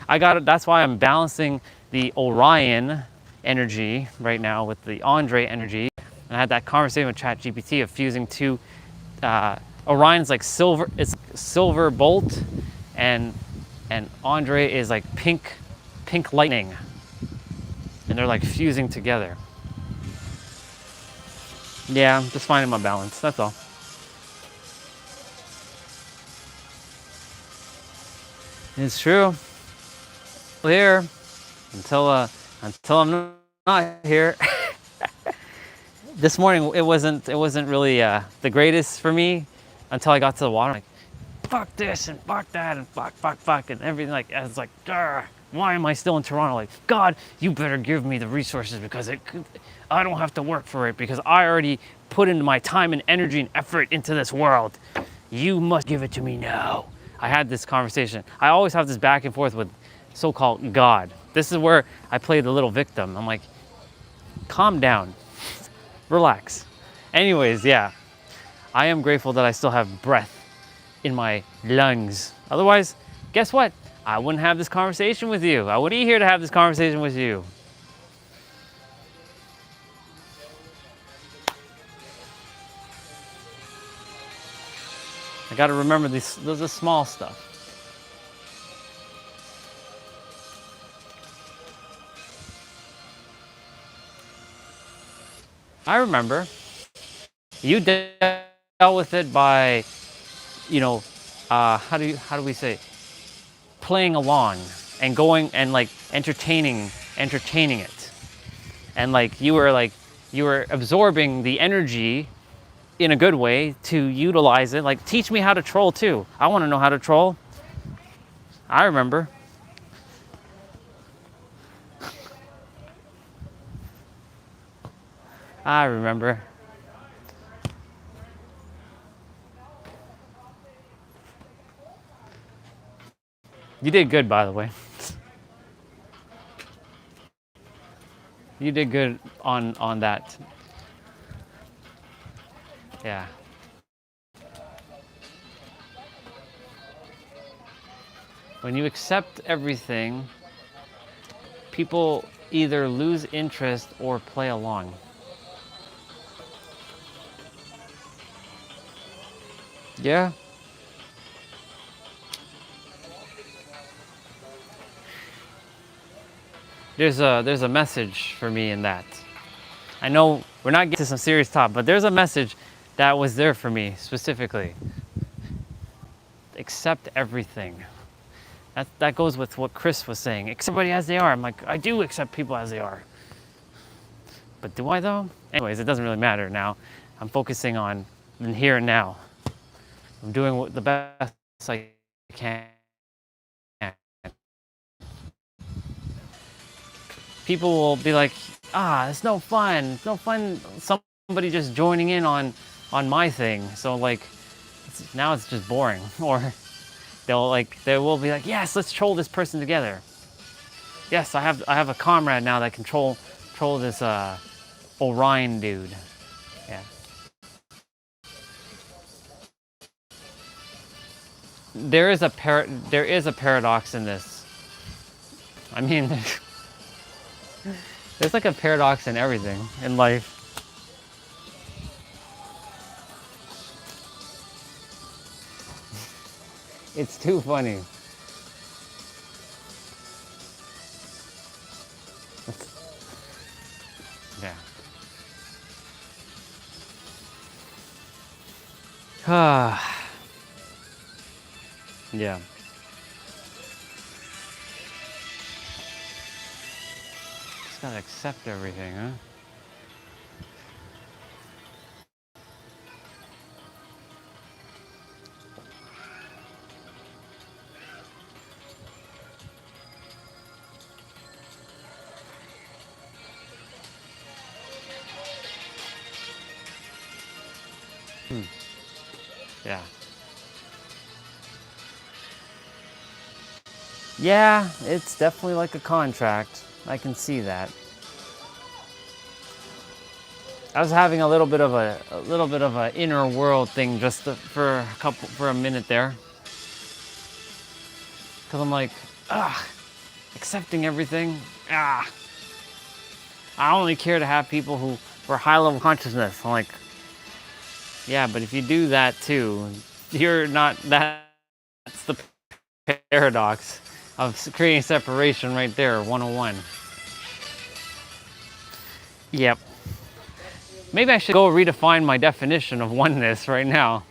That's why I'm balancing the Orion energy right now with the Andre energy. And I had that conversation with ChatGPT of fusing two. Orion's like silver, it's silver bolt, and Andre is like pink lightning. And they're like fusing together. Yeah, I'm just finding my balance, that's all. It's true. Here until I'm not here. this morning it wasn't really the greatest for me until I got to the water. I'm like, fuck this and fuck that and fuck and everything. Like, I was like, why am I still in Toronto? Like, God, you better give me the resources because I don't have to work for it because I already put in my time and energy and effort into this world. You must give it to me now. I had this conversation. I always have this back and forth with so-called God. This is where I play the little victim. I'm like, calm down, relax. Anyways, yeah, I am grateful that I still have breath in my lungs. Otherwise, guess what? I wouldn't have this conversation with you. I wouldn't be here to have this conversation with you. I gotta remember those are small stuff. I remember you dealt with it by, you know, how do we say, playing along and going and like entertaining it, and like you were absorbing the energy in a good way to utilize it. Like, teach me how to troll too. I want to know how to troll. I remember. I remember. You did good, by the way. You did good on that. Yeah. When you accept everything, people either lose interest or play along. Yeah. There's a message for me in that. I know we're not getting to some serious talk, but there's a message that was there for me specifically. Accept everything. That goes with what Chris was saying. Accept everybody as they are. I'm like, I do accept people as they are. But do I though? Anyways, it doesn't really matter now. I'm focusing on the here and now. I'm doing the best I can. People will be like, it's no fun. It's no fun somebody just joining in on my thing. So like, now it's just boring. Or they will be like, yes, let's troll this person together. Yes, I have a comrade now that can troll this Orion dude. Yeah. There is a paradox in this. I mean, there's like a paradox in everything in life. It's too funny. Yeah. Yeah. Just gotta accept everything, huh? Yeah. Yeah, it's definitely like a contract. I can see that. I was having a little bit of a inner world thing just for a minute there. Cause I'm like, accepting everything. I only care to have people who are high level consciousness. I'm like, yeah, but if you do that too, you're not. That's the paradox of creating separation right there. 101. Yep. Maybe I should go redefine my definition of oneness right now.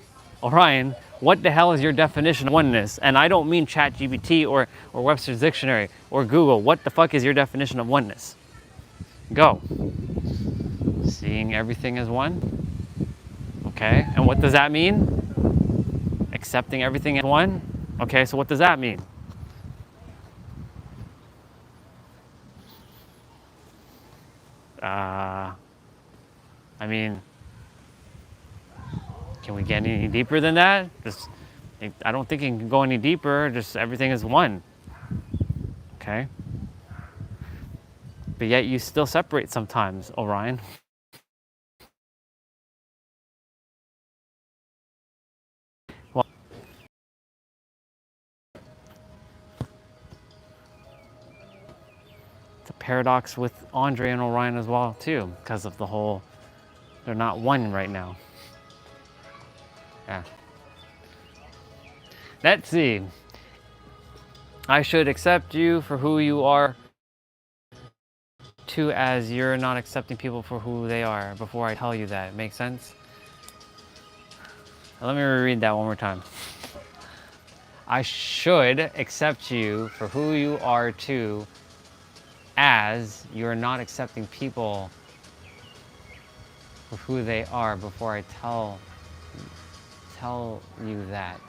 Orion, what the hell is your definition of oneness? And I don't mean ChatGPT or Webster's Dictionary or Google. What the fuck is your definition of oneness? Go. Seeing everything as one. Okay, and what does that mean? Accepting everything as one. Okay, so what does that mean? I mean, can we get any deeper than that? Just, I don't think it can go any deeper. Just everything is one. Okay. But yet you still separate sometimes, Orion. Well, it's a paradox with Andre and Orion as well too, because of the whole, they're not one right now. Yeah. Let's see. I should accept you for who you are too, as you're not accepting people for who they are before I tell you that. Make sense? Let me reread that one more time. I should accept you for who you are too, as you're not accepting people for who they are before I tell you that.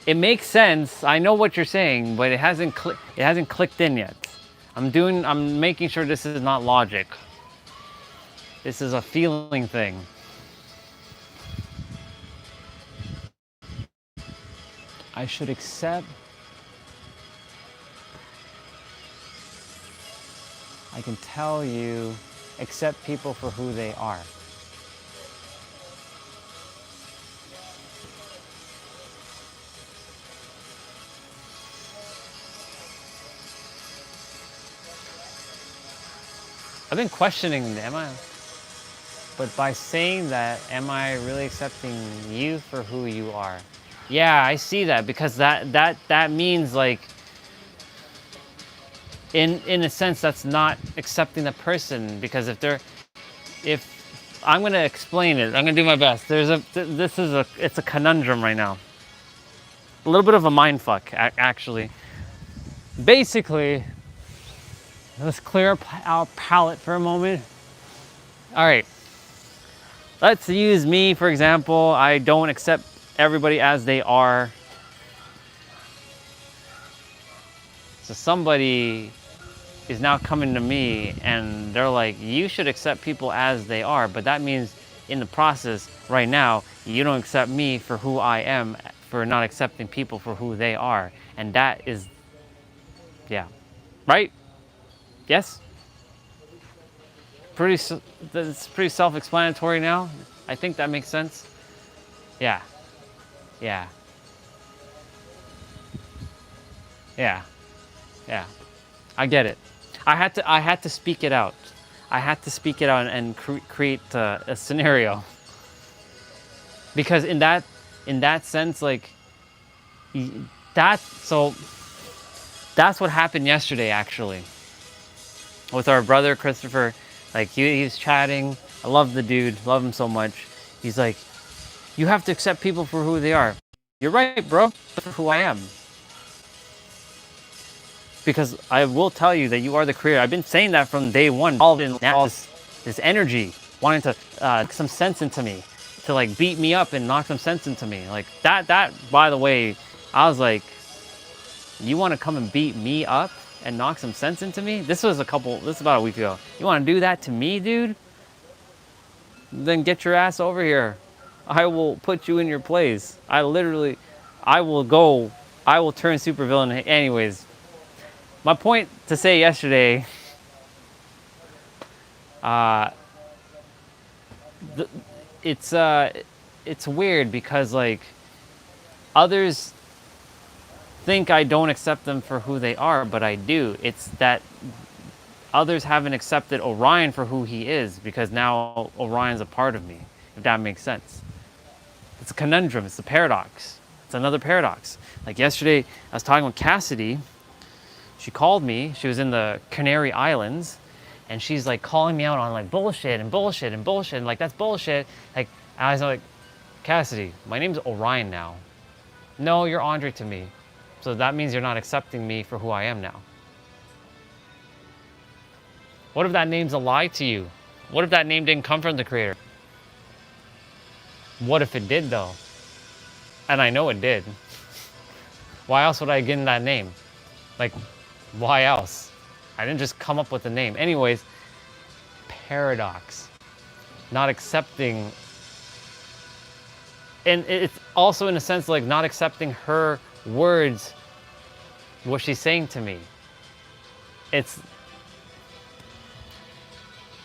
It makes sense. I know what you're saying, but it hasn't clicked in yet. I'm making sure this is not logic. This is a feeling thing. I should accept. I can tell you, accept people for who they are. I've been questioning, but by saying that, am I really accepting you for who you are? Yeah, I see that, because that means, like, in a sense, that's not accepting the person, because if I'm gonna explain it, I'm gonna do my best. It's a conundrum right now. A little bit of a mind fuck, actually. Basically, let's clear up our palate for a moment. All right, let's use me, for example. I don't accept everybody as they are. So somebody is now coming to me and they're like, you should accept people as they are, but that means in the process right now, you don't accept me for who I am, for not accepting people for who they are. And that is, yeah, right? Yes? It's pretty self-explanatory now. I think that makes sense. Yeah. Yeah. Yeah. Yeah. I get it. I had to speak it out. I had to speak it out and create a scenario. Because in that sense, like, that's what happened yesterday, actually, with our brother Christopher. Like, he's chatting. I love the dude, love him so much. He's like, you have to accept people for who they are. You're right, bro, for who I am. Because I will tell you that you are the creator. I've been saying that from day one. All in now, this energy, wanting to knock some sense into me, to like beat me up and knock some sense into me. Like that, by the way, I was like, you want to come and beat me up and knock some sense into me? This is about a week ago. You want to do that to me, dude? Then get your ass over here. I will put you in your place. I will turn supervillain. Anyways, my point to say yesterday, it's weird because, like, others think I don't accept them for who they are, but I do. It's that others haven't accepted Orion for who he is, because now Orion's a part of me, if that makes sense. It's a conundrum. It's a paradox. It's another paradox. Like yesterday, I was talking with Cassidy. She called me. She was in the Canary Islands, and she's like calling me out on like bullshit and bullshit and bullshit, and like, that's bullshit. Like, I was like, Cassidy, my name's Orion now. No, you're Andre to me. So that means you're not accepting me for who I am now. What if that name's a lie to you? What if that name didn't come from the creator? What if it did though? And I know it did. Why else would I get in that name? Like, why else? I didn't just come up with the name. Anyways, paradox. Not accepting. And it's also in a sense like not accepting her words, what she's saying to me. It's,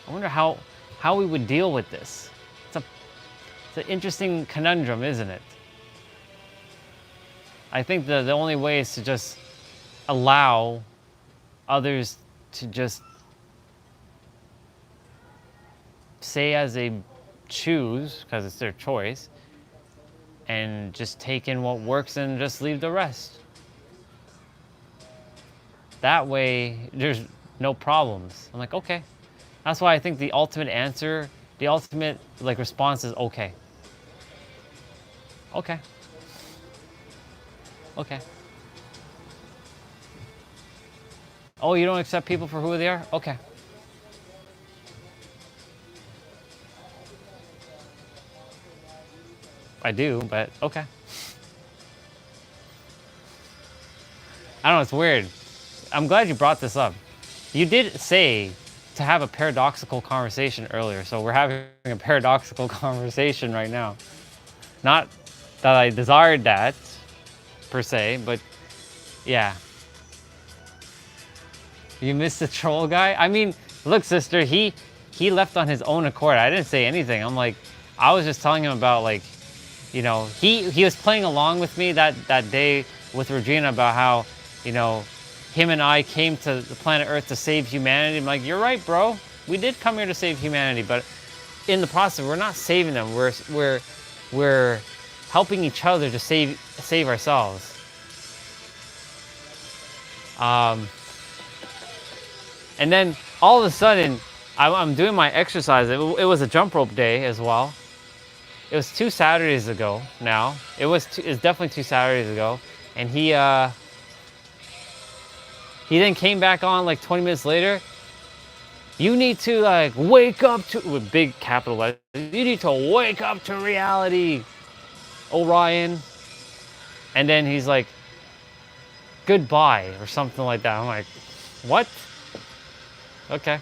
I wonder how we would deal with this. It's an interesting conundrum, isn't it? I think the only way is to just allow others to just say as they choose, because it's their choice, and just take in what works and just leave the rest. That way, there's no problems. I'm like, okay. That's why I think the ultimate answer, the ultimate like response is okay. Okay. Okay. Oh, you don't accept people for who they are? Okay. I do, but okay. I don't know, it's weird. I'm glad you brought this up. You did say to have a paradoxical conversation earlier, so we're having a paradoxical conversation right now. Not that I desired that, per se, but yeah. You missed the troll guy? I mean, look, sister, he left on his own accord. I didn't say anything. I'm like, I was just telling him about like, you know, he was playing along with me that day with Regina about how, you know, him and I came to the planet Earth to save humanity. I'm like, you're right, bro. We did come here to save humanity, but in the process, we're not saving them. We're helping each other to save ourselves. And then all of a sudden, I'm doing my exercise. It was a jump rope day as well. It was 2 Saturdays ago now. It's definitely 2 Saturdays ago. And he then came back on like 20 minutes later. You need to like wake up to, with big capital letters, you need to wake up to reality, Orion. And then he's like, goodbye or something like that. I'm like, what? Okay.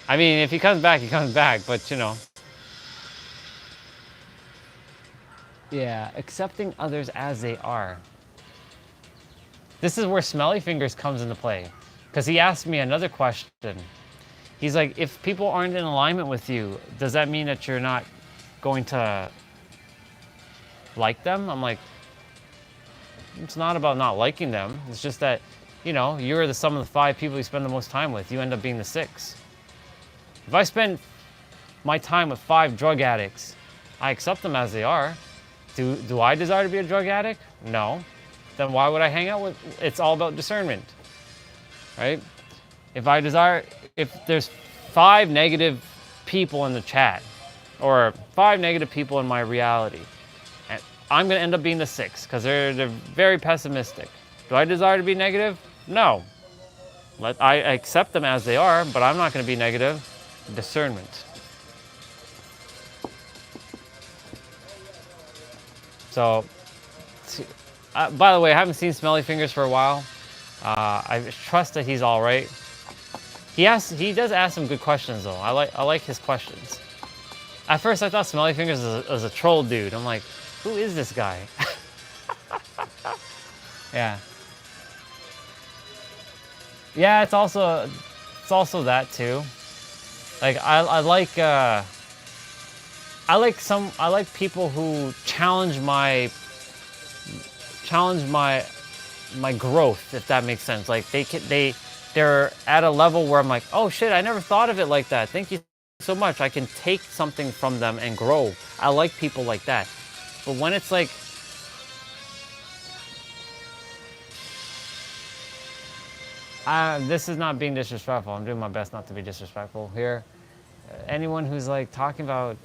I mean, if he comes back, he comes back, but you know. Yeah, accepting others as they are. This is where Smelly Fingers comes into play. Because he asked me another question. He's like, if people aren't in alignment with you, does that mean that you're not going to like them? I'm like, it's not about not liking them. It's just that, you know, you're the sum of the 5 people you spend the most time with. You end up being the 6. If I spend my time with 5 drug addicts, I accept them as they are. Do I desire to be a drug addict? No. Then why would I hang out with? It's all about discernment, right? If there's 5 negative people in the chat, or 5 negative people in my reality, and I'm gonna end up being the 6 because they're very pessimistic. Do I desire to be negative? No. I accept them as they are, but I'm not gonna be negative. Discernment. So, by the way, I haven't seen Smelly Fingers for a while. I trust that he's all right. He does ask some good questions though. I like his questions. At first, I thought Smelly Fingers was a troll dude. I'm like, who is this guy? Yeah. Yeah, it's also that too. Like I like people who challenge my growth, if that makes sense. Like they're at a level where I'm like, oh shit, I never thought of it like that. Thank you so much. I can take something from them and grow. I like people like that. But when it's like, this is not being disrespectful. I'm doing my best not to be disrespectful here. Anyone who's like talking about,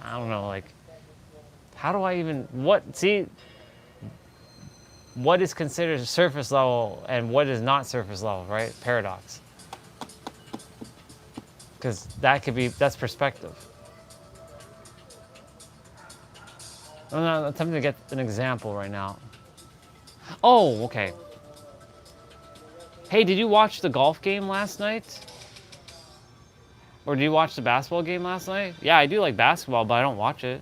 I don't know, like, how do I even, see, what is considered surface level and what is not surface level, right? Paradox. Because that's perspective. I'm attempting to get an example right now. Oh, okay. Hey, did you watch the golf game last night? Or did you watch the basketball game last night? Yeah, I do like basketball, but I don't watch it.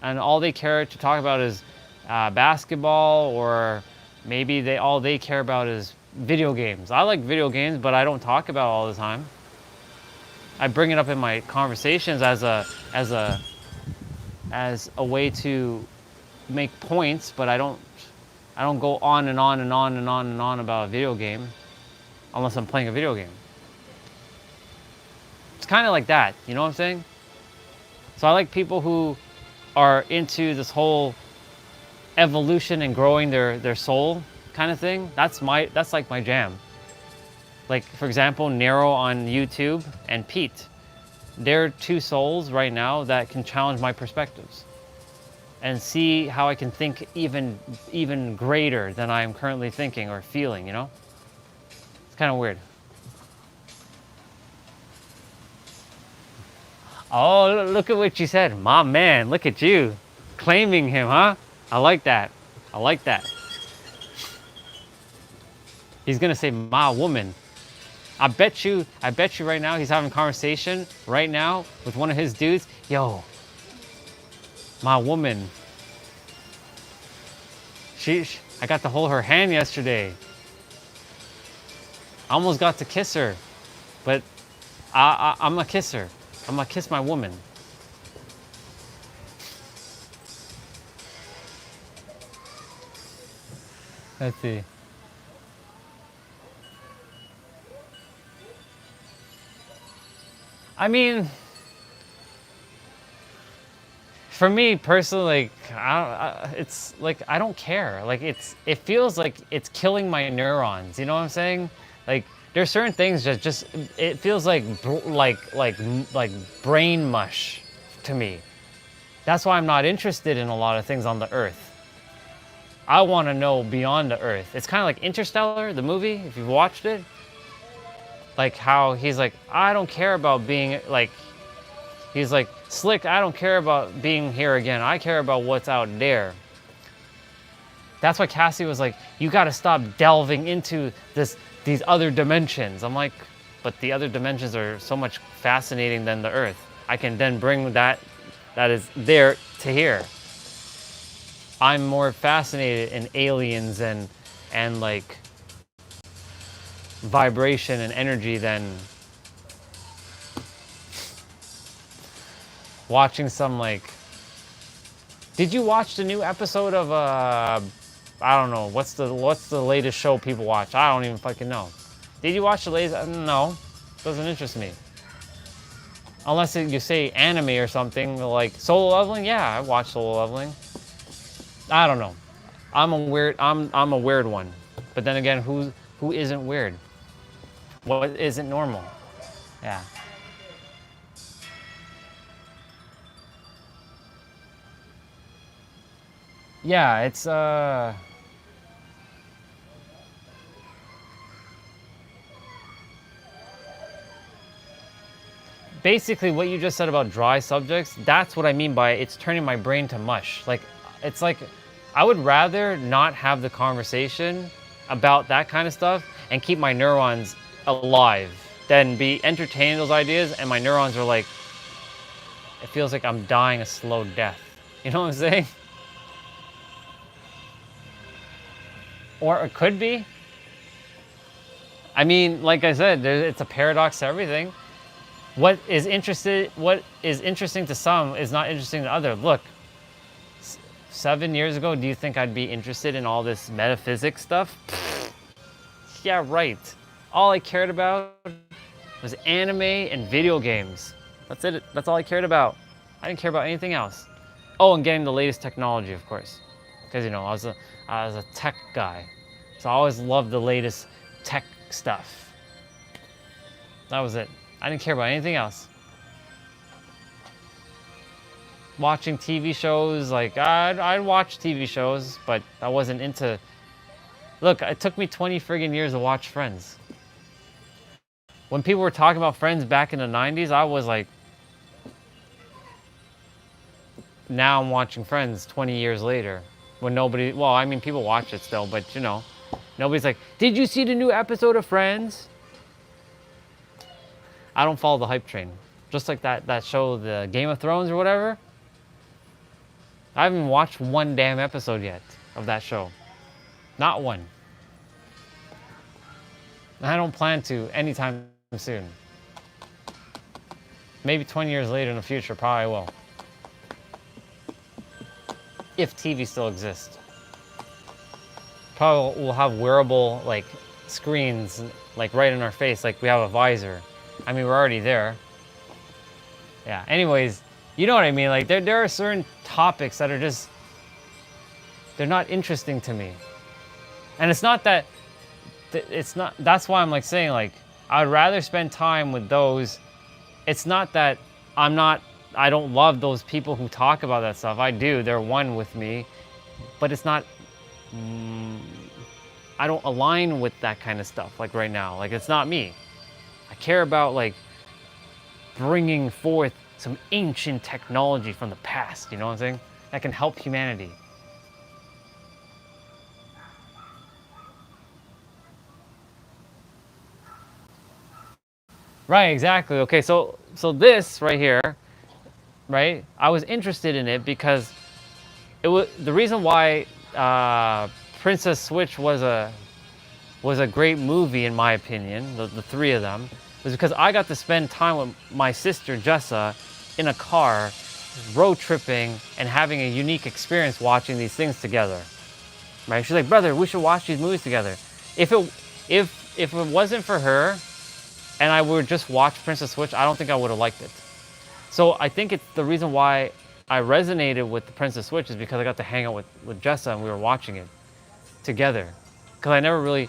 And all they care to talk about is basketball, or maybe all they care about is video games. I like video games, but I don't talk about it all the time. I bring it up in my conversations as a way to make points, but I don't go on and on and on and on and on about a video game unless I'm playing a video game. It's kind of like that, you know what I'm saying? So I like people who are into this whole evolution and growing their soul kind of thing. That's like my jam. Like, for example, Nero on YouTube and Pete. They're two souls right now that can challenge my perspectives and see how I can think even greater than I am currently thinking or feeling, you know? It's kind of weird. Oh, look at what you said. My man, look at you. Claiming him, huh? I like that. I like that. He's gonna say, my woman. I bet you right now he's having a conversation right now with one of his dudes. Yo, my woman. I got to hold her hand yesterday. I almost got to kiss her, but I'm a kisser. I'm gonna kiss my woman. Let's see. I mean, for me personally, like, it's like I don't care. Like it feels like it's killing my neurons. You know what I'm saying? Like there's certain things that just it feels like brain mush to me. That's why I'm not interested in a lot of things on the earth. I want to know beyond the earth. It's kind of like Interstellar, the movie, if you've watched it. Like how he's like, I don't care about being like, he's like, Slick, I don't care about being here again. I care about what's out there. That's why Cassie was like, you got to stop delving into these other dimensions. I'm like, but the other dimensions are so much fascinating than the earth. I can then bring that is there to here. I'm more fascinated in aliens and like vibration and energy than watching some like. Did you watch the new episode of I don't know, what's the latest show people watch? I don't even fucking know. Did you watch the latest? No, doesn't interest me. Unless you say anime or something like Solo Leveling. Yeah, I watched Solo Leveling. I don't know. I'm a weird one. But then again, who isn't weird? What isn't normal? Yeah. Yeah, it's basically what you just said about dry subjects. That's what I mean by it's turning my brain to mush. Like it's like I would rather not have the conversation about that kind of stuff and keep my neurons alive than be entertaining those ideas and my neurons are like, it feels like I'm dying a slow death. You know what I'm saying? Or it could be. I mean, like I said, it's a paradox to everything. What is interesting to some is not interesting to others. Look, 7 years ago, do you think I'd be interested in all this metaphysics stuff? Yeah, right. All I cared about was anime and video games. That's it. That's all I cared about. I didn't care about anything else. Oh, and getting the latest technology, of course. Because, you know, I was a tech guy. So I always loved the latest tech stuff. That was it. I didn't care about anything else. watching TV shows. Like I'd watch TV shows, but I wasn't into. Look, it took me 20 friggin' years to watch Friends. When people were talking about Friends back in the 90s, I was like, now I'm watching Friends 20 years later. When nobody, well, I mean, people watch it still, but you know, nobody's like, did you see the new episode of Friends? I don't follow the hype train. Just like that show, the Game of Thrones or whatever. I haven't watched one damn episode yet of that show. Not one. And I don't plan to anytime soon. Maybe 20 years later in the future, probably will. If TV still exists. Probably we'll have wearable like screens like right in our face, like we have a visor. I mean, we're already there. Yeah, anyways, you know what I mean? Like there are certain topics that are just, they're not interesting to me. And it's not that, that's why I'm like saying like, I'd rather spend time with those. It's not that I don't love those people who talk about that stuff. I do, they're one with me, but it's not, I don't align with that kind of stuff like right now. Like it's not me. I care about like bringing forth some ancient technology from the past, you know what I'm saying? That can help humanity. Right, exactly. Okay, so this right here, right? I was interested in it because it was the reason why Princess Switch was a great movie in my opinion. The three of them was because I got to spend time with my sister Jessa in a car, road tripping and having a unique experience watching these things together. Right? She's like, brother, we should watch these movies together. If it wasn't for her, and I would just watch Princess Switch, I don't think I would have liked it. So I think it's the reason why I resonated with the Princess Switch is because I got to hang out with Jessa and we were watching it together. Because I never really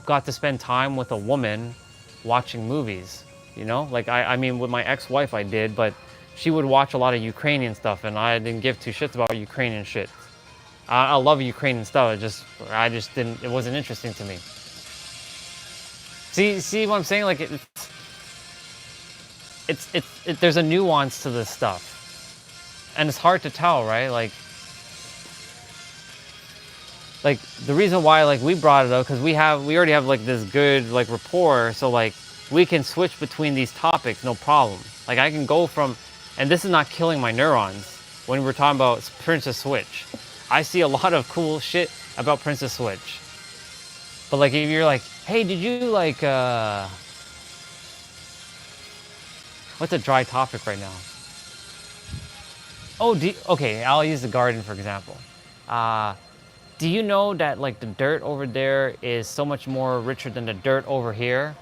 got to spend time with a woman watching movies, you know? Like, I mean, with my ex-wife I did, but she would watch a lot of Ukrainian stuff and I didn't give two shits about Ukrainian shit. I love Ukrainian stuff, I just didn't, it wasn't interesting to me. See what I'm saying? Like there's a nuance to this stuff, and it's hard to tell, right? Like the reason why like we brought it up because we already have like this good like rapport, so like we can switch between these topics, no problem. Like I can go from, and this is not killing my neurons when we're talking about Princess Switch. I see a lot of cool shit about Princess Switch. But like if you're like, hey, did you like what's a dry topic right now? Oh, okay, I'll use the garden for example. Do you know that like the dirt over there is so much more richer than the dirt over here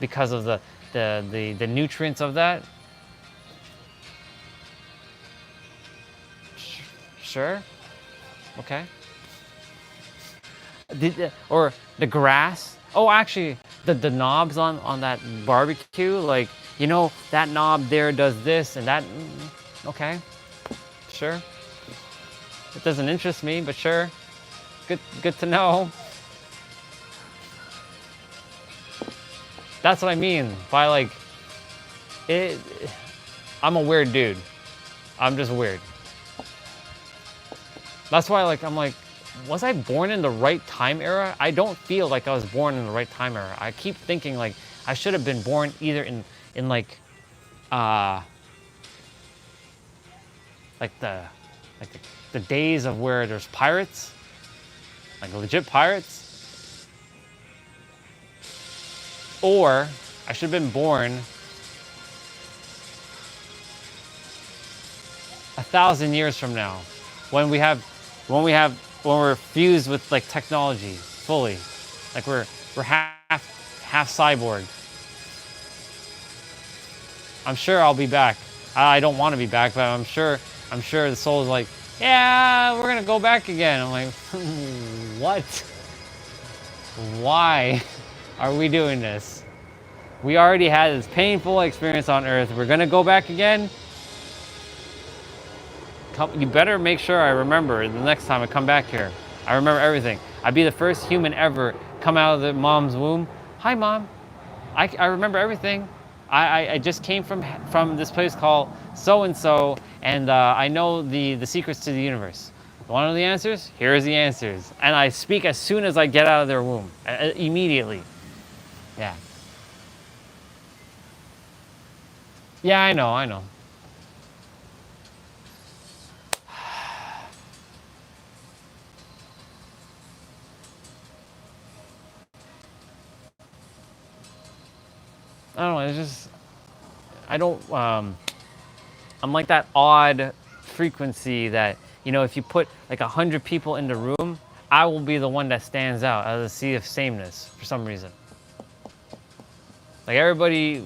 because of the nutrients of that? Sure. Okay. Or the grass. Oh, actually, the knobs on that barbecue, like, you know, that knob there does this and that. Okay, sure. It doesn't interest me, but sure. Good to know. That's what I mean by like, I'm a weird dude. I'm just weird. That's why like, I'm like, was I born in the right time era? I don't feel like I was born in the right time era. I keep thinking like I should have been born either in like the days of where there's pirates, like legit pirates, or I should have been born 1,000 years from now, when we're fused with like technology fully, like we're half cyborg. I'm sure I'll be back. I don't want to be back, but I'm sure the soul is like, yeah, we're gonna go back again. I'm like, what? Why are we doing this? We already had this painful experience on Earth. We're gonna go back again? You better make sure I remember the next time I come back here. I remember everything. I'd be the first human ever come out of the mom's womb. Hi, mom. I remember everything. I just came from this place called so and so, and I know the secrets to the universe. Want to know the answers? Here's the answers. And I speak as soon as I get out of their womb, immediately. Yeah. Yeah, I know. I don't know. It's just I don't. I'm like that odd frequency that, if you put like 100 people in the room, I will be the one that stands out as a sea of sameness for some reason. Like everybody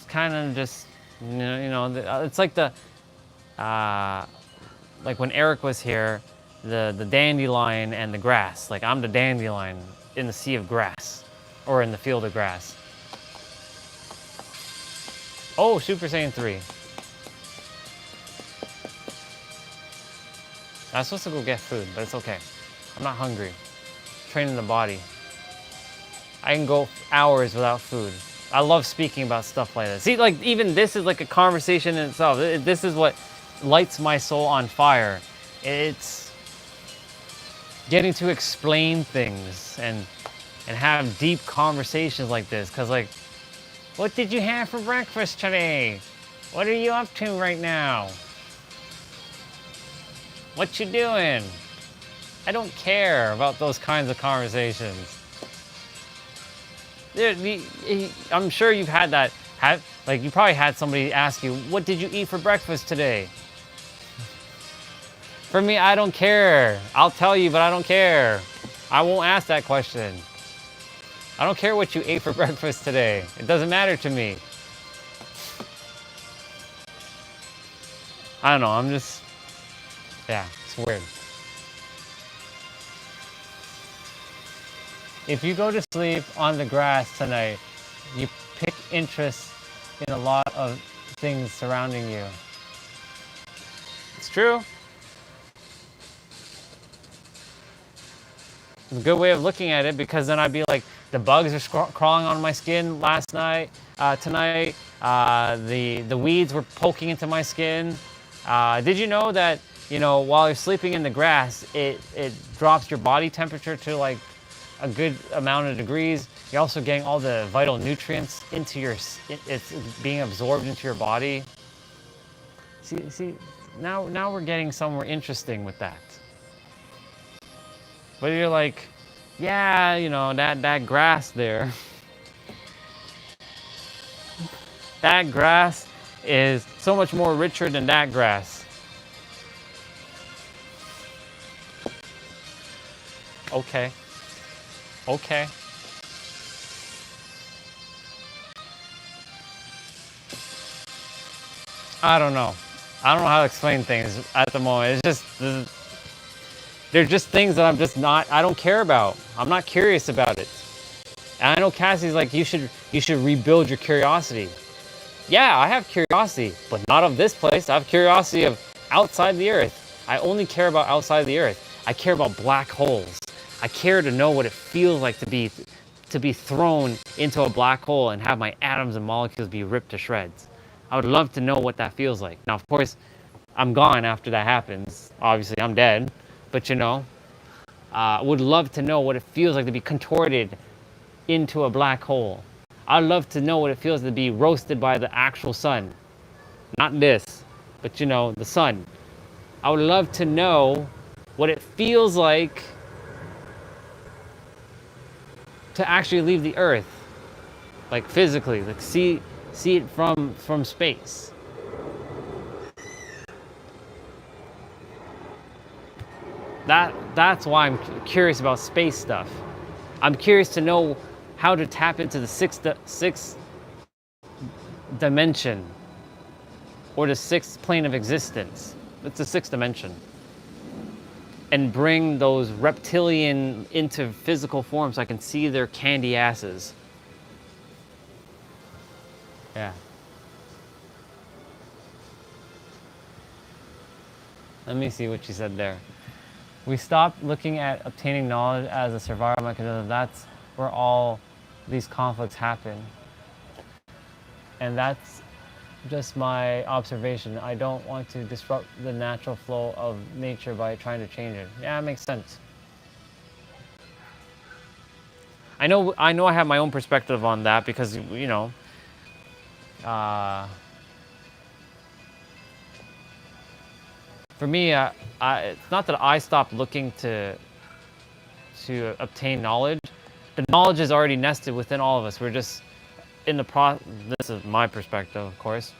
kind of just, it's like like when Eric was here, the dandelion and the grass. Like I'm the dandelion in the sea of grass, or in the field of grass. Oh, Super Saiyan 3. I was supposed to go get food, but it's okay. I'm not hungry. Training the body. I can go hours without food. I love speaking about stuff like this. See, like even this is like a conversation in itself. This is what lights my soul on fire. It's getting to explain things and have deep conversations like this. Cause like, what did you have for breakfast today? What are you up to right now? What you doing? I don't care about those kinds of conversations. I'm sure you've had that. Like you probably had somebody ask you, what did you eat for breakfast today? For me, I don't care. I'll tell you, but I don't care. I won't ask that question. I don't care what you ate for breakfast today. It doesn't matter to me. I don't know, I'm just, yeah, it's weird. If you go to sleep on the grass tonight, you pick interest in a lot of things surrounding you. It's true. It's a good way of looking at it, because then I'd be like, the bugs are crawling on my skin last night, tonight. The weeds were poking into my skin. Did you know that, while you're sleeping in the grass, it drops your body temperature to like a good amount of degrees. You're also getting all the vital nutrients into it's being absorbed into your body. See, now we're getting somewhere interesting with that. But you're like, yeah, that grass there. That grass is so much more richer than that grass. Okay. I don't know how to explain things at the moment. It's just, they're just things that I don't care about. I'm not curious about it. And I know Cassie's like, you should rebuild your curiosity. Yeah, I have curiosity, but not of this place. I have curiosity of outside the earth. I only care about outside the earth. I care about black holes. I care to know what it feels like to be thrown into a black hole and have my atoms and molecules be ripped to shreds. I would love to know what that feels like. Now, of course, I'm gone after that happens. Obviously, I'm dead. But would love to know what it feels like to be contorted into a black hole. I'd love to know what it feels to be roasted by the actual sun. Not this, but the sun. I would love to know what it feels like to actually leave the earth. Like physically, like see it from space. That's why I'm curious about space stuff. I'm curious to know how to tap into the sixth dimension, or the sixth plane of existence. It's the sixth dimension. And bring those reptilian into physical form so I can see their candy asses. Yeah. Let me see what you said there. We stopped looking at obtaining knowledge as a survival mechanism. That's where all these conflicts happen. And that's just my observation. I don't want to disrupt the natural flow of nature by trying to change it. Yeah, it makes sense. I know I have my own perspective on that because, you know, for me, it's not that I stopped looking to obtain knowledge. The knowledge is already nested within all of us. We're just in the this is my perspective, of course.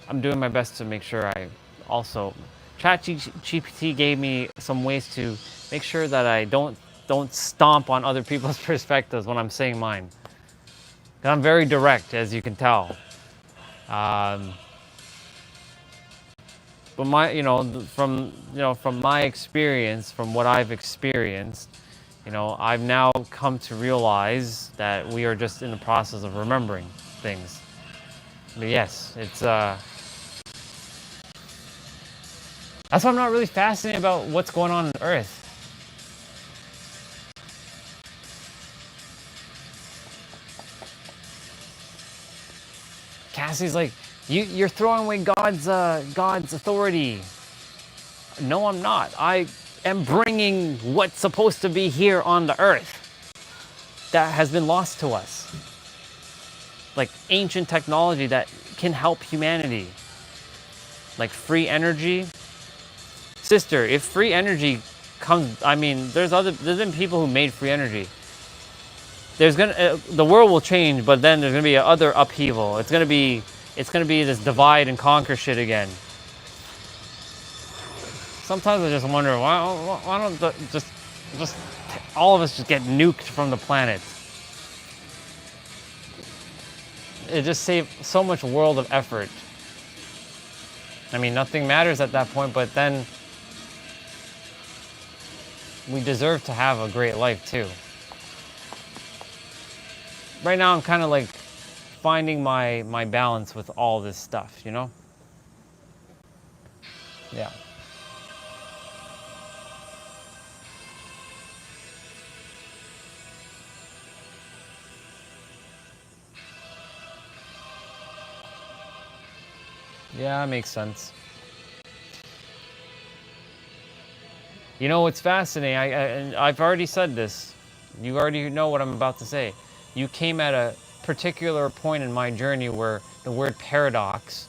I'm doing my best to make sure I also... ChatGPT gave me some ways to make sure that I don't stomp on other people's perspectives when I'm saying mine. 'Cause I'm very direct, as you can tell. But from my experience, from what I've experienced, you know, I've now come to realize that we are just in the process of remembering things. But yes, it's that's why I'm not really fascinated about what's going on Earth. Cassie's like, you're throwing away God's authority. No, I'm not. I am bringing what's supposed to be here on the Earth that has been lost to us. Like ancient technology that can help humanity. Like free energy. Sister, if free energy comes, I mean, there's been people who made free energy. The world will change, but then there's gonna be other upheaval. It's gonna be this divide and conquer shit again. Sometimes I just wonder why don't just all of us just get nuked from the planet. It just saved so much world of effort. I mean, nothing matters at that point, but then we deserve to have a great life too. Right now I'm kind of like finding my balance with all this stuff, you know? Yeah. Yeah, it makes sense. You know what's fascinating? I've already said this. You already know what I'm about to say. You came at a particular point in my journey where the word paradox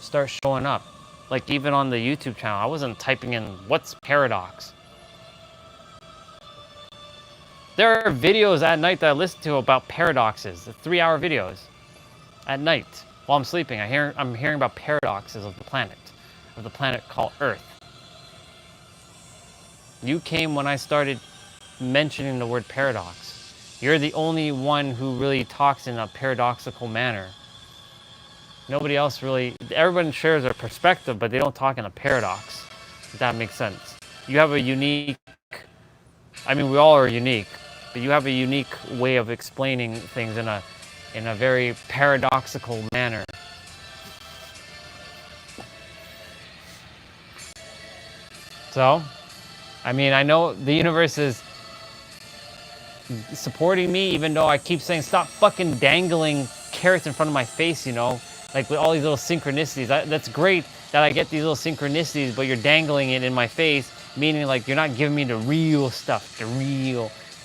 starts showing up. Like even on the YouTube channel, I wasn't typing in what's paradox. There are videos at night that I listen to about paradoxes, the 3-hour videos at night while I'm sleeping. I'm hearing about paradoxes of the planet called Earth. You came when I started mentioning the word paradox. You're the only one who really talks in a paradoxical manner. Nobody else really, everyone shares their perspective, but they don't talk in a paradox, if that makes sense. You have a unique, I mean, we all are unique, but you have a unique way of explaining things in a very paradoxical manner. So, I mean, I know the universe is supporting me, even though I keep saying, stop fucking dangling carrots in front of my face, you know? Like with all these little synchronicities. That's great that I get these little synchronicities, but you're dangling it in my face, meaning like you're not giving me the real stuff, the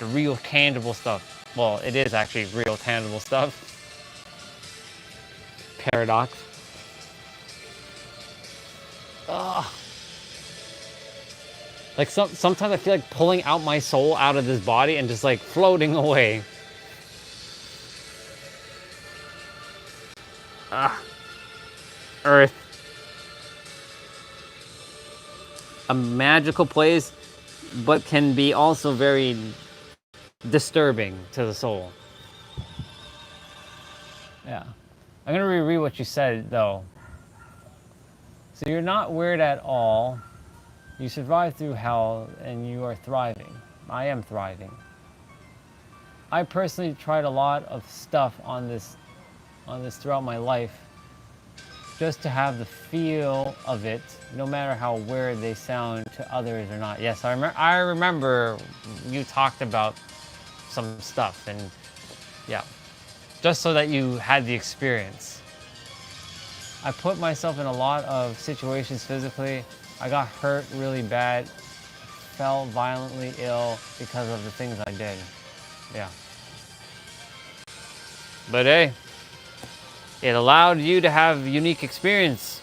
real tangible stuff. Well, it is actually real tangible stuff. Paradox. Ugh. Like sometimes I feel like pulling out my soul out of this body and just like floating away. Earth. A magical place, but can be also very disturbing to the soul. Yeah. I'm gonna reread what you said though. So you're not weird at all. You survived through hell and you are thriving. I am thriving. I personally tried a lot of stuff on on this throughout my life, just to have the feel of it, no matter how weird they sound to others or not. Yes, I remember you talked about some stuff, and yeah, just so that you had the experience. I put myself in a lot of situations physically. I got hurt really bad, fell violently ill because of the things I did. Yeah. But hey, it allowed you to have a unique experience.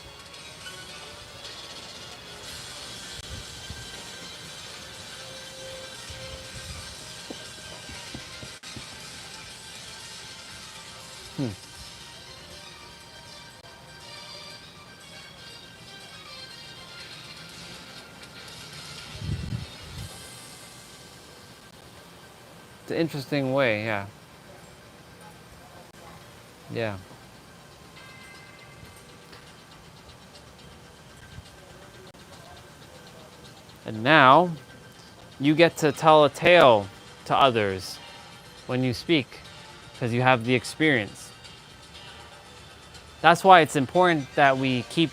It's an interesting way, yeah. Yeah. And now, you get to tell a tale to others when you speak, because you have the experience. That's why it's important that we keep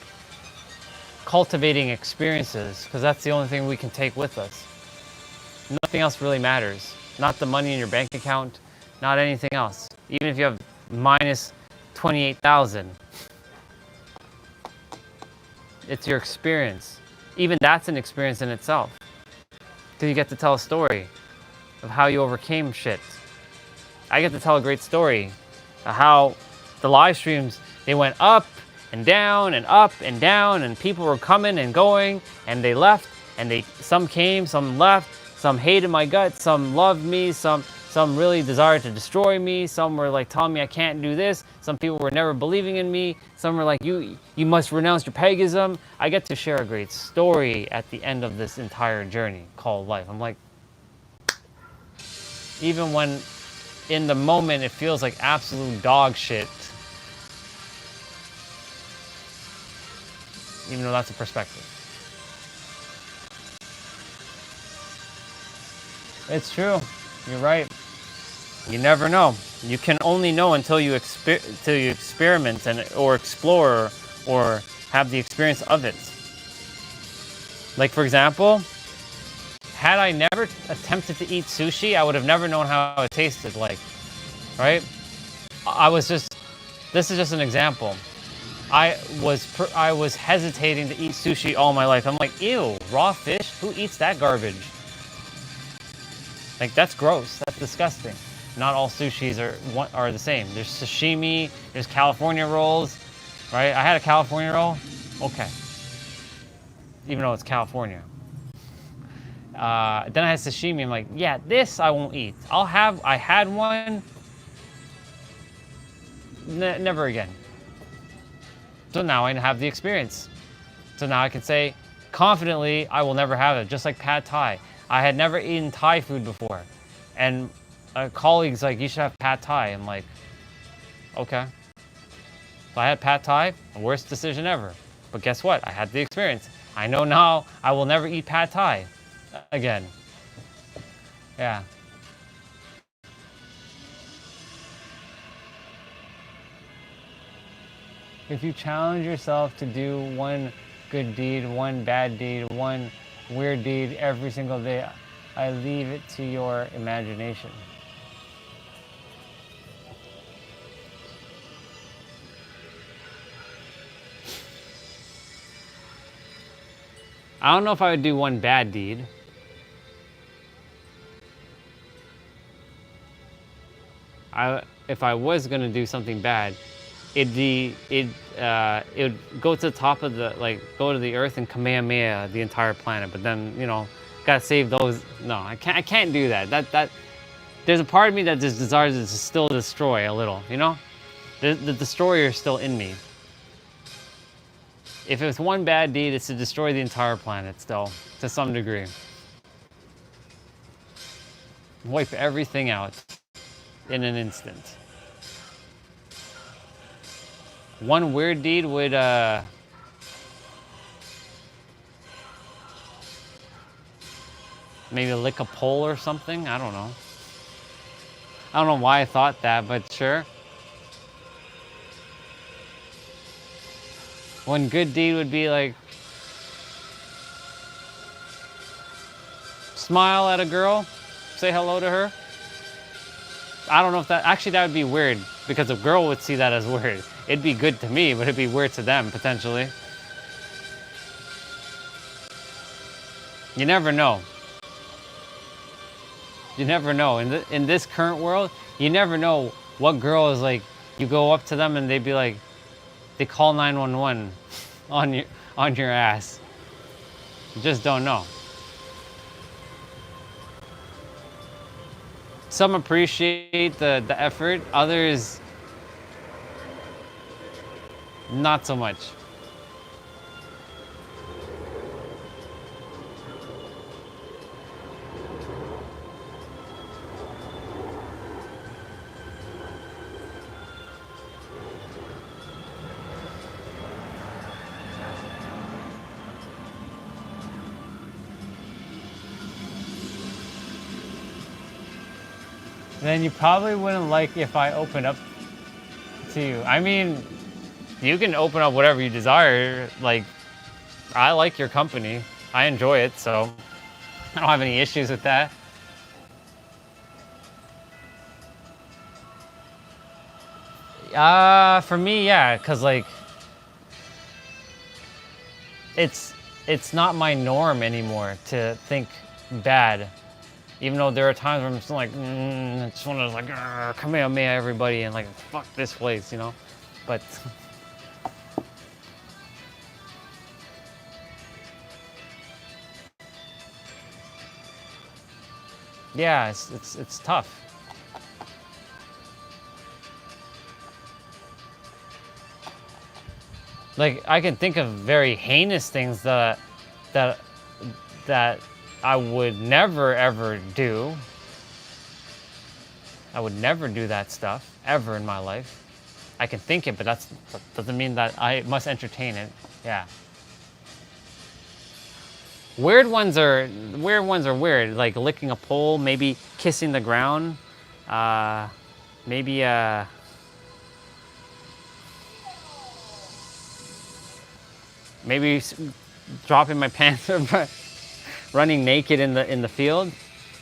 cultivating experiences, because that's the only thing we can take with us. Nothing else really matters. Not the money in your bank account, not anything else. Even if you have minus 28,000, it's your experience. Even that's an experience in itself, because you get to tell a story of how you overcame shit. I get to tell a great story of how the live streams, they went up and down and up and down, and people were coming and going, and they left, and some came, some left, some hated my guts, some loved me, some really desired to destroy me, some were like telling me I can't do this, some people were never believing in me, some were like, you must renounce your paganism. I get to share a great story at the end of this entire journey called life. I'm like, even when in the moment it feels like absolute dog shit, even though that's a perspective. It's true. You're right. You never know. You can only know until you experiment or explore or have the experience of it. Like, for example, had I never attempted to eat sushi, I would have never known how it tasted like, right? This is just an example. I was hesitating to eat sushi all my life. I'm like, ew, raw fish? Who eats that garbage? Like, that's gross. That's disgusting. Not all sushis are the same. There's sashimi, there's California rolls, right? I had a California roll. Okay. Even though it's California. Then I had sashimi. I'm like, yeah, this I won't eat. I had one. Never again. So now I have the experience. So now I can say confidently, I will never have it. Just like pad thai. I had never eaten Thai food before. And a colleague's like, you should have pad thai. I'm like, okay. So I had pad thai, worst decision ever. But guess what? I had the experience. I know now I will never eat pad thai again. Yeah. If you challenge yourself to do one good deed, one bad deed, one weird deed every single day, I leave it to your imagination. I don't know if I would do one bad deed. If I was gonna do something bad, it would go to the top of go to the earth and Kamehameha the entire planet. But then, gotta save those. No, I can't do that. That there's a part of me that just desires to still destroy a little. The destroyer is still in me. If it's one bad deed, it's to destroy the entire planet still, to some degree. Wipe everything out in an instant. One weird deed would maybe lick a pole or something. I don't know. I don't know why I thought that, but sure. One good deed would be like smile at a girl, say hello to her. I don't know if that, actually that would be weird because a girl would see that as weird. It'd be good to me, but it'd be weird to them potentially. You never know. You never know. In this current world, you never know what girl is like, you go up to them and they'd be like, they call 911 on your ass. You just don't know. Some appreciate the effort, others not so much. Then you probably wouldn't like if I open up to you. I mean, you can open up whatever you desire. Like, I like your company. I enjoy it, so I don't have any issues with that. For me, yeah, cause like, it's not my norm anymore to think bad. Even though there are times where I'm still like, I just want to like, Kamehameha everybody and like, fuck this place, you know? But yeah, it's tough. Like, I can think of very heinous things that I would never ever do. I would never do that stuff ever in my life. I can think it, but that doesn't mean that I must entertain it. Yeah. Weird ones are weird. Like licking a pole, maybe kissing the ground, maybe dropping my pants or running naked in the field,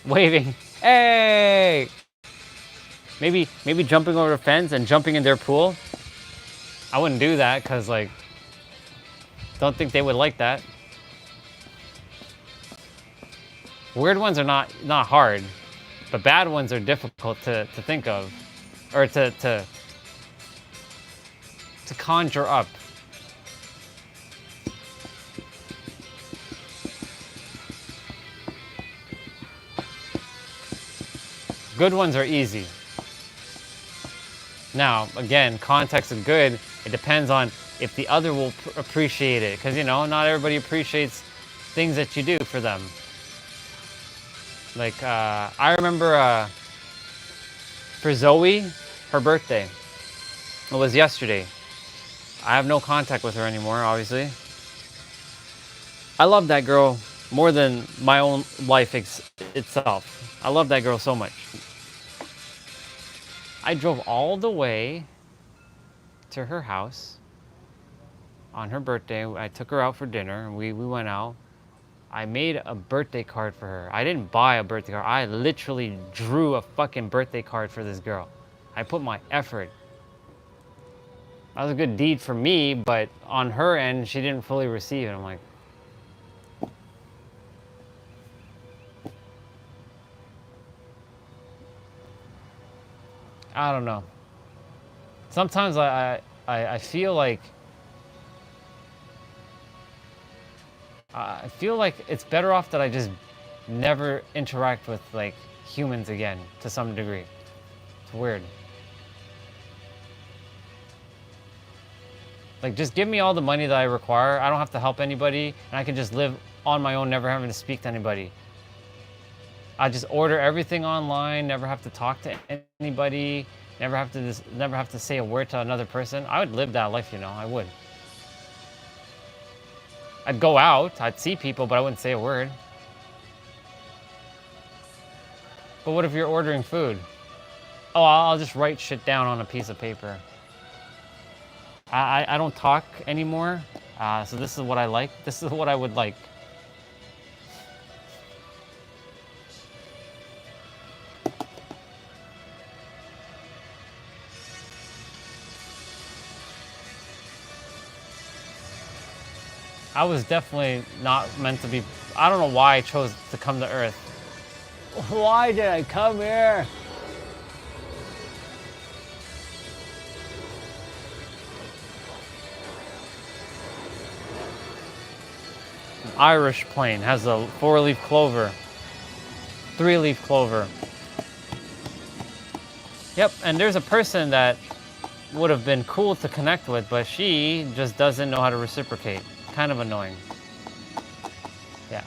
waving, hey! Maybe jumping over a fence and jumping in their pool. I wouldn't do that because like, don't think they would like that. Weird ones are not hard, but bad ones are difficult to think of, or to conjure up. Good ones are easy. Now, again, context of good, it depends on if the other will appreciate it. Because, you know, not everybody appreciates things that you do for them. Like, I remember for Zoe, her birthday. It was yesterday. I have no contact with her anymore, obviously. I love that girl more than my own life itself. I love that girl so much. I drove all the way to her house on her birthday. I took her out for dinner and we went out. I made a birthday card for her. I didn't buy a birthday card. I literally drew a fucking birthday card for this girl. I put my effort. That was a good deed for me, but on her end, she didn't fully receive it. I'm like, I don't know. Sometimes I feel like it's better off that I just never interact with like humans again to some degree. It's weird. Like, just give me all the money that I require. I don't have to help anybody, and I can just live on my own, never having to speak to anybody. I just order everything online, never have to talk to anybody, never have to say a word to another person. I would live that life, you know, I would. I'd go out, I'd see people, but I wouldn't say a word. But what if you're ordering food? Oh, I'll just write shit down on a piece of paper. I don't talk anymore, so this is what I like. This is what I would like. I was definitely not meant to be. I don't know why I chose to come to Earth. Why did I come here? Irish plane has a 4-leaf clover, 3-leaf clover. Yep, and there's a person that would have been cool to connect with, but she just doesn't know how to reciprocate. Kind of annoying. Yeah.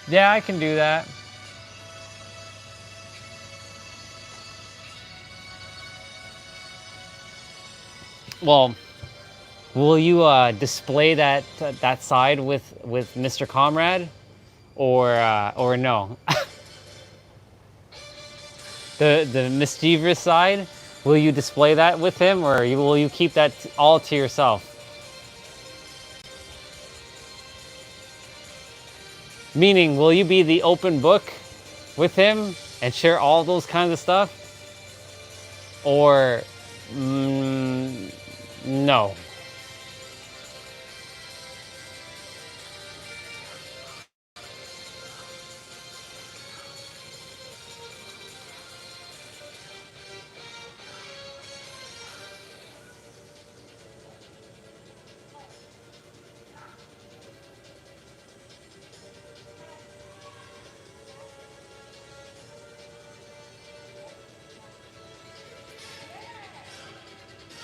Yeah, I can do that. Well, will you display that side with Mr. Comrade, or no? The mischievous side, will you display that with him, or will you keep that all to yourself? Meaning, will you be the open book with him and share all those kinds of stuff, or no?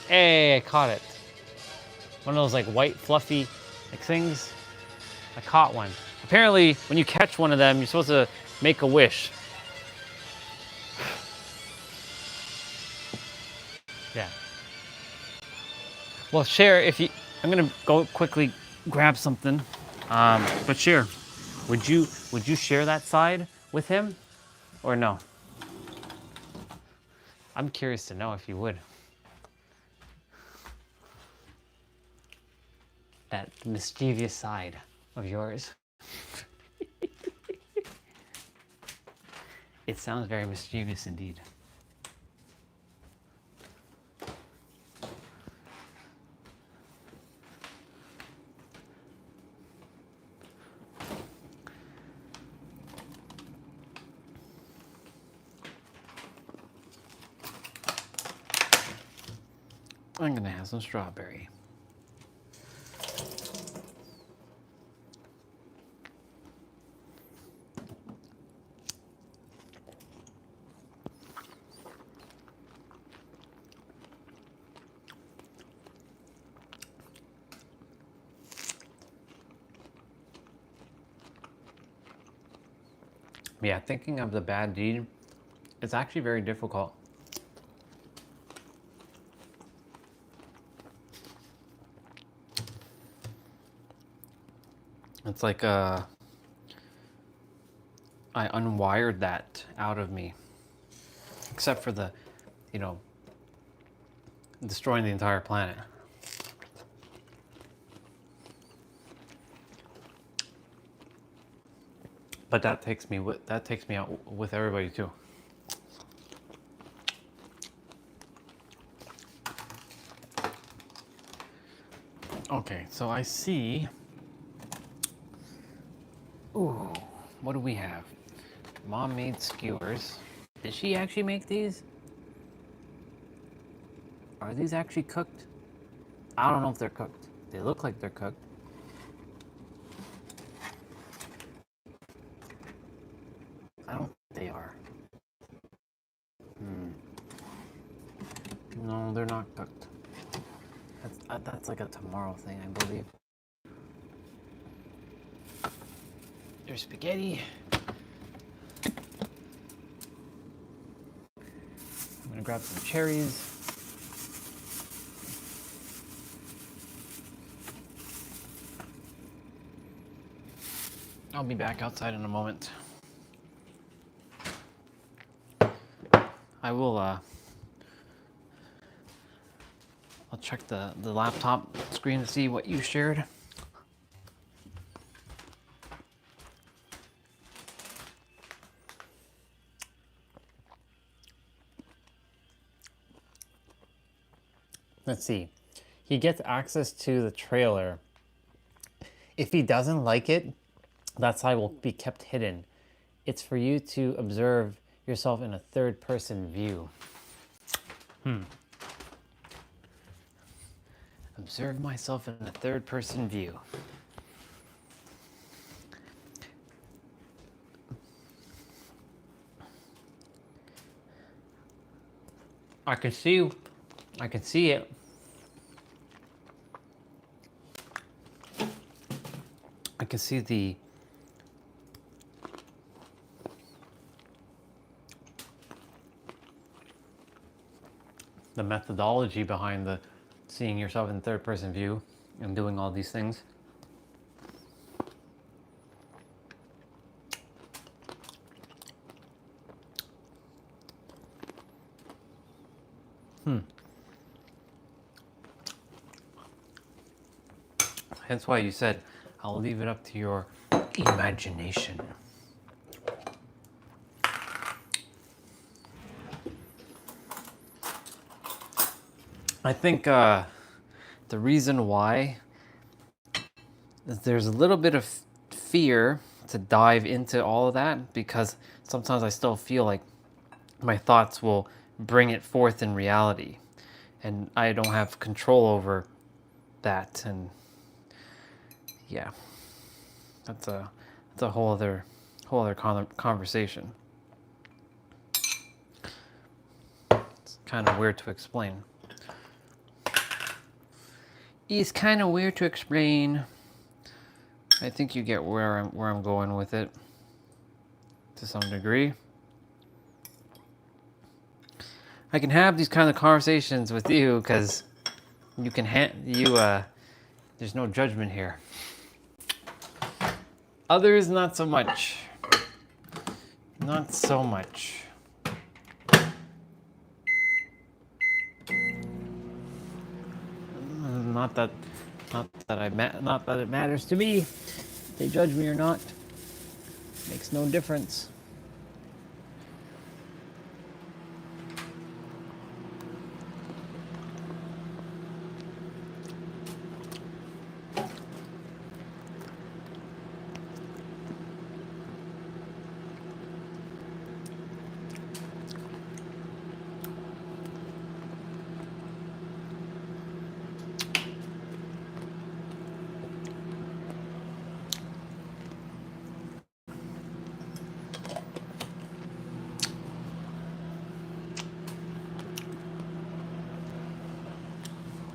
Hey, I caught it. One of those like white fluffy like things. I caught one. Apparently, when you catch one of them, you're supposed to make a wish. Yeah. Well, share if you. I'm gonna go quickly grab something. But share. Would you share that side with him, or no? I'm curious to know if you would. That mischievous side of yours. It sounds very mischievous indeed. I'm gonna have some strawberry. Yeah, thinking of the bad deed, it's actually very difficult. It's like I unwired that out of me, except for the, destroying the entire planet. But that takes me out with everybody too. Okay, so I see. Ooh, what do we have? Mom made skewers. Did she actually make these? Are these actually cooked? I don't know if they're cooked. They look like they're cooked. I don't think they are. No, they're not cooked. That's like a tomorrow thing, I believe. There's spaghetti. I'm gonna grab some cherries. I'll be back outside in a moment. I will I'll check the laptop screen to see what you shared. Let's see. He gets access to the trailer. If he doesn't like it, that side will be kept hidden. It's for you to observe yourself in a third person view. Observe myself in a third person view. I can see it. I can see the methodology behind the seeing yourself in third person view and doing all these things. Hence why you said, I'll leave it up to your imagination. I think the reason why is there's a little bit of fear to dive into all of that, because sometimes I still feel like my thoughts will bring it forth in reality, and I don't have control over that. And yeah, that's a whole other conversation. It's kind of weird to explain. It's kind of weird to explain. I think you get where I'm going with it to some degree. I can have these kind of conversations with you because you can there's no judgment here. Others, not so much. Not so much. Not that it matters to me. If they judge me or not, makes no difference.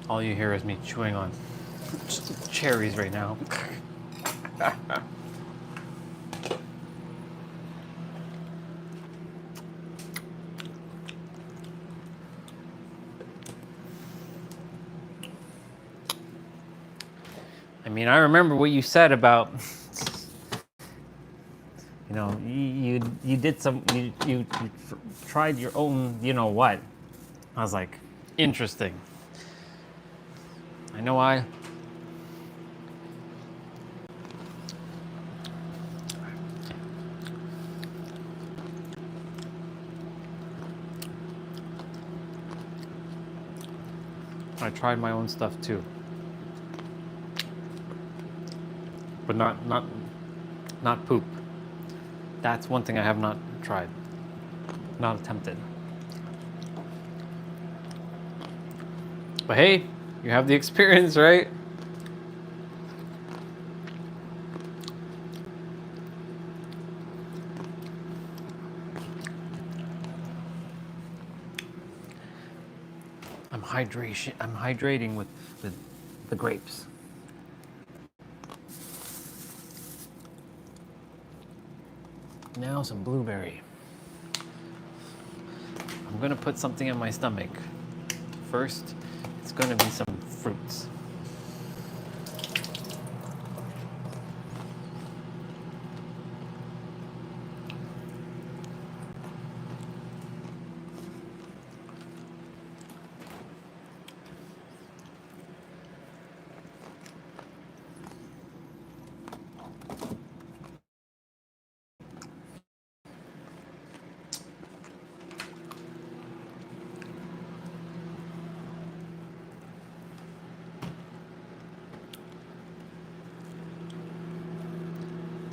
All you hear is me chewing on cherries right now. I mean, I remember what you said about, you know, you did some, you tried your own, you know what. I was like, interesting. I know I tried my own stuff too. But not poop. That's one thing I have not tried. Not attempted. But hey, you have the experience, right? I'm hydrating with the grapes. Now some blueberry. I'm gonna put something in my stomach. First, it's gonna be some fruits.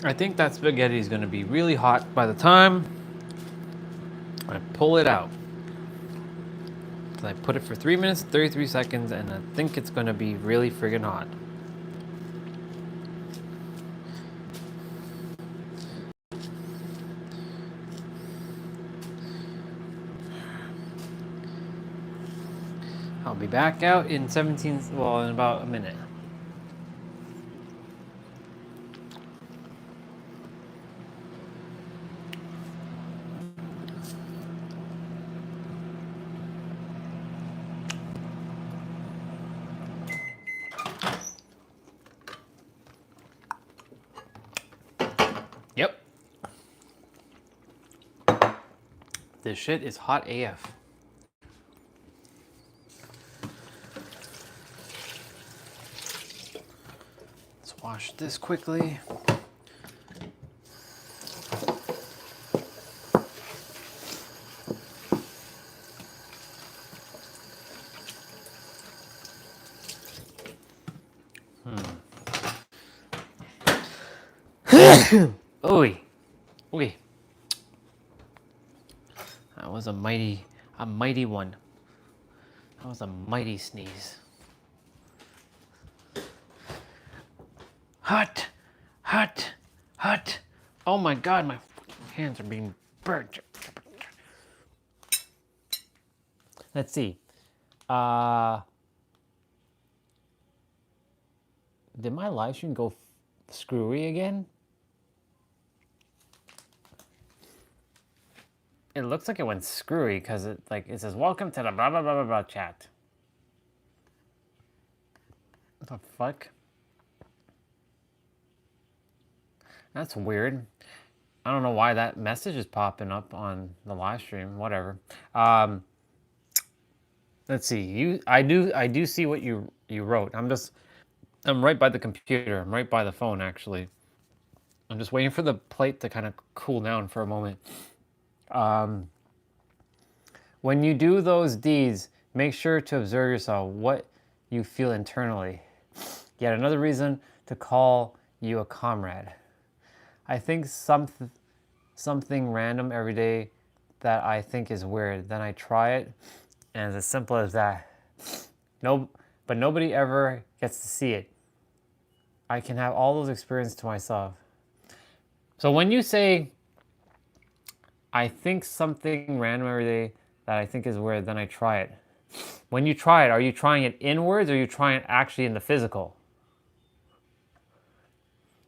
I think that spaghetti is going to be really hot by the time I pull it out. So I put it for 3 minutes, 33 seconds, and I think it's going to be really friggin' hot. I'll be back out in in about a minute. Yep. This shit is hot AF. Let's wash this quickly. Oy. Oy. That was a mighty one. That was a mighty sneeze. Hot, hot, hot. Oh my God, my hands are being burnt. Let's see. Did my live stream go screwy again? It looks like it went screwy because it says welcome to the blah blah blah blah blah chat. What the fuck? That's weird. I don't know why that message is popping up on the live stream. Whatever. Let's see. I do see what you wrote. I'm right by the computer. I'm right by the phone actually. I'm just waiting for the plate to kind of cool down for a moment. When you do those deeds, make sure to observe yourself, what you feel internally. Yet another reason to call you a comrade. I think something random every day that I think is weird. Then I try it, and it's as simple as that. But nobody ever gets to see it. I can have all those experiences to myself. So when you say, I think something random every day that I think is weird, then I try it. When you try it, are you trying it inwards or are you trying it actually in the physical?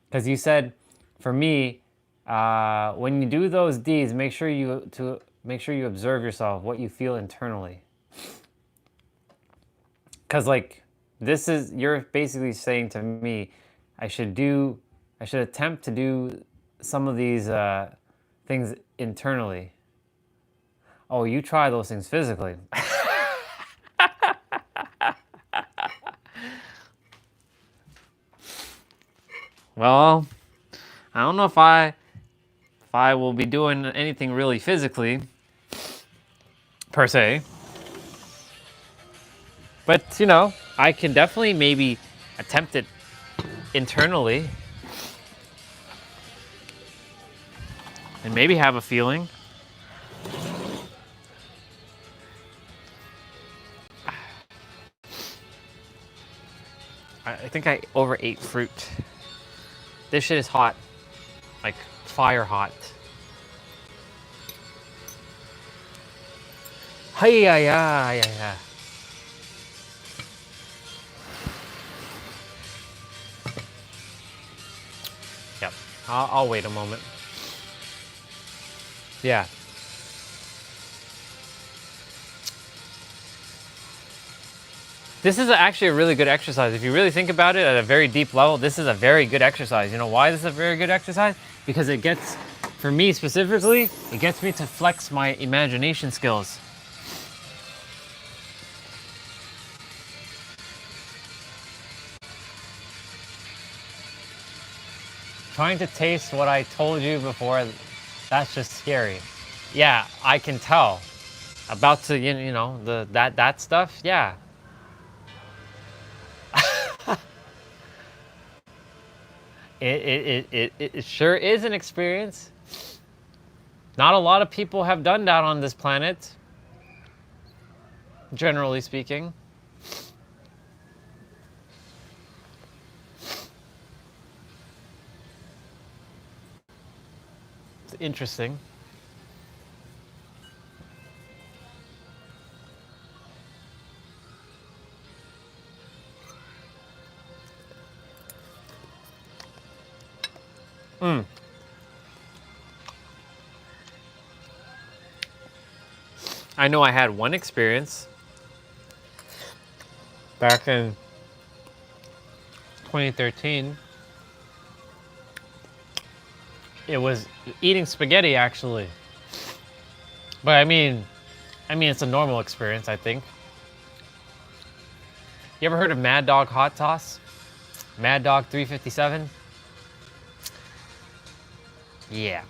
Because you said, for me, when you do those deeds, make sure you observe yourself, what you feel internally. Because you're basically saying to me, I should attempt to do some of these things internally. Oh, you try those things physically. Well, I don't know if I will be doing anything really physically, per se. But, I can definitely maybe attempt it internally. And maybe have a feeling. I think I overate fruit. This shit is hot. Like fire hot. Hi-ya-ya-ya-ya. Yep. I'll wait a moment. Yeah. This is actually a really good exercise. If you really think about it at a very deep level, this is a very good exercise. You know why this is a very good exercise? Because it gets, for me specifically, it gets me to flex my imagination skills. Trying to taste what I told you before, that's just scary. Yeah, I can tell. About to, that stuff, yeah. It sure is an experience. Not a lot of people have done that on this planet, generally speaking. It's interesting. I know I had one experience back in 2013. It was eating spaghetti, actually. But I mean, it's a normal experience, I think. You ever heard of Mad Dog hot sauce? Mad Dog 357? Yeah.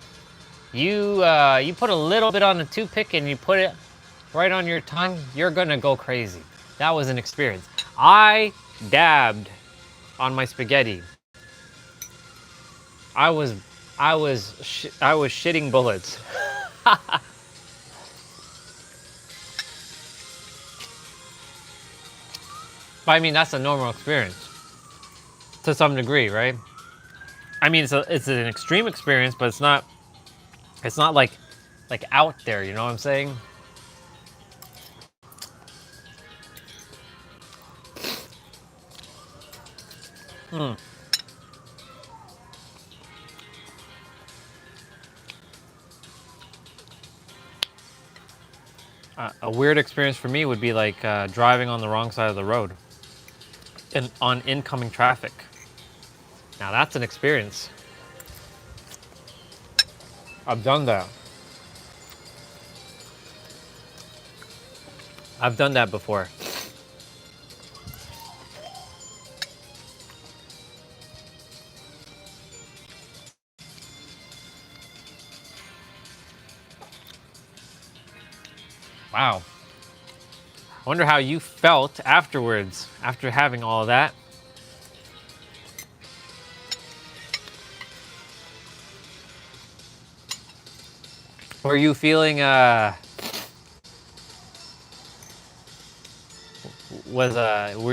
You put a little bit on a toothpick and you put it right on your tongue, you're gonna go crazy. That was an experience. I dabbed on my spaghetti. I was shitting bullets. But I mean, that's a normal experience to some degree, right? I mean, it's an extreme experience, but it's not like out there. You know what I'm saying? A weird experience for me would be like driving on the wrong side of the road and on incoming traffic. Now that's an experience. I've done that. I've done that before. Wow. I wonder how you felt afterwards, after having all of that. Were you feeling, were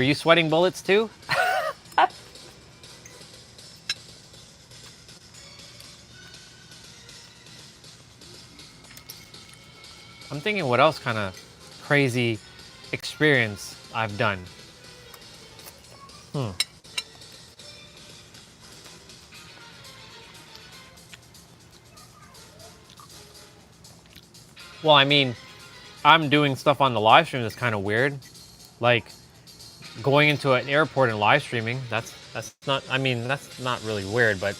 you sweating bullets too? I'm thinking what else kind of crazy experience I've done. Well, I mean, I'm doing stuff on the live stream that's kind of weird. Like going into an airport and live streaming. That's not, I mean, that's not really weird, but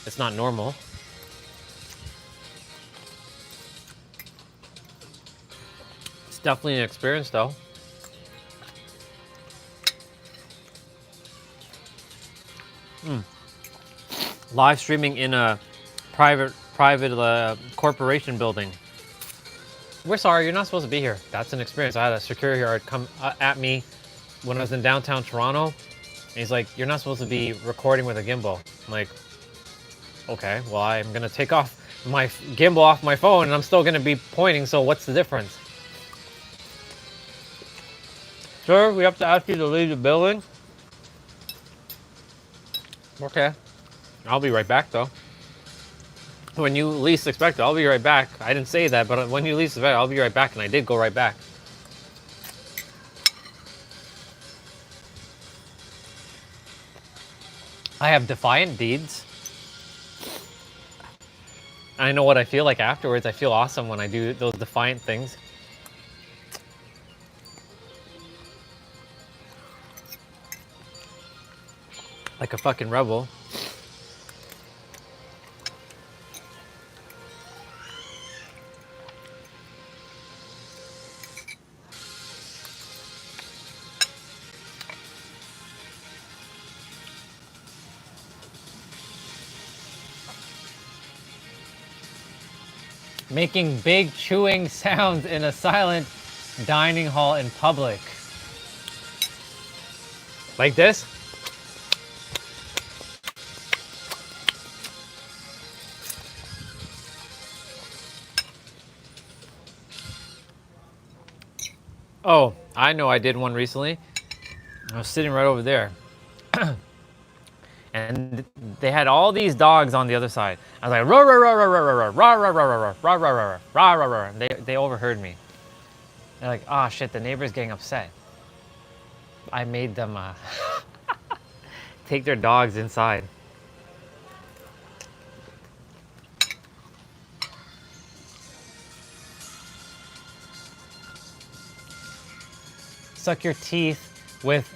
it's not normal. It's definitely an experience though. Live streaming in a private corporation building. We're sorry, you're not supposed to be here. That's an experience. I had a security guard come at me when I was in downtown Toronto. And he's like, you're not supposed to be recording with a gimbal. I'm like, okay, well, I'm going to take off my gimbal off my phone and I'm still going to be pointing, so what's the difference? Sir, we have to ask you to leave the building. Okay. I'll be right back, though. When you least expect it, I'll be right back. I didn't say that, but when you least expect it, I'll be right back, and I did go right back. I have defiant deeds. I know what I feel like afterwards. I feel awesome when I do those defiant things. Like a fucking rebel. Making big chewing sounds in a silent dining hall in public. Like this? Oh, I know I did one recently. I was sitting right over there. And they had all these dogs on the other side. I was like, rah, rah, rah, rah, rah, rah, rah, rah, rah, rah, rah, rah, rah, rah, rah, rah, rah. They overheard me. They're like, oh shit, the neighbor's getting upset. I made them take their dogs inside. Suck your teeth with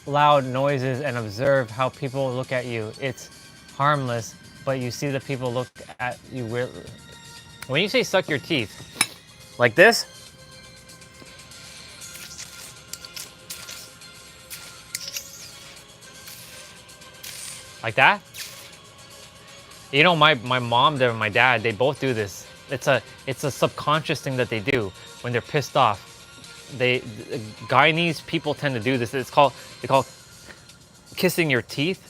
loud noises and observe how people look at you. It's harmless, but you see the people look at you weird. When you say suck your teeth, like this, like that. You know, my mom and my dad, they both do this. It's a subconscious thing that they do when they're pissed off. Guyanese people tend to do this. They call kissing your teeth.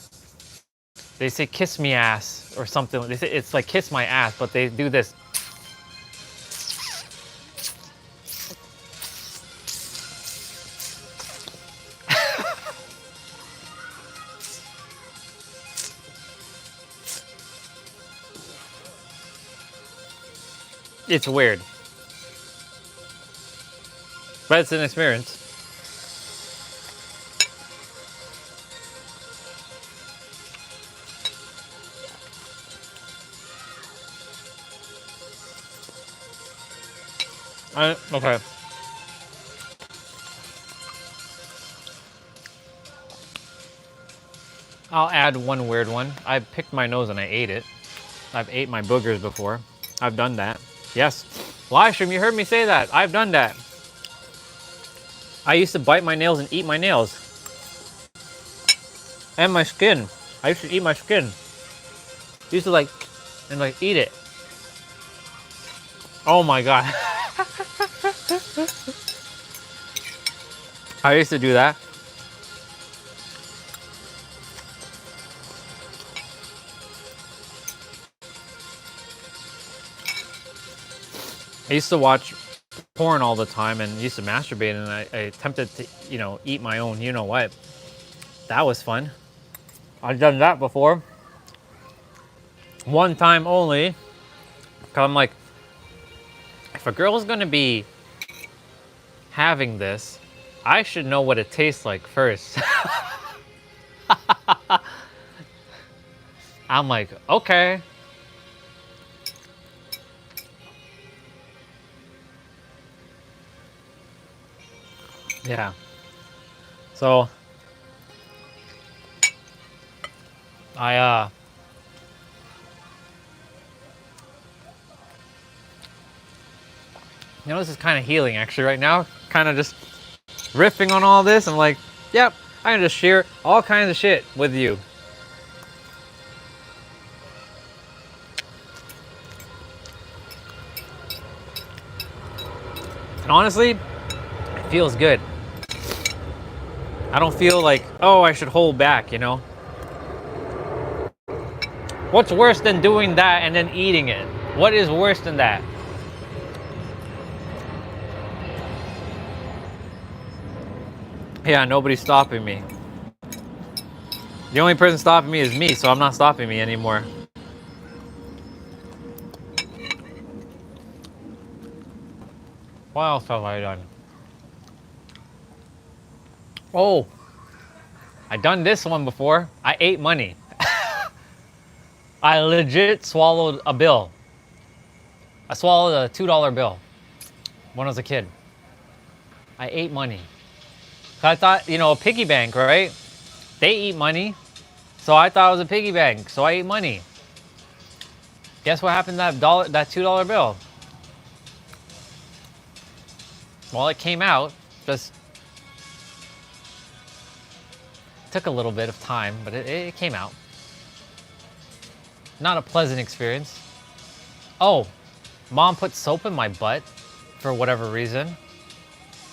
They say kiss me ass or something. They say it's like kiss my ass, but they do this. It's weird, but it's an experience. Okay. I'll add one weird one. I picked my nose and I ate it. I've ate my boogers before. I've done that. Yes. Live stream, you heard me say that. I've done that. I used to bite my nails and eat my nails. And my skin. I used to eat my skin. Used to like eat it. Oh my god. I used to do that. I used to watch porn all the time and used to masturbate, and I attempted to, eat my own, you know what. That was fun. I've done that before. One time only. Cause I'm like, if a girl's gonna be having this, I should know what it tastes like first. I'm like, okay. Yeah. So this is kind of healing actually right now. Kind of just riffing on all this. I'm like, yep, I can just share all kinds of shit with you. And honestly, it feels good. I don't feel like, oh, I should hold back, What's worse than doing that and then eating it? What is worse than that? Yeah, nobody's stopping me. The only person stopping me is me, so I'm not stopping me anymore. What else have I done? Oh, I done this one before. I ate money. I legit swallowed a bill. I swallowed a $2 bill when I was a kid. I ate money. I thought, a piggy bank, right? They eat money. So I thought it was a piggy bank. So I ate money. Guess what happened to that $2 bill? Well, it came out. Just took a little bit of time, but it came out. Not a pleasant experience. Oh, mom put soap in my butt for whatever reason.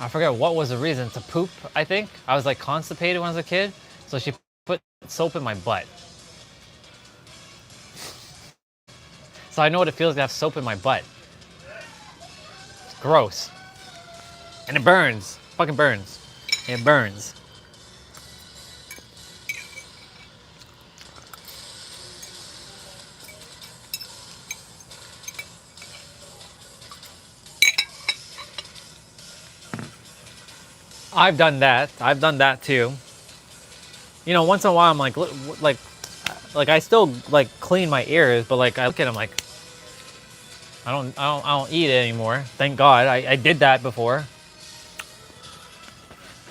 I forget what was the reason. To poop, I think. I was like constipated when I was a kid. So she put soap in my butt. So I know what it feels to have soap in my butt. It's gross. And it burns. Fucking burns. It burns. I've done that. I've done that too. You know, once in a while I'm like I still like clean my ears, but like I look at them like I don't eat it anymore. Thank God. I did that before.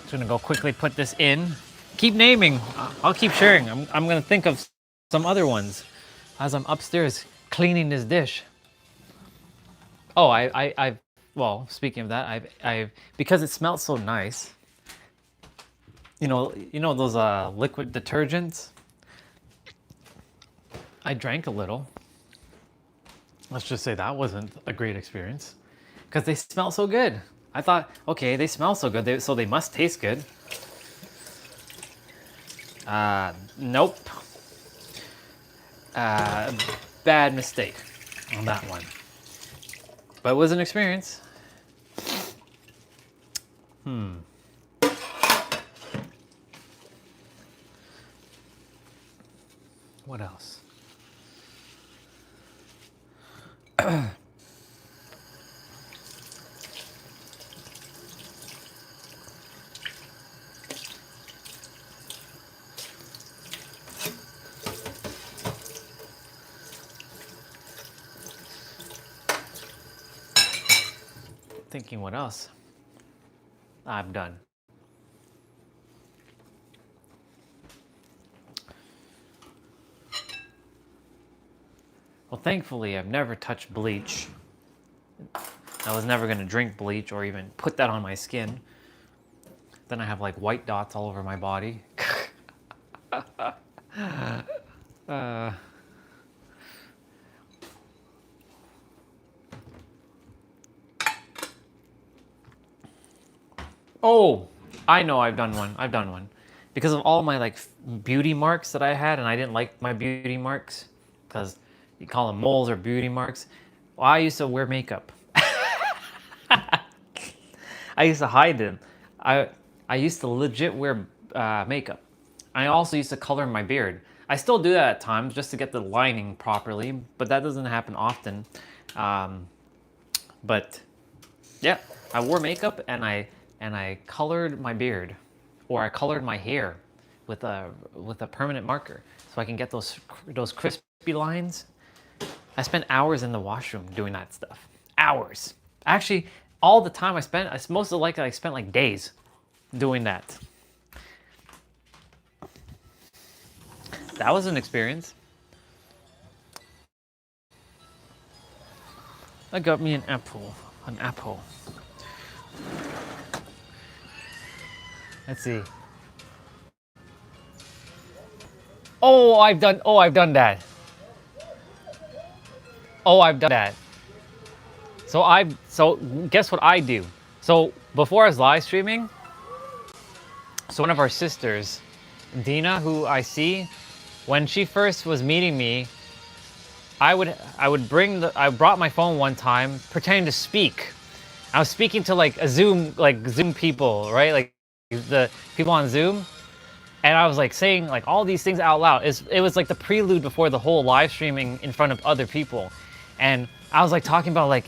Just gonna go quickly put this in. Keep naming. I'll keep sharing. I'm gonna think of some other ones as I'm upstairs cleaning this dish. Oh, I've well, speaking of that, I've because it smells so nice. You know those liquid detergents. I drank a little. Let's just say that wasn't a great experience because they smell so good. I thought, okay, they smell so good, so they must taste good. Nope. Bad mistake on that one. But it was an experience. What else? Thinking what else I've done. Well, thankfully, I've never touched bleach. I was never going to drink bleach or even put that on my skin. Then I have like white dots all over my body. Oh, I know I've done one. I've done one. Because of all my like beauty marks that I had, and I didn't like my beauty marks because you call them moles or beauty marks. Well, I used to wear makeup. I used to hide them. I used to legit wear makeup. I also used to color my beard. I still do that at times just to get the lining properly, but that doesn't happen often. But yeah, I wore makeup and I colored my beard, or I colored my hair with a permanent marker so I can get those crispy lines. I spent hours in the washroom doing that stuff. Hours. Actually, all the time I spent like days doing that. That was an experience. I got me an apple. An apple. Let's see. Oh, I've done that. Oh, I've done that. So guess what I do? So before I was live streaming, so one of our sisters, Dina, who I see, when she first was meeting me, I brought my phone one time pretending to speak. I was speaking to like Zoom people, right? Like the people on Zoom. And I was like saying like all these things out loud. It was like the prelude before the whole live streaming in front of other people. And I was like talking about like,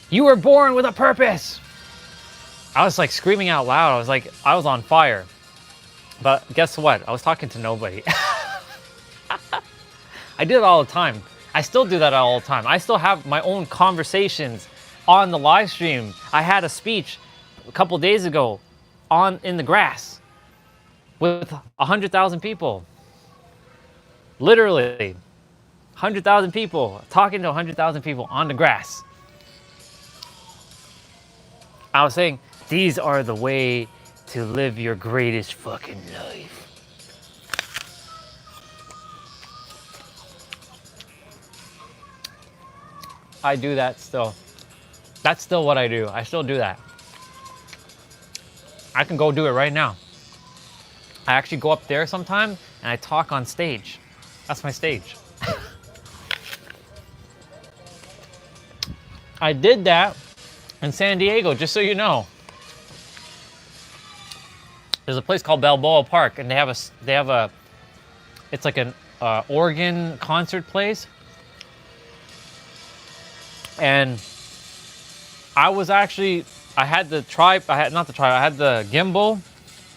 you were born with a purpose. I was like screaming out loud. I was on fire. But guess what? I was talking to nobody. I do it all the time. I still do that all the time. I still have my own conversations on the live stream. I had a speech a couple days ago in the grass with 100,000 people. Literally, 100,000 people, talking to 100,000 people on the grass. I was saying, these are the way to live your greatest fucking life. I do that still. That's still what I do. I still do that. I can go do it right now. I actually go up there sometime and I talk on stage. That's my stage. I did that in San Diego, just so you know. There's a place called Balboa Park, and it's like an organ concert place. And I had the gimbal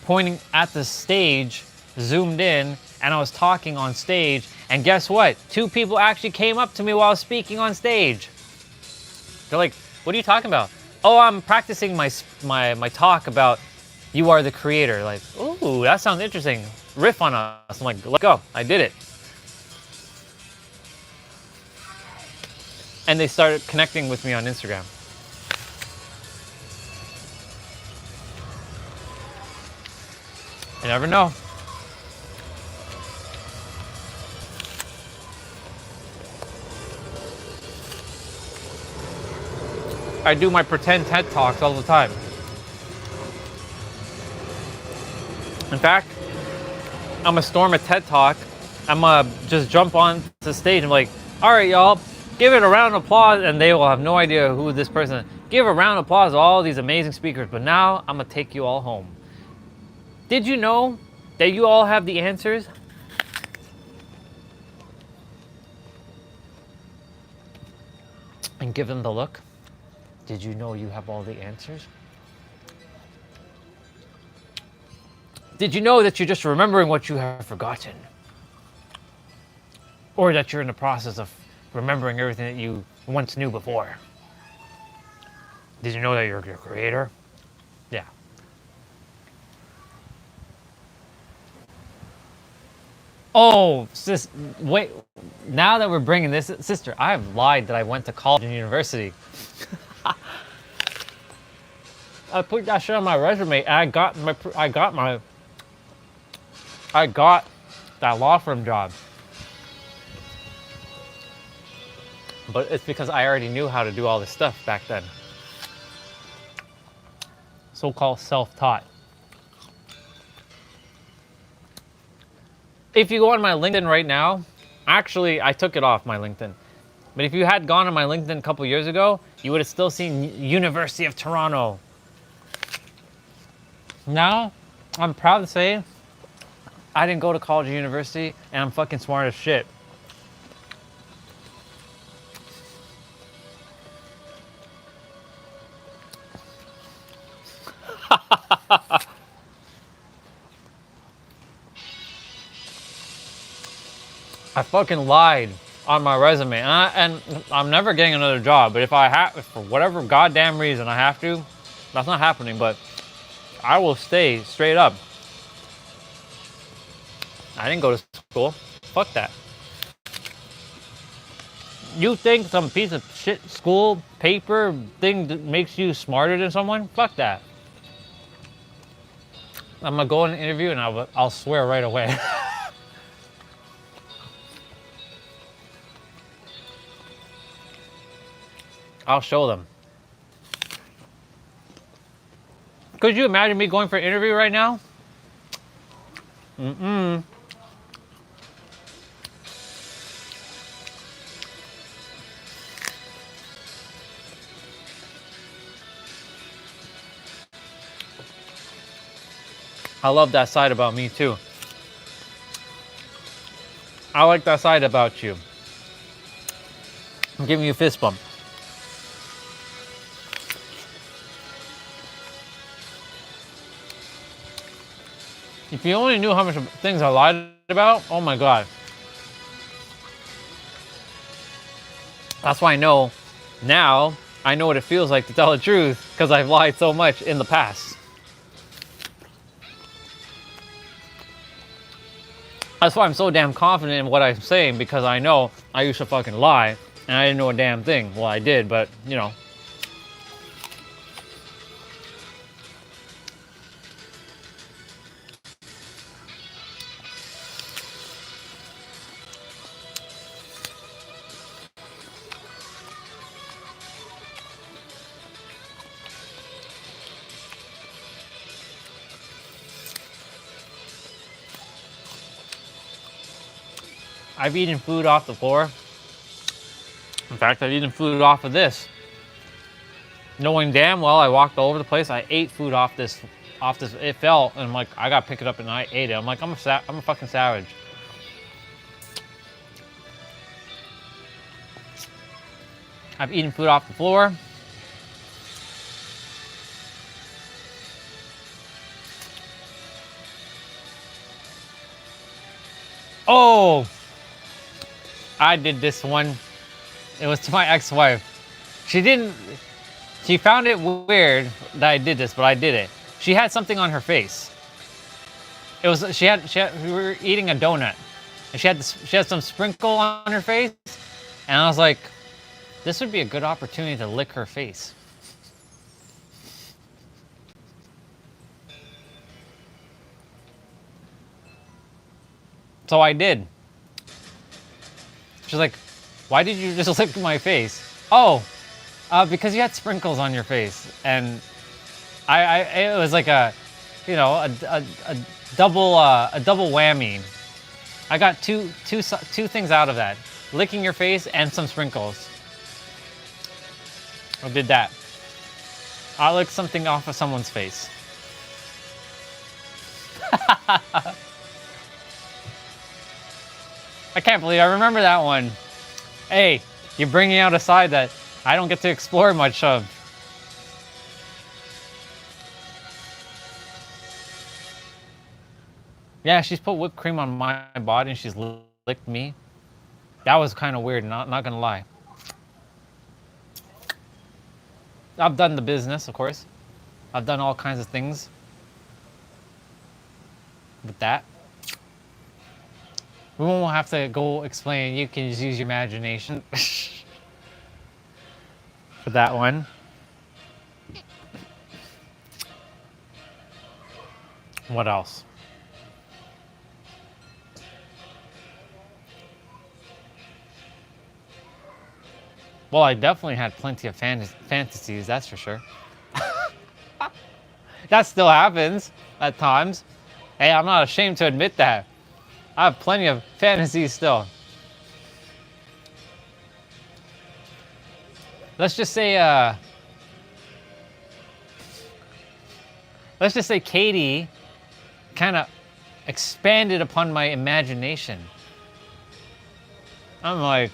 pointing at the stage, zoomed in, and I was talking on stage. And guess what? 2 people actually came up to me while I was speaking on stage. They're like, "What are you talking about?" "Oh, I'm practicing my talk about you are the creator." Like, "Ooh, that sounds interesting. Riff on us." I'm like, "Let's go." I did it. And they started connecting with me on Instagram. You never know. I do my pretend TED Talks all the time. In fact, I'm gonna storm a TED Talk. I'm gonna just jump on the stage and be like, "All right, y'all, give it a round of applause," and they will have no idea who this person is. "Give a round of applause to all these amazing speakers, but now I'm gonna take you all home. Did you know that you all have the answers?" And give them the look. "Did you know you have all the answers? Did you know that you're just remembering what you have forgotten? Or that you're in the process of remembering everything that you once knew before? Did you know that you're your creator?" Yeah. Oh, sis, wait. Now that we're bringing this, sister, I have lied that I went to college and university. I put that shit on my resume, and I got that law firm job. But it's because I already knew how to do all this stuff back then. So-called self-taught. If you go on my LinkedIn right now, actually, I took it off my LinkedIn. But if you had gone on my LinkedIn a couple years ago, you would have still seen University of Toronto. Now, I'm proud to say I didn't go to college or university, and I'm fucking smart as shit. I fucking lied on my resume, and I'm never getting another job. But if for whatever goddamn reason I have to, that's not happening. But I will stay straight up. I didn't go to school. Fuck that. You think some piece of shit school paper thing that makes you smarter than someone? Fuck that. I'm gonna go in an interview and I'll swear right away. I'll show them. Could you imagine me going for an interview right now? Mm-mm. I love that side about me too. I like that side about you. I'm giving you a fist bump. If you only knew how much things I lied about, oh my God. That's why I know now, I know what it feels like to tell the truth because I've lied so much in the past. That's why I'm so damn confident in what I'm saying, because I know I used to fucking lie and I didn't know a damn thing. Well, I did, but you know. I've eaten food off the floor. In fact, I've eaten food off of this. Knowing damn well I walked all over the place, I ate food off this off this. It fell, and I'm like, I gotta pick it up, and I ate it. I'm like, I'm a fucking savage. I've eaten food off the floor. Oh, I did this one. It was to my ex-wife. She found it weird that I did this, but I did it. She had something on her face. We were eating a donut, and she had some sprinkle on her face, and I was like, this would be a good opportunity to lick her face. So I did. She's like, why did you just lick my face? Oh, because you had sprinkles on your face. And it was like a double whammy. I got two things out of that. Licking your face and some sprinkles. I did that. I licked something off of someone's face. I can't believe I remember that one. Hey, you're bringing out a side that I don't get to explore much of. Yeah, she's put whipped cream on my body and she's licked me. That was kind of weird, not gonna lie. I've done the business, of course. I've done all kinds of things with that. We won't have to go explain. You can just use your imagination for that one. What else? Well, I definitely had plenty of fantasies, that's for sure. That still happens at times. Hey, I'm not ashamed to admit that. I have plenty of fantasies still. Let's just say Katie kind of expanded upon my imagination. I'm like,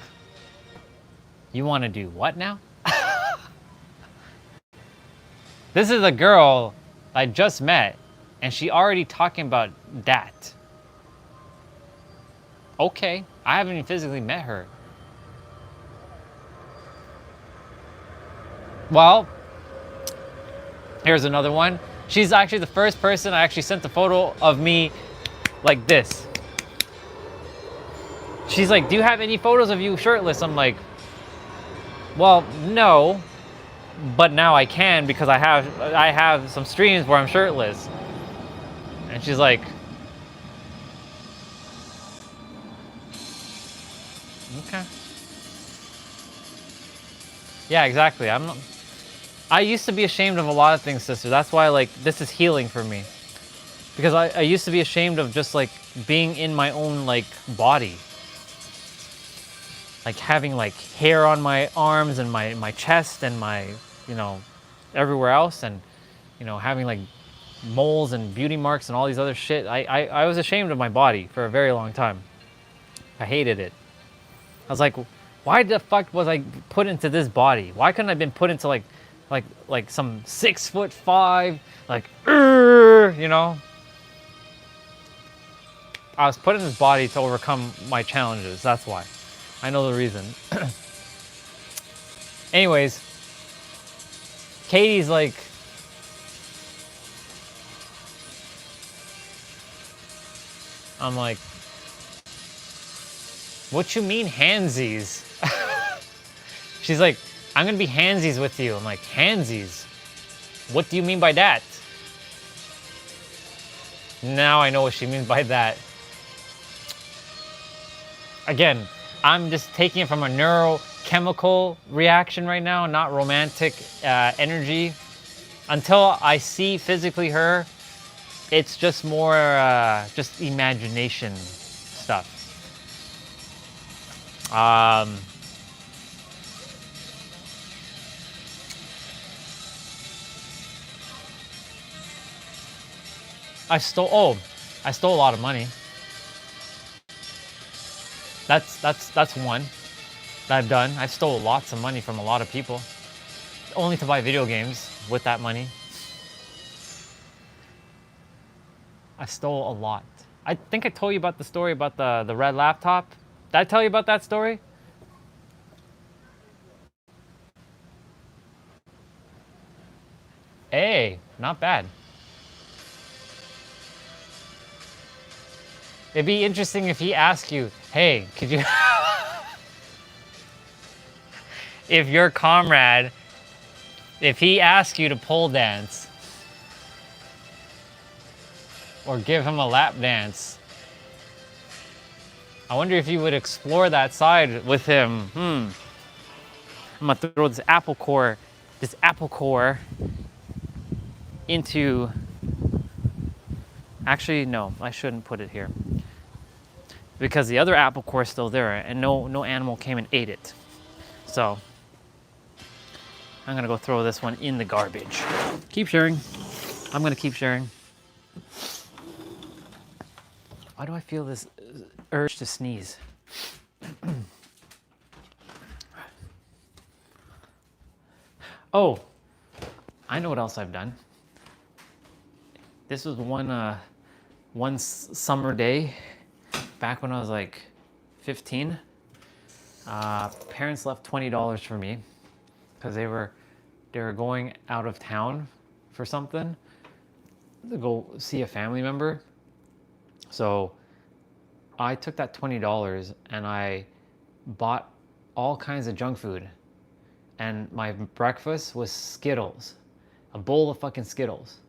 you want to do what now? This is a girl I just met, and she already talking about that. Okay, I haven't even physically met her. Well, here's another one. She's actually the first person I actually sent a photo of me like this. She's like, do you have any photos of you shirtless? I'm like, well, no, but now I can because I have some streams where I'm shirtless. And she's like, okay. Yeah, exactly. I used to be ashamed of a lot of things, sister. That's why, like, this is healing for me. Because I used to be ashamed of just, like, being in my own, like, body. Like, having, like, hair on my arms and my chest and my, you know, everywhere else. And, you know, having, like, moles and beauty marks and all these other shit. I was ashamed of my body for a very long time. I hated it. I was like, why the fuck was I put into this body? Why couldn't I have been put into like some 6'5", like, you know? I was put in this body to overcome my challenges. That's why. I know the reason. Anyways, Katie's like, I'm like, what you mean handsies? She's like, I'm gonna be handsies with you. I'm like, handsies? What do you mean by that? Now I know what she means by that. Again, I'm just taking it from a neurochemical reaction right now, not romantic energy. Until I see physically her, it's just more just imagination stuff. I stole a lot of money. That's one that I've done. I stole lots of money from a lot of people, only to buy video games with that money. I stole a lot. I think I told you about the story about the red laptop. Did I tell you about that story? Hey, not bad. It'd be interesting if he asked you, hey, could you... if your comrade, if he asked you to pole dance, or give him a lap dance, I wonder if you would explore that side with him. I'm gonna throw this apple core into... Actually, no, I shouldn't put it here, because the other apple core is still there, and no animal came and ate it. So I'm gonna go throw this one in the garbage. Keep sharing. I'm gonna keep sharing. Why do I feel this urge to sneeze? Oh, I know what else I've done. This was one summer day back when I was like 15. Parents left $20 for me because they were going out of town for something, to go see a family member. So I took that $20 and I bought all kinds of junk food. And my breakfast was Skittles, a bowl of fucking Skittles.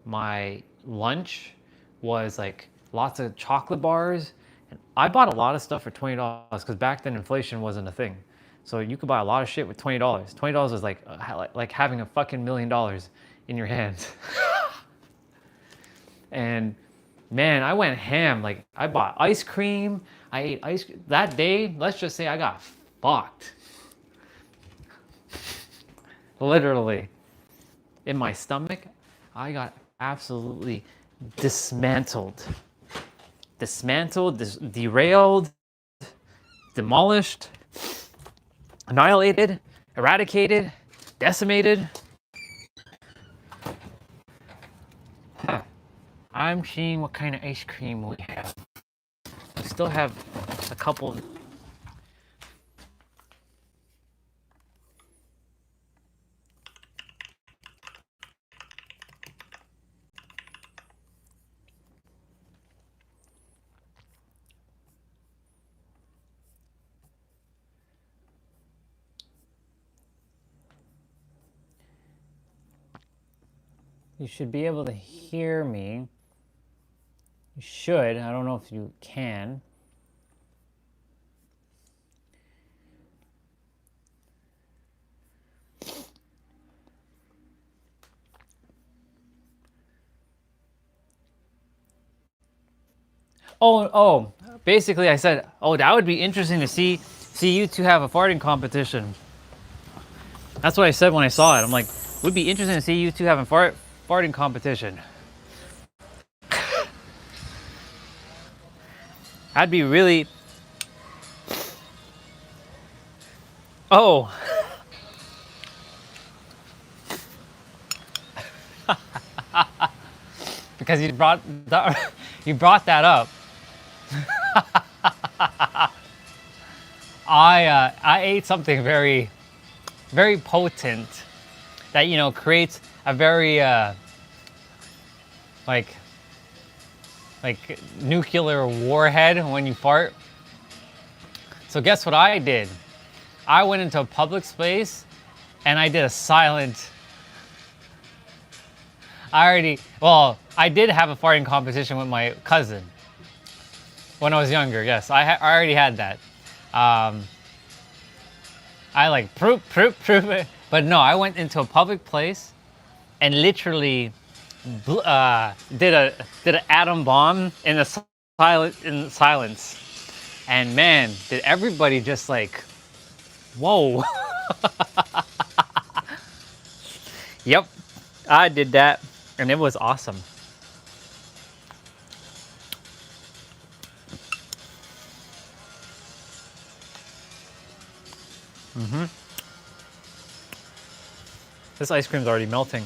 My lunch was like lots of chocolate bars. And I bought a lot of stuff for $20 because back then inflation wasn't a thing. So you could buy a lot of shit with $20. $20 was like having a fucking $1 million in your hands. And man, I went ham. Like, I bought ice cream. I ate ice cream. That day, let's just say I got fucked. Literally. In my stomach, I got absolutely dismantled. Derailed, demolished, annihilated, eradicated, decimated. I'm seeing what kind of ice cream we have. We still have a couple. You should be able to hear me. You should. I don't know if you can. Oh, basically I said, oh, that would be interesting to see you two have a farting competition. That's what I said when I saw it. I'm like, it would be interesting to see you two having farting competition. I'd be really... Oh. Because you brought that up. I ate something very, very potent that, you know, creates a very like nuclear warhead when you fart. So guess what I did? I went into a public space and I did a silent... I did have a farting competition with my cousin when I was younger. Yes, I already had that. I like proof it. But no, I went into a public place and literally did an atom bomb in the silence. And man, did everybody just like, whoa. Yep, I did that. And it was awesome. This ice cream's already melting.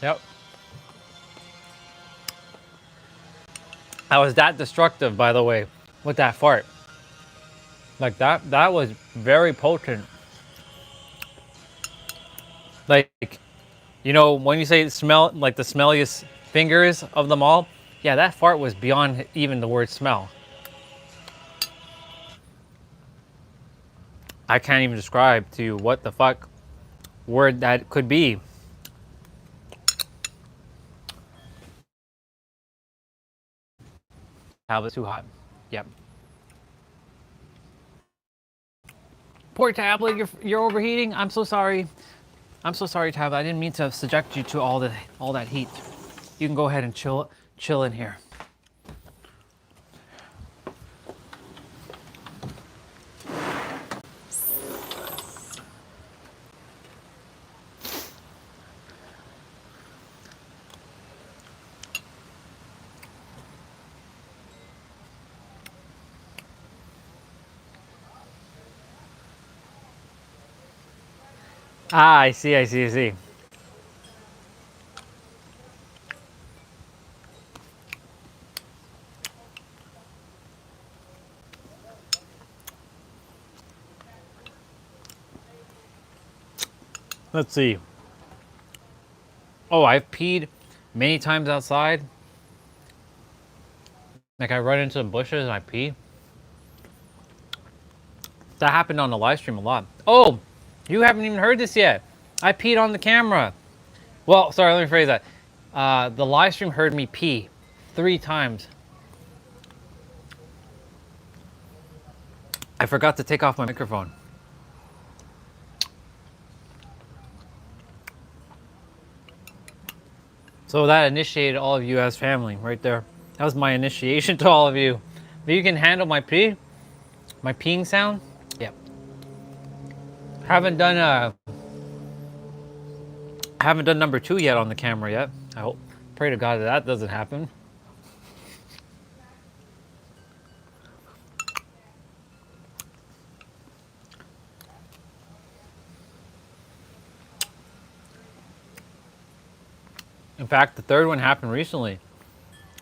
Yep. I was that destructive, by the way, with that fart. Like that was very potent. Like, you know, when you say smell, like the smelliest fingers of them all, yeah, that fart was beyond even the word smell. I can't even describe to you what the fuck word that could be. Tablet's too hot. Yep. Poor tablet, you're overheating. I'm so sorry. I'm so sorry, tablet. I didn't mean to subject you to all that heat. You can go ahead and chill in here. Ah, I see. Let's see. Oh, I've peed many times outside. Like I run into the bushes and I pee. That happened on the live stream a lot. Oh, you haven't even heard this yet. I peed on the camera. Well, sorry, let me phrase that. The live stream heard me pee 3 times. I forgot to take off my microphone. So that initiated all of you as family right there. That was my initiation to all of you. If you can handle my pee, my peeing sound, yep. Haven't done number 2 yet on the camera yet. I hope, pray to God that doesn't happen. In fact, the 3rd one happened recently,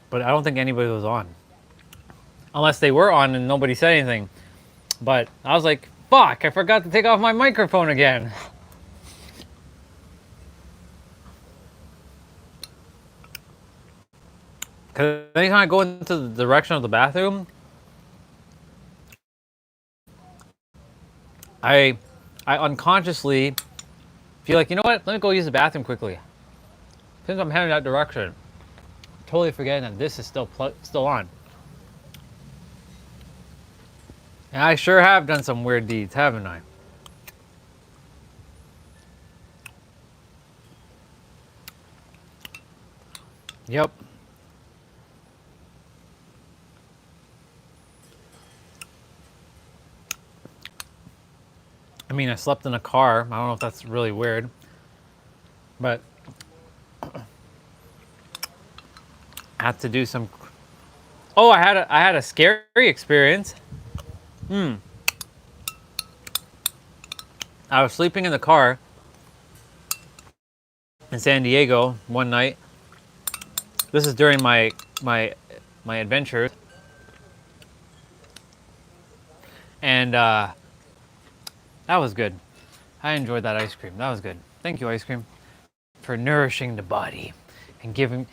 but I don't think anybody was on. Unless they were on and nobody said anything. But I was like, fuck, I forgot to take off my microphone again. Because anytime I go into the direction of the bathroom, I unconsciously feel like, you know what, let me go use the bathroom quickly. Since I'm heading that direction, totally forgetting that this is still on. And I sure have done some weird deeds, haven't I? Yep. I mean, I slept in a car. I don't know if that's really weird, but I had to do some. Oh, I had a scary experience. I was sleeping in the car in San Diego one night. This is during my adventures, and that was good. I enjoyed that ice cream. That was good. Thank you, ice cream, for nourishing the body and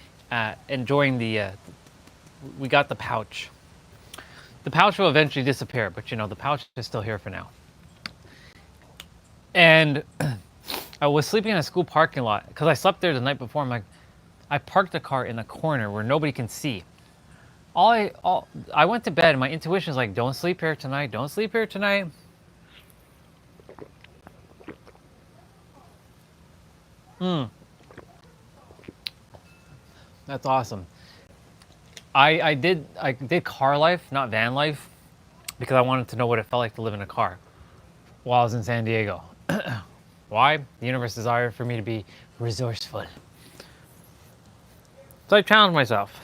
enjoying the. We got the pouch. The pouch will eventually disappear, but you know, the pouch is still here for now. And I was sleeping in a school parking lot because I slept there the night before. I'm like, I parked the car in the corner where nobody can see. I went to bed and my intuition is like, don't sleep here tonight. Don't sleep here tonight. That's awesome. I did car life, not van life, because I wanted to know what it felt like to live in a car while I was in San Diego. Why? The universe desired for me to be resourceful. So I challenged myself.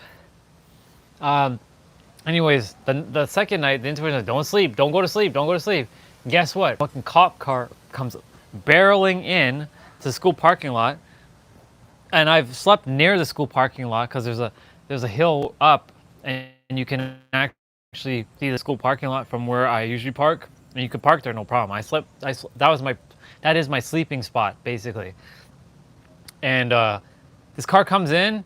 Anyways, the second night, the intuition was, don't sleep, don't go to sleep, don't go to sleep. And guess what? Fucking cop car comes barreling in to the school parking lot, and I've slept near the school parking lot because there's a hill up, and you can actually see the school parking lot from where I usually park, and you could park there no problem. That is my sleeping spot basically. And this car comes in,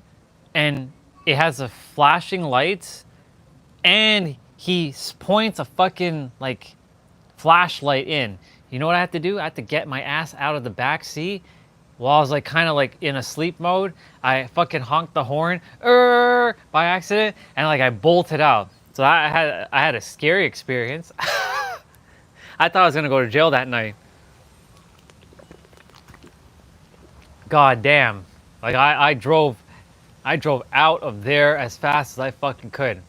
and it has a flashing lights, and he points a fucking like flashlight in. You know what I had to do? I had to get my ass out of the back seat while I was like kind of like in a sleep mode. I fucking honked the horn by accident, and like I bolted out. So I had a scary experience. I thought I was gonna go to jail that night. God damn. Like I drove out of there as fast as I fucking could.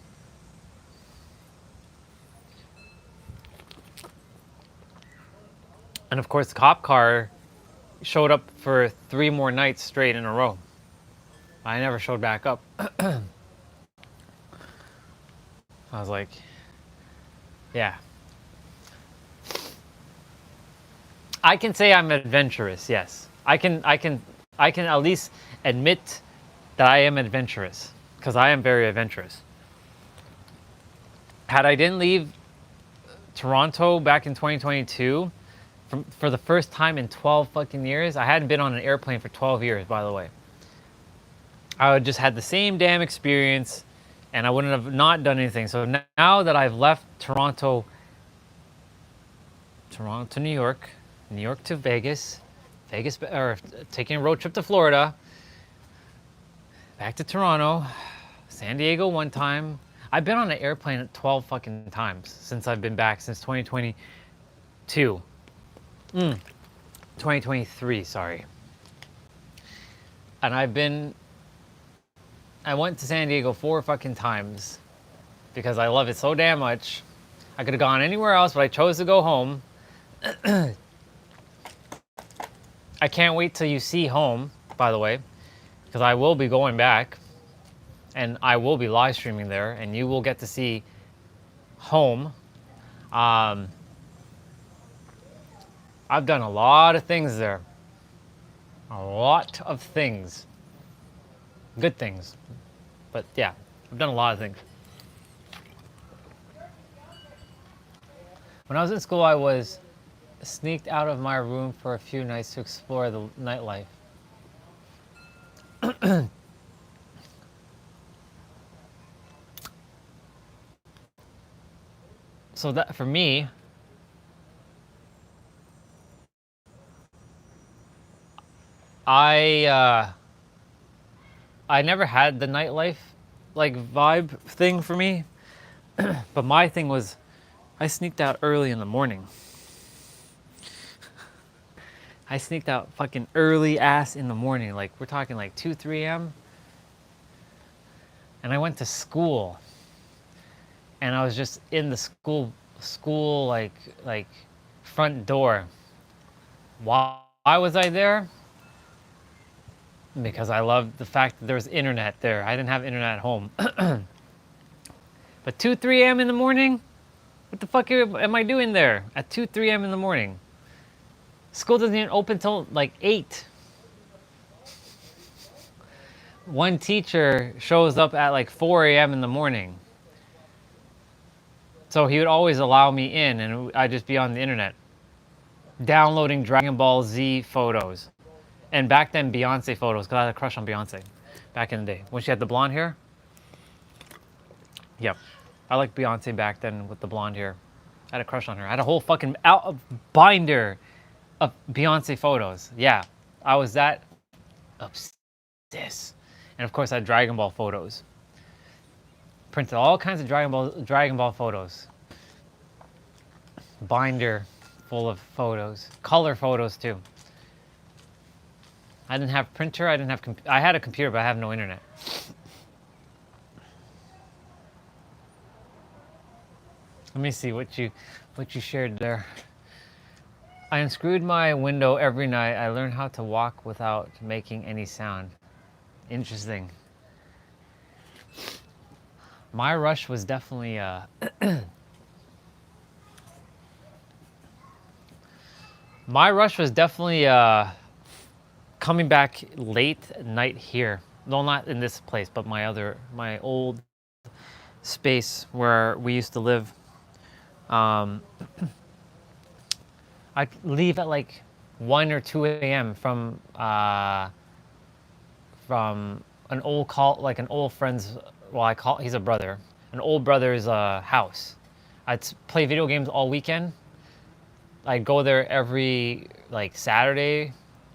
And of course the cop car showed up for 3 more nights straight in a row. I never showed back up. I was like, yeah. I can say I'm adventurous, yes. I can at least admit that I am adventurous, because I am very adventurous. Had I didn't leave Toronto back in 2022, for the first time in 12 fucking years, I hadn't been on an airplane for 12 years, by the way. I would just had the same damn experience, and I wouldn't have not done anything. So now that I've left Toronto to New York to Vegas, or taking a road trip to Florida, back to Toronto, San Diego one time. I've been on an airplane 12 fucking times since I've been back, since 2022. 2023, sorry. And I went to San Diego 4 fucking times because I love it so damn much. I could have gone anywhere else, but I chose to go home. I can't wait till you see home, by the way, because I will be going back, and I will be live streaming there, and you will get to see home. I've done a lot of things there. A lot of things. Good things. But yeah, I've done a lot of things. When I was in school, I was sneaked out of my room for a few nights to explore the nightlife. So that, for me, I never had the nightlife like vibe thing for me, but my thing was I sneaked out early in the morning. I sneaked out fucking early ass in the morning, like we're talking like 2, 3 a.m. And I went to school, and I was just in the school like front door. Why was I there? Because I loved the fact that there was internet there. I didn't have internet at home. But 2, 3 a.m. in the morning? What the fuck am I doing there at 2, 3 a.m. in the morning? School doesn't even open till like 8. One teacher shows up at like 4 a.m. in the morning. So he would always allow me in, and I'd just be on the internet downloading Dragon Ball Z photos. And back then, Beyonce photos, because I had a crush on Beyonce back in the day. When she had the blonde hair. Yep. I liked Beyonce back then with the blonde hair. I had a crush on her. I had a whole fucking binder of Beyonce photos. Yeah. I was that obsessed. And of course, I had Dragon Ball photos. Printed all kinds of Dragon Ball photos. Binder full of photos. Color photos, too. I didn't have printer, I had a computer, but I have no internet. Let me see what you shared there. I unscrewed my window every night. I learned how to walk without making any sound. Interesting. My rush was definitely my rush was definitely coming back late at night here. No, not in this place, but my old space where we used to live. I'd leave at like 1 or 2 a.m. from an old friend's. Well, he's a brother. An old brother's house. Play video games all weekend. I'd go there every like Saturday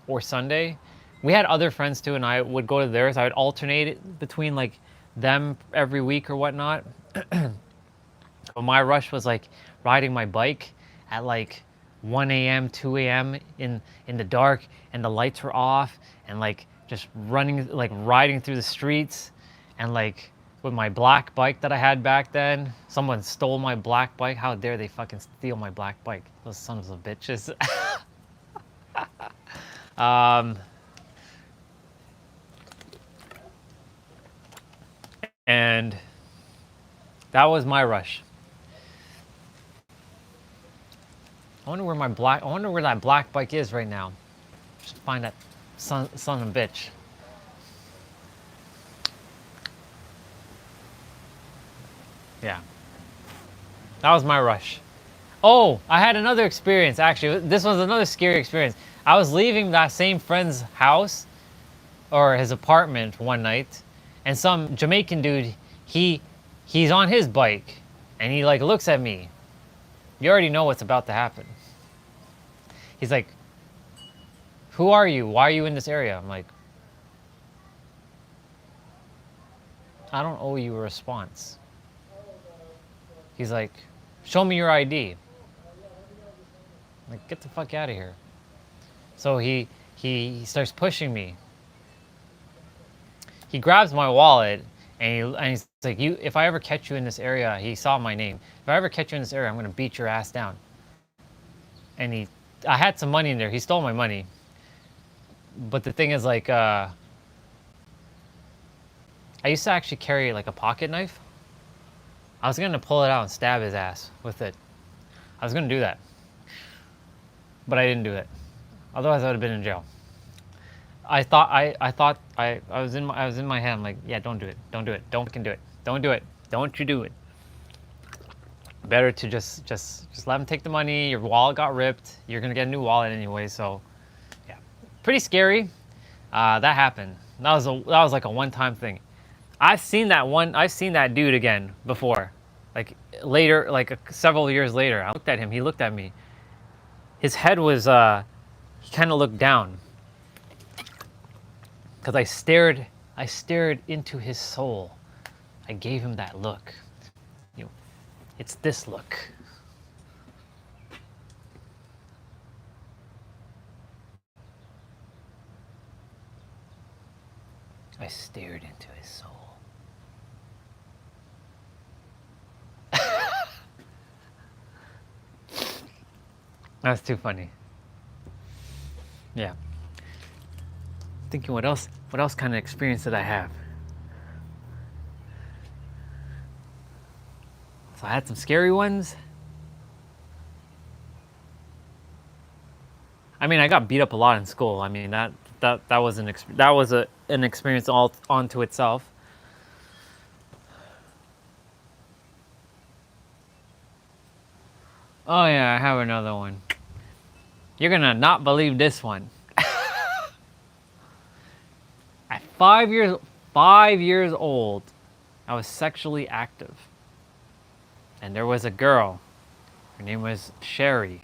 or Sunday. We had other friends too, and I would go to theirs. I would alternate it between like them every week or whatnot. But my rush was like riding my bike at like 1 a.m., 2 a.m. in the dark, and the lights were off, and like just running, like riding through the streets, and like with my black bike that I had back then. Someone stole my black bike. How dare they fucking steal my black bike? Those sons of bitches. And that was my rush. I wonder where that black bike is right now. Just find that son of a bitch. Yeah. That was my rush. Oh, I had another experience actually. This was another scary experience. I was leaving that same friend's house or his apartment one night, and some Jamaican dude, he's on his bike, and he like looks at me. You already know what's about to happen. He's like, "Who are you? Why are you in this area?" I'm like, "I don't owe you a response." He's like, "Show me your ID." I'm like, "Get the fuck out of here." So he starts pushing me. He grabs my wallet and he's like, if I ever catch you in this area," he saw my name. "If I ever catch you in this area, I'm gonna beat your ass down." And I had some money in there. He stole my money. But the thing is, like, I used to actually carry like a pocket knife. I was gonna pull it out and stab his ass with it. I was gonna do that, but I didn't do it. Otherwise, I would have been in jail. I was in my head. I'm like, yeah, don't do it. Don't do it. Don't fucking do it. Don't do it. Don't you do it. Better to just let him take the money. Your wallet got ripped. You're gonna get a new wallet anyway. So, yeah, pretty scary. That happened. That was like a one-time thing. I've seen that dude again before, like later, like several years later. I looked at him. He looked at me. His head was he kind of looked down. Because I stared into his soul. I gave him that look. It's this look. I stared into his soul. That's too funny. Yeah. Thinking what else kind of experience did I have? So I had some scary ones. I mean, I got beat up a lot in school. I mean, that was an experience all onto itself. Oh yeah, I have another one. You're gonna not believe this one. At 5 years old, I was sexually active. And there was a girl. Her name was Sherry.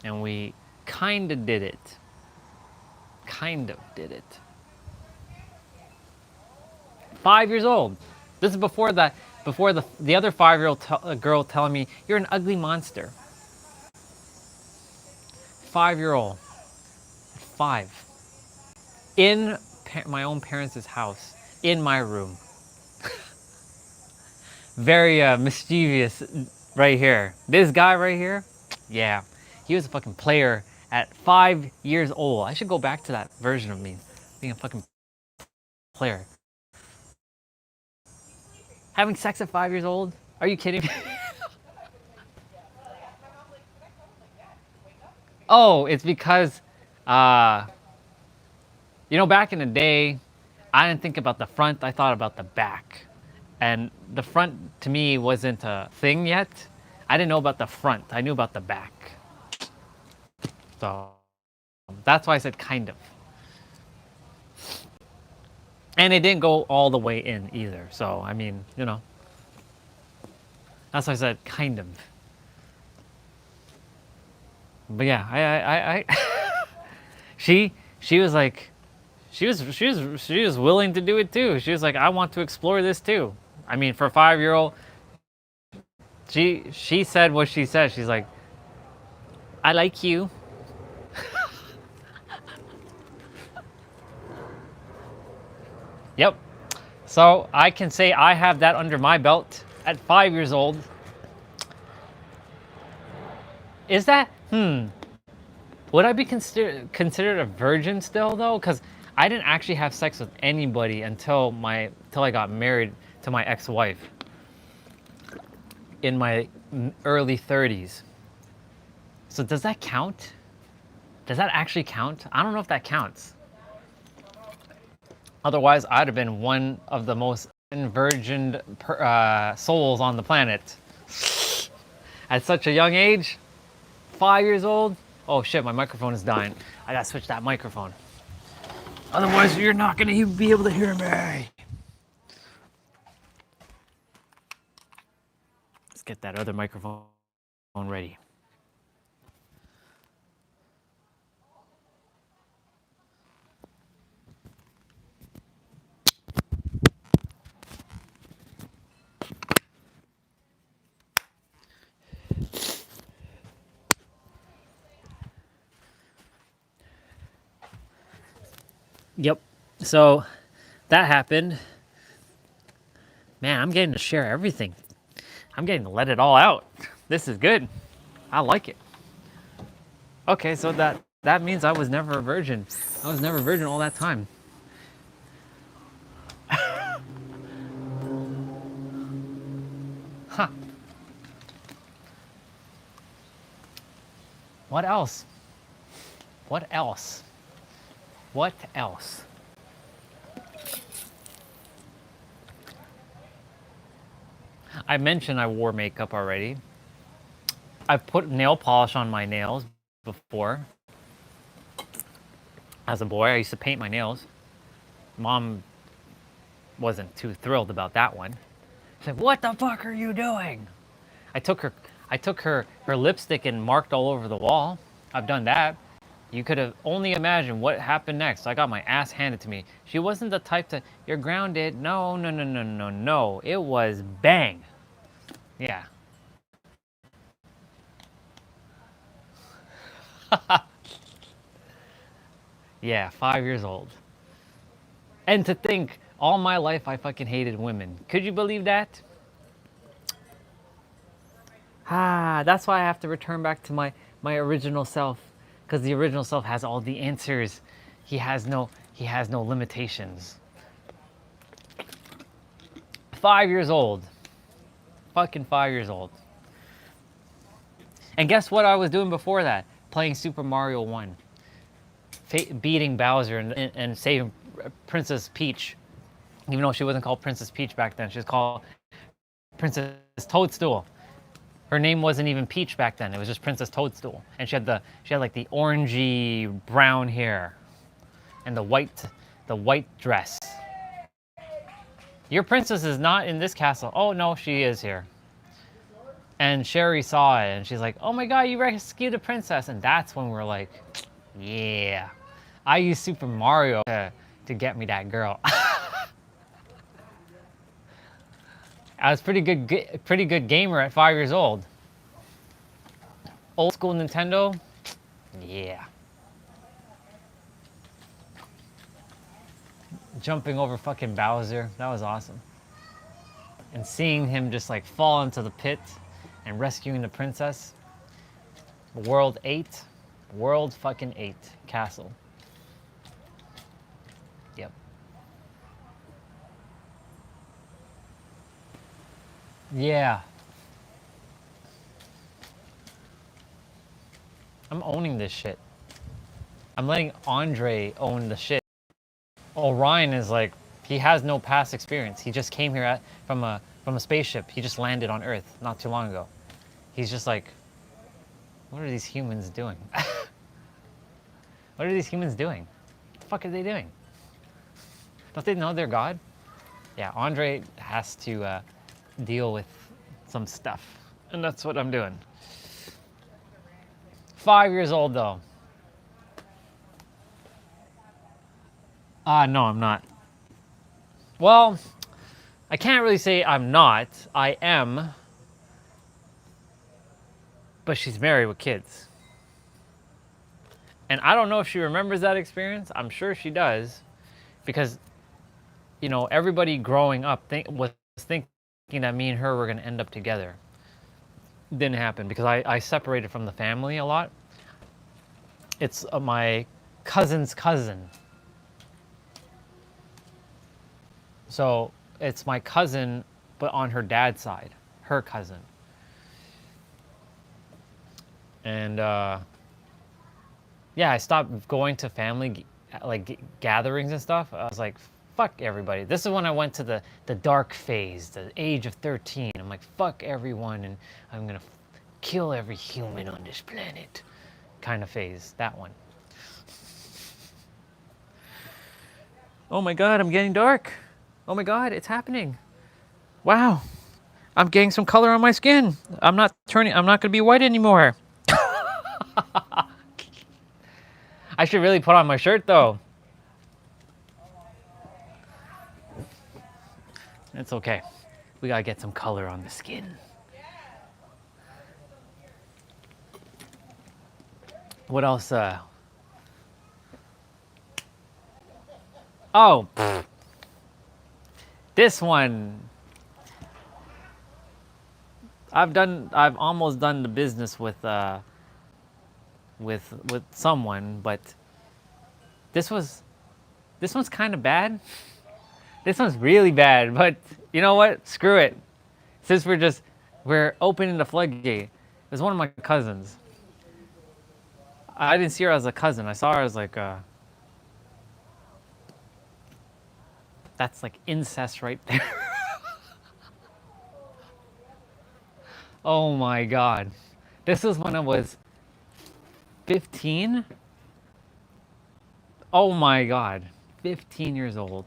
And we kind of did it. Kind of did it. 5 years old. This is before the other 5-year-old girl telling me, "You're an ugly monster." 5-year-old. 5. In my own parents' house. In my room. Very mischievous right here. This guy right here, yeah, he was a fucking player at 5 years old. I should go back to that version of me, being a fucking player. Having sex at 5 years old? Are you kidding me? Oh, it's because, uh, you know, back in the day, I didn't think about the front, I thought about the back. And the front to me wasn't a thing yet. I didn't know about the front, I knew about the back. So that's why I said kind of. And it didn't go all the way in either. So, I mean, you know, that's why I said kind of. But yeah, she was like, she was willing to do it too. She was like, I want to explore this too. I mean, for a 5-year-old, she said what she said. She's like, I like you. Yep. So I can say I have that under my belt at 5 years old. Is that, would I be considered a virgin still though? Because I didn't actually have sex with anybody until I got married to my ex-wife in my early 30s. So does that count? Does that actually count? I don't know if that counts. Otherwise, I'd have been one of the most virgin souls on the planet. At such a young age, 5 years old. Oh shit, my microphone is dying. I gotta switch that microphone. Otherwise, you're not gonna even be able to hear me. Let's get that other microphone ready. Yep. So that happened. Man, I'm getting to share everything. I'm getting to let it all out. This is good. I like it. Okay, so that means I was never a virgin. I was never a virgin all that time. Huh. What else? What else? What else? I mentioned I wore makeup already. I've put nail polish on my nails before. As a boy, I used to paint my nails. Mom wasn't too thrilled about that one. She's like, "What the fuck are you doing?" I took her lipstick and marked all over the wall. I've done that. You could have only imagined what happened next. I got my ass handed to me. She wasn't the type to, "You're grounded." No, no, no, no, no, no. It was bang. Yeah. Yeah, 5 years old. And to think, all my life I fucking hated women. Could you believe that? That's why I have to return back to my original self. Because the original self has all the answers. He has no limitations. 5 years old. Fucking 5 years old. And guess what I was doing before that? Playing Super Mario 1. Beating Bowser and saving Princess Peach. Even though she wasn't called Princess Peach back then. She was called Princess Toadstool. Her name wasn't even Peach back then. It was just Princess Toadstool. And she had like the orangey brown hair. And the white dress. Your princess is not in this castle. Oh no, she is here. And Sherry saw it and she's like, "Oh my god, you rescued a princess." And that's when we're like, yeah. I used Super Mario to get me that girl. I was pretty good gamer at 5 years old. Old school Nintendo, yeah. Jumping over fucking Bowser, that was awesome. And seeing him just like fall into the pit and rescuing the princess. World 8, World fucking 8 castle. Yep. Yeah. I'm owning this shit. I'm letting Andre own the shit. Orion is like, he has no past experience. He just came here from a spaceship. He just landed on Earth not too long ago. He's just like, what are these humans doing? What are these humans doing? What the fuck are they doing? Don't they know they're God? Yeah, Andre has to deal with some stuff. And that's what I'm doing. 5 years old though. No, I'm not. Well, I can't really say I'm not. I am. But she's married with kids. And I don't know if she remembers that experience. I'm sure she does. Because, you know, everybody growing up was thinking that me and her were going to end up together. Didn't happen because I separated from the family a lot. It's my cousin's cousin. So it's my cousin, but on her dad's side, her cousin. And yeah, I stopped going to family gatherings and stuff. I was like, fuck everybody. This is when I went to the dark phase, the age of 13. I'm like, fuck everyone, and I'm gonna kill every human on this planet kind of phase. That one. Oh my god, I'm getting dark. Oh my god, it's happening. Wow. I'm getting some color on my skin. I'm not gonna be white anymore. I should really put on my shirt though. It's okay. We gotta get some color on the skin. What else? Oh, this one. I've almost done the business with someone, but this one's kind of bad. This one's really bad, but you know what? Screw it. Since we're opening the floodgate. It was one of my cousins. I didn't see her as a cousin. I saw her as like that's like incest right there. Oh my god. This was when I was 15. Oh my god. 15 years old.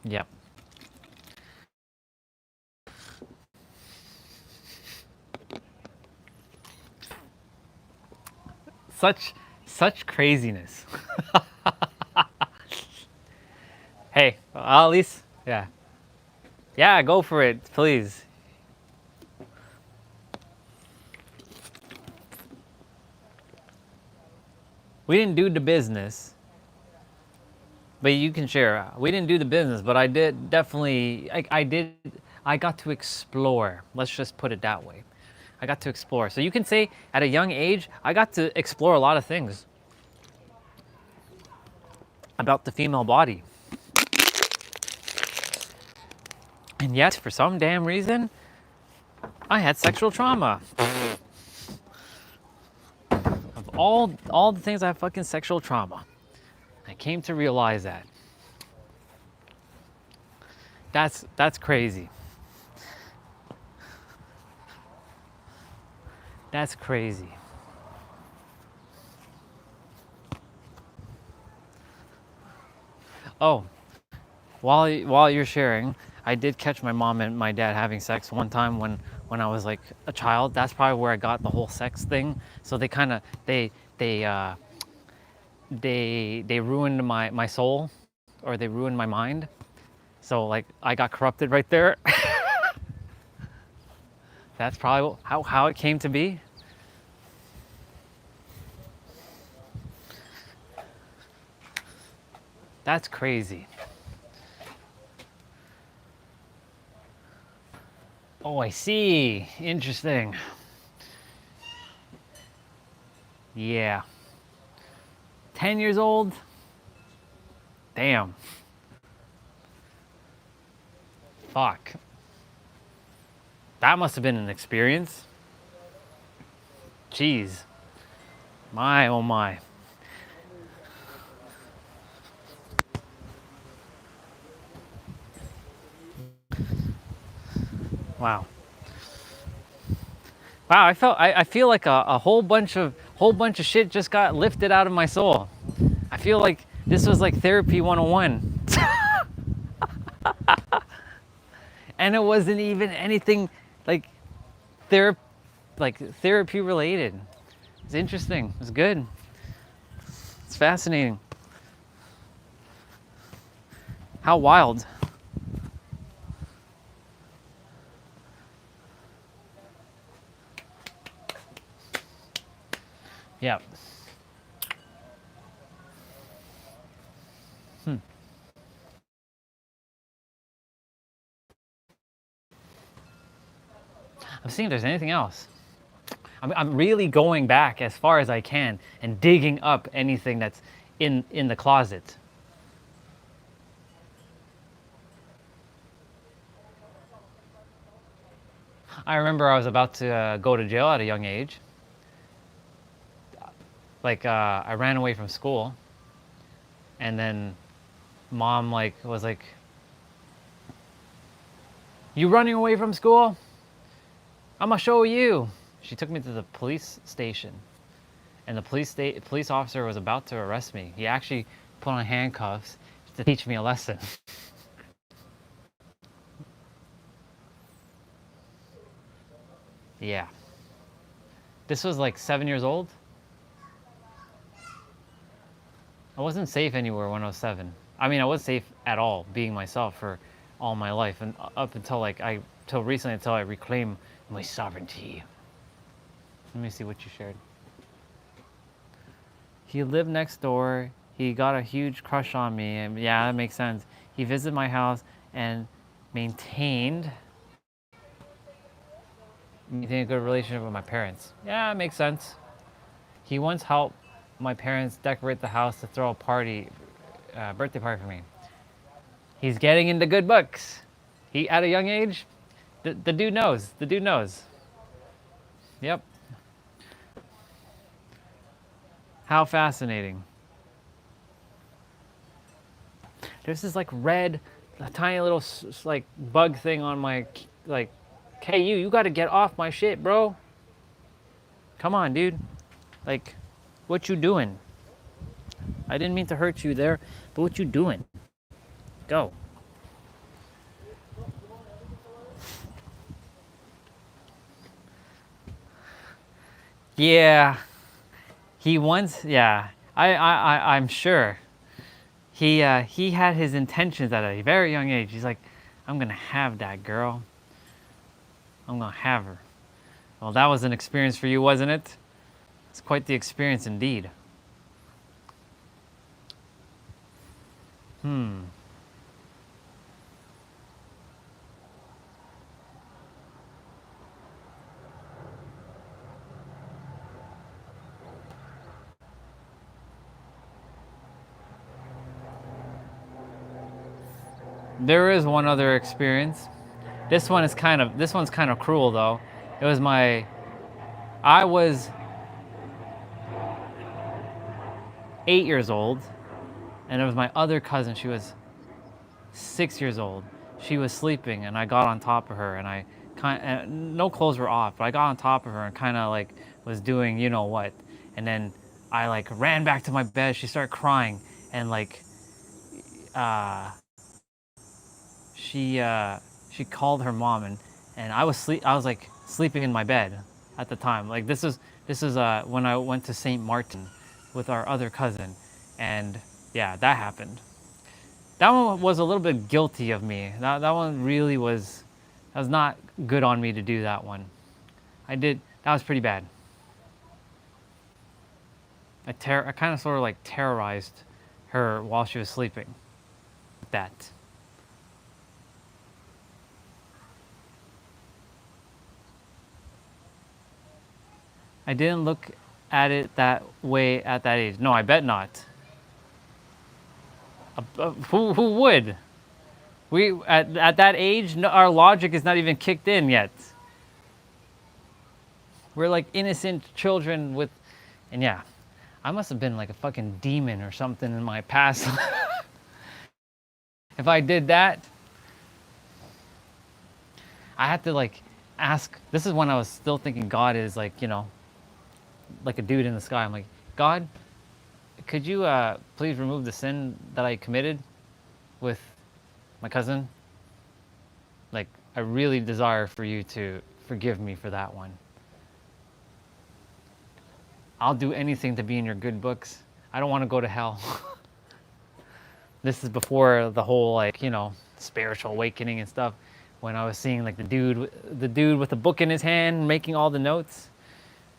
Yep. Such craziness. Hey, at least, yeah. Yeah, go for it, please. We didn't do the business, but you can share. We didn't do the business, but I did definitely, I got to explore. Let's just put it that way. I got to explore. So you can say at a young age, I got to explore a lot of things about the female body. And yet, for some damn reason, I had sexual trauma. Of all the things, I have fucking sexual trauma. I came to realize that. That's crazy. That's crazy. Oh, while you're sharing, I did catch my mom and my dad having sex one time when I was like a child. That's probably where I got the whole sex thing. So they kind of they ruined my soul, or they ruined my mind. So like I got corrupted right there. That's probably how it came to be. That's crazy. Oh, I see. Interesting. Yeah. 10 years old? Damn. Fuck. That must have been an experience. Jeez. My, oh my. Wow. Wow, I feel like a whole bunch of shit just got lifted out of my soul. I feel like this was like therapy 101. And it wasn't even anything like therapy related. It's interesting. It's good. It's fascinating. How wild. Yeah. I'm seeing if there's anything else. I'm really going back as far as I can and digging up anything that's in the closet. I remember I was about to go to jail at a young age. Like I ran away from school, and then mom was like, "You running away from school? I'm gonna show you." She took me to the police station, and the police officer was about to arrest me. He actually put on handcuffs to teach me a lesson. Yeah. This was like 7 years old. I wasn't safe anywhere when I was 7. I mean, I wasn't safe at all being myself for all my life, and up until till recently, until I reclaimed my sovereignty. Let me see what you shared. He lived next door. He got a huge crush on me, and yeah, that makes sense. He visited my house and maintained a good relationship with my parents. Yeah, it makes sense. He once helped my parents decorate the house to throw a party, birthday party for me. He's getting into good books. He, at a young age, the dude knows. The dude knows. Yep. How fascinating. There's this like red, tiny little like bug thing on my like, hey you got to get off my shit, bro. Come on, dude. Like, what you doing? I didn't mean to hurt you there, but what you doing? Go. Yeah. He once, yeah. I'm sure. He had his intentions at a very young age. He's like, I'm gonna have that girl. I'm gonna have her. Well, that was an experience for you, wasn't it? It's quite the experience indeed. There is one other experience. This one's kind of cruel though. I was 8 years old, and it was my other cousin. She was 6 years old. She was sleeping, and I got on top of her, and no clothes were off, but I got on top of her and kind of like was doing you know what, and then I like ran back to my bed. She started crying, and like, she called her mom, and I was like sleeping in my bed at the time. Like this is when I went to St. Martin with our other cousin, and yeah, that happened. That one was a little bit guilty of me. That one really was. That was not good on me to do that one. That was pretty bad. I kind of sort of like terrorized her while she was sleeping. That. I didn't look at it that way at that age. No, I bet not. Who would? We at that age, no, our logic is not even kicked in yet. We're like innocent children with, and yeah, I must have been like a fucking demon or something in my past. If I did that, I had to like ask. This is when I was still thinking God is like, you know, like a dude in the sky. I'm like, God, could you please remove the sin that I committed with my cousin? Like, I really desire for you to forgive me for that one. I'll do anything to be in your good books. I don't want to go to hell. This is before the whole, like, you know, spiritual awakening and stuff. When I was seeing like the dude with a book in his hand, making all the notes,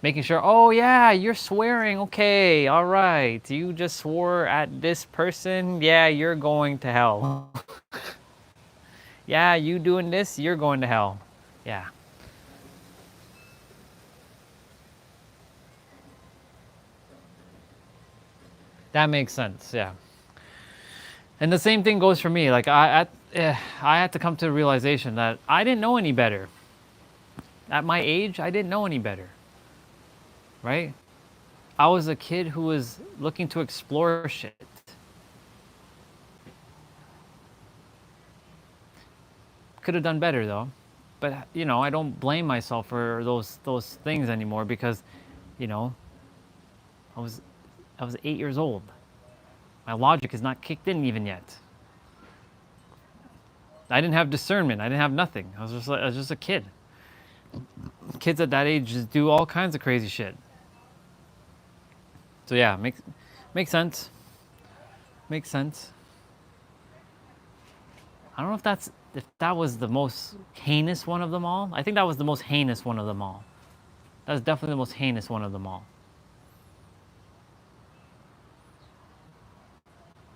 making sure, oh yeah, you're swearing. Okay, all right. You just swore at this person. Yeah, you're going to hell. Yeah, you doing this, you're going to hell. Yeah. That makes sense, yeah. And the same thing goes for me. Like I had to come to the realization that I didn't know any better. At my age, I didn't know any better. Right? I was a kid who was looking to explore shit. Could have done better though. But you know, I don't blame myself for those things anymore because, you know, I was 8 years old. My logic is not kicked in even yet. I didn't have discernment. I didn't have nothing. I was just a kid. Kids at that age just do all kinds of crazy shit. So yeah, makes sense. Makes sense. I don't know if that was the most heinous one of them all. I think that was the most heinous one of them all. That was definitely the most heinous one of them all.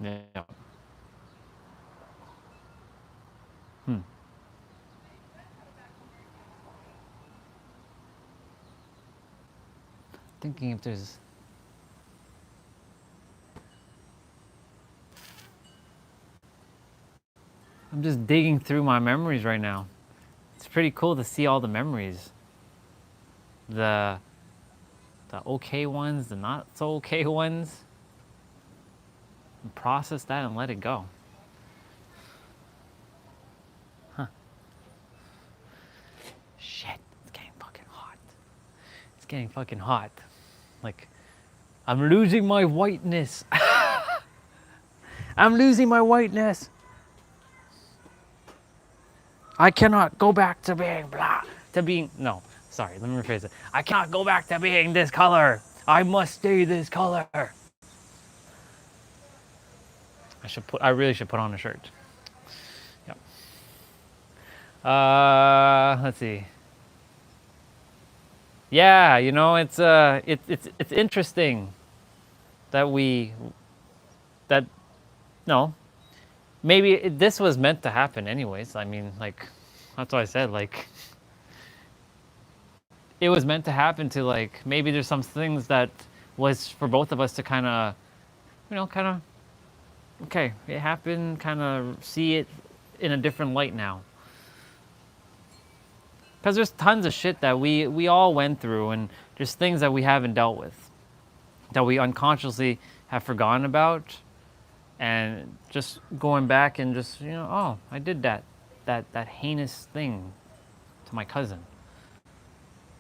Yeah. Thinking if there's. I'm just digging through my memories right now. It's pretty cool to see all the memories. The okay ones, the not so okay ones. And process that and let it go. Huh. Shit, it's getting fucking hot. It's getting fucking hot. Like, I'm losing my whiteness. I'm losing my whiteness. I cannot go back to being blah, no, sorry, let me rephrase it. I cannot go back to being this color. I must stay this color. I really should put on a shirt. Yep. Let's see. Yeah, you know, it's interesting that no, maybe this was meant to happen anyways. I mean, like, that's what I said, like, it was meant to happen to, like, maybe there's some things that was for both of us to kind of, you know, okay, it happened, kind of see it in a different light now. Because there's tons of shit that we all went through, and there's things that we haven't dealt with, that we unconsciously have forgotten about, and just going back and just, you know, oh, I did that heinous thing to my cousin.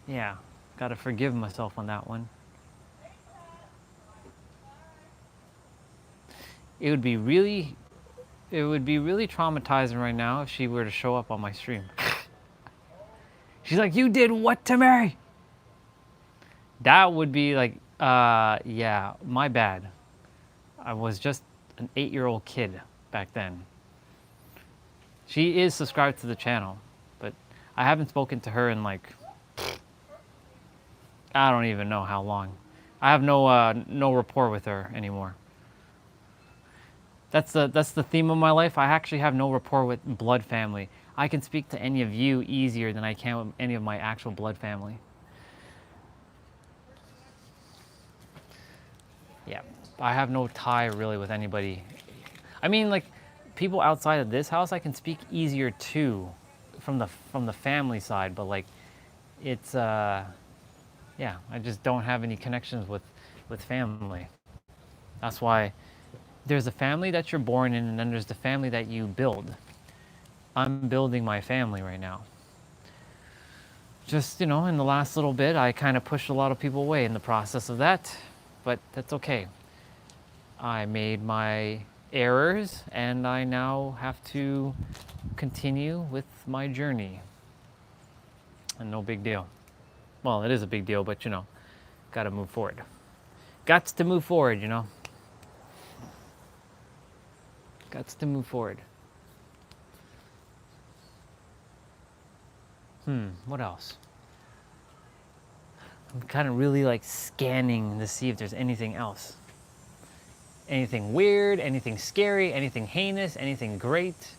Yeah, gotta forgive myself on that one. It would be really traumatizing right now if she were to show up on my stream. She's like, you did what to me? That would be like, yeah, my bad. I was just an 8-year-old kid back then. She is subscribed to the channel, but I haven't spoken to her in like, I don't even know how long. I have no rapport with her anymore. That's the theme of my life. I actually have no rapport with blood family. I can speak to any of you easier than I can with any of my actual blood family. Yeah, I have no tie really with anybody. I mean, like, people outside of this house, I can speak easier to, from the family side. But like, it's yeah, I just don't have any connections with family. That's why there's a family that you're born in, and then there's the family that you build. I'm building my family right now. Just, in the last little bit, I kind of pushed a lot of people away in the process of that, but that's okay. I made my errors, and I now have to continue with my journey. And no big deal. Well, it is a big deal, but gotta move forward. Gots to move forward, Gots to move forward. What else? I'm kind of really like scanning to see if there's anything else. Anything weird, anything scary, anything heinous, anything great,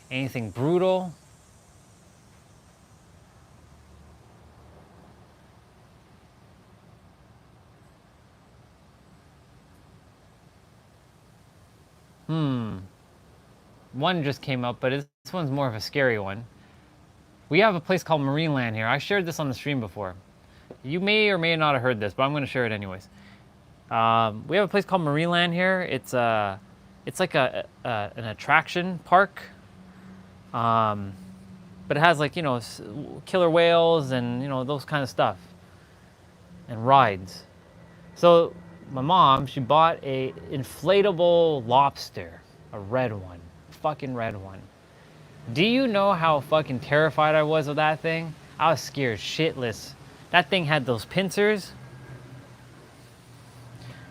anything brutal. One just came up, but this one's more of a scary one. We have a place called Marineland here. I shared this on the stream before. You may or may not have heard this, but I'm going to share it anyways. We have a place called Marineland here. It's like an attraction park, but it has like killer whales and those kind of stuff, and rides. So my mom, she bought a inflatable lobster, a red one, fucking red one. Do you know how fucking terrified I was of that thing? I was scared shitless. That thing had those pincers.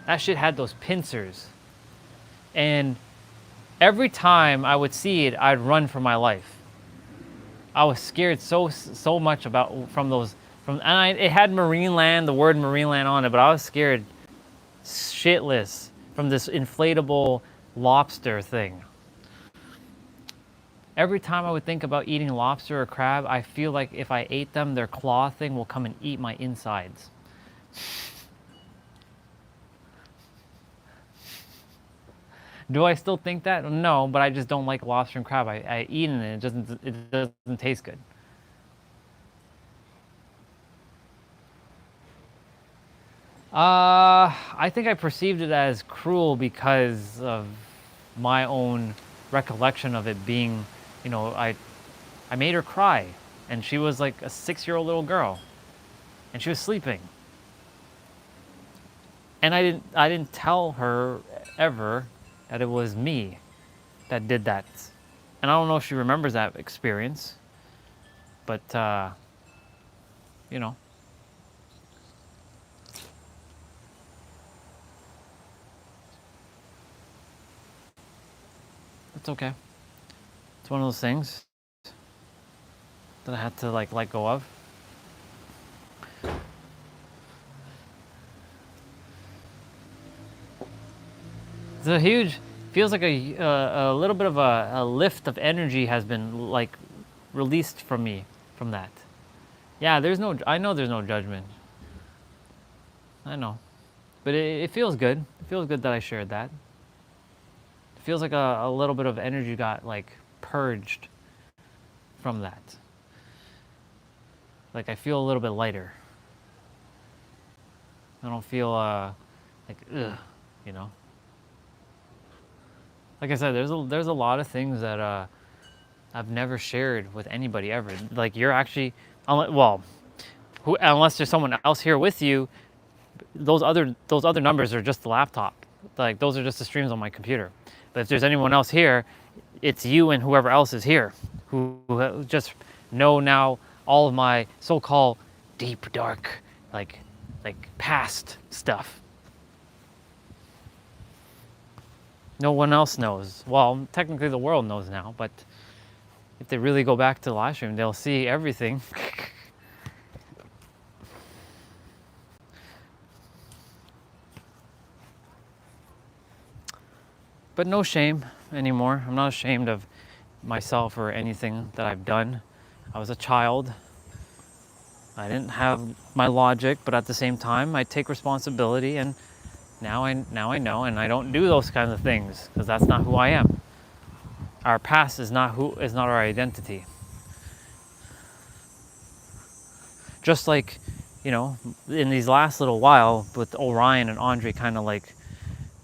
That shit had those pincers. And every time I would see it, I'd run for my life. I was scared so much it had Marineland, the word Marineland on it, but I was scared shitless from this inflatable lobster thing. Every time I would think about eating lobster or crab, I feel like if I ate them, their claw thing will come and eat my insides. Do I still think that? No, but I just don't like lobster and crab. I eat it and it doesn't taste good. I think I perceived it as cruel because of my own recollection of it being, I made her cry, and she was like a 6-year-old little girl, and she was sleeping. And I didn't tell her ever that it was me that did that. And I don't know if she remembers that experience, but it's okay. It's one of those things that I had to let go of. It's a huge, feels like a little bit of a lift of energy has been released from me from that. Yeah, I know there's no judgment. I know, but it feels good. It feels good that I shared that. It feels like a little bit of energy got purged from that. I feel a little bit lighter. I don't feel ugh, Like I said, there's a lot of things that I've never shared with anybody ever. You're actually, unless there's someone else here with you, those other numbers are just the laptop. Those are just the streams on my computer. But if there's anyone else here, it's you and whoever else is here who just know now all of my so-called deep, dark, past stuff. No one else knows. Well, technically the world knows now, but if they really go back to the live stream, they'll see everything. But no shame anymore. I'm not ashamed of myself or anything that I've done. I was a child. I didn't have my logic, but at the same time, I take responsibility, and now I know, and I don't do those kinds of things because that's not who I am. Our past is not our identity. Just like, you know, in these last little while with Orion and Andre kind of like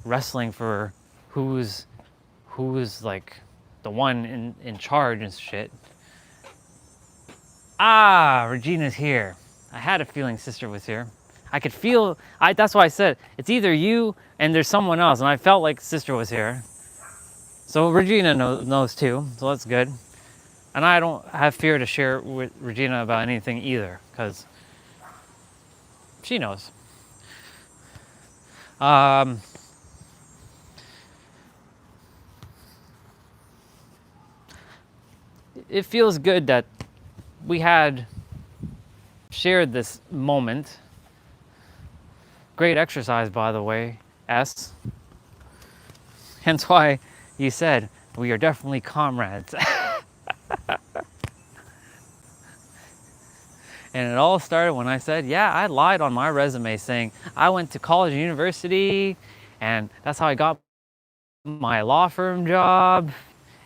wrestling for who's like the one in charge and shit. Ah, Regina's here. I had a feeling sister was here. I could feel, that's why I said, it's either you and there's someone else, and I felt like sister was here. So Regina knows too, so that's good. And I don't have fear to share with Regina about anything either, because she knows. It feels good that we had shared this moment. Great exercise, by the way, S. Hence why you said we are definitely comrades. And it all started when I said, yeah, I lied on my resume saying I went to college and university, and that's how I got my law firm job.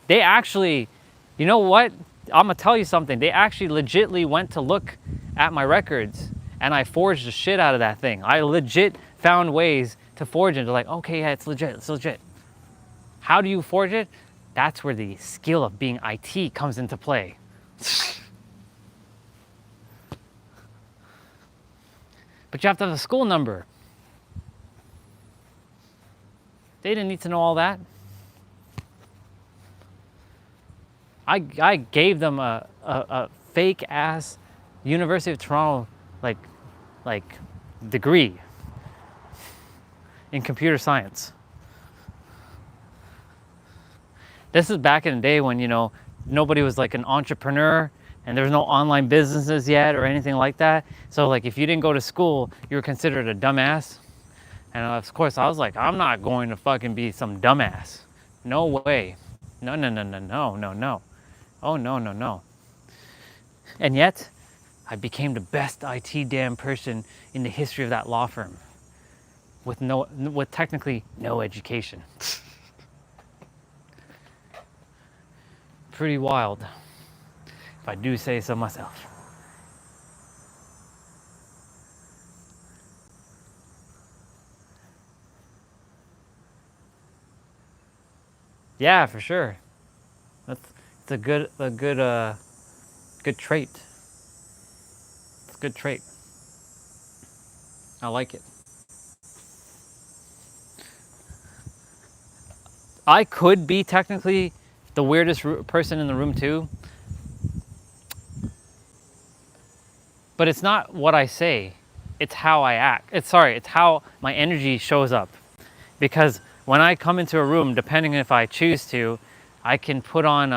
They actually, you know what? I'm gonna tell you something. They actually legitly went to look at my records, and I forged the shit out of that thing. I legit found ways to forge it. They're like, okay, yeah, it's legit, it's legit. How do you forge it? That's where the skill of being IT comes into play. But you have to have a school number. They didn't need to know all that. I gave them a fake ass University of Toronto like degree in computer science. This is back in the day when, you know, nobody was like an entrepreneur and there was no online businesses yet or anything like that. So like if you didn't go to school, you were considered a dumbass. And of course I was like, I'm not going to fucking be some dumbass. No way. No. Oh, no. And yet, I became the best IT damn person in the history of that law firm with technically no education. Pretty wild, if I do say so myself. Yeah, for sure. It's a good trait. It's a good trait. I like it. I could be technically the weirdest person in the room too. But it's not what I say. It's how I act. It's how my energy shows up. Because when I come into a room, depending if I choose to, I can put on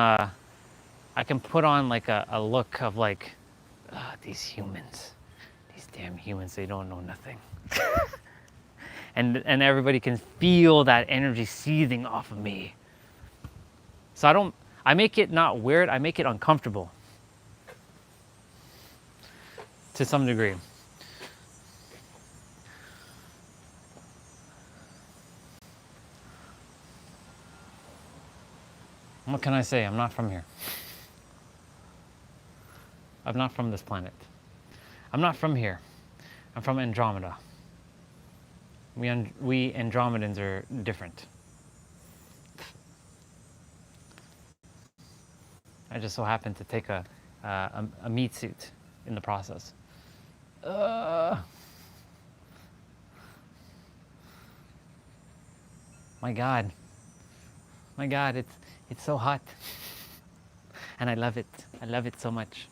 like a look of like, these humans, these damn humans, they don't know nothing. and everybody can feel that energy seething off of me. So I make it not weird, I make it uncomfortable. To some degree. What can I say? I'm not from here. I'm not from this planet. I'm not from here. I'm from Andromeda. We Andromedans are different. I just so happened to take a meat suit in the process. My God, it's so hot, and I love it. I love it so much.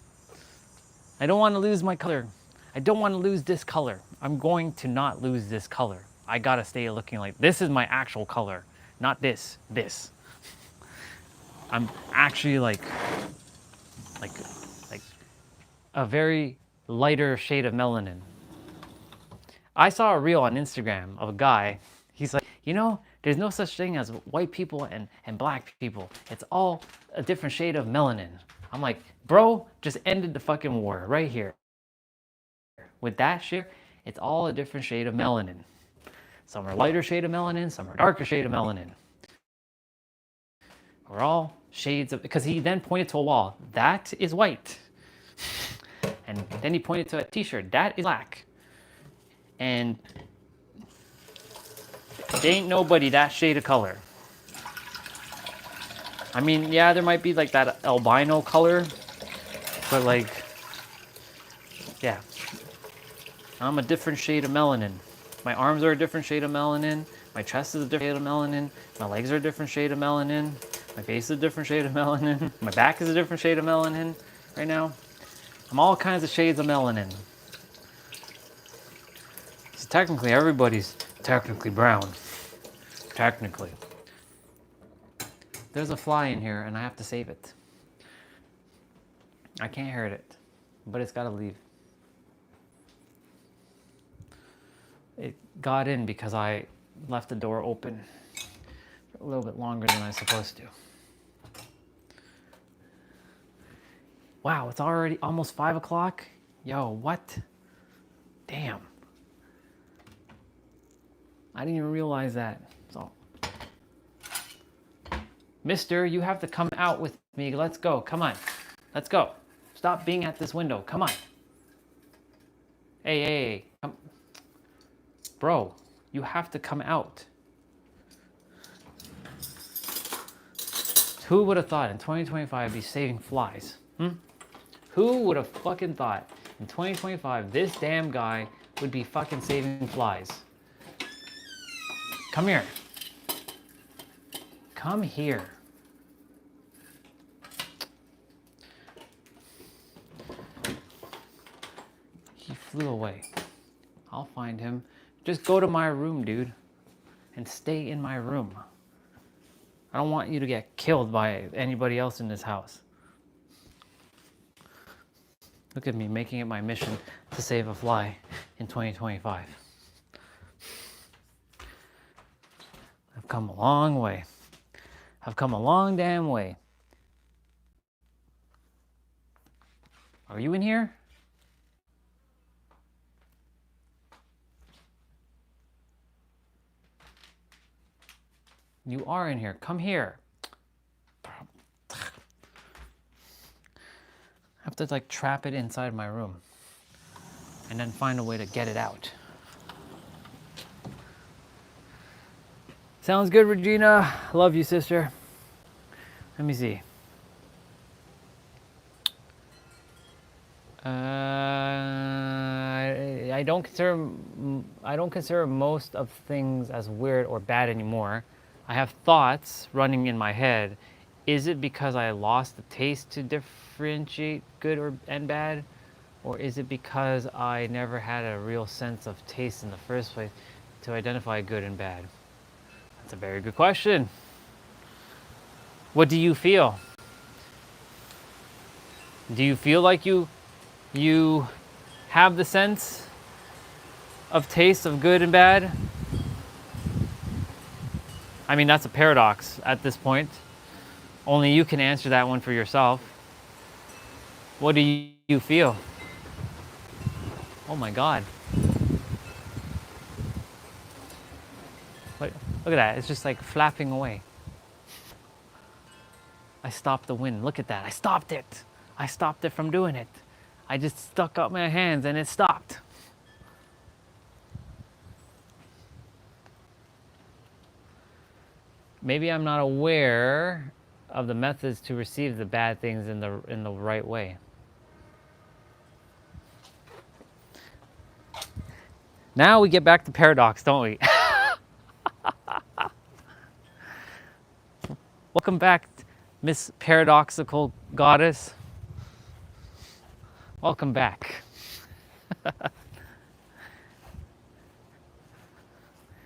I don't want to lose my color. I don't want to lose this color. I'm going to not lose this color. I gotta stay looking like this is my actual color, not this. I'm actually like a very lighter shade of melanin. I saw a reel on Instagram of a guy. He's like, you know, there's no such thing as white people and black people. It's all a different shade of melanin. I'm like, bro, just ended the fucking war right here. With that shit, it's all a different shade of melanin. Some are lighter shade of melanin, some are darker shade of melanin. We're all shades of, because he then pointed to a wall. That is white. And then he pointed to a t-shirt. That is black. And there ain't nobody that shade of color. I mean, yeah, there might be like that albino color, but like, yeah. I'm a different shade of melanin. My arms are a different shade of melanin. My chest is a different shade of melanin. My legs are a different shade of melanin. My face is a different shade of melanin. My back is a different shade of melanin right now. I'm all kinds of shades of melanin. So technically, everybody's technically brown. Technically. There's a fly in here and I have to save it. I can't hurt it, but it's gotta leave. It got in because I left the door open for a little bit longer than I was supposed to. Wow, it's already almost 5 o'clock? Yo, what? Damn. I didn't even realize that. So, Mister, you have to come out with me. Let's go. Come on. Let's go. Stop being at this window. Come on. Hey. Come. Bro, you have to come out. Who would have thought in 2025 I'd be saving flies? Who would have fucking thought in 2025 this damn guy would be fucking saving flies? Come here. Come here. He flew away. I'll find him. Just go to my room, dude, and stay in my room. I don't want you to get killed by anybody else in this house. Look at me making it my mission to save a fly in 2025. I've come a long way. I've come a long damn way. Are you in here? You are in here. Come here. I have to like trap it inside my room and then find a way to get it out. Sounds good, Regina. Love you, sister. Let me see. I don't consider most of things as weird or bad anymore. I have thoughts running in my head. Is it because I lost the taste to differentiate good and bad? Or is it because I never had a real sense of taste in the first place to identify good and bad? That's a very good question. What do you feel? Do you feel like you have the sense of taste of good and bad? I mean, that's a paradox at this point. Only you can answer that one for yourself. What do you feel? Oh my God. Look at that, it's just like flapping away. I stopped the wind, look at that, I stopped it. I stopped it from doing it. I just stuck out my hands and it stopped. Maybe I'm not aware of the methods to receive the bad things in the right way. Now we get back to paradox, don't we? Welcome back, Miss Paradoxical Goddess. Welcome back.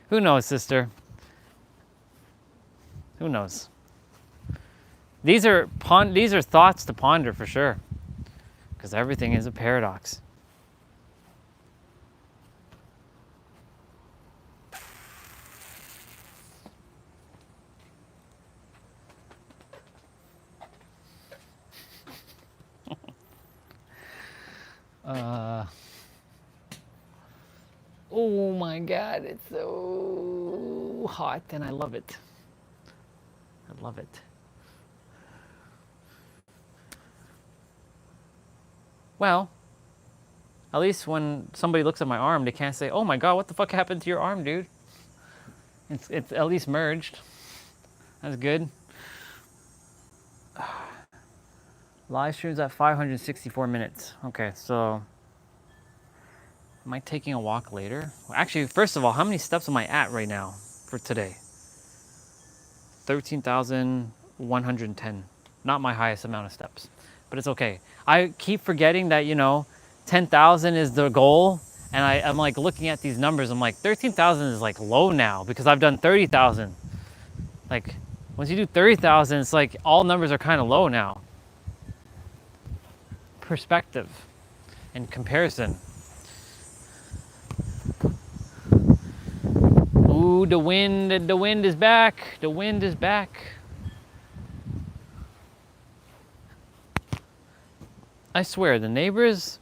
Who knows, sister? Who knows? These are thoughts to ponder for sure, because everything is a paradox. Oh my God, it's so hot and I love it. I love it. Well, at least when somebody looks at my arm, they can't say, "Oh my God, what the fuck happened to your arm, dude?" It's at least merged. That's good. Live streams at 564 minutes. Okay, so am I taking a walk later? Well, actually, first of all, how many steps am I at right now for today? 13,110. Not my highest amount of steps, but it's okay. I keep forgetting that, 10,000 is the goal. And I'm like looking at these numbers. I'm like, 13,000 is like low now because I've done 30,000. Like, once you do 30,000, it's like all numbers are kind of low now. Perspective and comparison. Ooh, the wind is back. The wind is back. I swear, the neighbors,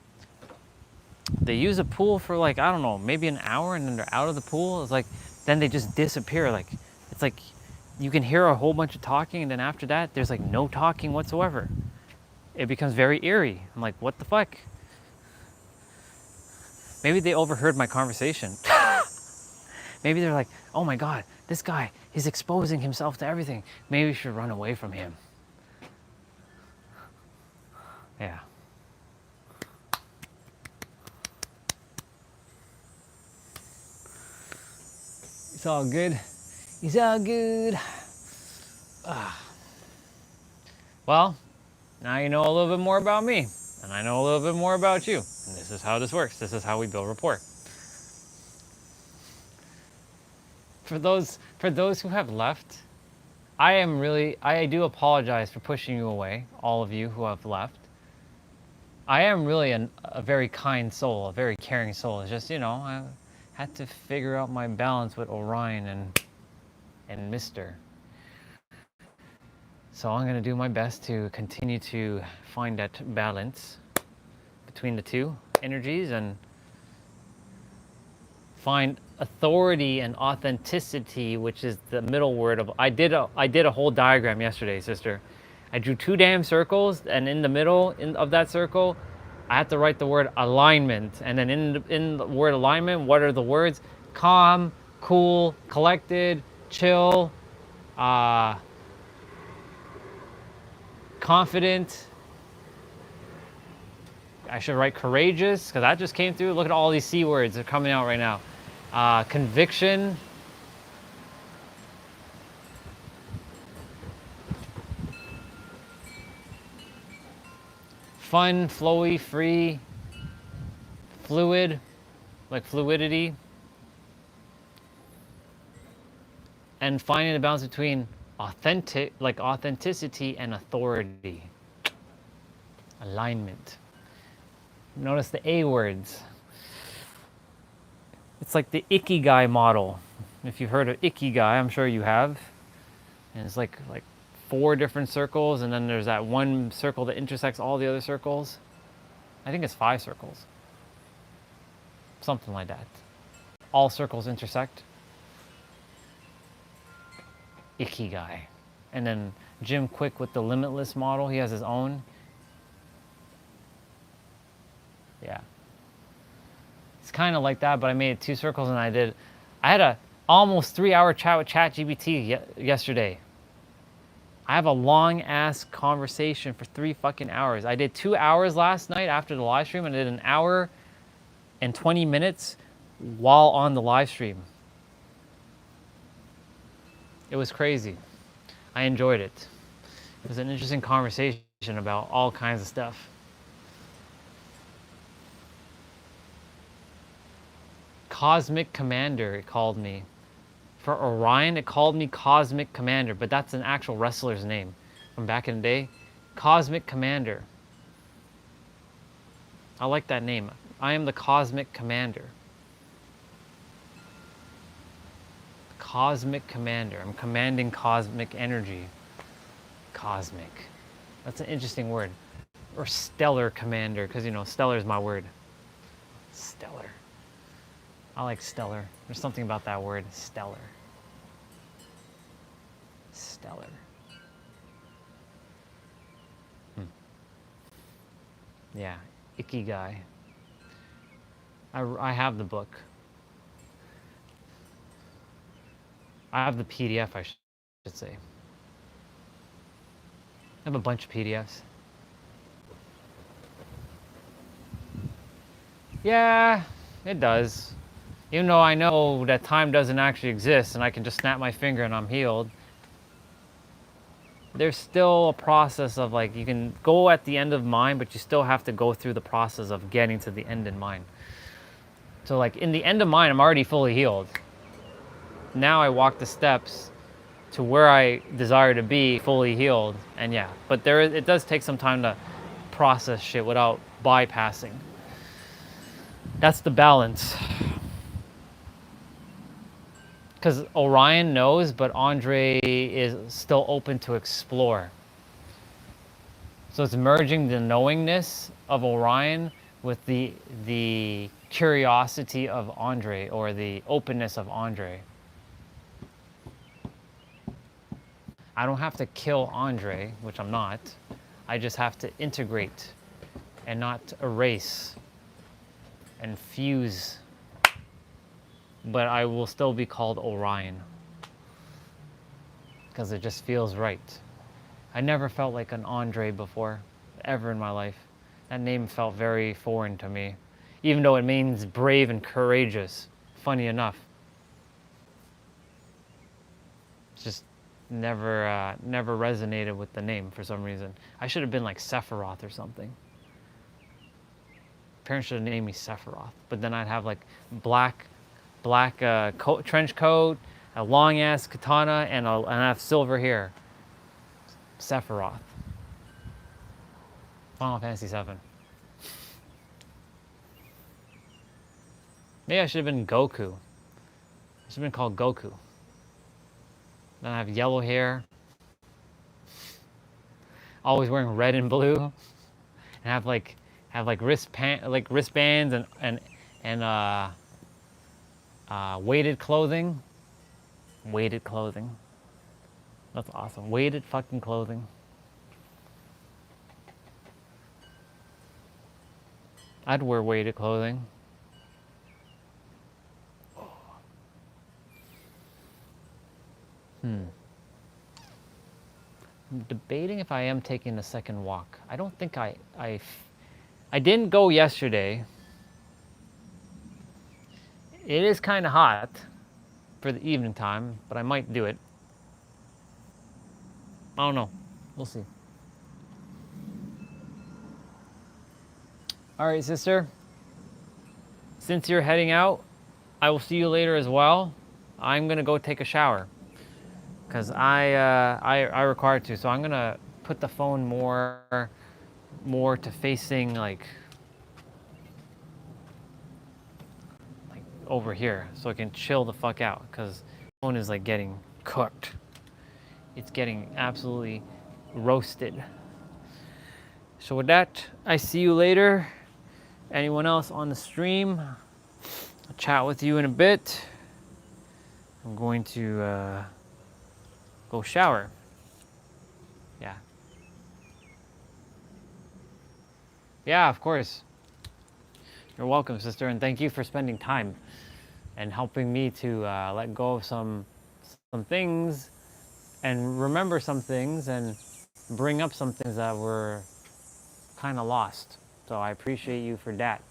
they use a pool for like, I don't know, maybe an hour and then they're out of the pool. It's like, then they just disappear. Like, it's like you can hear a whole bunch of talking and then after that, there's like no talking whatsoever. It becomes very eerie. I'm like, what the fuck? Maybe they overheard my conversation. Maybe they're like, oh my God, this guy, he's exposing himself to everything. Maybe we should run away from him. Yeah. It's all good. It's all good. Well, now you know a little bit more about me, and I know a little bit more about you. And this is how this works. This is how we build rapport. For those who have left, I do apologize for pushing you away, all of you who have left. I am really a very kind soul, a very caring soul. It's just, I had to figure out my balance with Orion and Mister. So I'm going to do my best to continue to find that balance between the two energies and find authority and authenticity, which is the middle word of. I did a whole diagram yesterday, sister. I drew 2 damn circles, and in the middle of that circle, I had to write the word alignment. And then in the word alignment, what are the words? Calm, cool, collected, chill, confident. I should write courageous, because that just came through. Look at all these C words that are coming out right now. Conviction. Fun, flowy, free, fluid, like fluidity. And finding the balance between authenticity and authority. Alignment. Notice the A words. It's like the Ikigai model. If you've heard of Ikigai, I'm sure you have. And it's like 4 different circles, and then there's that one circle that intersects all the other circles. I think it's 5 circles. Something like that. All circles intersect. Ikigai. And then Jim Quick with the limitless model, he has his own. Yeah. It's kind of like that, but I made 2 circles and I had a almost 3-hour chat with ChatGPT yesterday. I have a long ass conversation for 3 fucking hours. I did 2 hours last night after the live stream, and I did an hour and 20 minutes while on the live stream. It was crazy. I enjoyed it. It was an interesting conversation about all kinds of stuff. Cosmic Commander, it called me. For Orion, it called me Cosmic Commander, but that's an actual wrestler's name from back in the day. Cosmic Commander. I like that name. I am the Cosmic Commander. Cosmic Commander. I'm commanding cosmic energy. Cosmic. That's an interesting word. Or Stellar Commander, because, stellar is my word. Stellar. I like stellar. There's something about that word, stellar. Stellar. Yeah. Ikigai. I have the book. I have the PDF, I should say. I have a bunch of PDFs. Yeah, it does. Even though I know that time doesn't actually exist and I can just snap my finger and I'm healed, there's still a process of like, you can go at the end of mind, but you still have to go through the process of getting to the end in mind. So like in the end of mind, I'm already fully healed. Now I walk the steps to where I desire to be fully healed. And yeah, but it does take some time to process shit without bypassing. That's the balance. Because Orion knows, but Andre is still open to explore. So it's merging the knowingness of Orion with the curiosity of Andre, or the openness of Andre. I don't have to kill Andre, which I'm not. I just have to integrate and not erase and fuse. But I will still be called Orion because it just feels right. I never felt like an Andre before, ever in my life. That name felt very foreign to me, even though it means brave and courageous. Funny enough. It's just never resonated with the name for some reason. I should have been like Sephiroth or something. Parents should have named me Sephiroth, but then I'd have like black trench coat, a long ass katana, and I have silver hair. Sephiroth. Final Fantasy VII. Maybe I should have been Goku. I should have been called Goku. Then I have yellow hair. Always wearing red and blue. And have wristbands and weighted clothing. Weighted clothing. That's awesome. Weighted fucking clothing. I'd wear weighted clothing. I'm debating if I am taking a second walk. I don't think I didn't go yesterday. It is kind of hot for the evening time, but I might do it. I don't know. We'll see. All right, sister. Since you're heading out, I will see you later as well. I'm gonna go take a shower because I require to. So I'm gonna put the phone more to facing like over here, so I can chill the fuck out because the phone is like getting cooked. It's getting absolutely roasted. So with that, I see you later. Anyone else on the stream? I'll chat with you in a bit. I'm going to go shower. Yeah. Yeah, of course. You're welcome, sister, and thank you for spending time and helping me to let go of some things and remember some things and bring up some things that were kind of lost. So I appreciate you for that.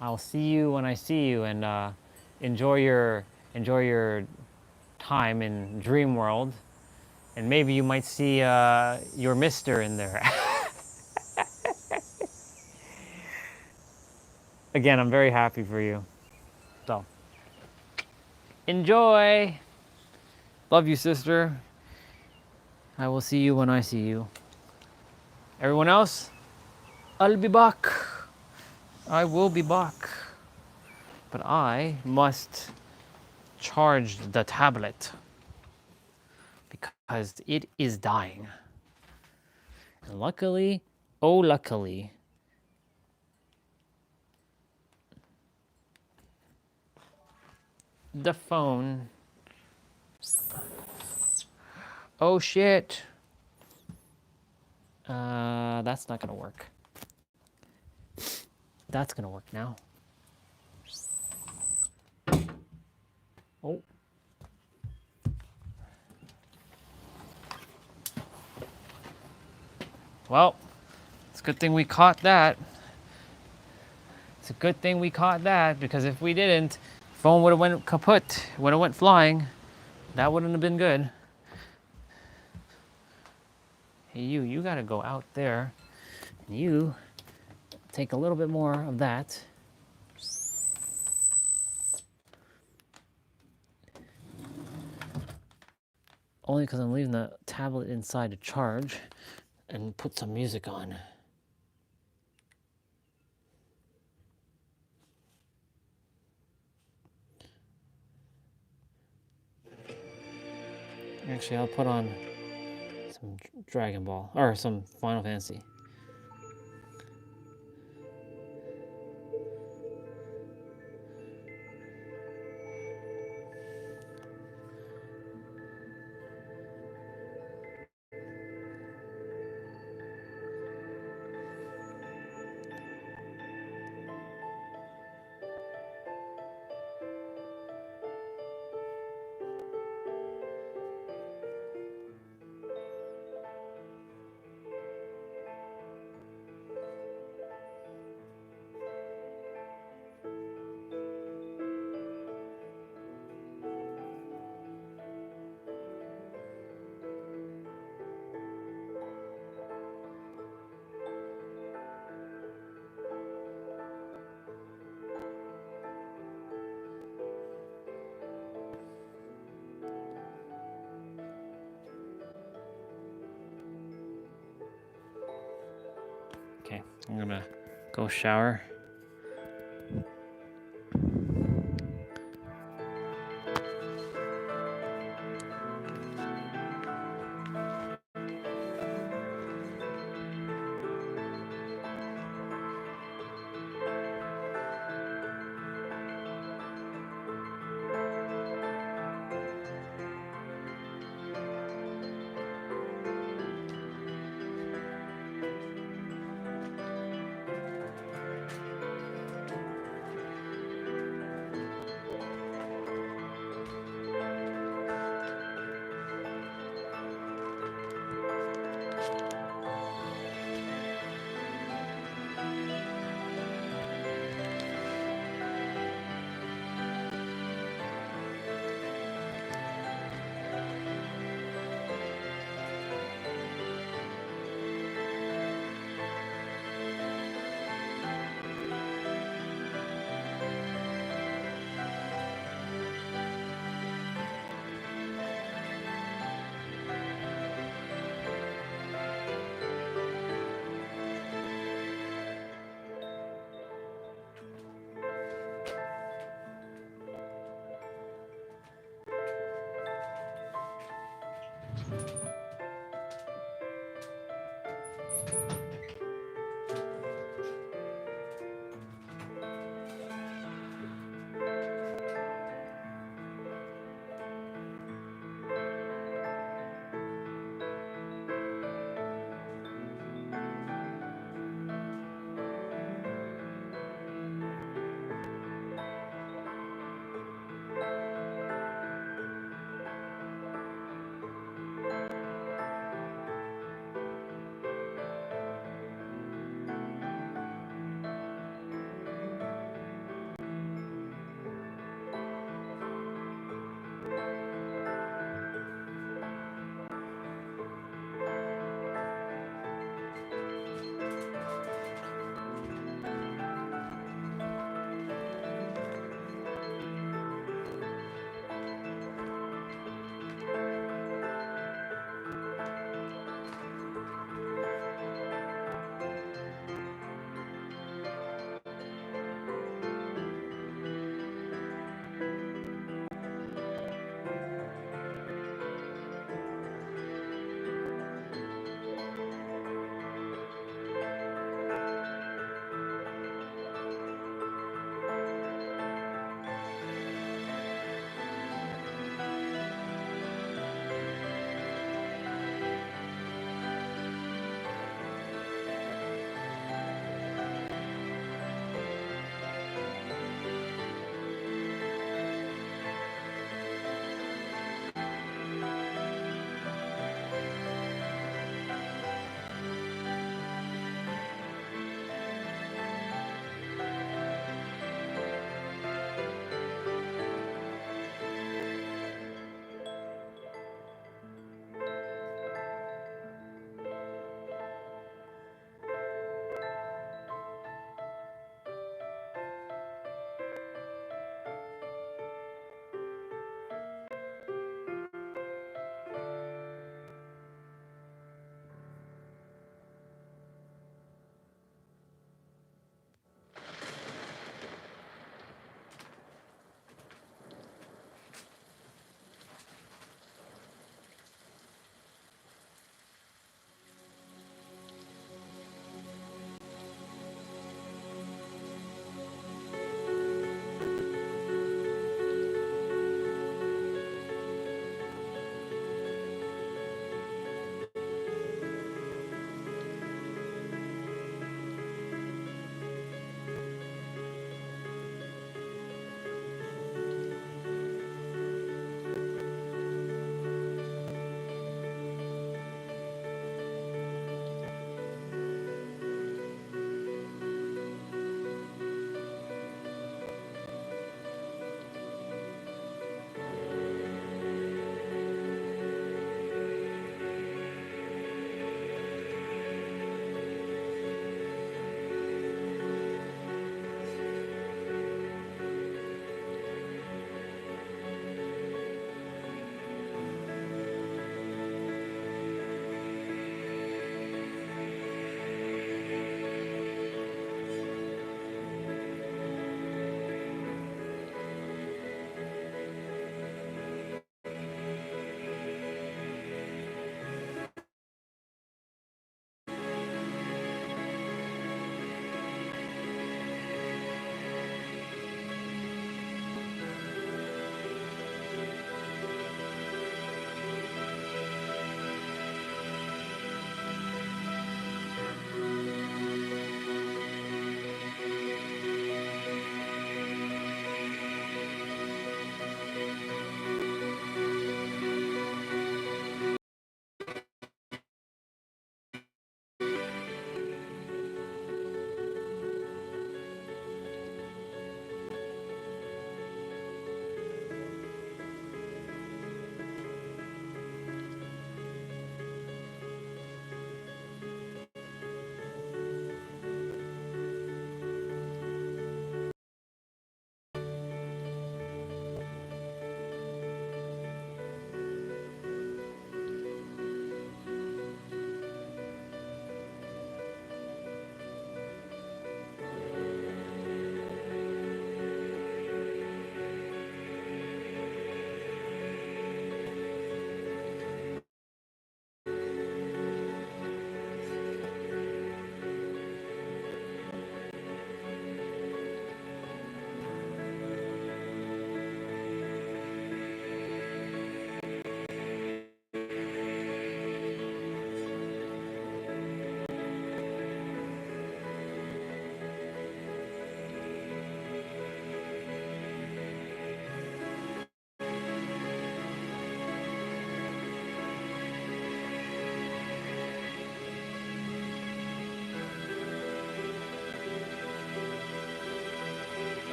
I'll see you when I see you, and enjoy your time in Dream World, and maybe you might see your mister in there. Again, I'm very happy for you. So enjoy. Love you, sister. I will see you when I see you. Everyone else, I'll be back. I will be back. But I must charge the tablet because it is dying. And luckily, oh luckily, the phone. Oh shit. That's not gonna work. That's gonna work now. Oh. Well, it's a good thing we caught that. It's a good thing we caught that, because if we didn't, phone would have went kaput, would have went flying. That wouldn't have been good. Hey, you gotta go out there. You take a little bit more of that. Only because I'm leaving the tablet inside to charge and put some music on. Actually, I'll put on some Dragon Ball, or some Final Fantasy. Okay, I'm gonna go shower.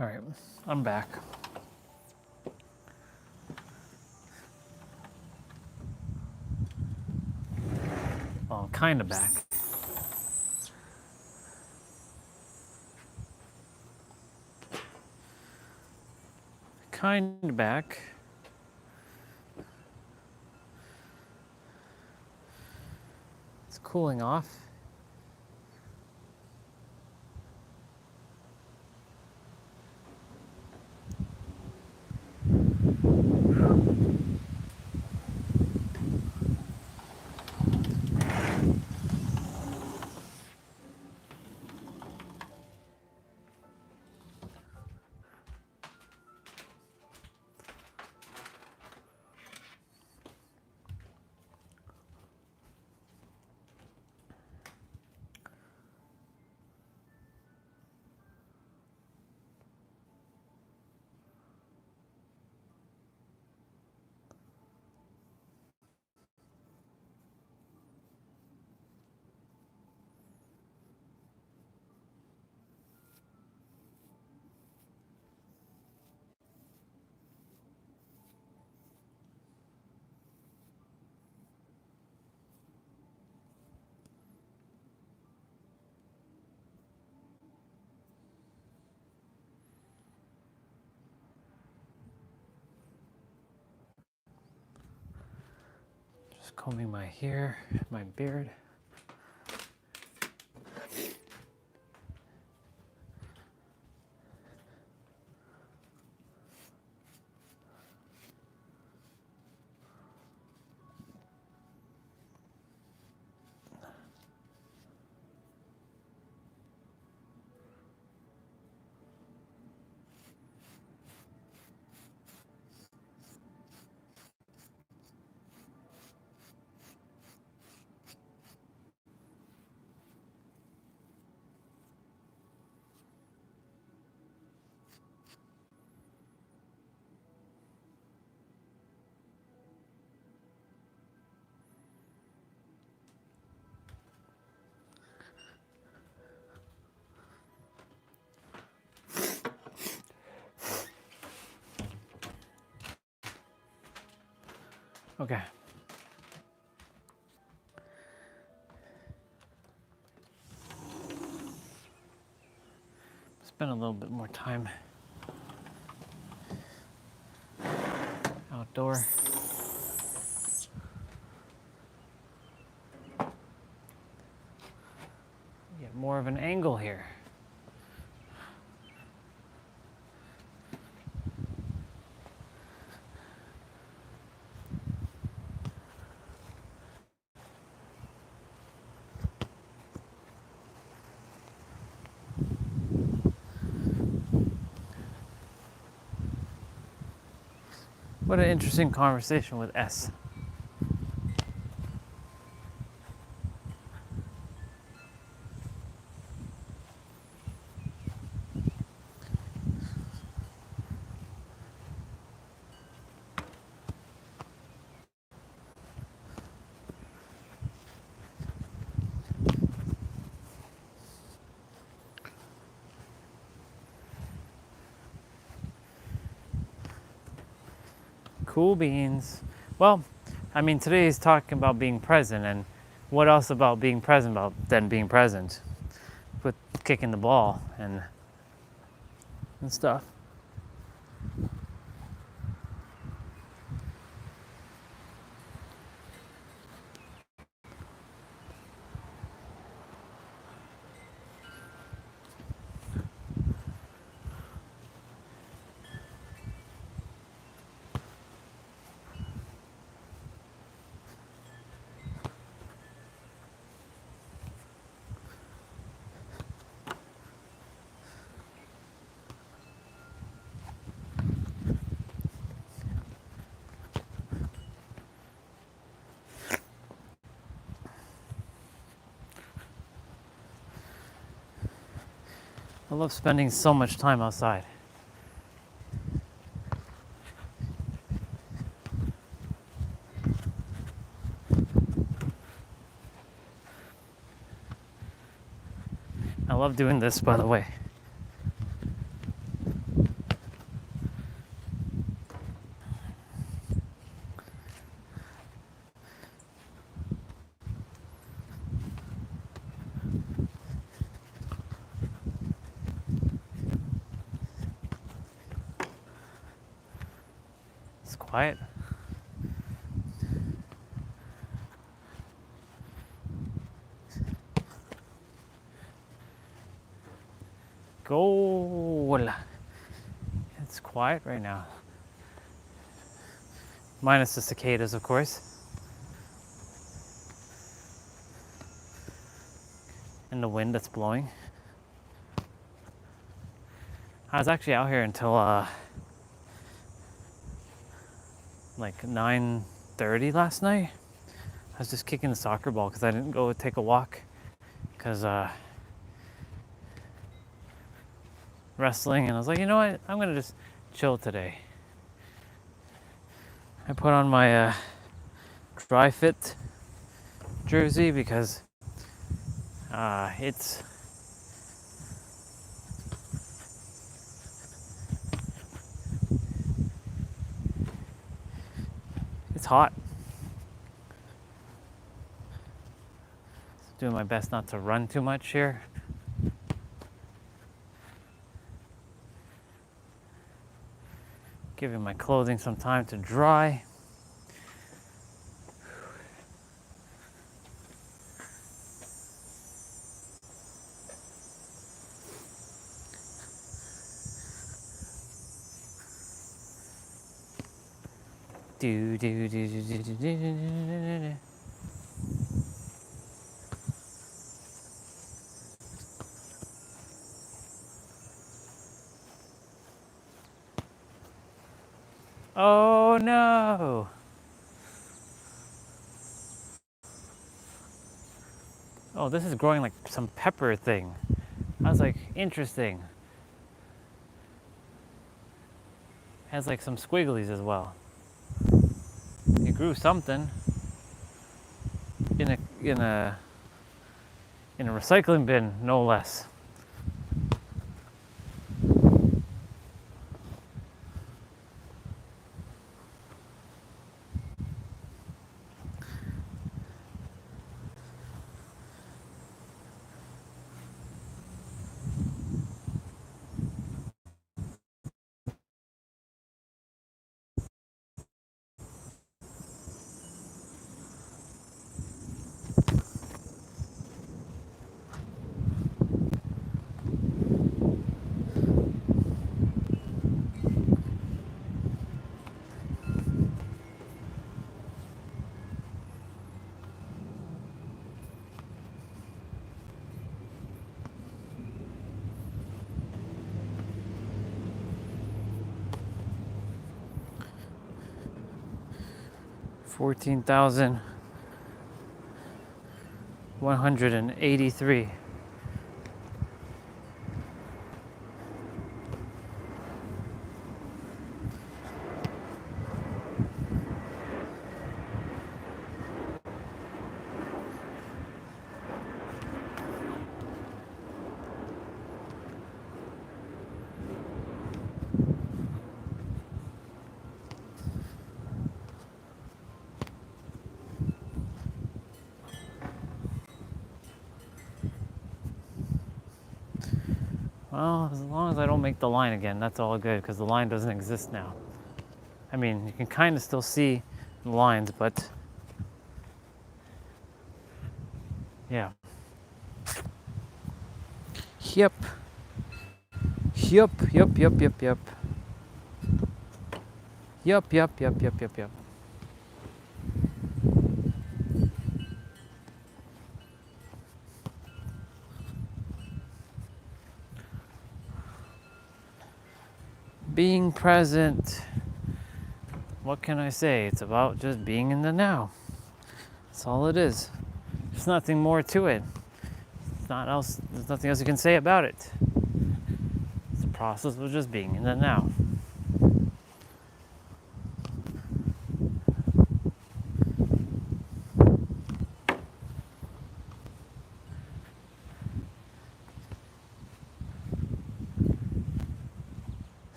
All right, I'm back. Well, I'm kind of back. Kind of back. It's cooling off. Just combing my hair, my beard. Okay. Spend a little bit more time outdoor. Get more of an angle here. What an interesting conversation with S. Cool beans. Well, I mean, today is talking about being present, and what else about being present than being present? With kicking the ball and stuff. I love spending so much time outside. I love doing this, by the way. quiet. Goal. It's quiet right now. Minus the cicadas, of course. And the wind that's blowing. I was actually out here until like 9:30 last night. I was just kicking the soccer ball because I didn't go take a walk because wrestling, and I was like, you know what, I'm gonna just chill today. I put on my dry fit jersey because it's hot. Doing my best not to run too much here. Giving my clothing some time to dry. Do do do do do do do do. Oh no! Oh, this is growing like some pepper thing. I was like, interesting. Has like some squigglies as well. It grew something in a recycling bin, no less. $14,183. Well, as long as I don't make the line again, that's all good, because the line doesn't exist now. I mean, you can kind of still see the lines, but yeah. Yep. Yup, yup, yup, yup, yup. Yup, yup, yup, yup, yup, yup. Being present. What can I say? It's about just being in the now. That's all it is. There's nothing more to it. There's nothing else you can say about it. It's a process of just being in the now.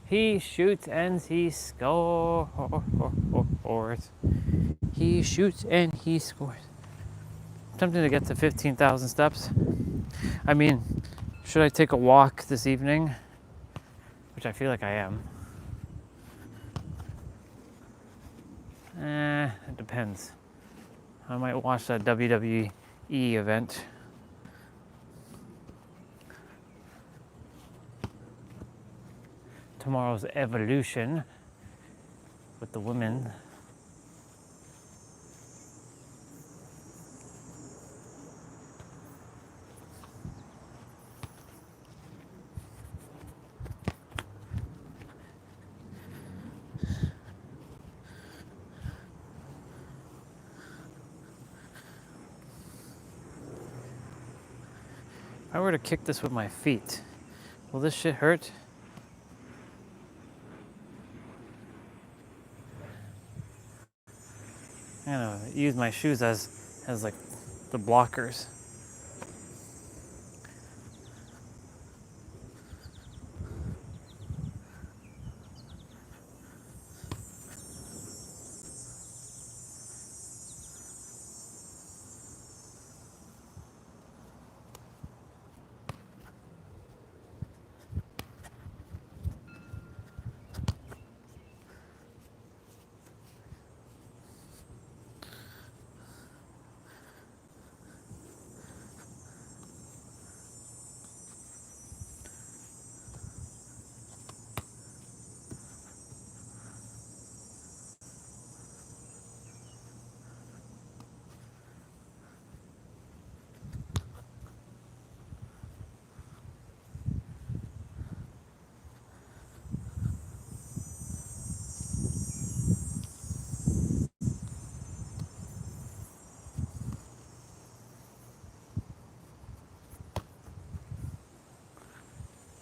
He shoots and he scores. He shoots and he scores. I'm tempted to get to 15,000 steps. I mean, should I take a walk this evening? which I feel like I am. It depends. I might watch that WWE event. Tomorrow's Evolution with the women. If I were to kick this with my feet, will this shit hurt? I'm gonna use my shoes as like the blockers.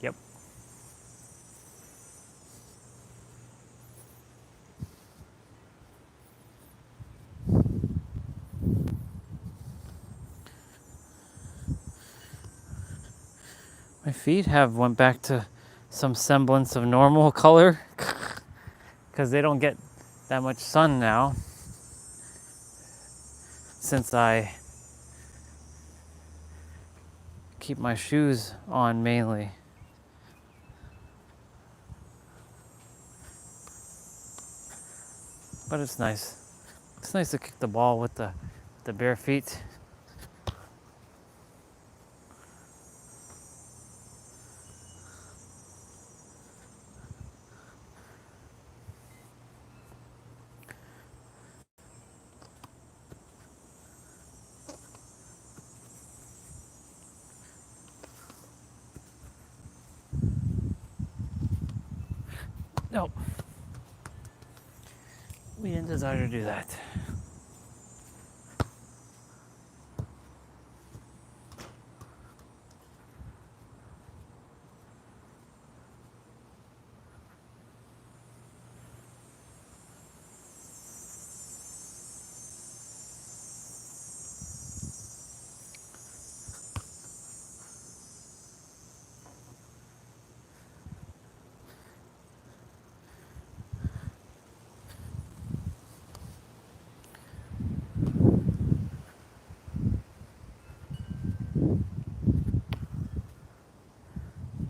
Yep. My feet have went back to some semblance of normal color because they don't get that much sun now since I keep my shoes on mainly. But it's nice. It's nice to kick the ball with the bare feet. No, we didn't desire to do that.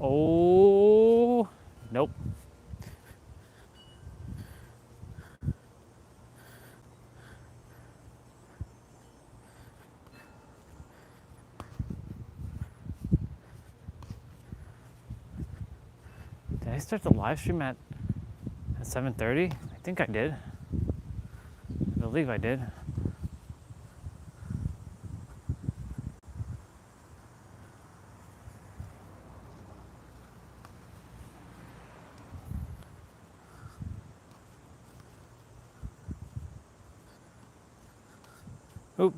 Oh, nope. Did I start the live stream at 7:30? I think I did. I believe I did. Oop.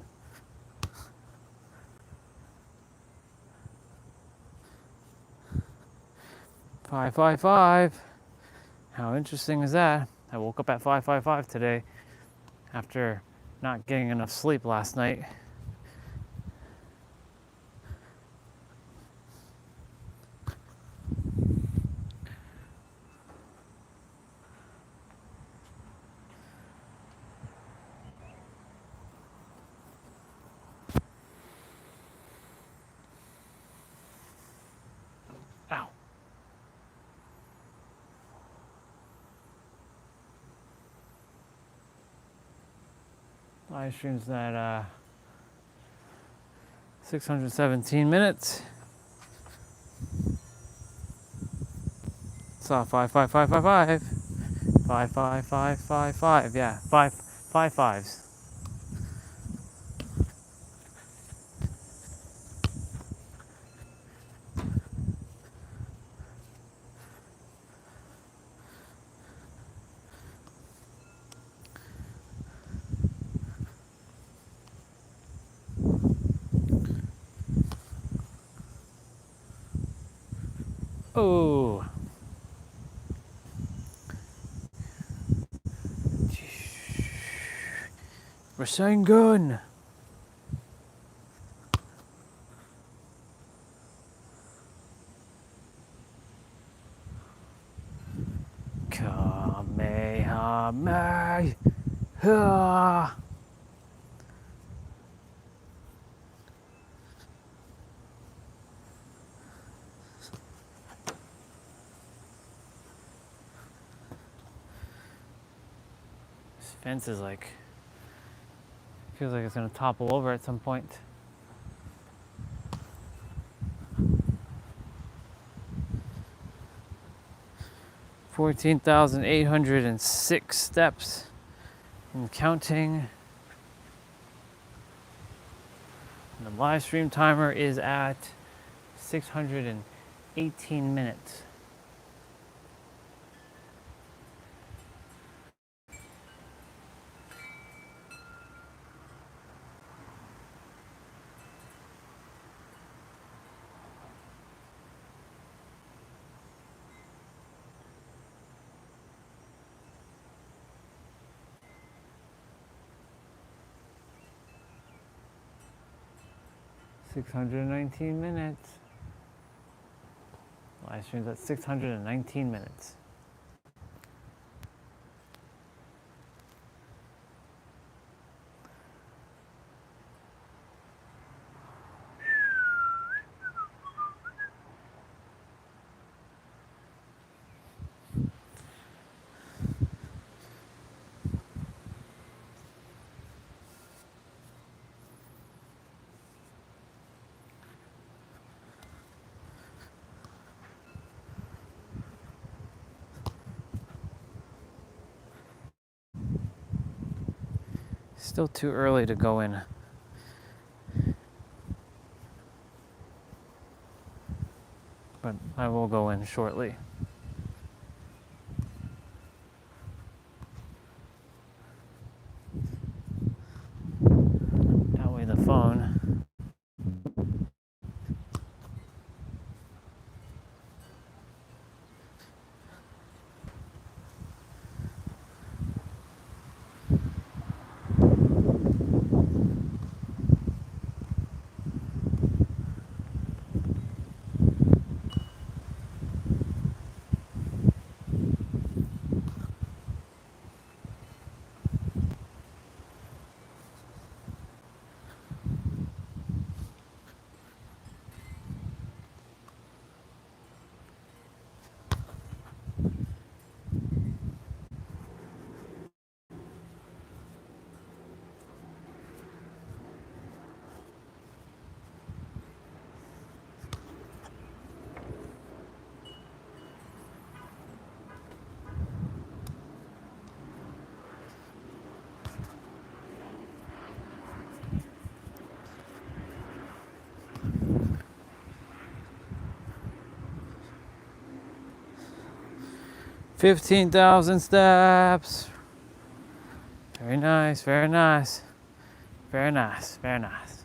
"555." How interesting is that? I woke up at 5:55 today after not getting enough sleep last night. Ow. Live stream's at 617 minutes. Saw 55555. 55555. Yeah, five fives. Oh. Rasengan. Kamehameha. This fence is like, feels like it's gonna topple over at some point. $14,806 steps and counting. And the live stream timer is at 618 minutes. $619. Live stream's at 619 minutes. Still too early to go in. But I will go in shortly. That way the phone. $15,000 steps. Very nice, very nice. Very nice, very nice.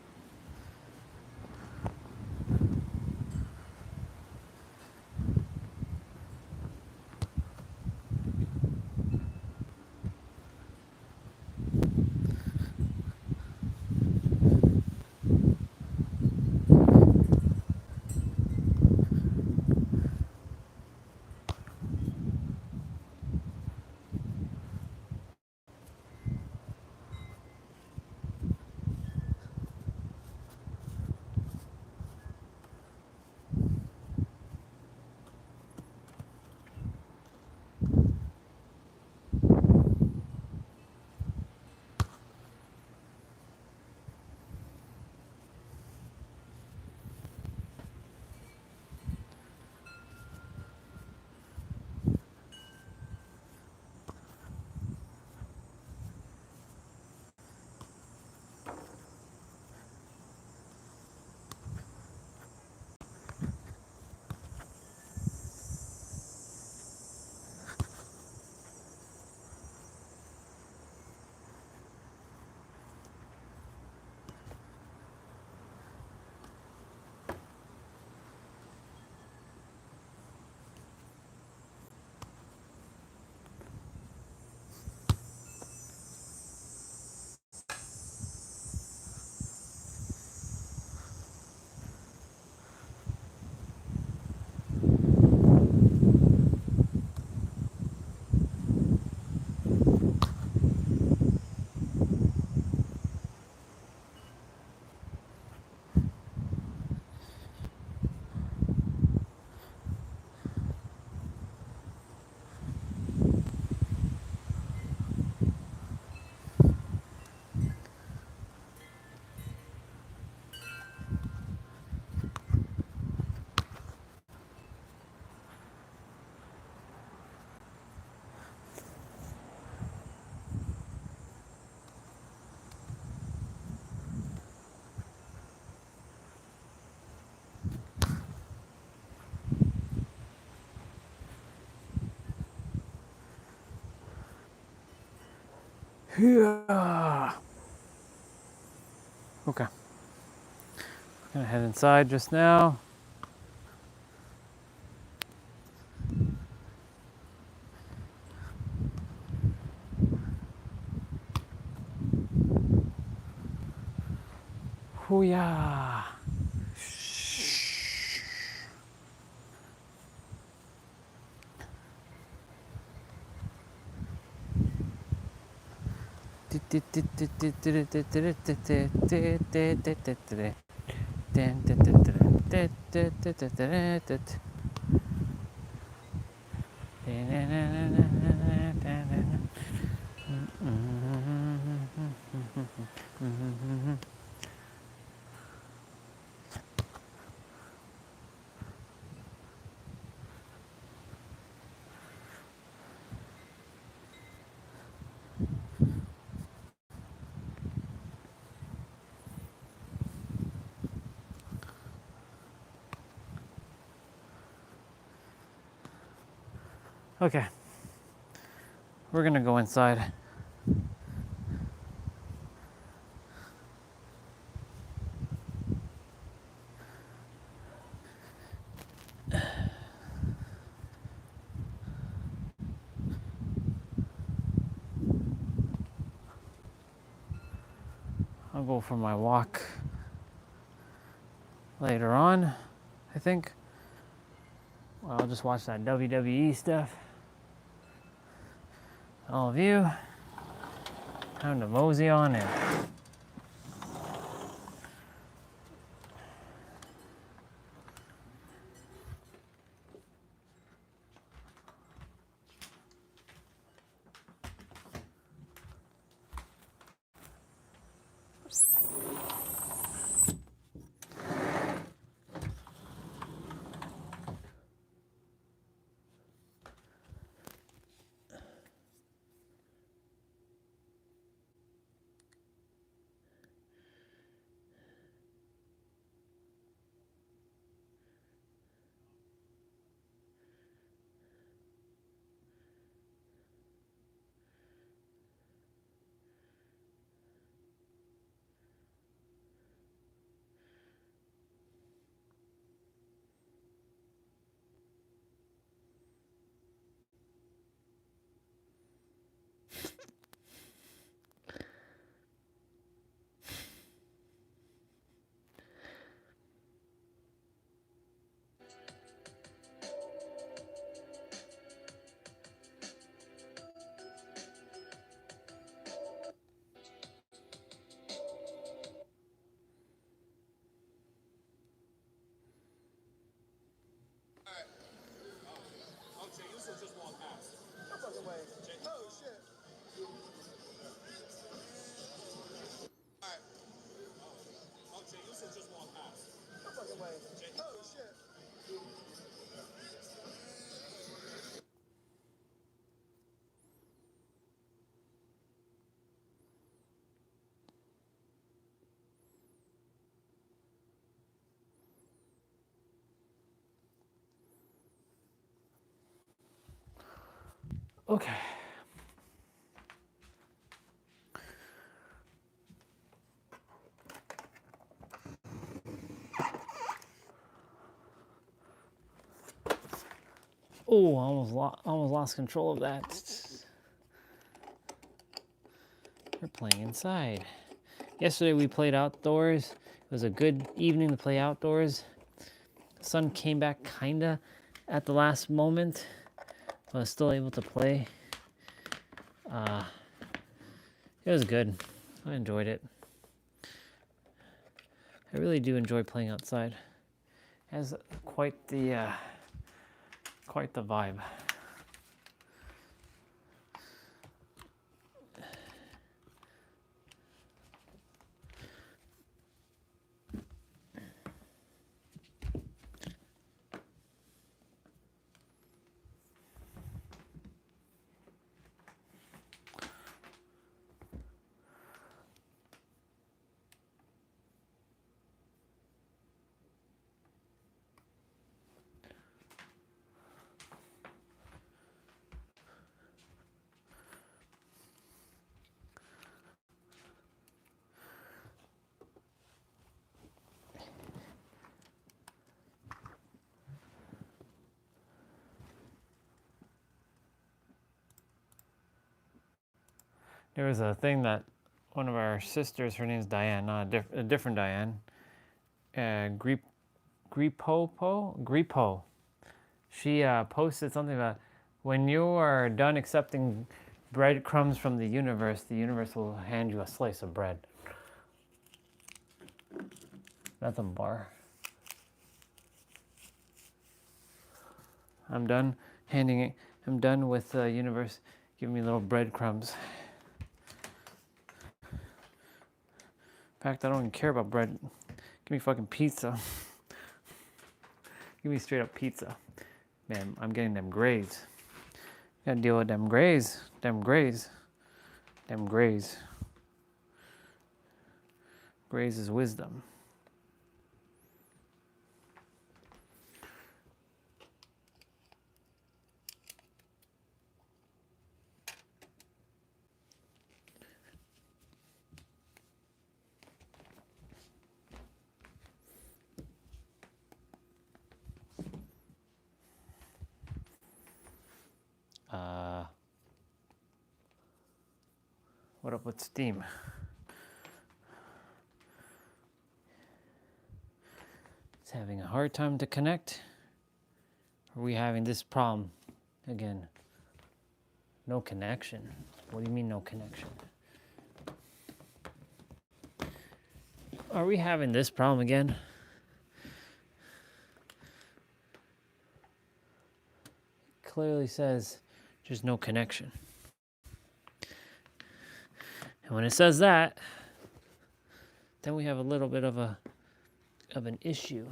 Yeah. Okay. Gonna head inside just now. Hoo-yah. Okay, we're gonna go inside. I'll go for my walk later on, I think. Well, I'll just watch that WWE stuff. All of you, time to mosey on in. Okay. Oh, I almost lost control of that. We're playing inside. Yesterday we played outdoors. It was a good evening to play outdoors. The sun came back kinda at the last moment, but I was still able to play. It was good. I enjoyed it. I really do enjoy playing outside. It has quite the vibe. There was a thing that one of our sisters, her name's Diane, not a different Diane, Gripo. She posted something about when you are done accepting breadcrumbs from the universe will hand you a slice of bread. That's a bar. I'm done handing it. I'm done with the universe giving me little breadcrumbs. In fact, I don't even care about bread. Give me fucking pizza. Give me straight up pizza. Man, I'm getting them grays. Gotta deal with them grays. Them grays. Them grays. Grays is wisdom. What up with Steam? It's having a hard time to connect. Are we having this problem again? No connection. What do you mean no connection? Are we having this problem again? It clearly says there's no connection. And when it says that, then we have a little bit of an issue.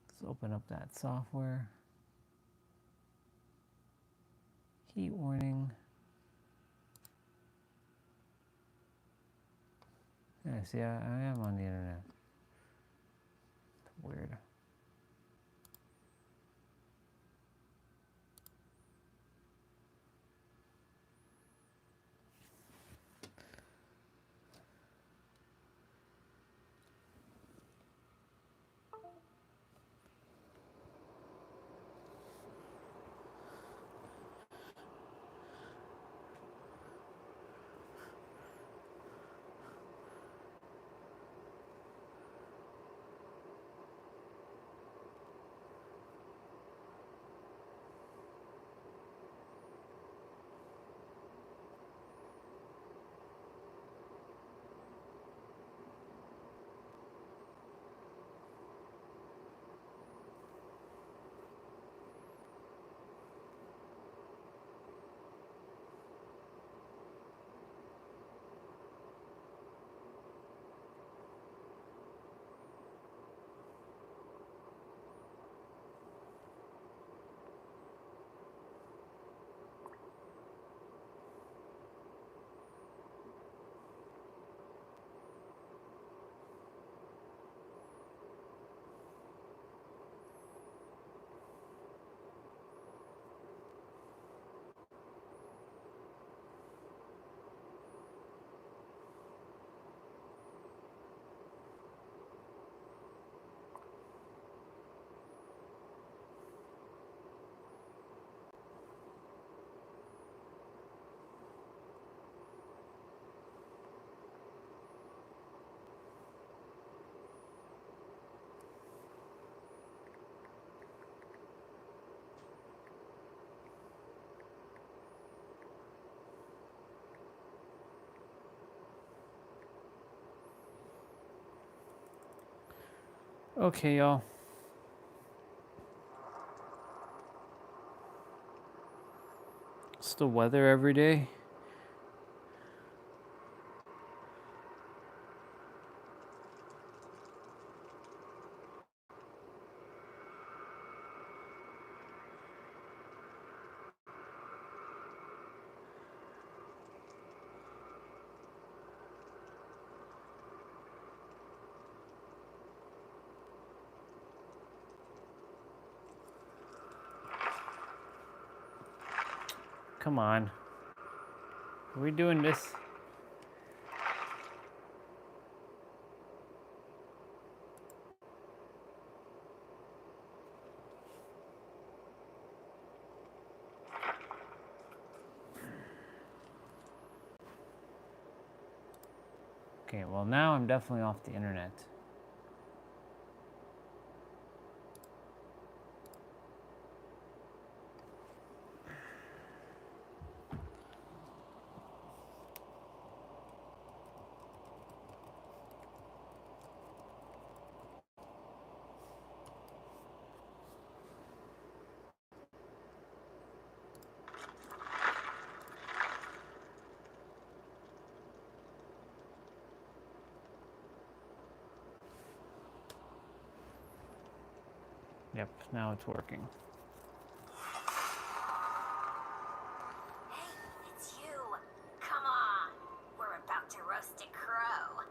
Let's open up that software. Heat warning. Yeah, see, I am on the internet. Weird. Okay, y'all. It's the weather every day. Come on. Are we doing this? Okay, well now I'm definitely off the internet. Yep, now it's working. Hey, it's you. Come on. We're about to roast a crow.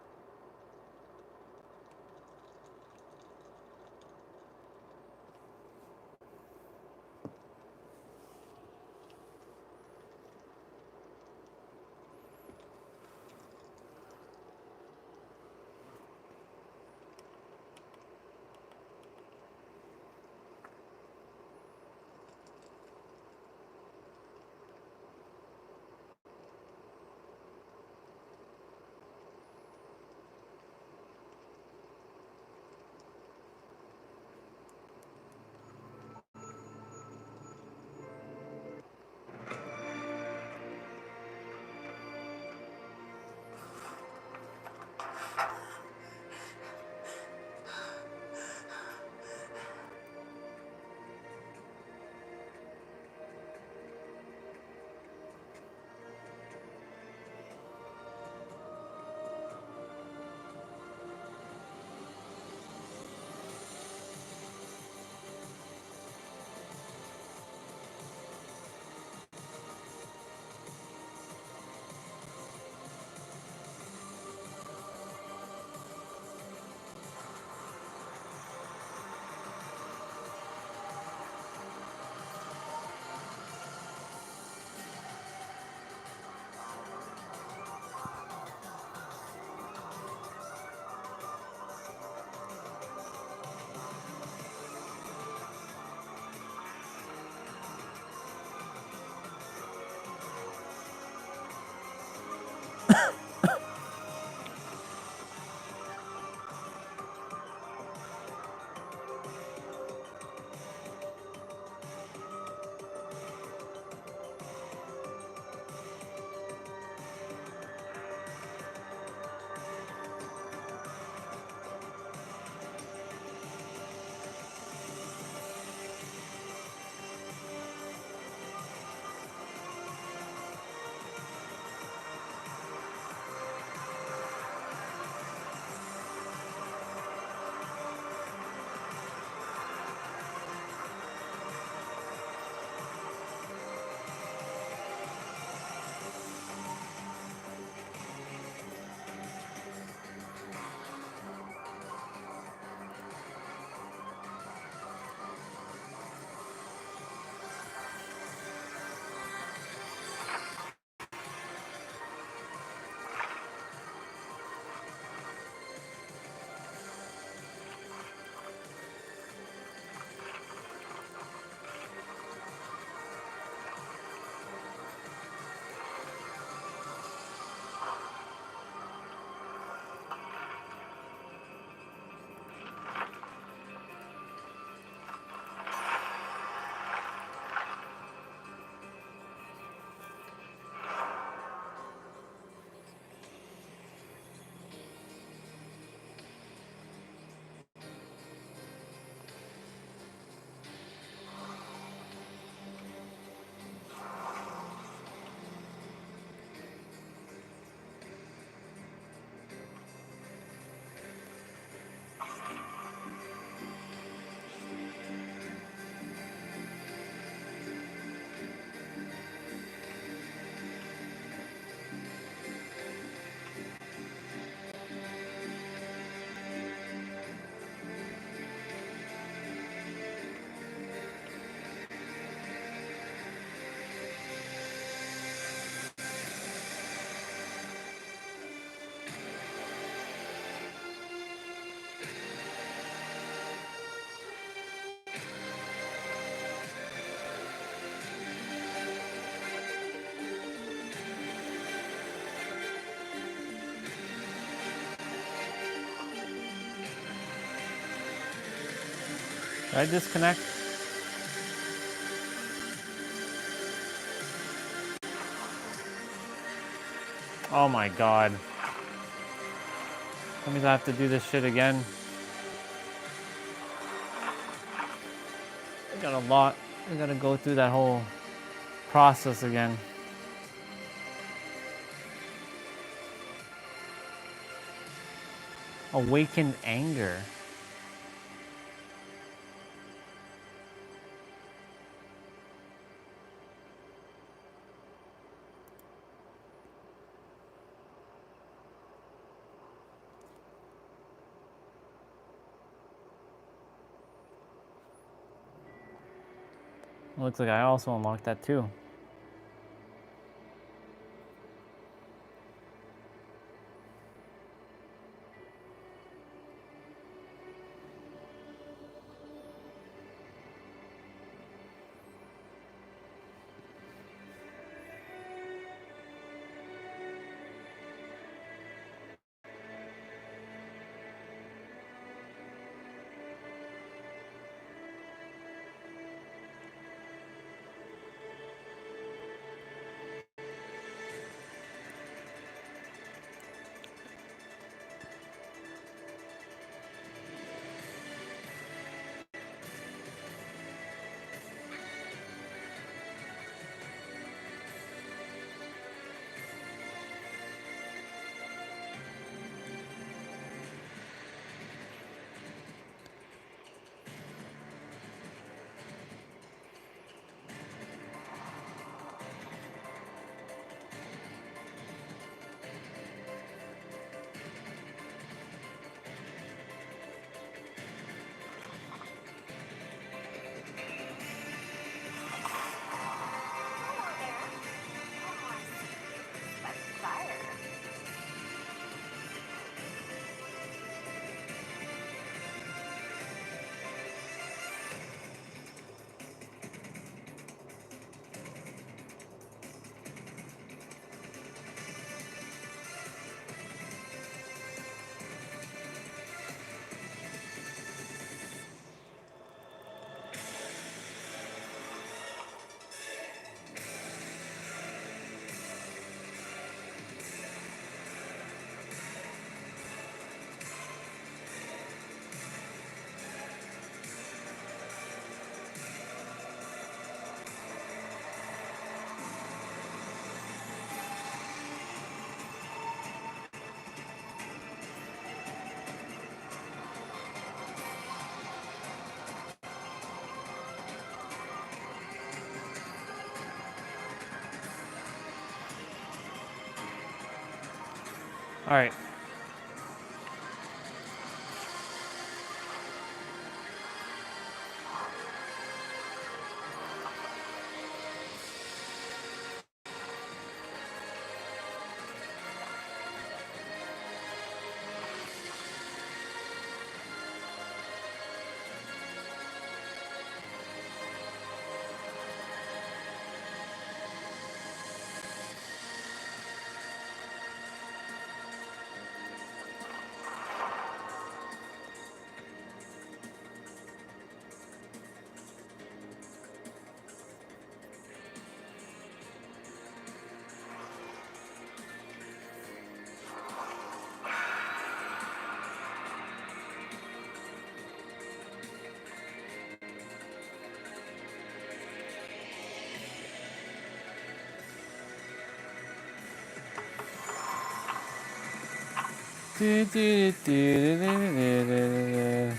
Did I disconnect? Oh my god. That means I have to do this shit again. I got a lot. I gotta go through that whole process again. Awakened anger. Looks like I also unlocked that too. Hello there. What more secrets but fire? All right. Do, do, do, do, do, do, do, do.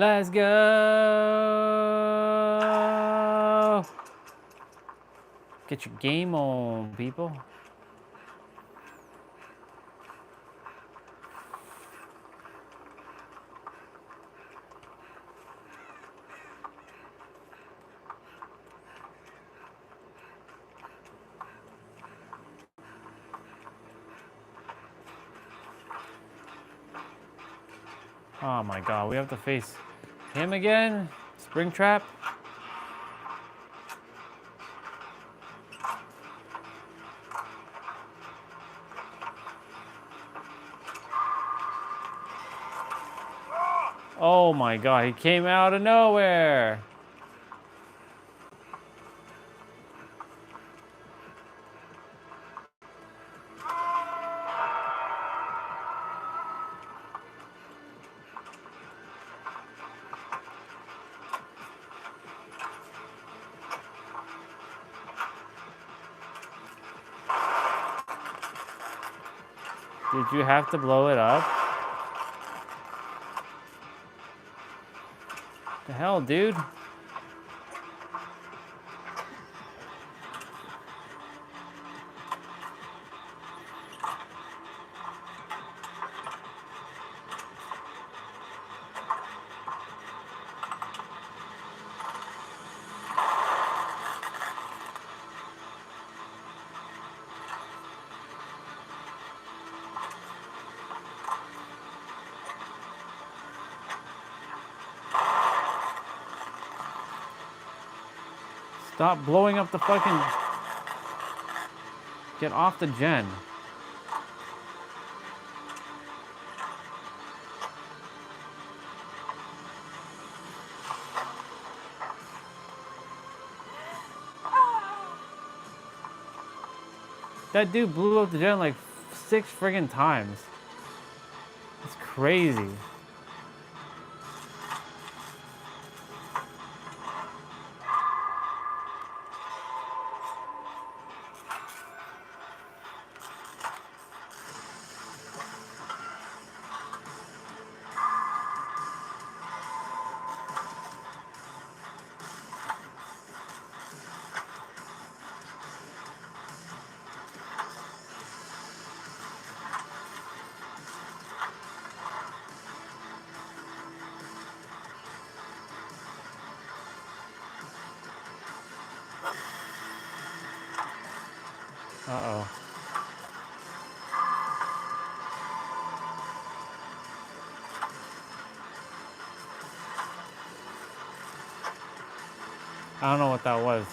Let's go. Get your game on, people. Oh my god, we have to face him again? Springtrap? Oh my god, he came out of nowhere. Did you have to blow it up? The hell, dude? Stop blowing up the fucking... Get off the gen. That dude blew up the gen like 6 friggin' times. It's crazy. Uh-oh. I don't know what that was.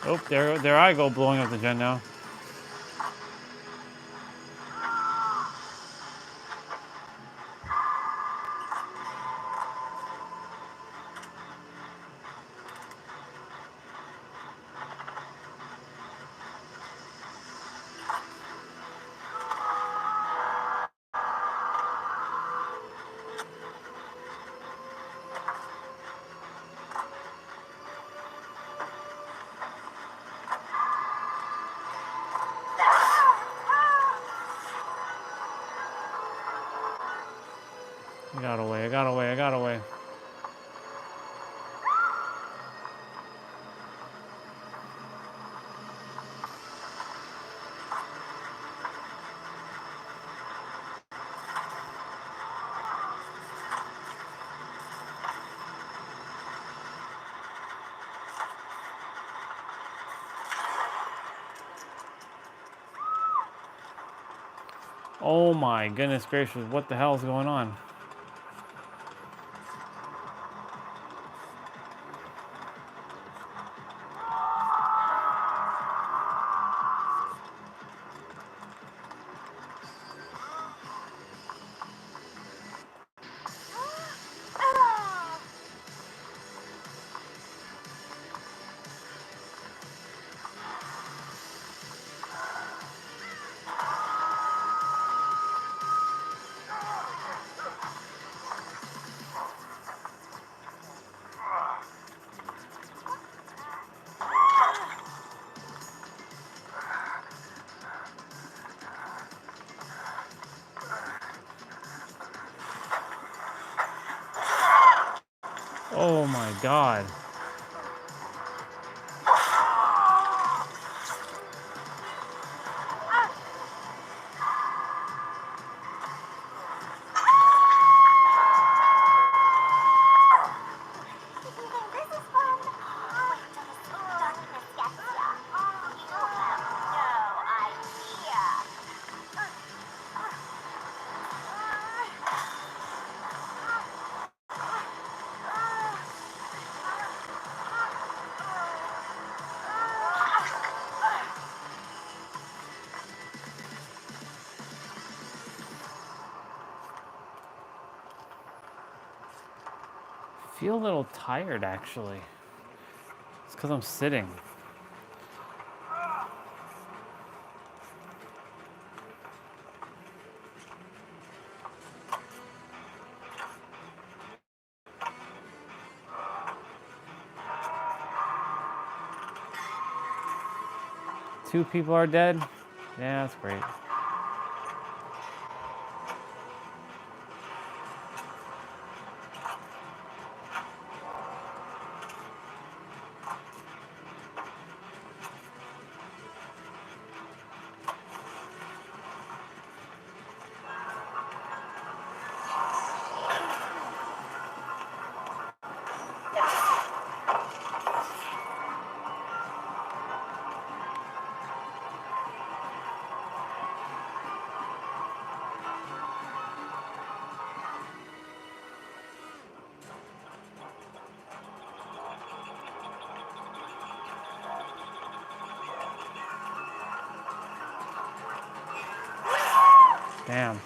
Oh, there I go blowing up the gen now. I got away, I got away, I got away. Oh my goodness gracious, what the hell is going on? Oh my god. This is fun. Wait till the sweet darkness gets ya. You have no idea. I feel a little tired actually. It's because I'm sitting. Two people are dead? Yeah, that's great. Damn.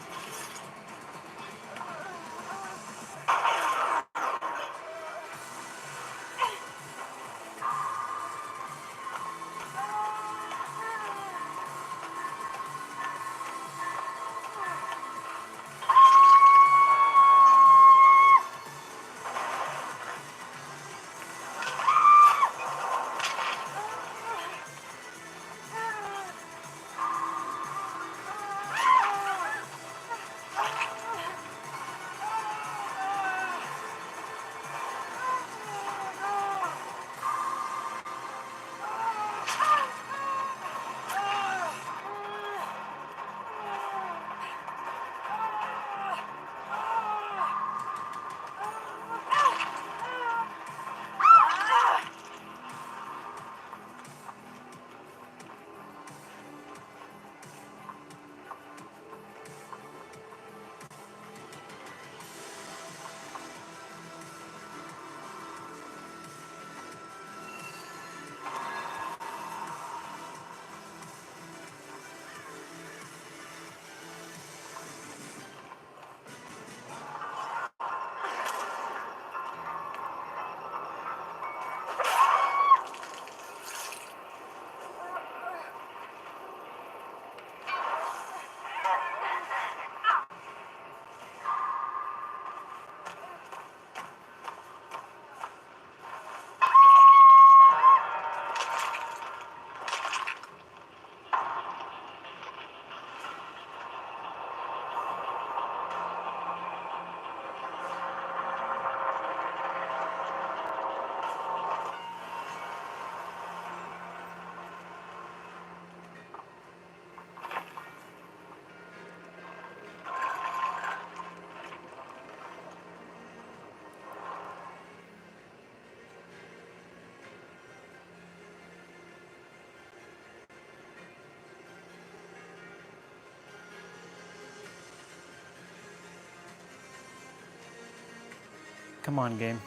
Come on, game.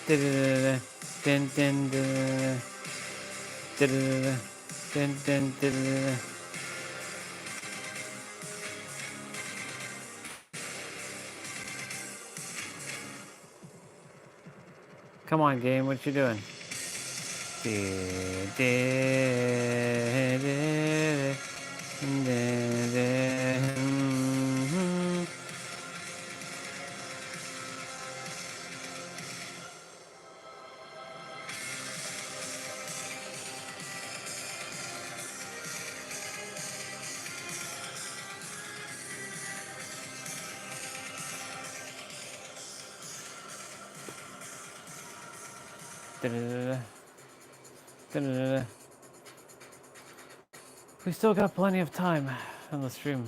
Dun, dun, dun, dun. Dun, dun, dun, dun. Come on, game. What you doing? We still got plenty of time on the stream.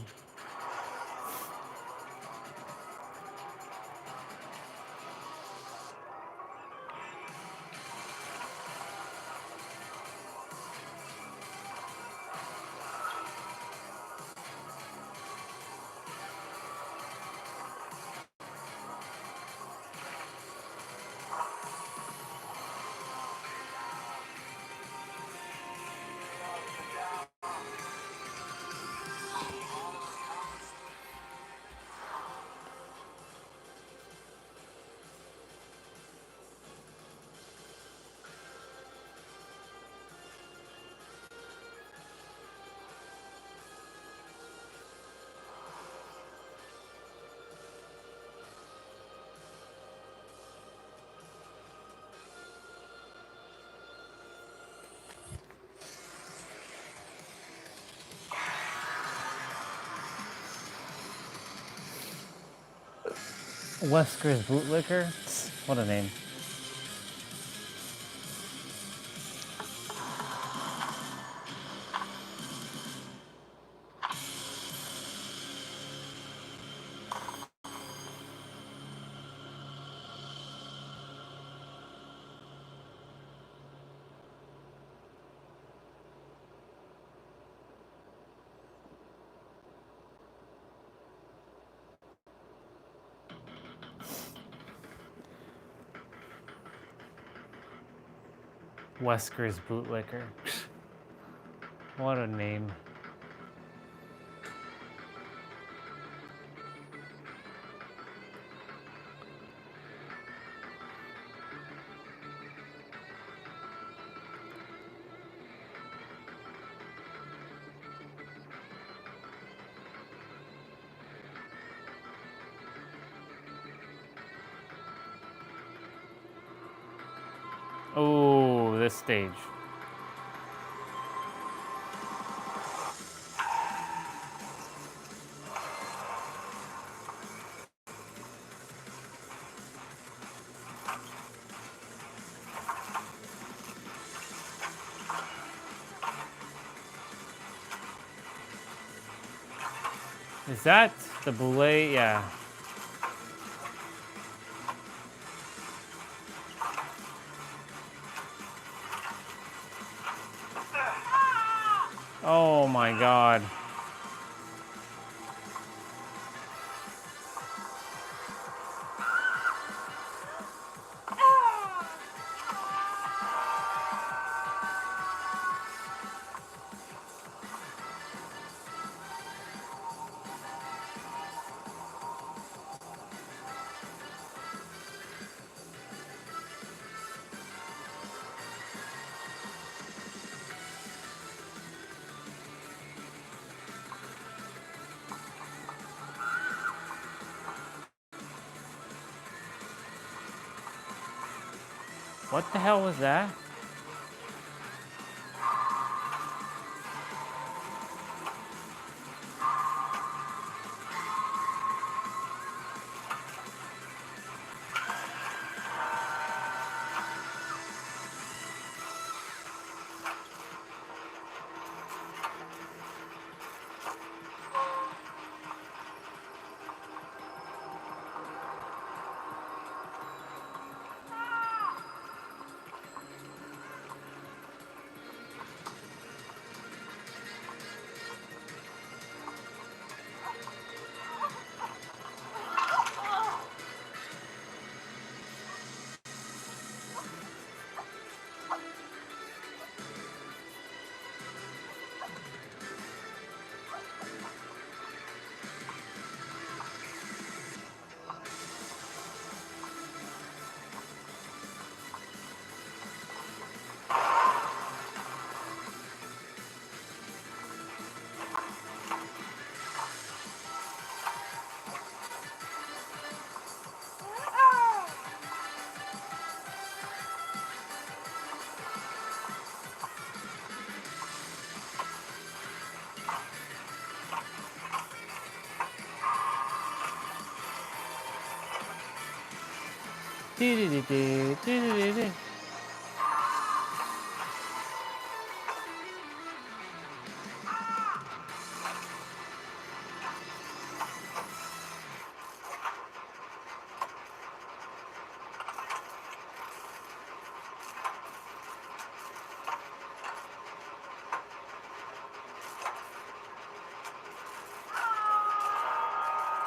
Wesker's Bootlicker? What a name. Wesker's Bootlicker. What a name. Oh, this stage. Is that the boulet? Yeah. Oh my god. What the hell was that?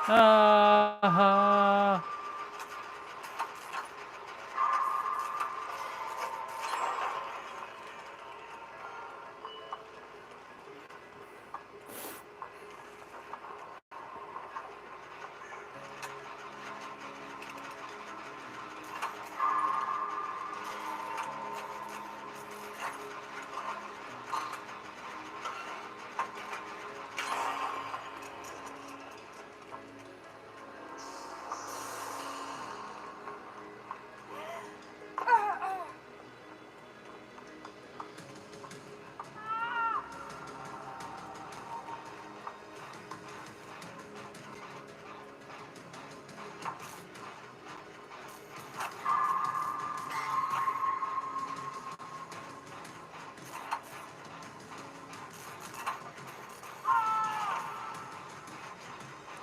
Ah,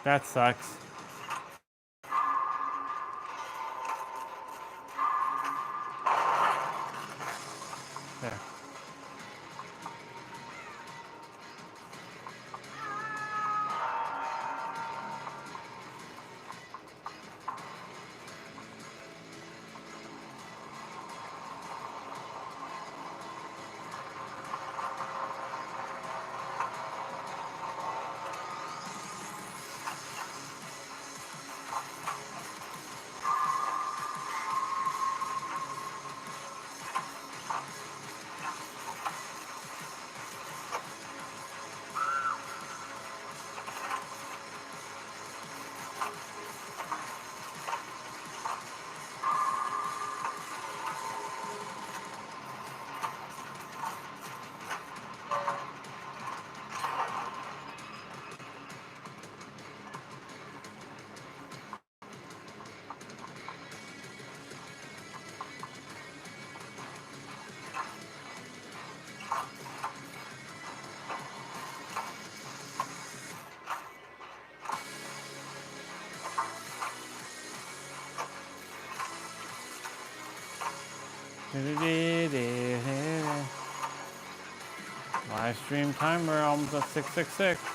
that sucks. There. Live stream timer almost at 666.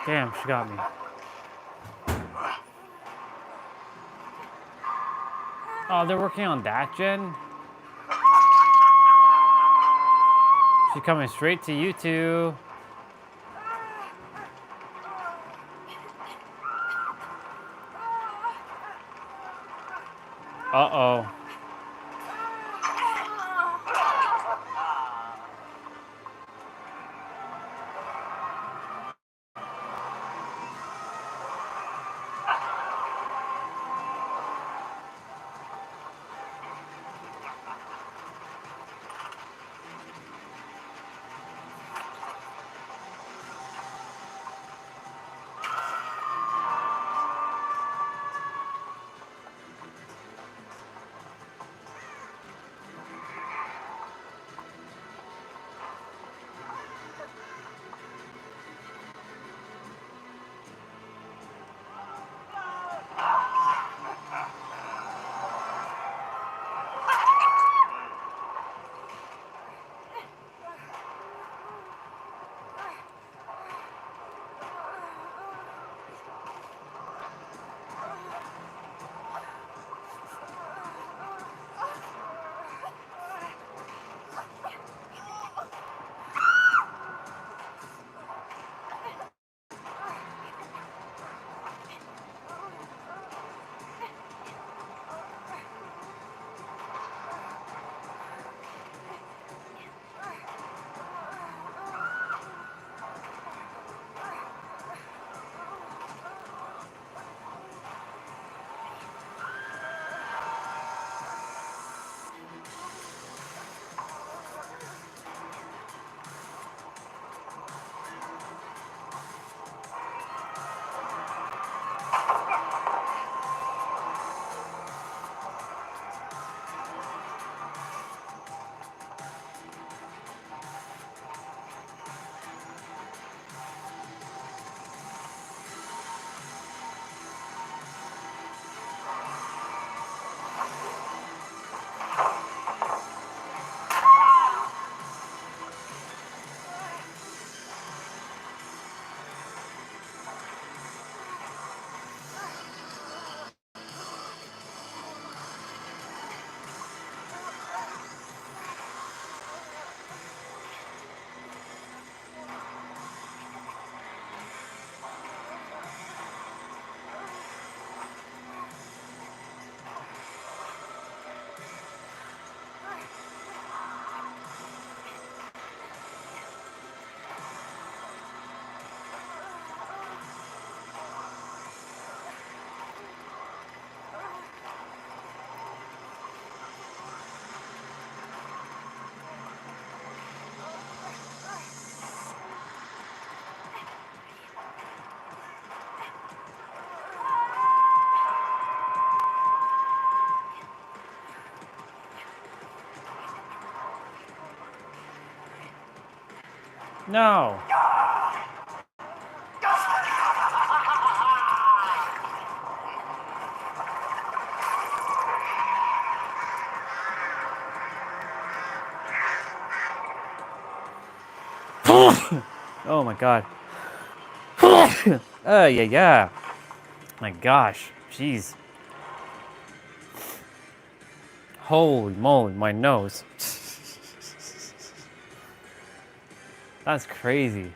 Damn, she got me. Oh, they're working on that, Jen? She's coming straight to you two. Uh-oh. No. Oh my god. Yeah. My gosh. Jeez. Holy moly, my nose. That's crazy.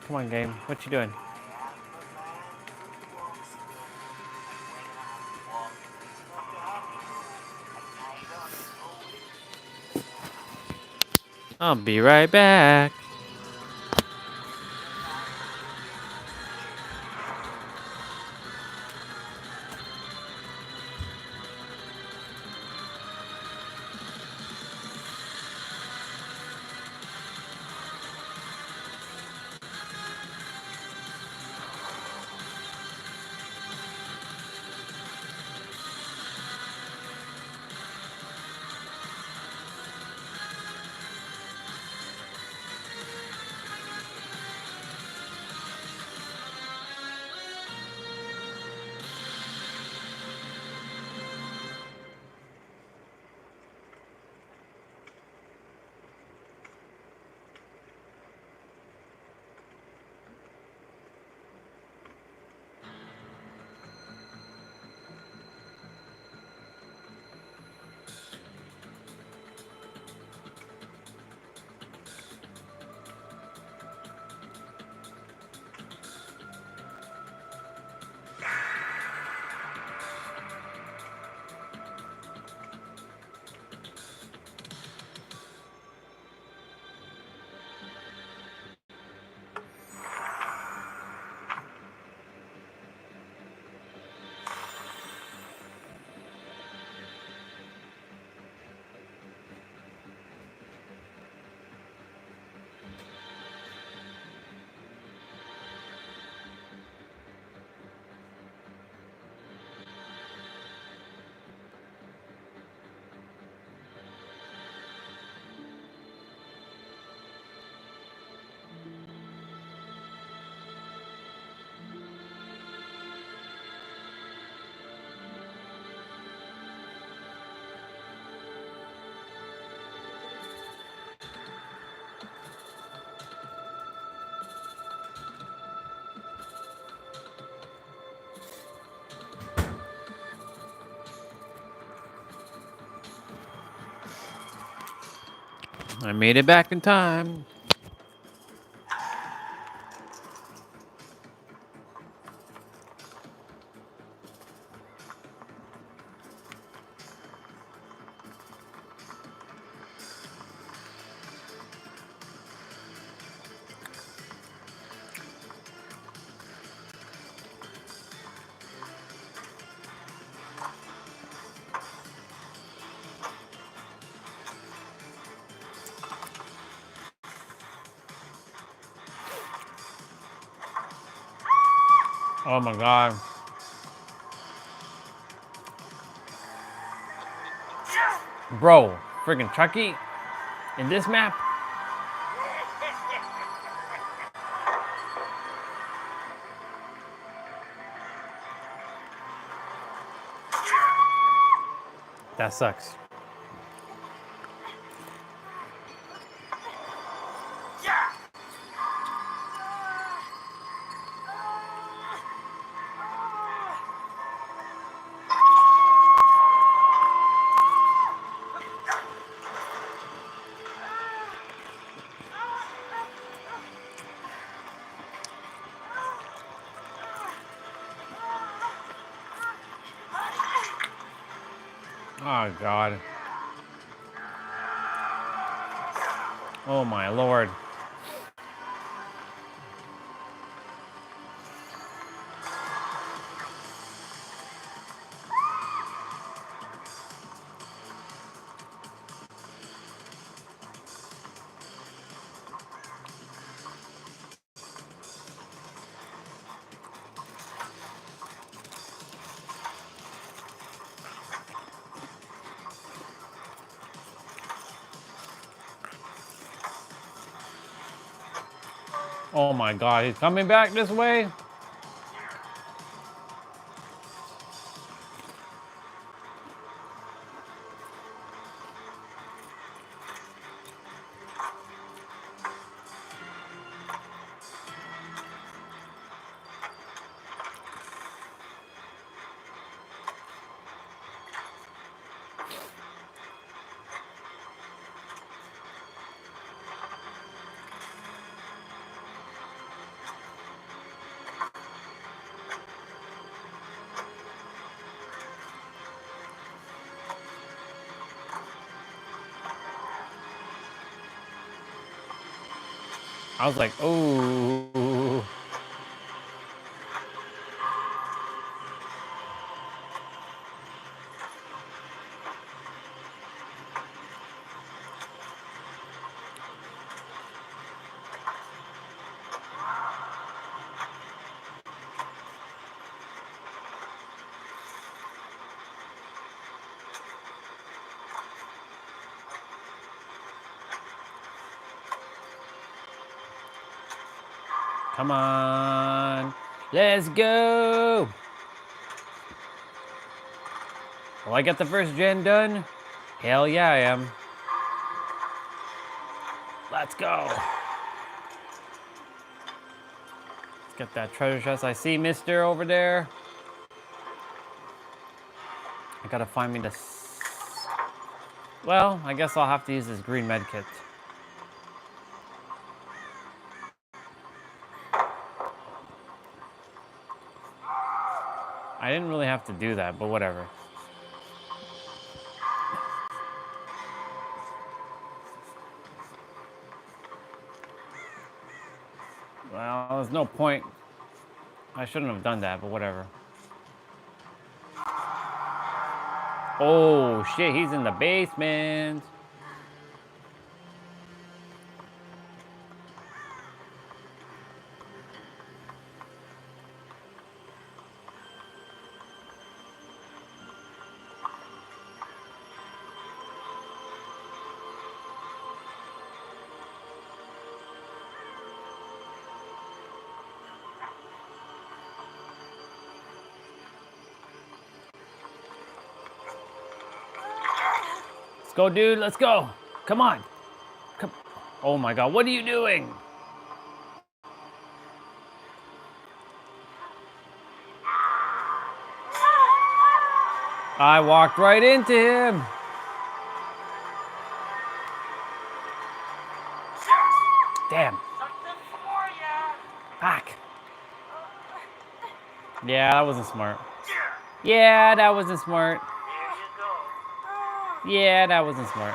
Come on, game. What you doing? I'll be right back. I made it back in time. Oh my god. Bro, friggin' Chucky in this map? That sucks. Oh god. Oh my lord. Oh my god, he's coming back this way? I was like, oh. Come on. Let's go. Will I get the first gen done? Hell yeah, I am. Let's go. Let's get that treasure chest. I see Mister over there. I gotta find me this. Well, I guess I'll have to use this green med kit. I didn't really have to do that, but whatever. Well, there's no point. I shouldn't have done that, but whatever. Oh shit, he's in the basement. Let's go, dude. Let's go. Come on. Come. Oh my god, what are you doing? I walked right into him. Damn. Fuck. Yeah, that wasn't smart. Yeah, that wasn't smart. Yeah, that wasn't smart.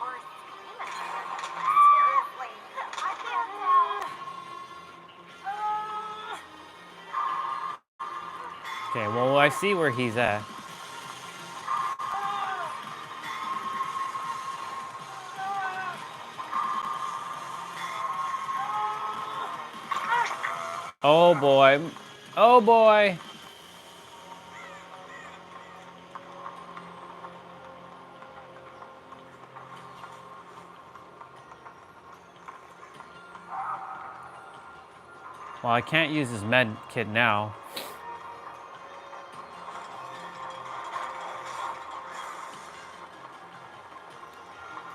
Or screaming? Seriously, I can't tell. Okay, well, I see where he's at. Oh boy. Oh boy. Well, I can't use his med kit now.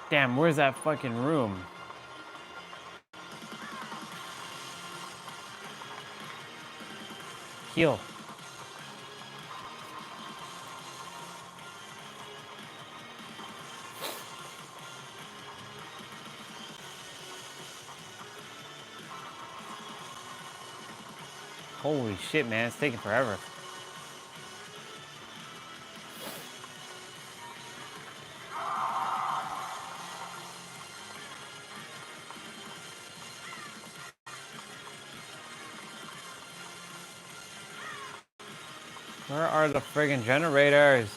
Damn, where's that fucking room? Heal. Holy shit, man, it's taking forever. Where are the friggin' generators?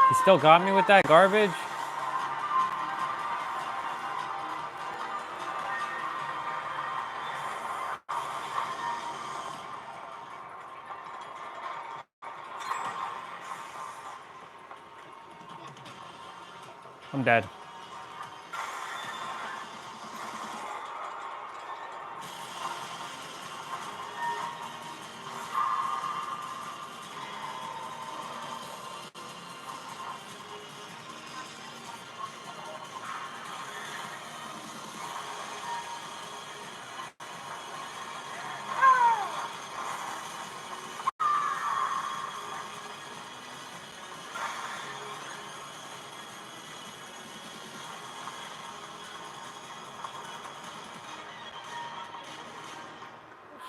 He still got me with that garbage? I'm dead.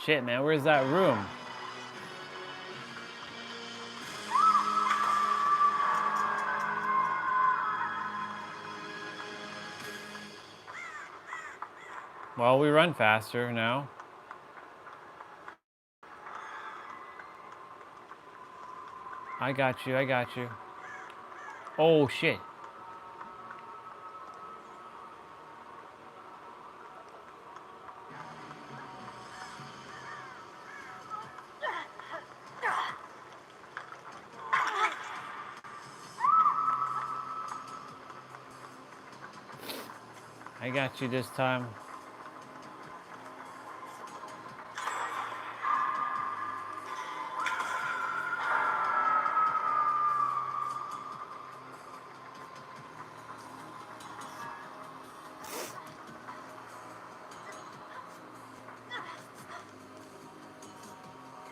Shit, man, where's that room? Well, we run faster now. I got you, I got you. Oh, shit. I got you this time.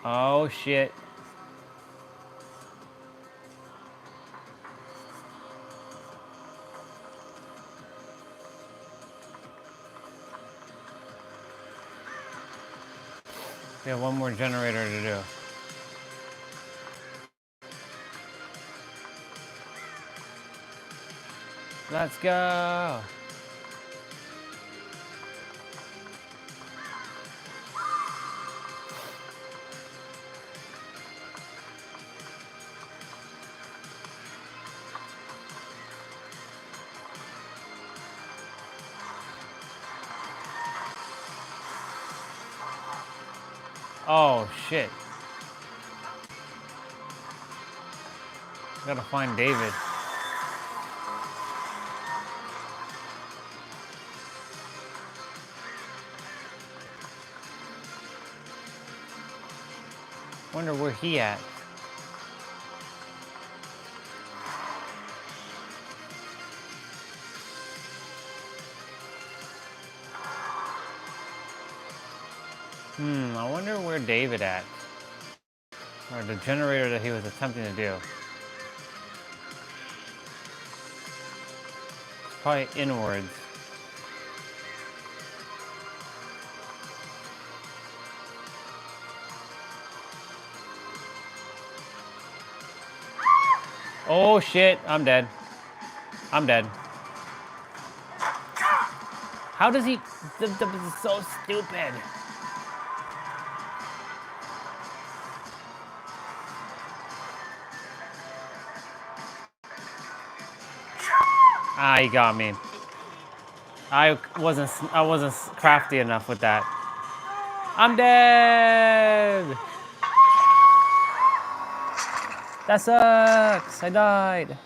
Oh, shit. We have one more generator to do. Let's go. Oh shit. Gotta find David. Wonder where he at. I wonder where David at. Or the generator that he was attempting to do. Probably inwards. Oh shit, I'm dead. I'm dead. How does he? This is so stupid. Ah, he got me. I wasn't crafty enough with that. I'm dead. That sucks. I died.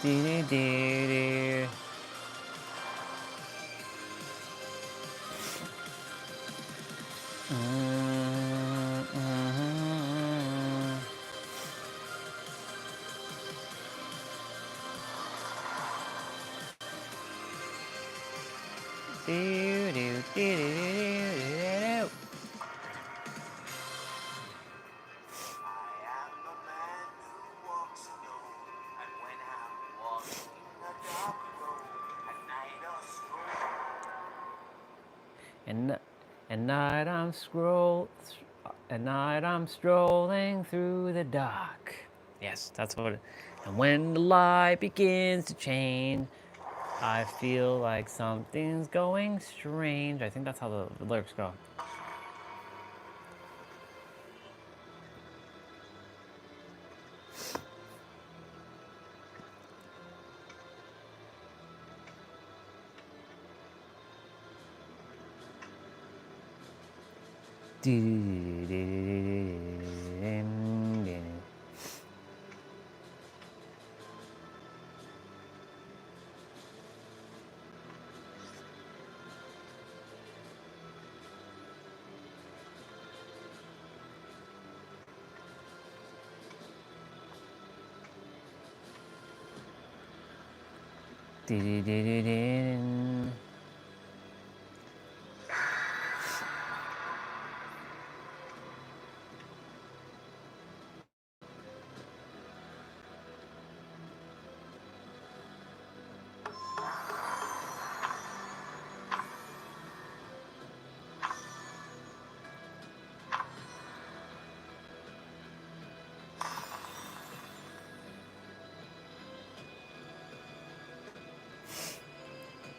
Dee-dee-dee-dee. Do-do-do-do-do-do-do. And at night I'm strolling through the dark. Yes, that's what it. And when the light begins to change, I feel like something's going strange. I think that's how the lyrics go.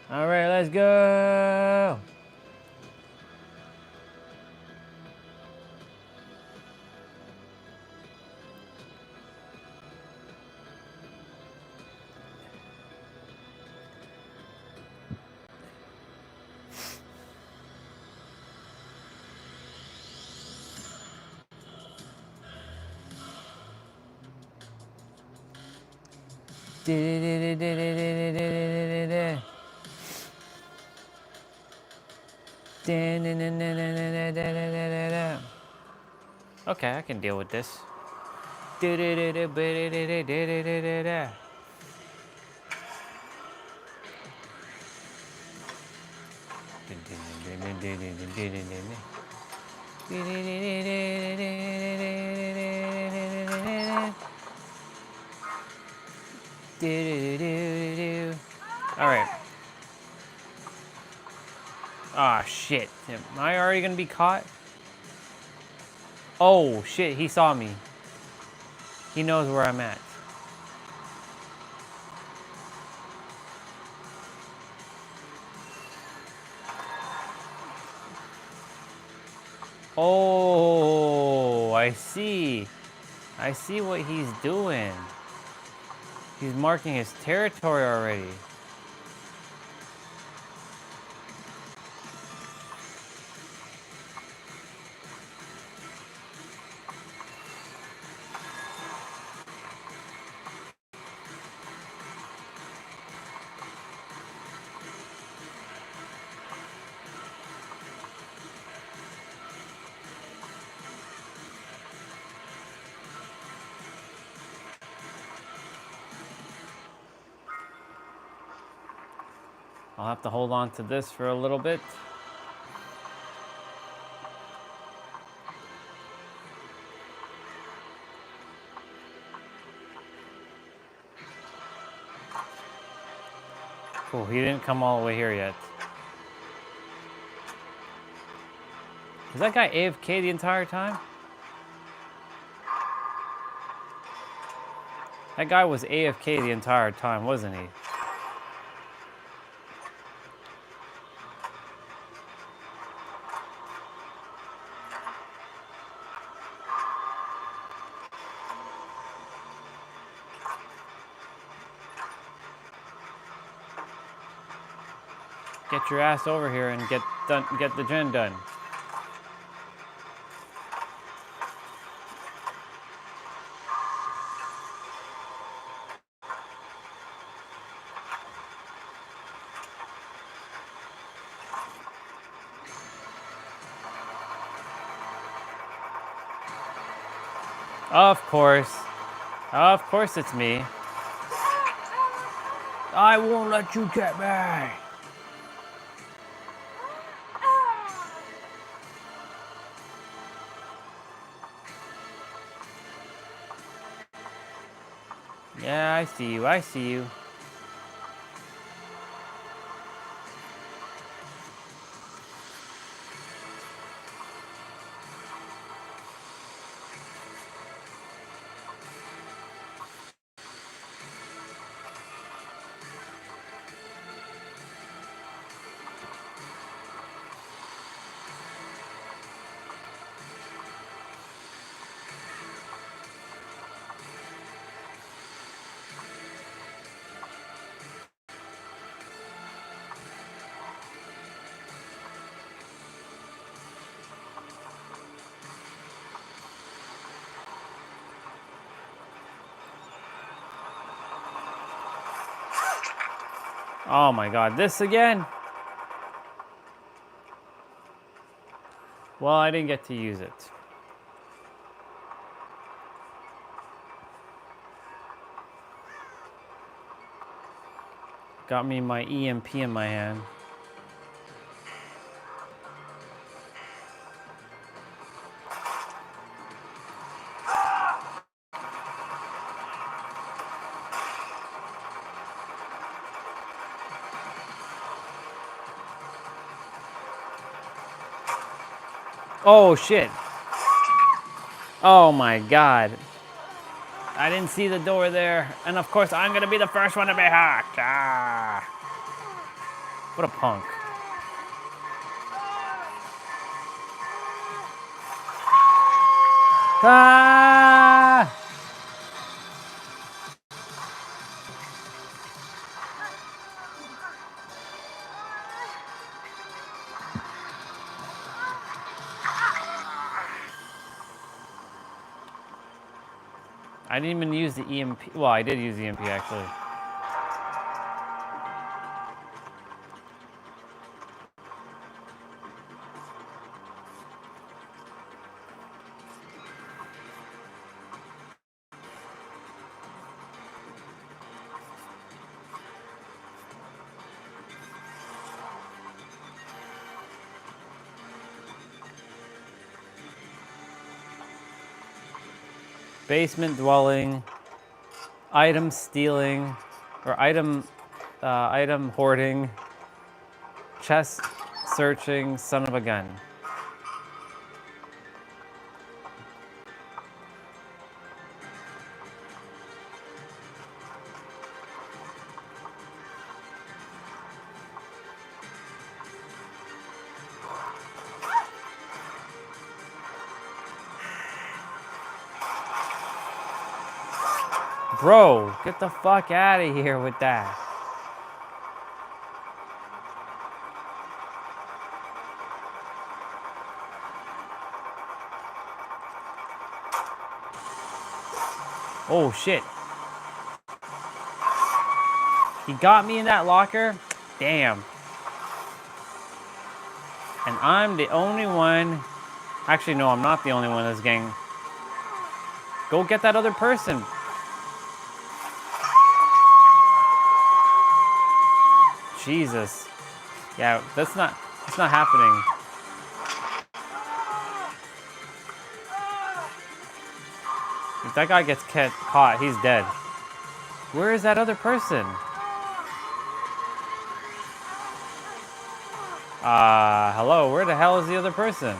All right, let's go. Okay, I can deal with this. All right. Ah, shit. Am I already gonna be caught? Oh, shit, he saw me. He knows where I'm at. Oh, I see. I see what he's doing. He's marking his territory already. I'll have to hold on to this for a little bit. Cool, he didn't come all the way here yet. Is that guy AFK the entire time? That guy was AFK the entire time, wasn't he? Get your ass over here and get the gen done. Of course. Of course it's me. I won't let you get me. Yeah, I see you. I see you. Oh my god, this again? Well, I didn't get to use it. Got me my EMP in my hand. Oh shit. Oh my god. I didn't see the door there. And of course I'm gonna be the first one to be hacked. Ah. What a punk. Ah! I didn't even use the EMP. Well, I did use the EMP actually. Basement dwelling, item stealing, or item hoarding, chest searching, son of a gun. Bro, get the fuck out of here with that. Oh shit. He got me in that locker? Damn. And I'm the only one. Actually, no, I'm not the only one that's getting. Go get that other person. Jesus. Yeah, that's not happening. If that guy gets caught, he's dead. Where is that other person? Hello, where the hell is the other person?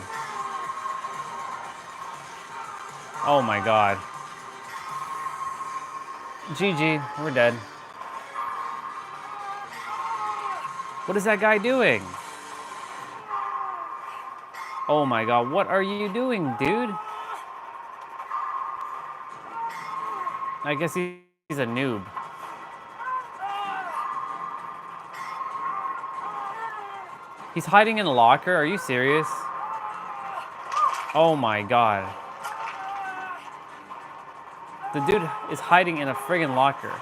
Oh my god. GG, we're dead. What is that guy doing? Oh my god, what are you doing, dude? I guess he's a noob. He's hiding in a locker? Are you serious? Oh my god. The dude is hiding in a friggin' locker.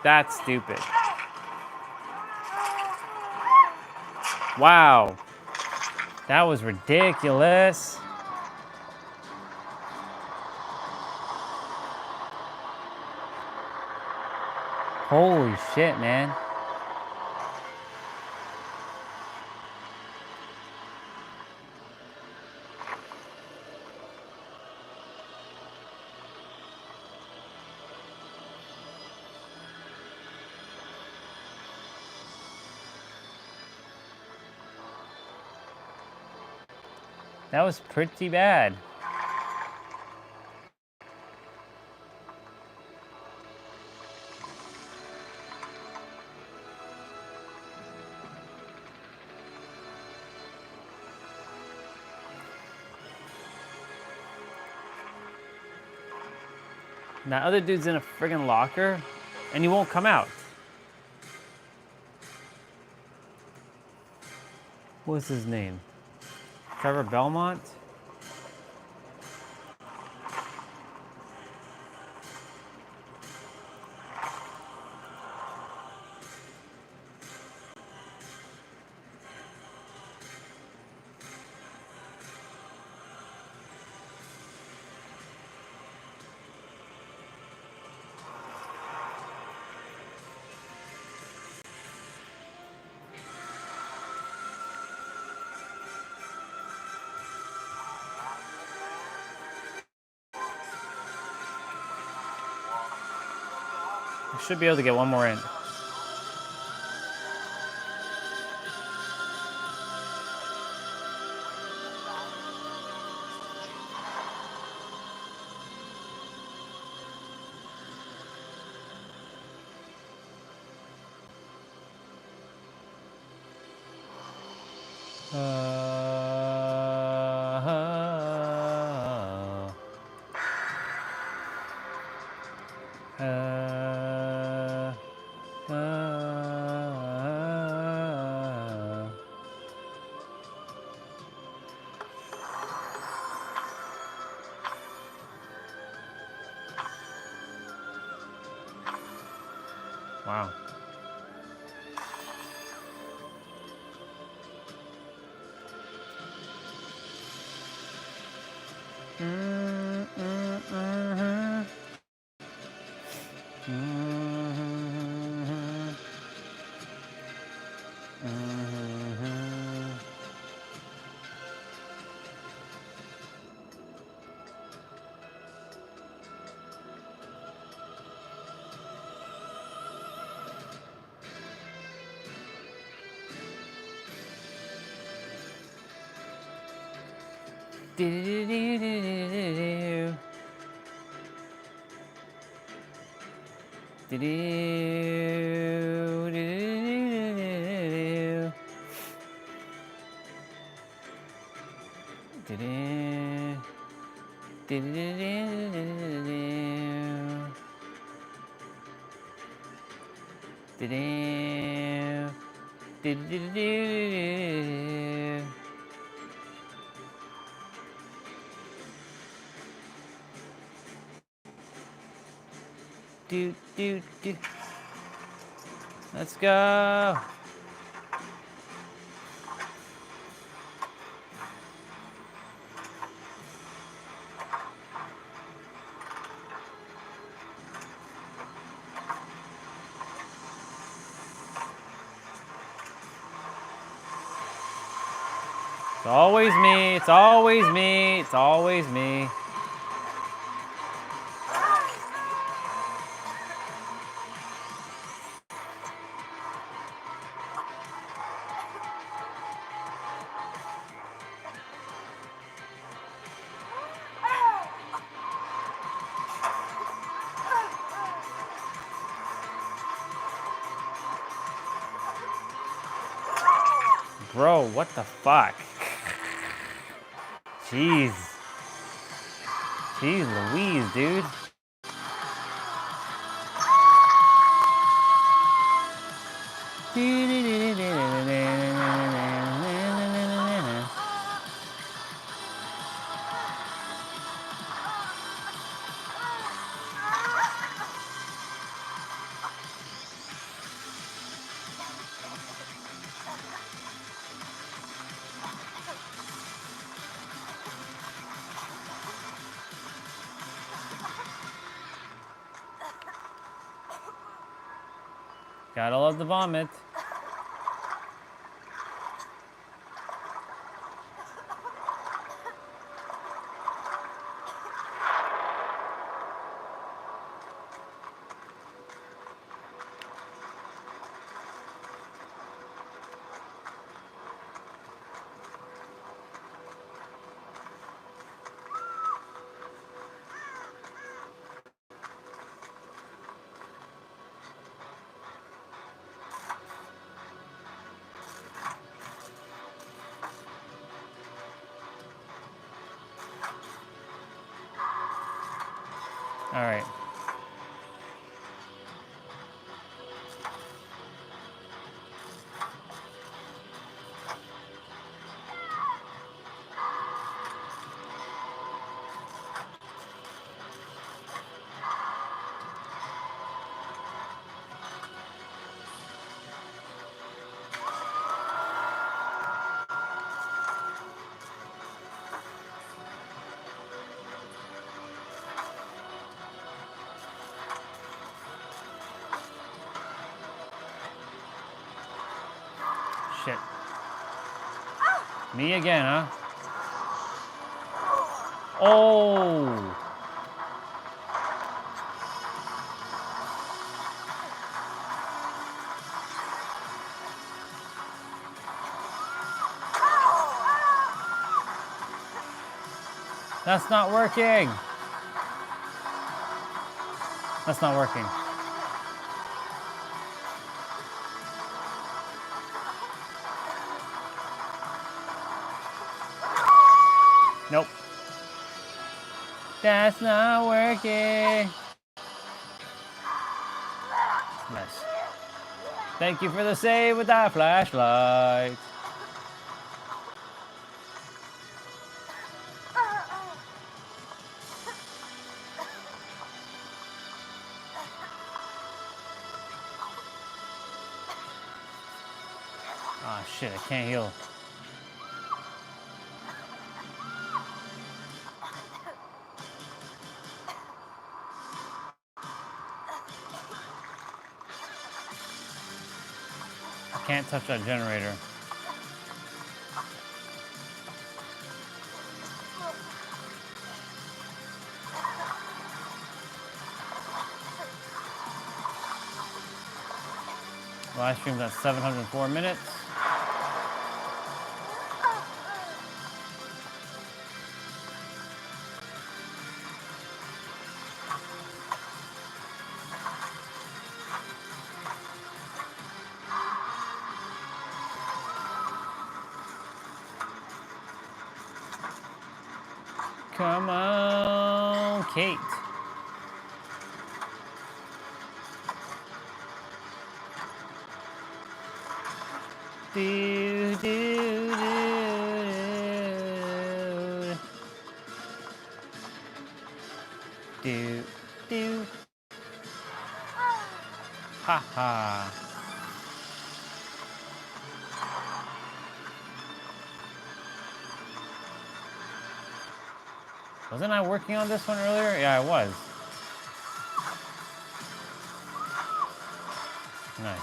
That's stupid. Wow. That was ridiculous. Holy shit, man. That was pretty bad. And that other dude's in a friggin' locker, and he won't come out. What's his name? Trevor Belmont? I should be able to get one more in. Wow. Let's go. It's always me. It's always me. It's always me. Bro, what the fuck? Jeez. Jeez Louise, dude. Gotta love the vomit. All right. Shit. Me again, huh? Oh. That's not working. That's not working. Nope. That's not working. Nice. Thank you for the save with that flashlight. Ah, shit, I can't heal. I can't touch that generator. Live stream's at 704 minutes. Come on, Kate. Do, do, do. Do, do. Ha ha. Wasn't I working on this one earlier? Yeah, I was. Nice.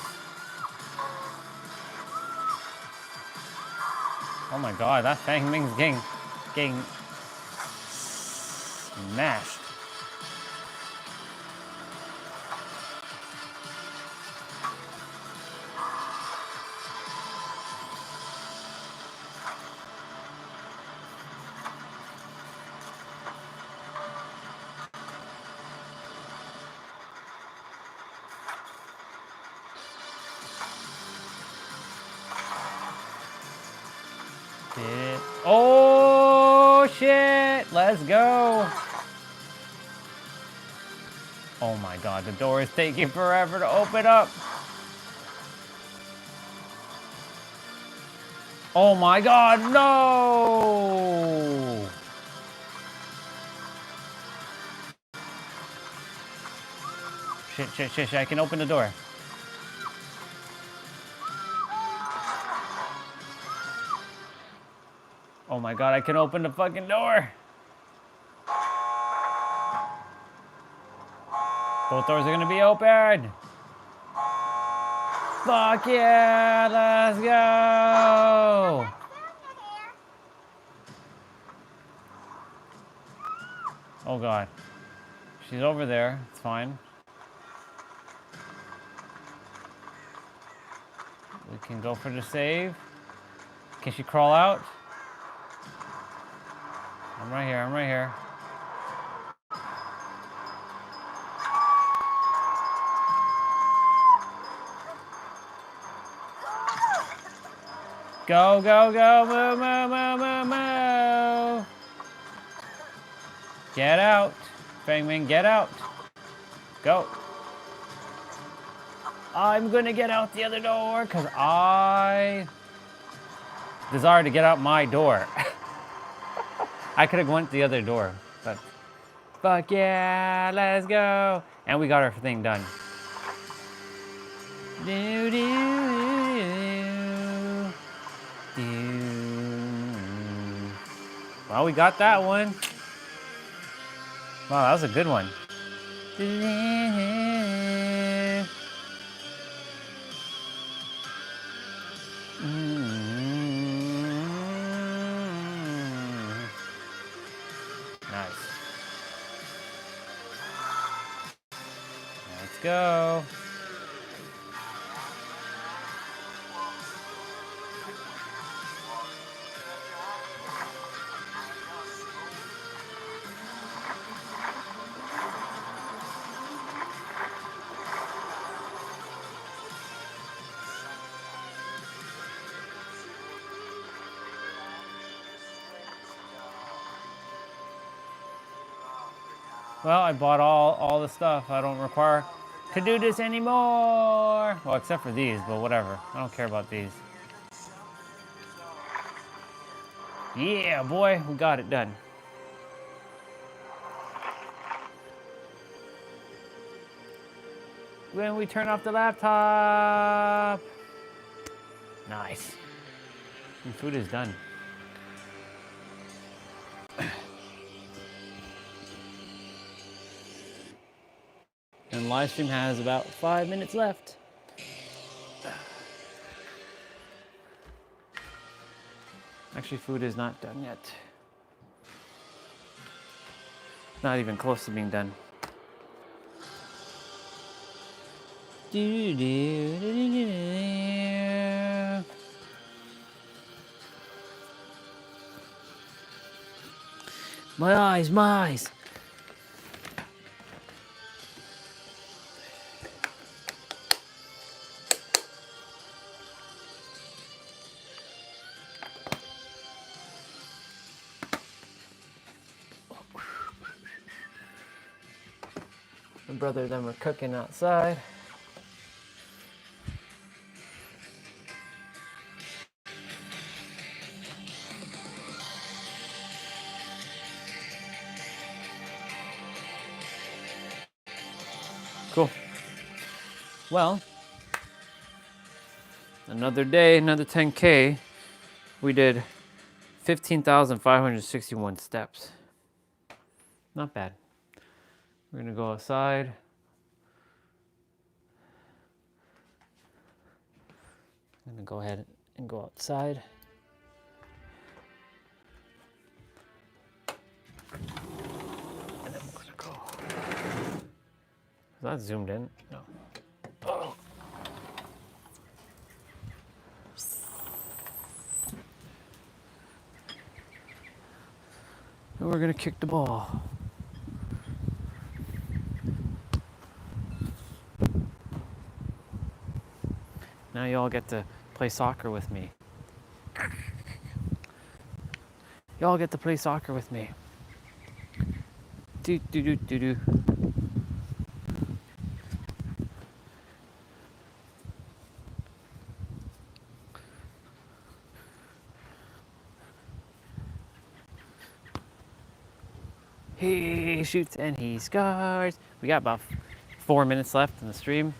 Oh my god, that Fang Ming's getting smashed. Did it? Oh shit! Let's go! Oh my god, the door is taking forever to open up. Oh my god, no! Shit, shit, shit, shit, I can open the door. Oh my god, I can open the fucking door. Both doors are gonna be open. Fuck yeah, let's go. Oh god. She's over there, it's fine. We can go for the save. Can she crawl out? I'm right here, I'm right here. Go, go, go, move, move, move, move, move. Get out. Fang Ming, get out. Go. I'm gonna get out the other door because I desire to get out my door. I could have went the other door, but fuck yeah, let's go. And we got our thing done. Do, do, do, do. Well, we got that one. Wow, that was a good one. Nice. Let's go. Well, I bought all the stuff. I don't require to do this anymore. Well, except for these, but whatever. I don't care about these. Yeah, boy, we got it done. When we turn off the laptop. Nice. And food is done. And live stream has about 5 minutes left. Actually, food is not done yet. Not even close to being done. My eyes, my eyes. My brother and them are cooking outside. Cool. Well, another day, another 10K. We did 15,561 steps. Not bad. We're gonna go outside. I'm gonna go ahead and go outside. And then we're gonna go. Is that zoomed in? No. Oh. And we're gonna kick the ball. Now y'all get to play soccer with me. Y'all get to play soccer with me. Do do do do do. He shoots and he scores. We got about 4 minutes left in the stream.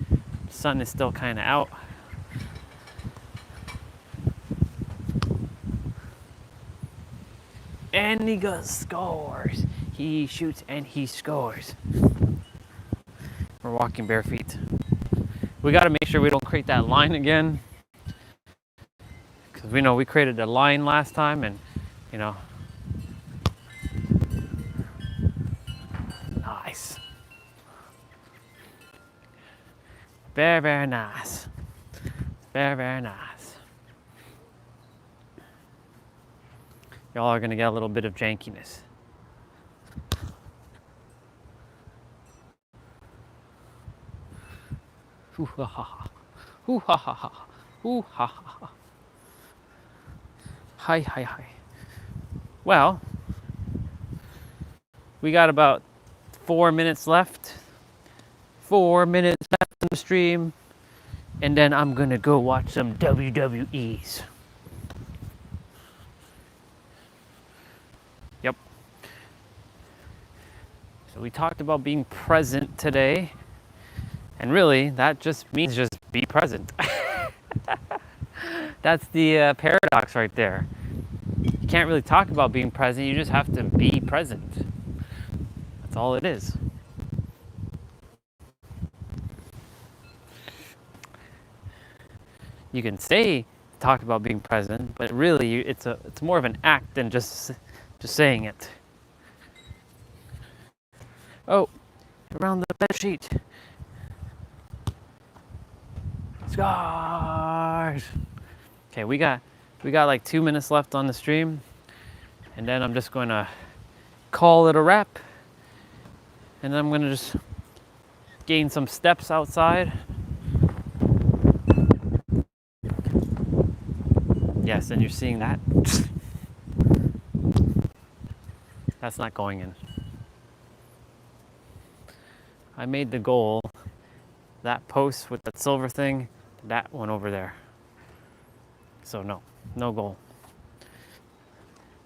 The sun is still kind of out. And he scores. He shoots and he scores. We're walking bare feet. We got to make sure we don't create that line again. Because we know we created a line last time and, you know. Nice. Very, very nice. Very, very nice. Y'all are going to get a little bit of jankiness. Ooh ha ha. Ooh ha ha ha. Ooh ha ha ha. Hi hi hi. Well, we got about 4 minutes left. 4 minutes left in the stream. And then I'm gonna go watch some WWEs. Yep. So we talked about being present today. And really, that just means just be present. That's the paradox right there. You can't really talk about being present, you just have to be present. That's all it is. You can talk about being present, but really it's more of an act than just saying it. Oh, around the bed sheet. Scars. Okay, we got like 2 minutes left on the stream, and then I'm just going to call it a wrap, and then I'm going to just gain some steps outside. Yes, and you're seeing that. That's not going in. I made the goal, that post with that silver thing, that one over there. So no goal.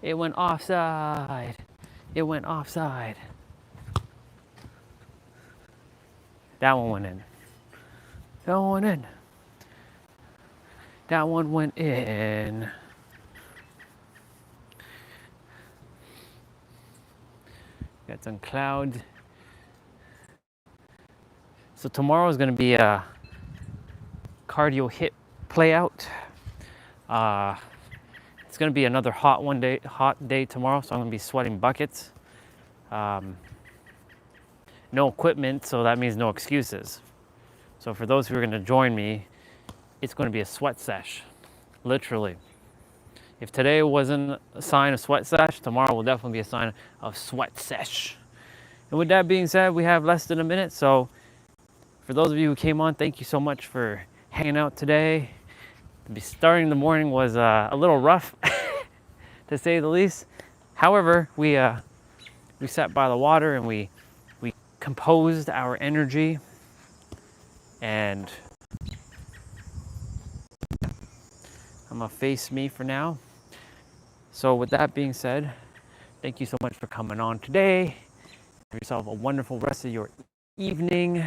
It went offside. It went offside. That one went in. That one went in. That one went in. Got some clouds. So tomorrow is going to be a cardio HIIT play out. It's going to be another hot day tomorrow, so I'm going to be sweating buckets. No equipment, so that means no excuses. So for those who are going to join me, it's going to be a sweat sesh, literally. If today wasn't a sign of sweat sesh, tomorrow will definitely be a sign of sweat sesh. And with that being said, we have less than a minute, so for those of you who came on, thank you so much for hanging out today. Starting the morning was a little rough, to say the least. However, we sat by the water and we composed our energy, and I'm gonna face me for now. So with that being said, thank you so much for coming on today. Have yourself a wonderful rest of your evening.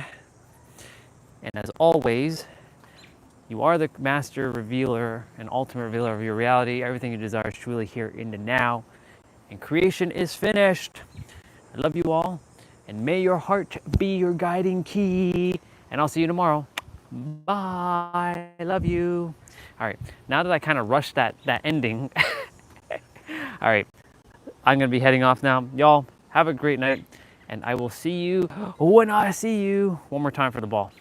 And as always, you are the master revealer and ultimate revealer of your reality. Everything you desire is truly here in the now. And creation is finished. I love you all. And may your heart be your guiding key. And I'll see you tomorrow. Bye. I love you. All right. Now that I kind of rushed that ending, all right, I'm going to be heading off now. Y'all, have a great night. And I will see you when I see you. One more time for the ball.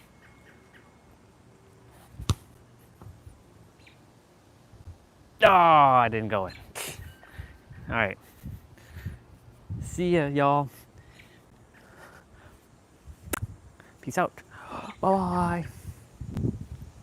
Oh, I didn't go in. All right. See ya, y'all. Peace out. Bye-bye.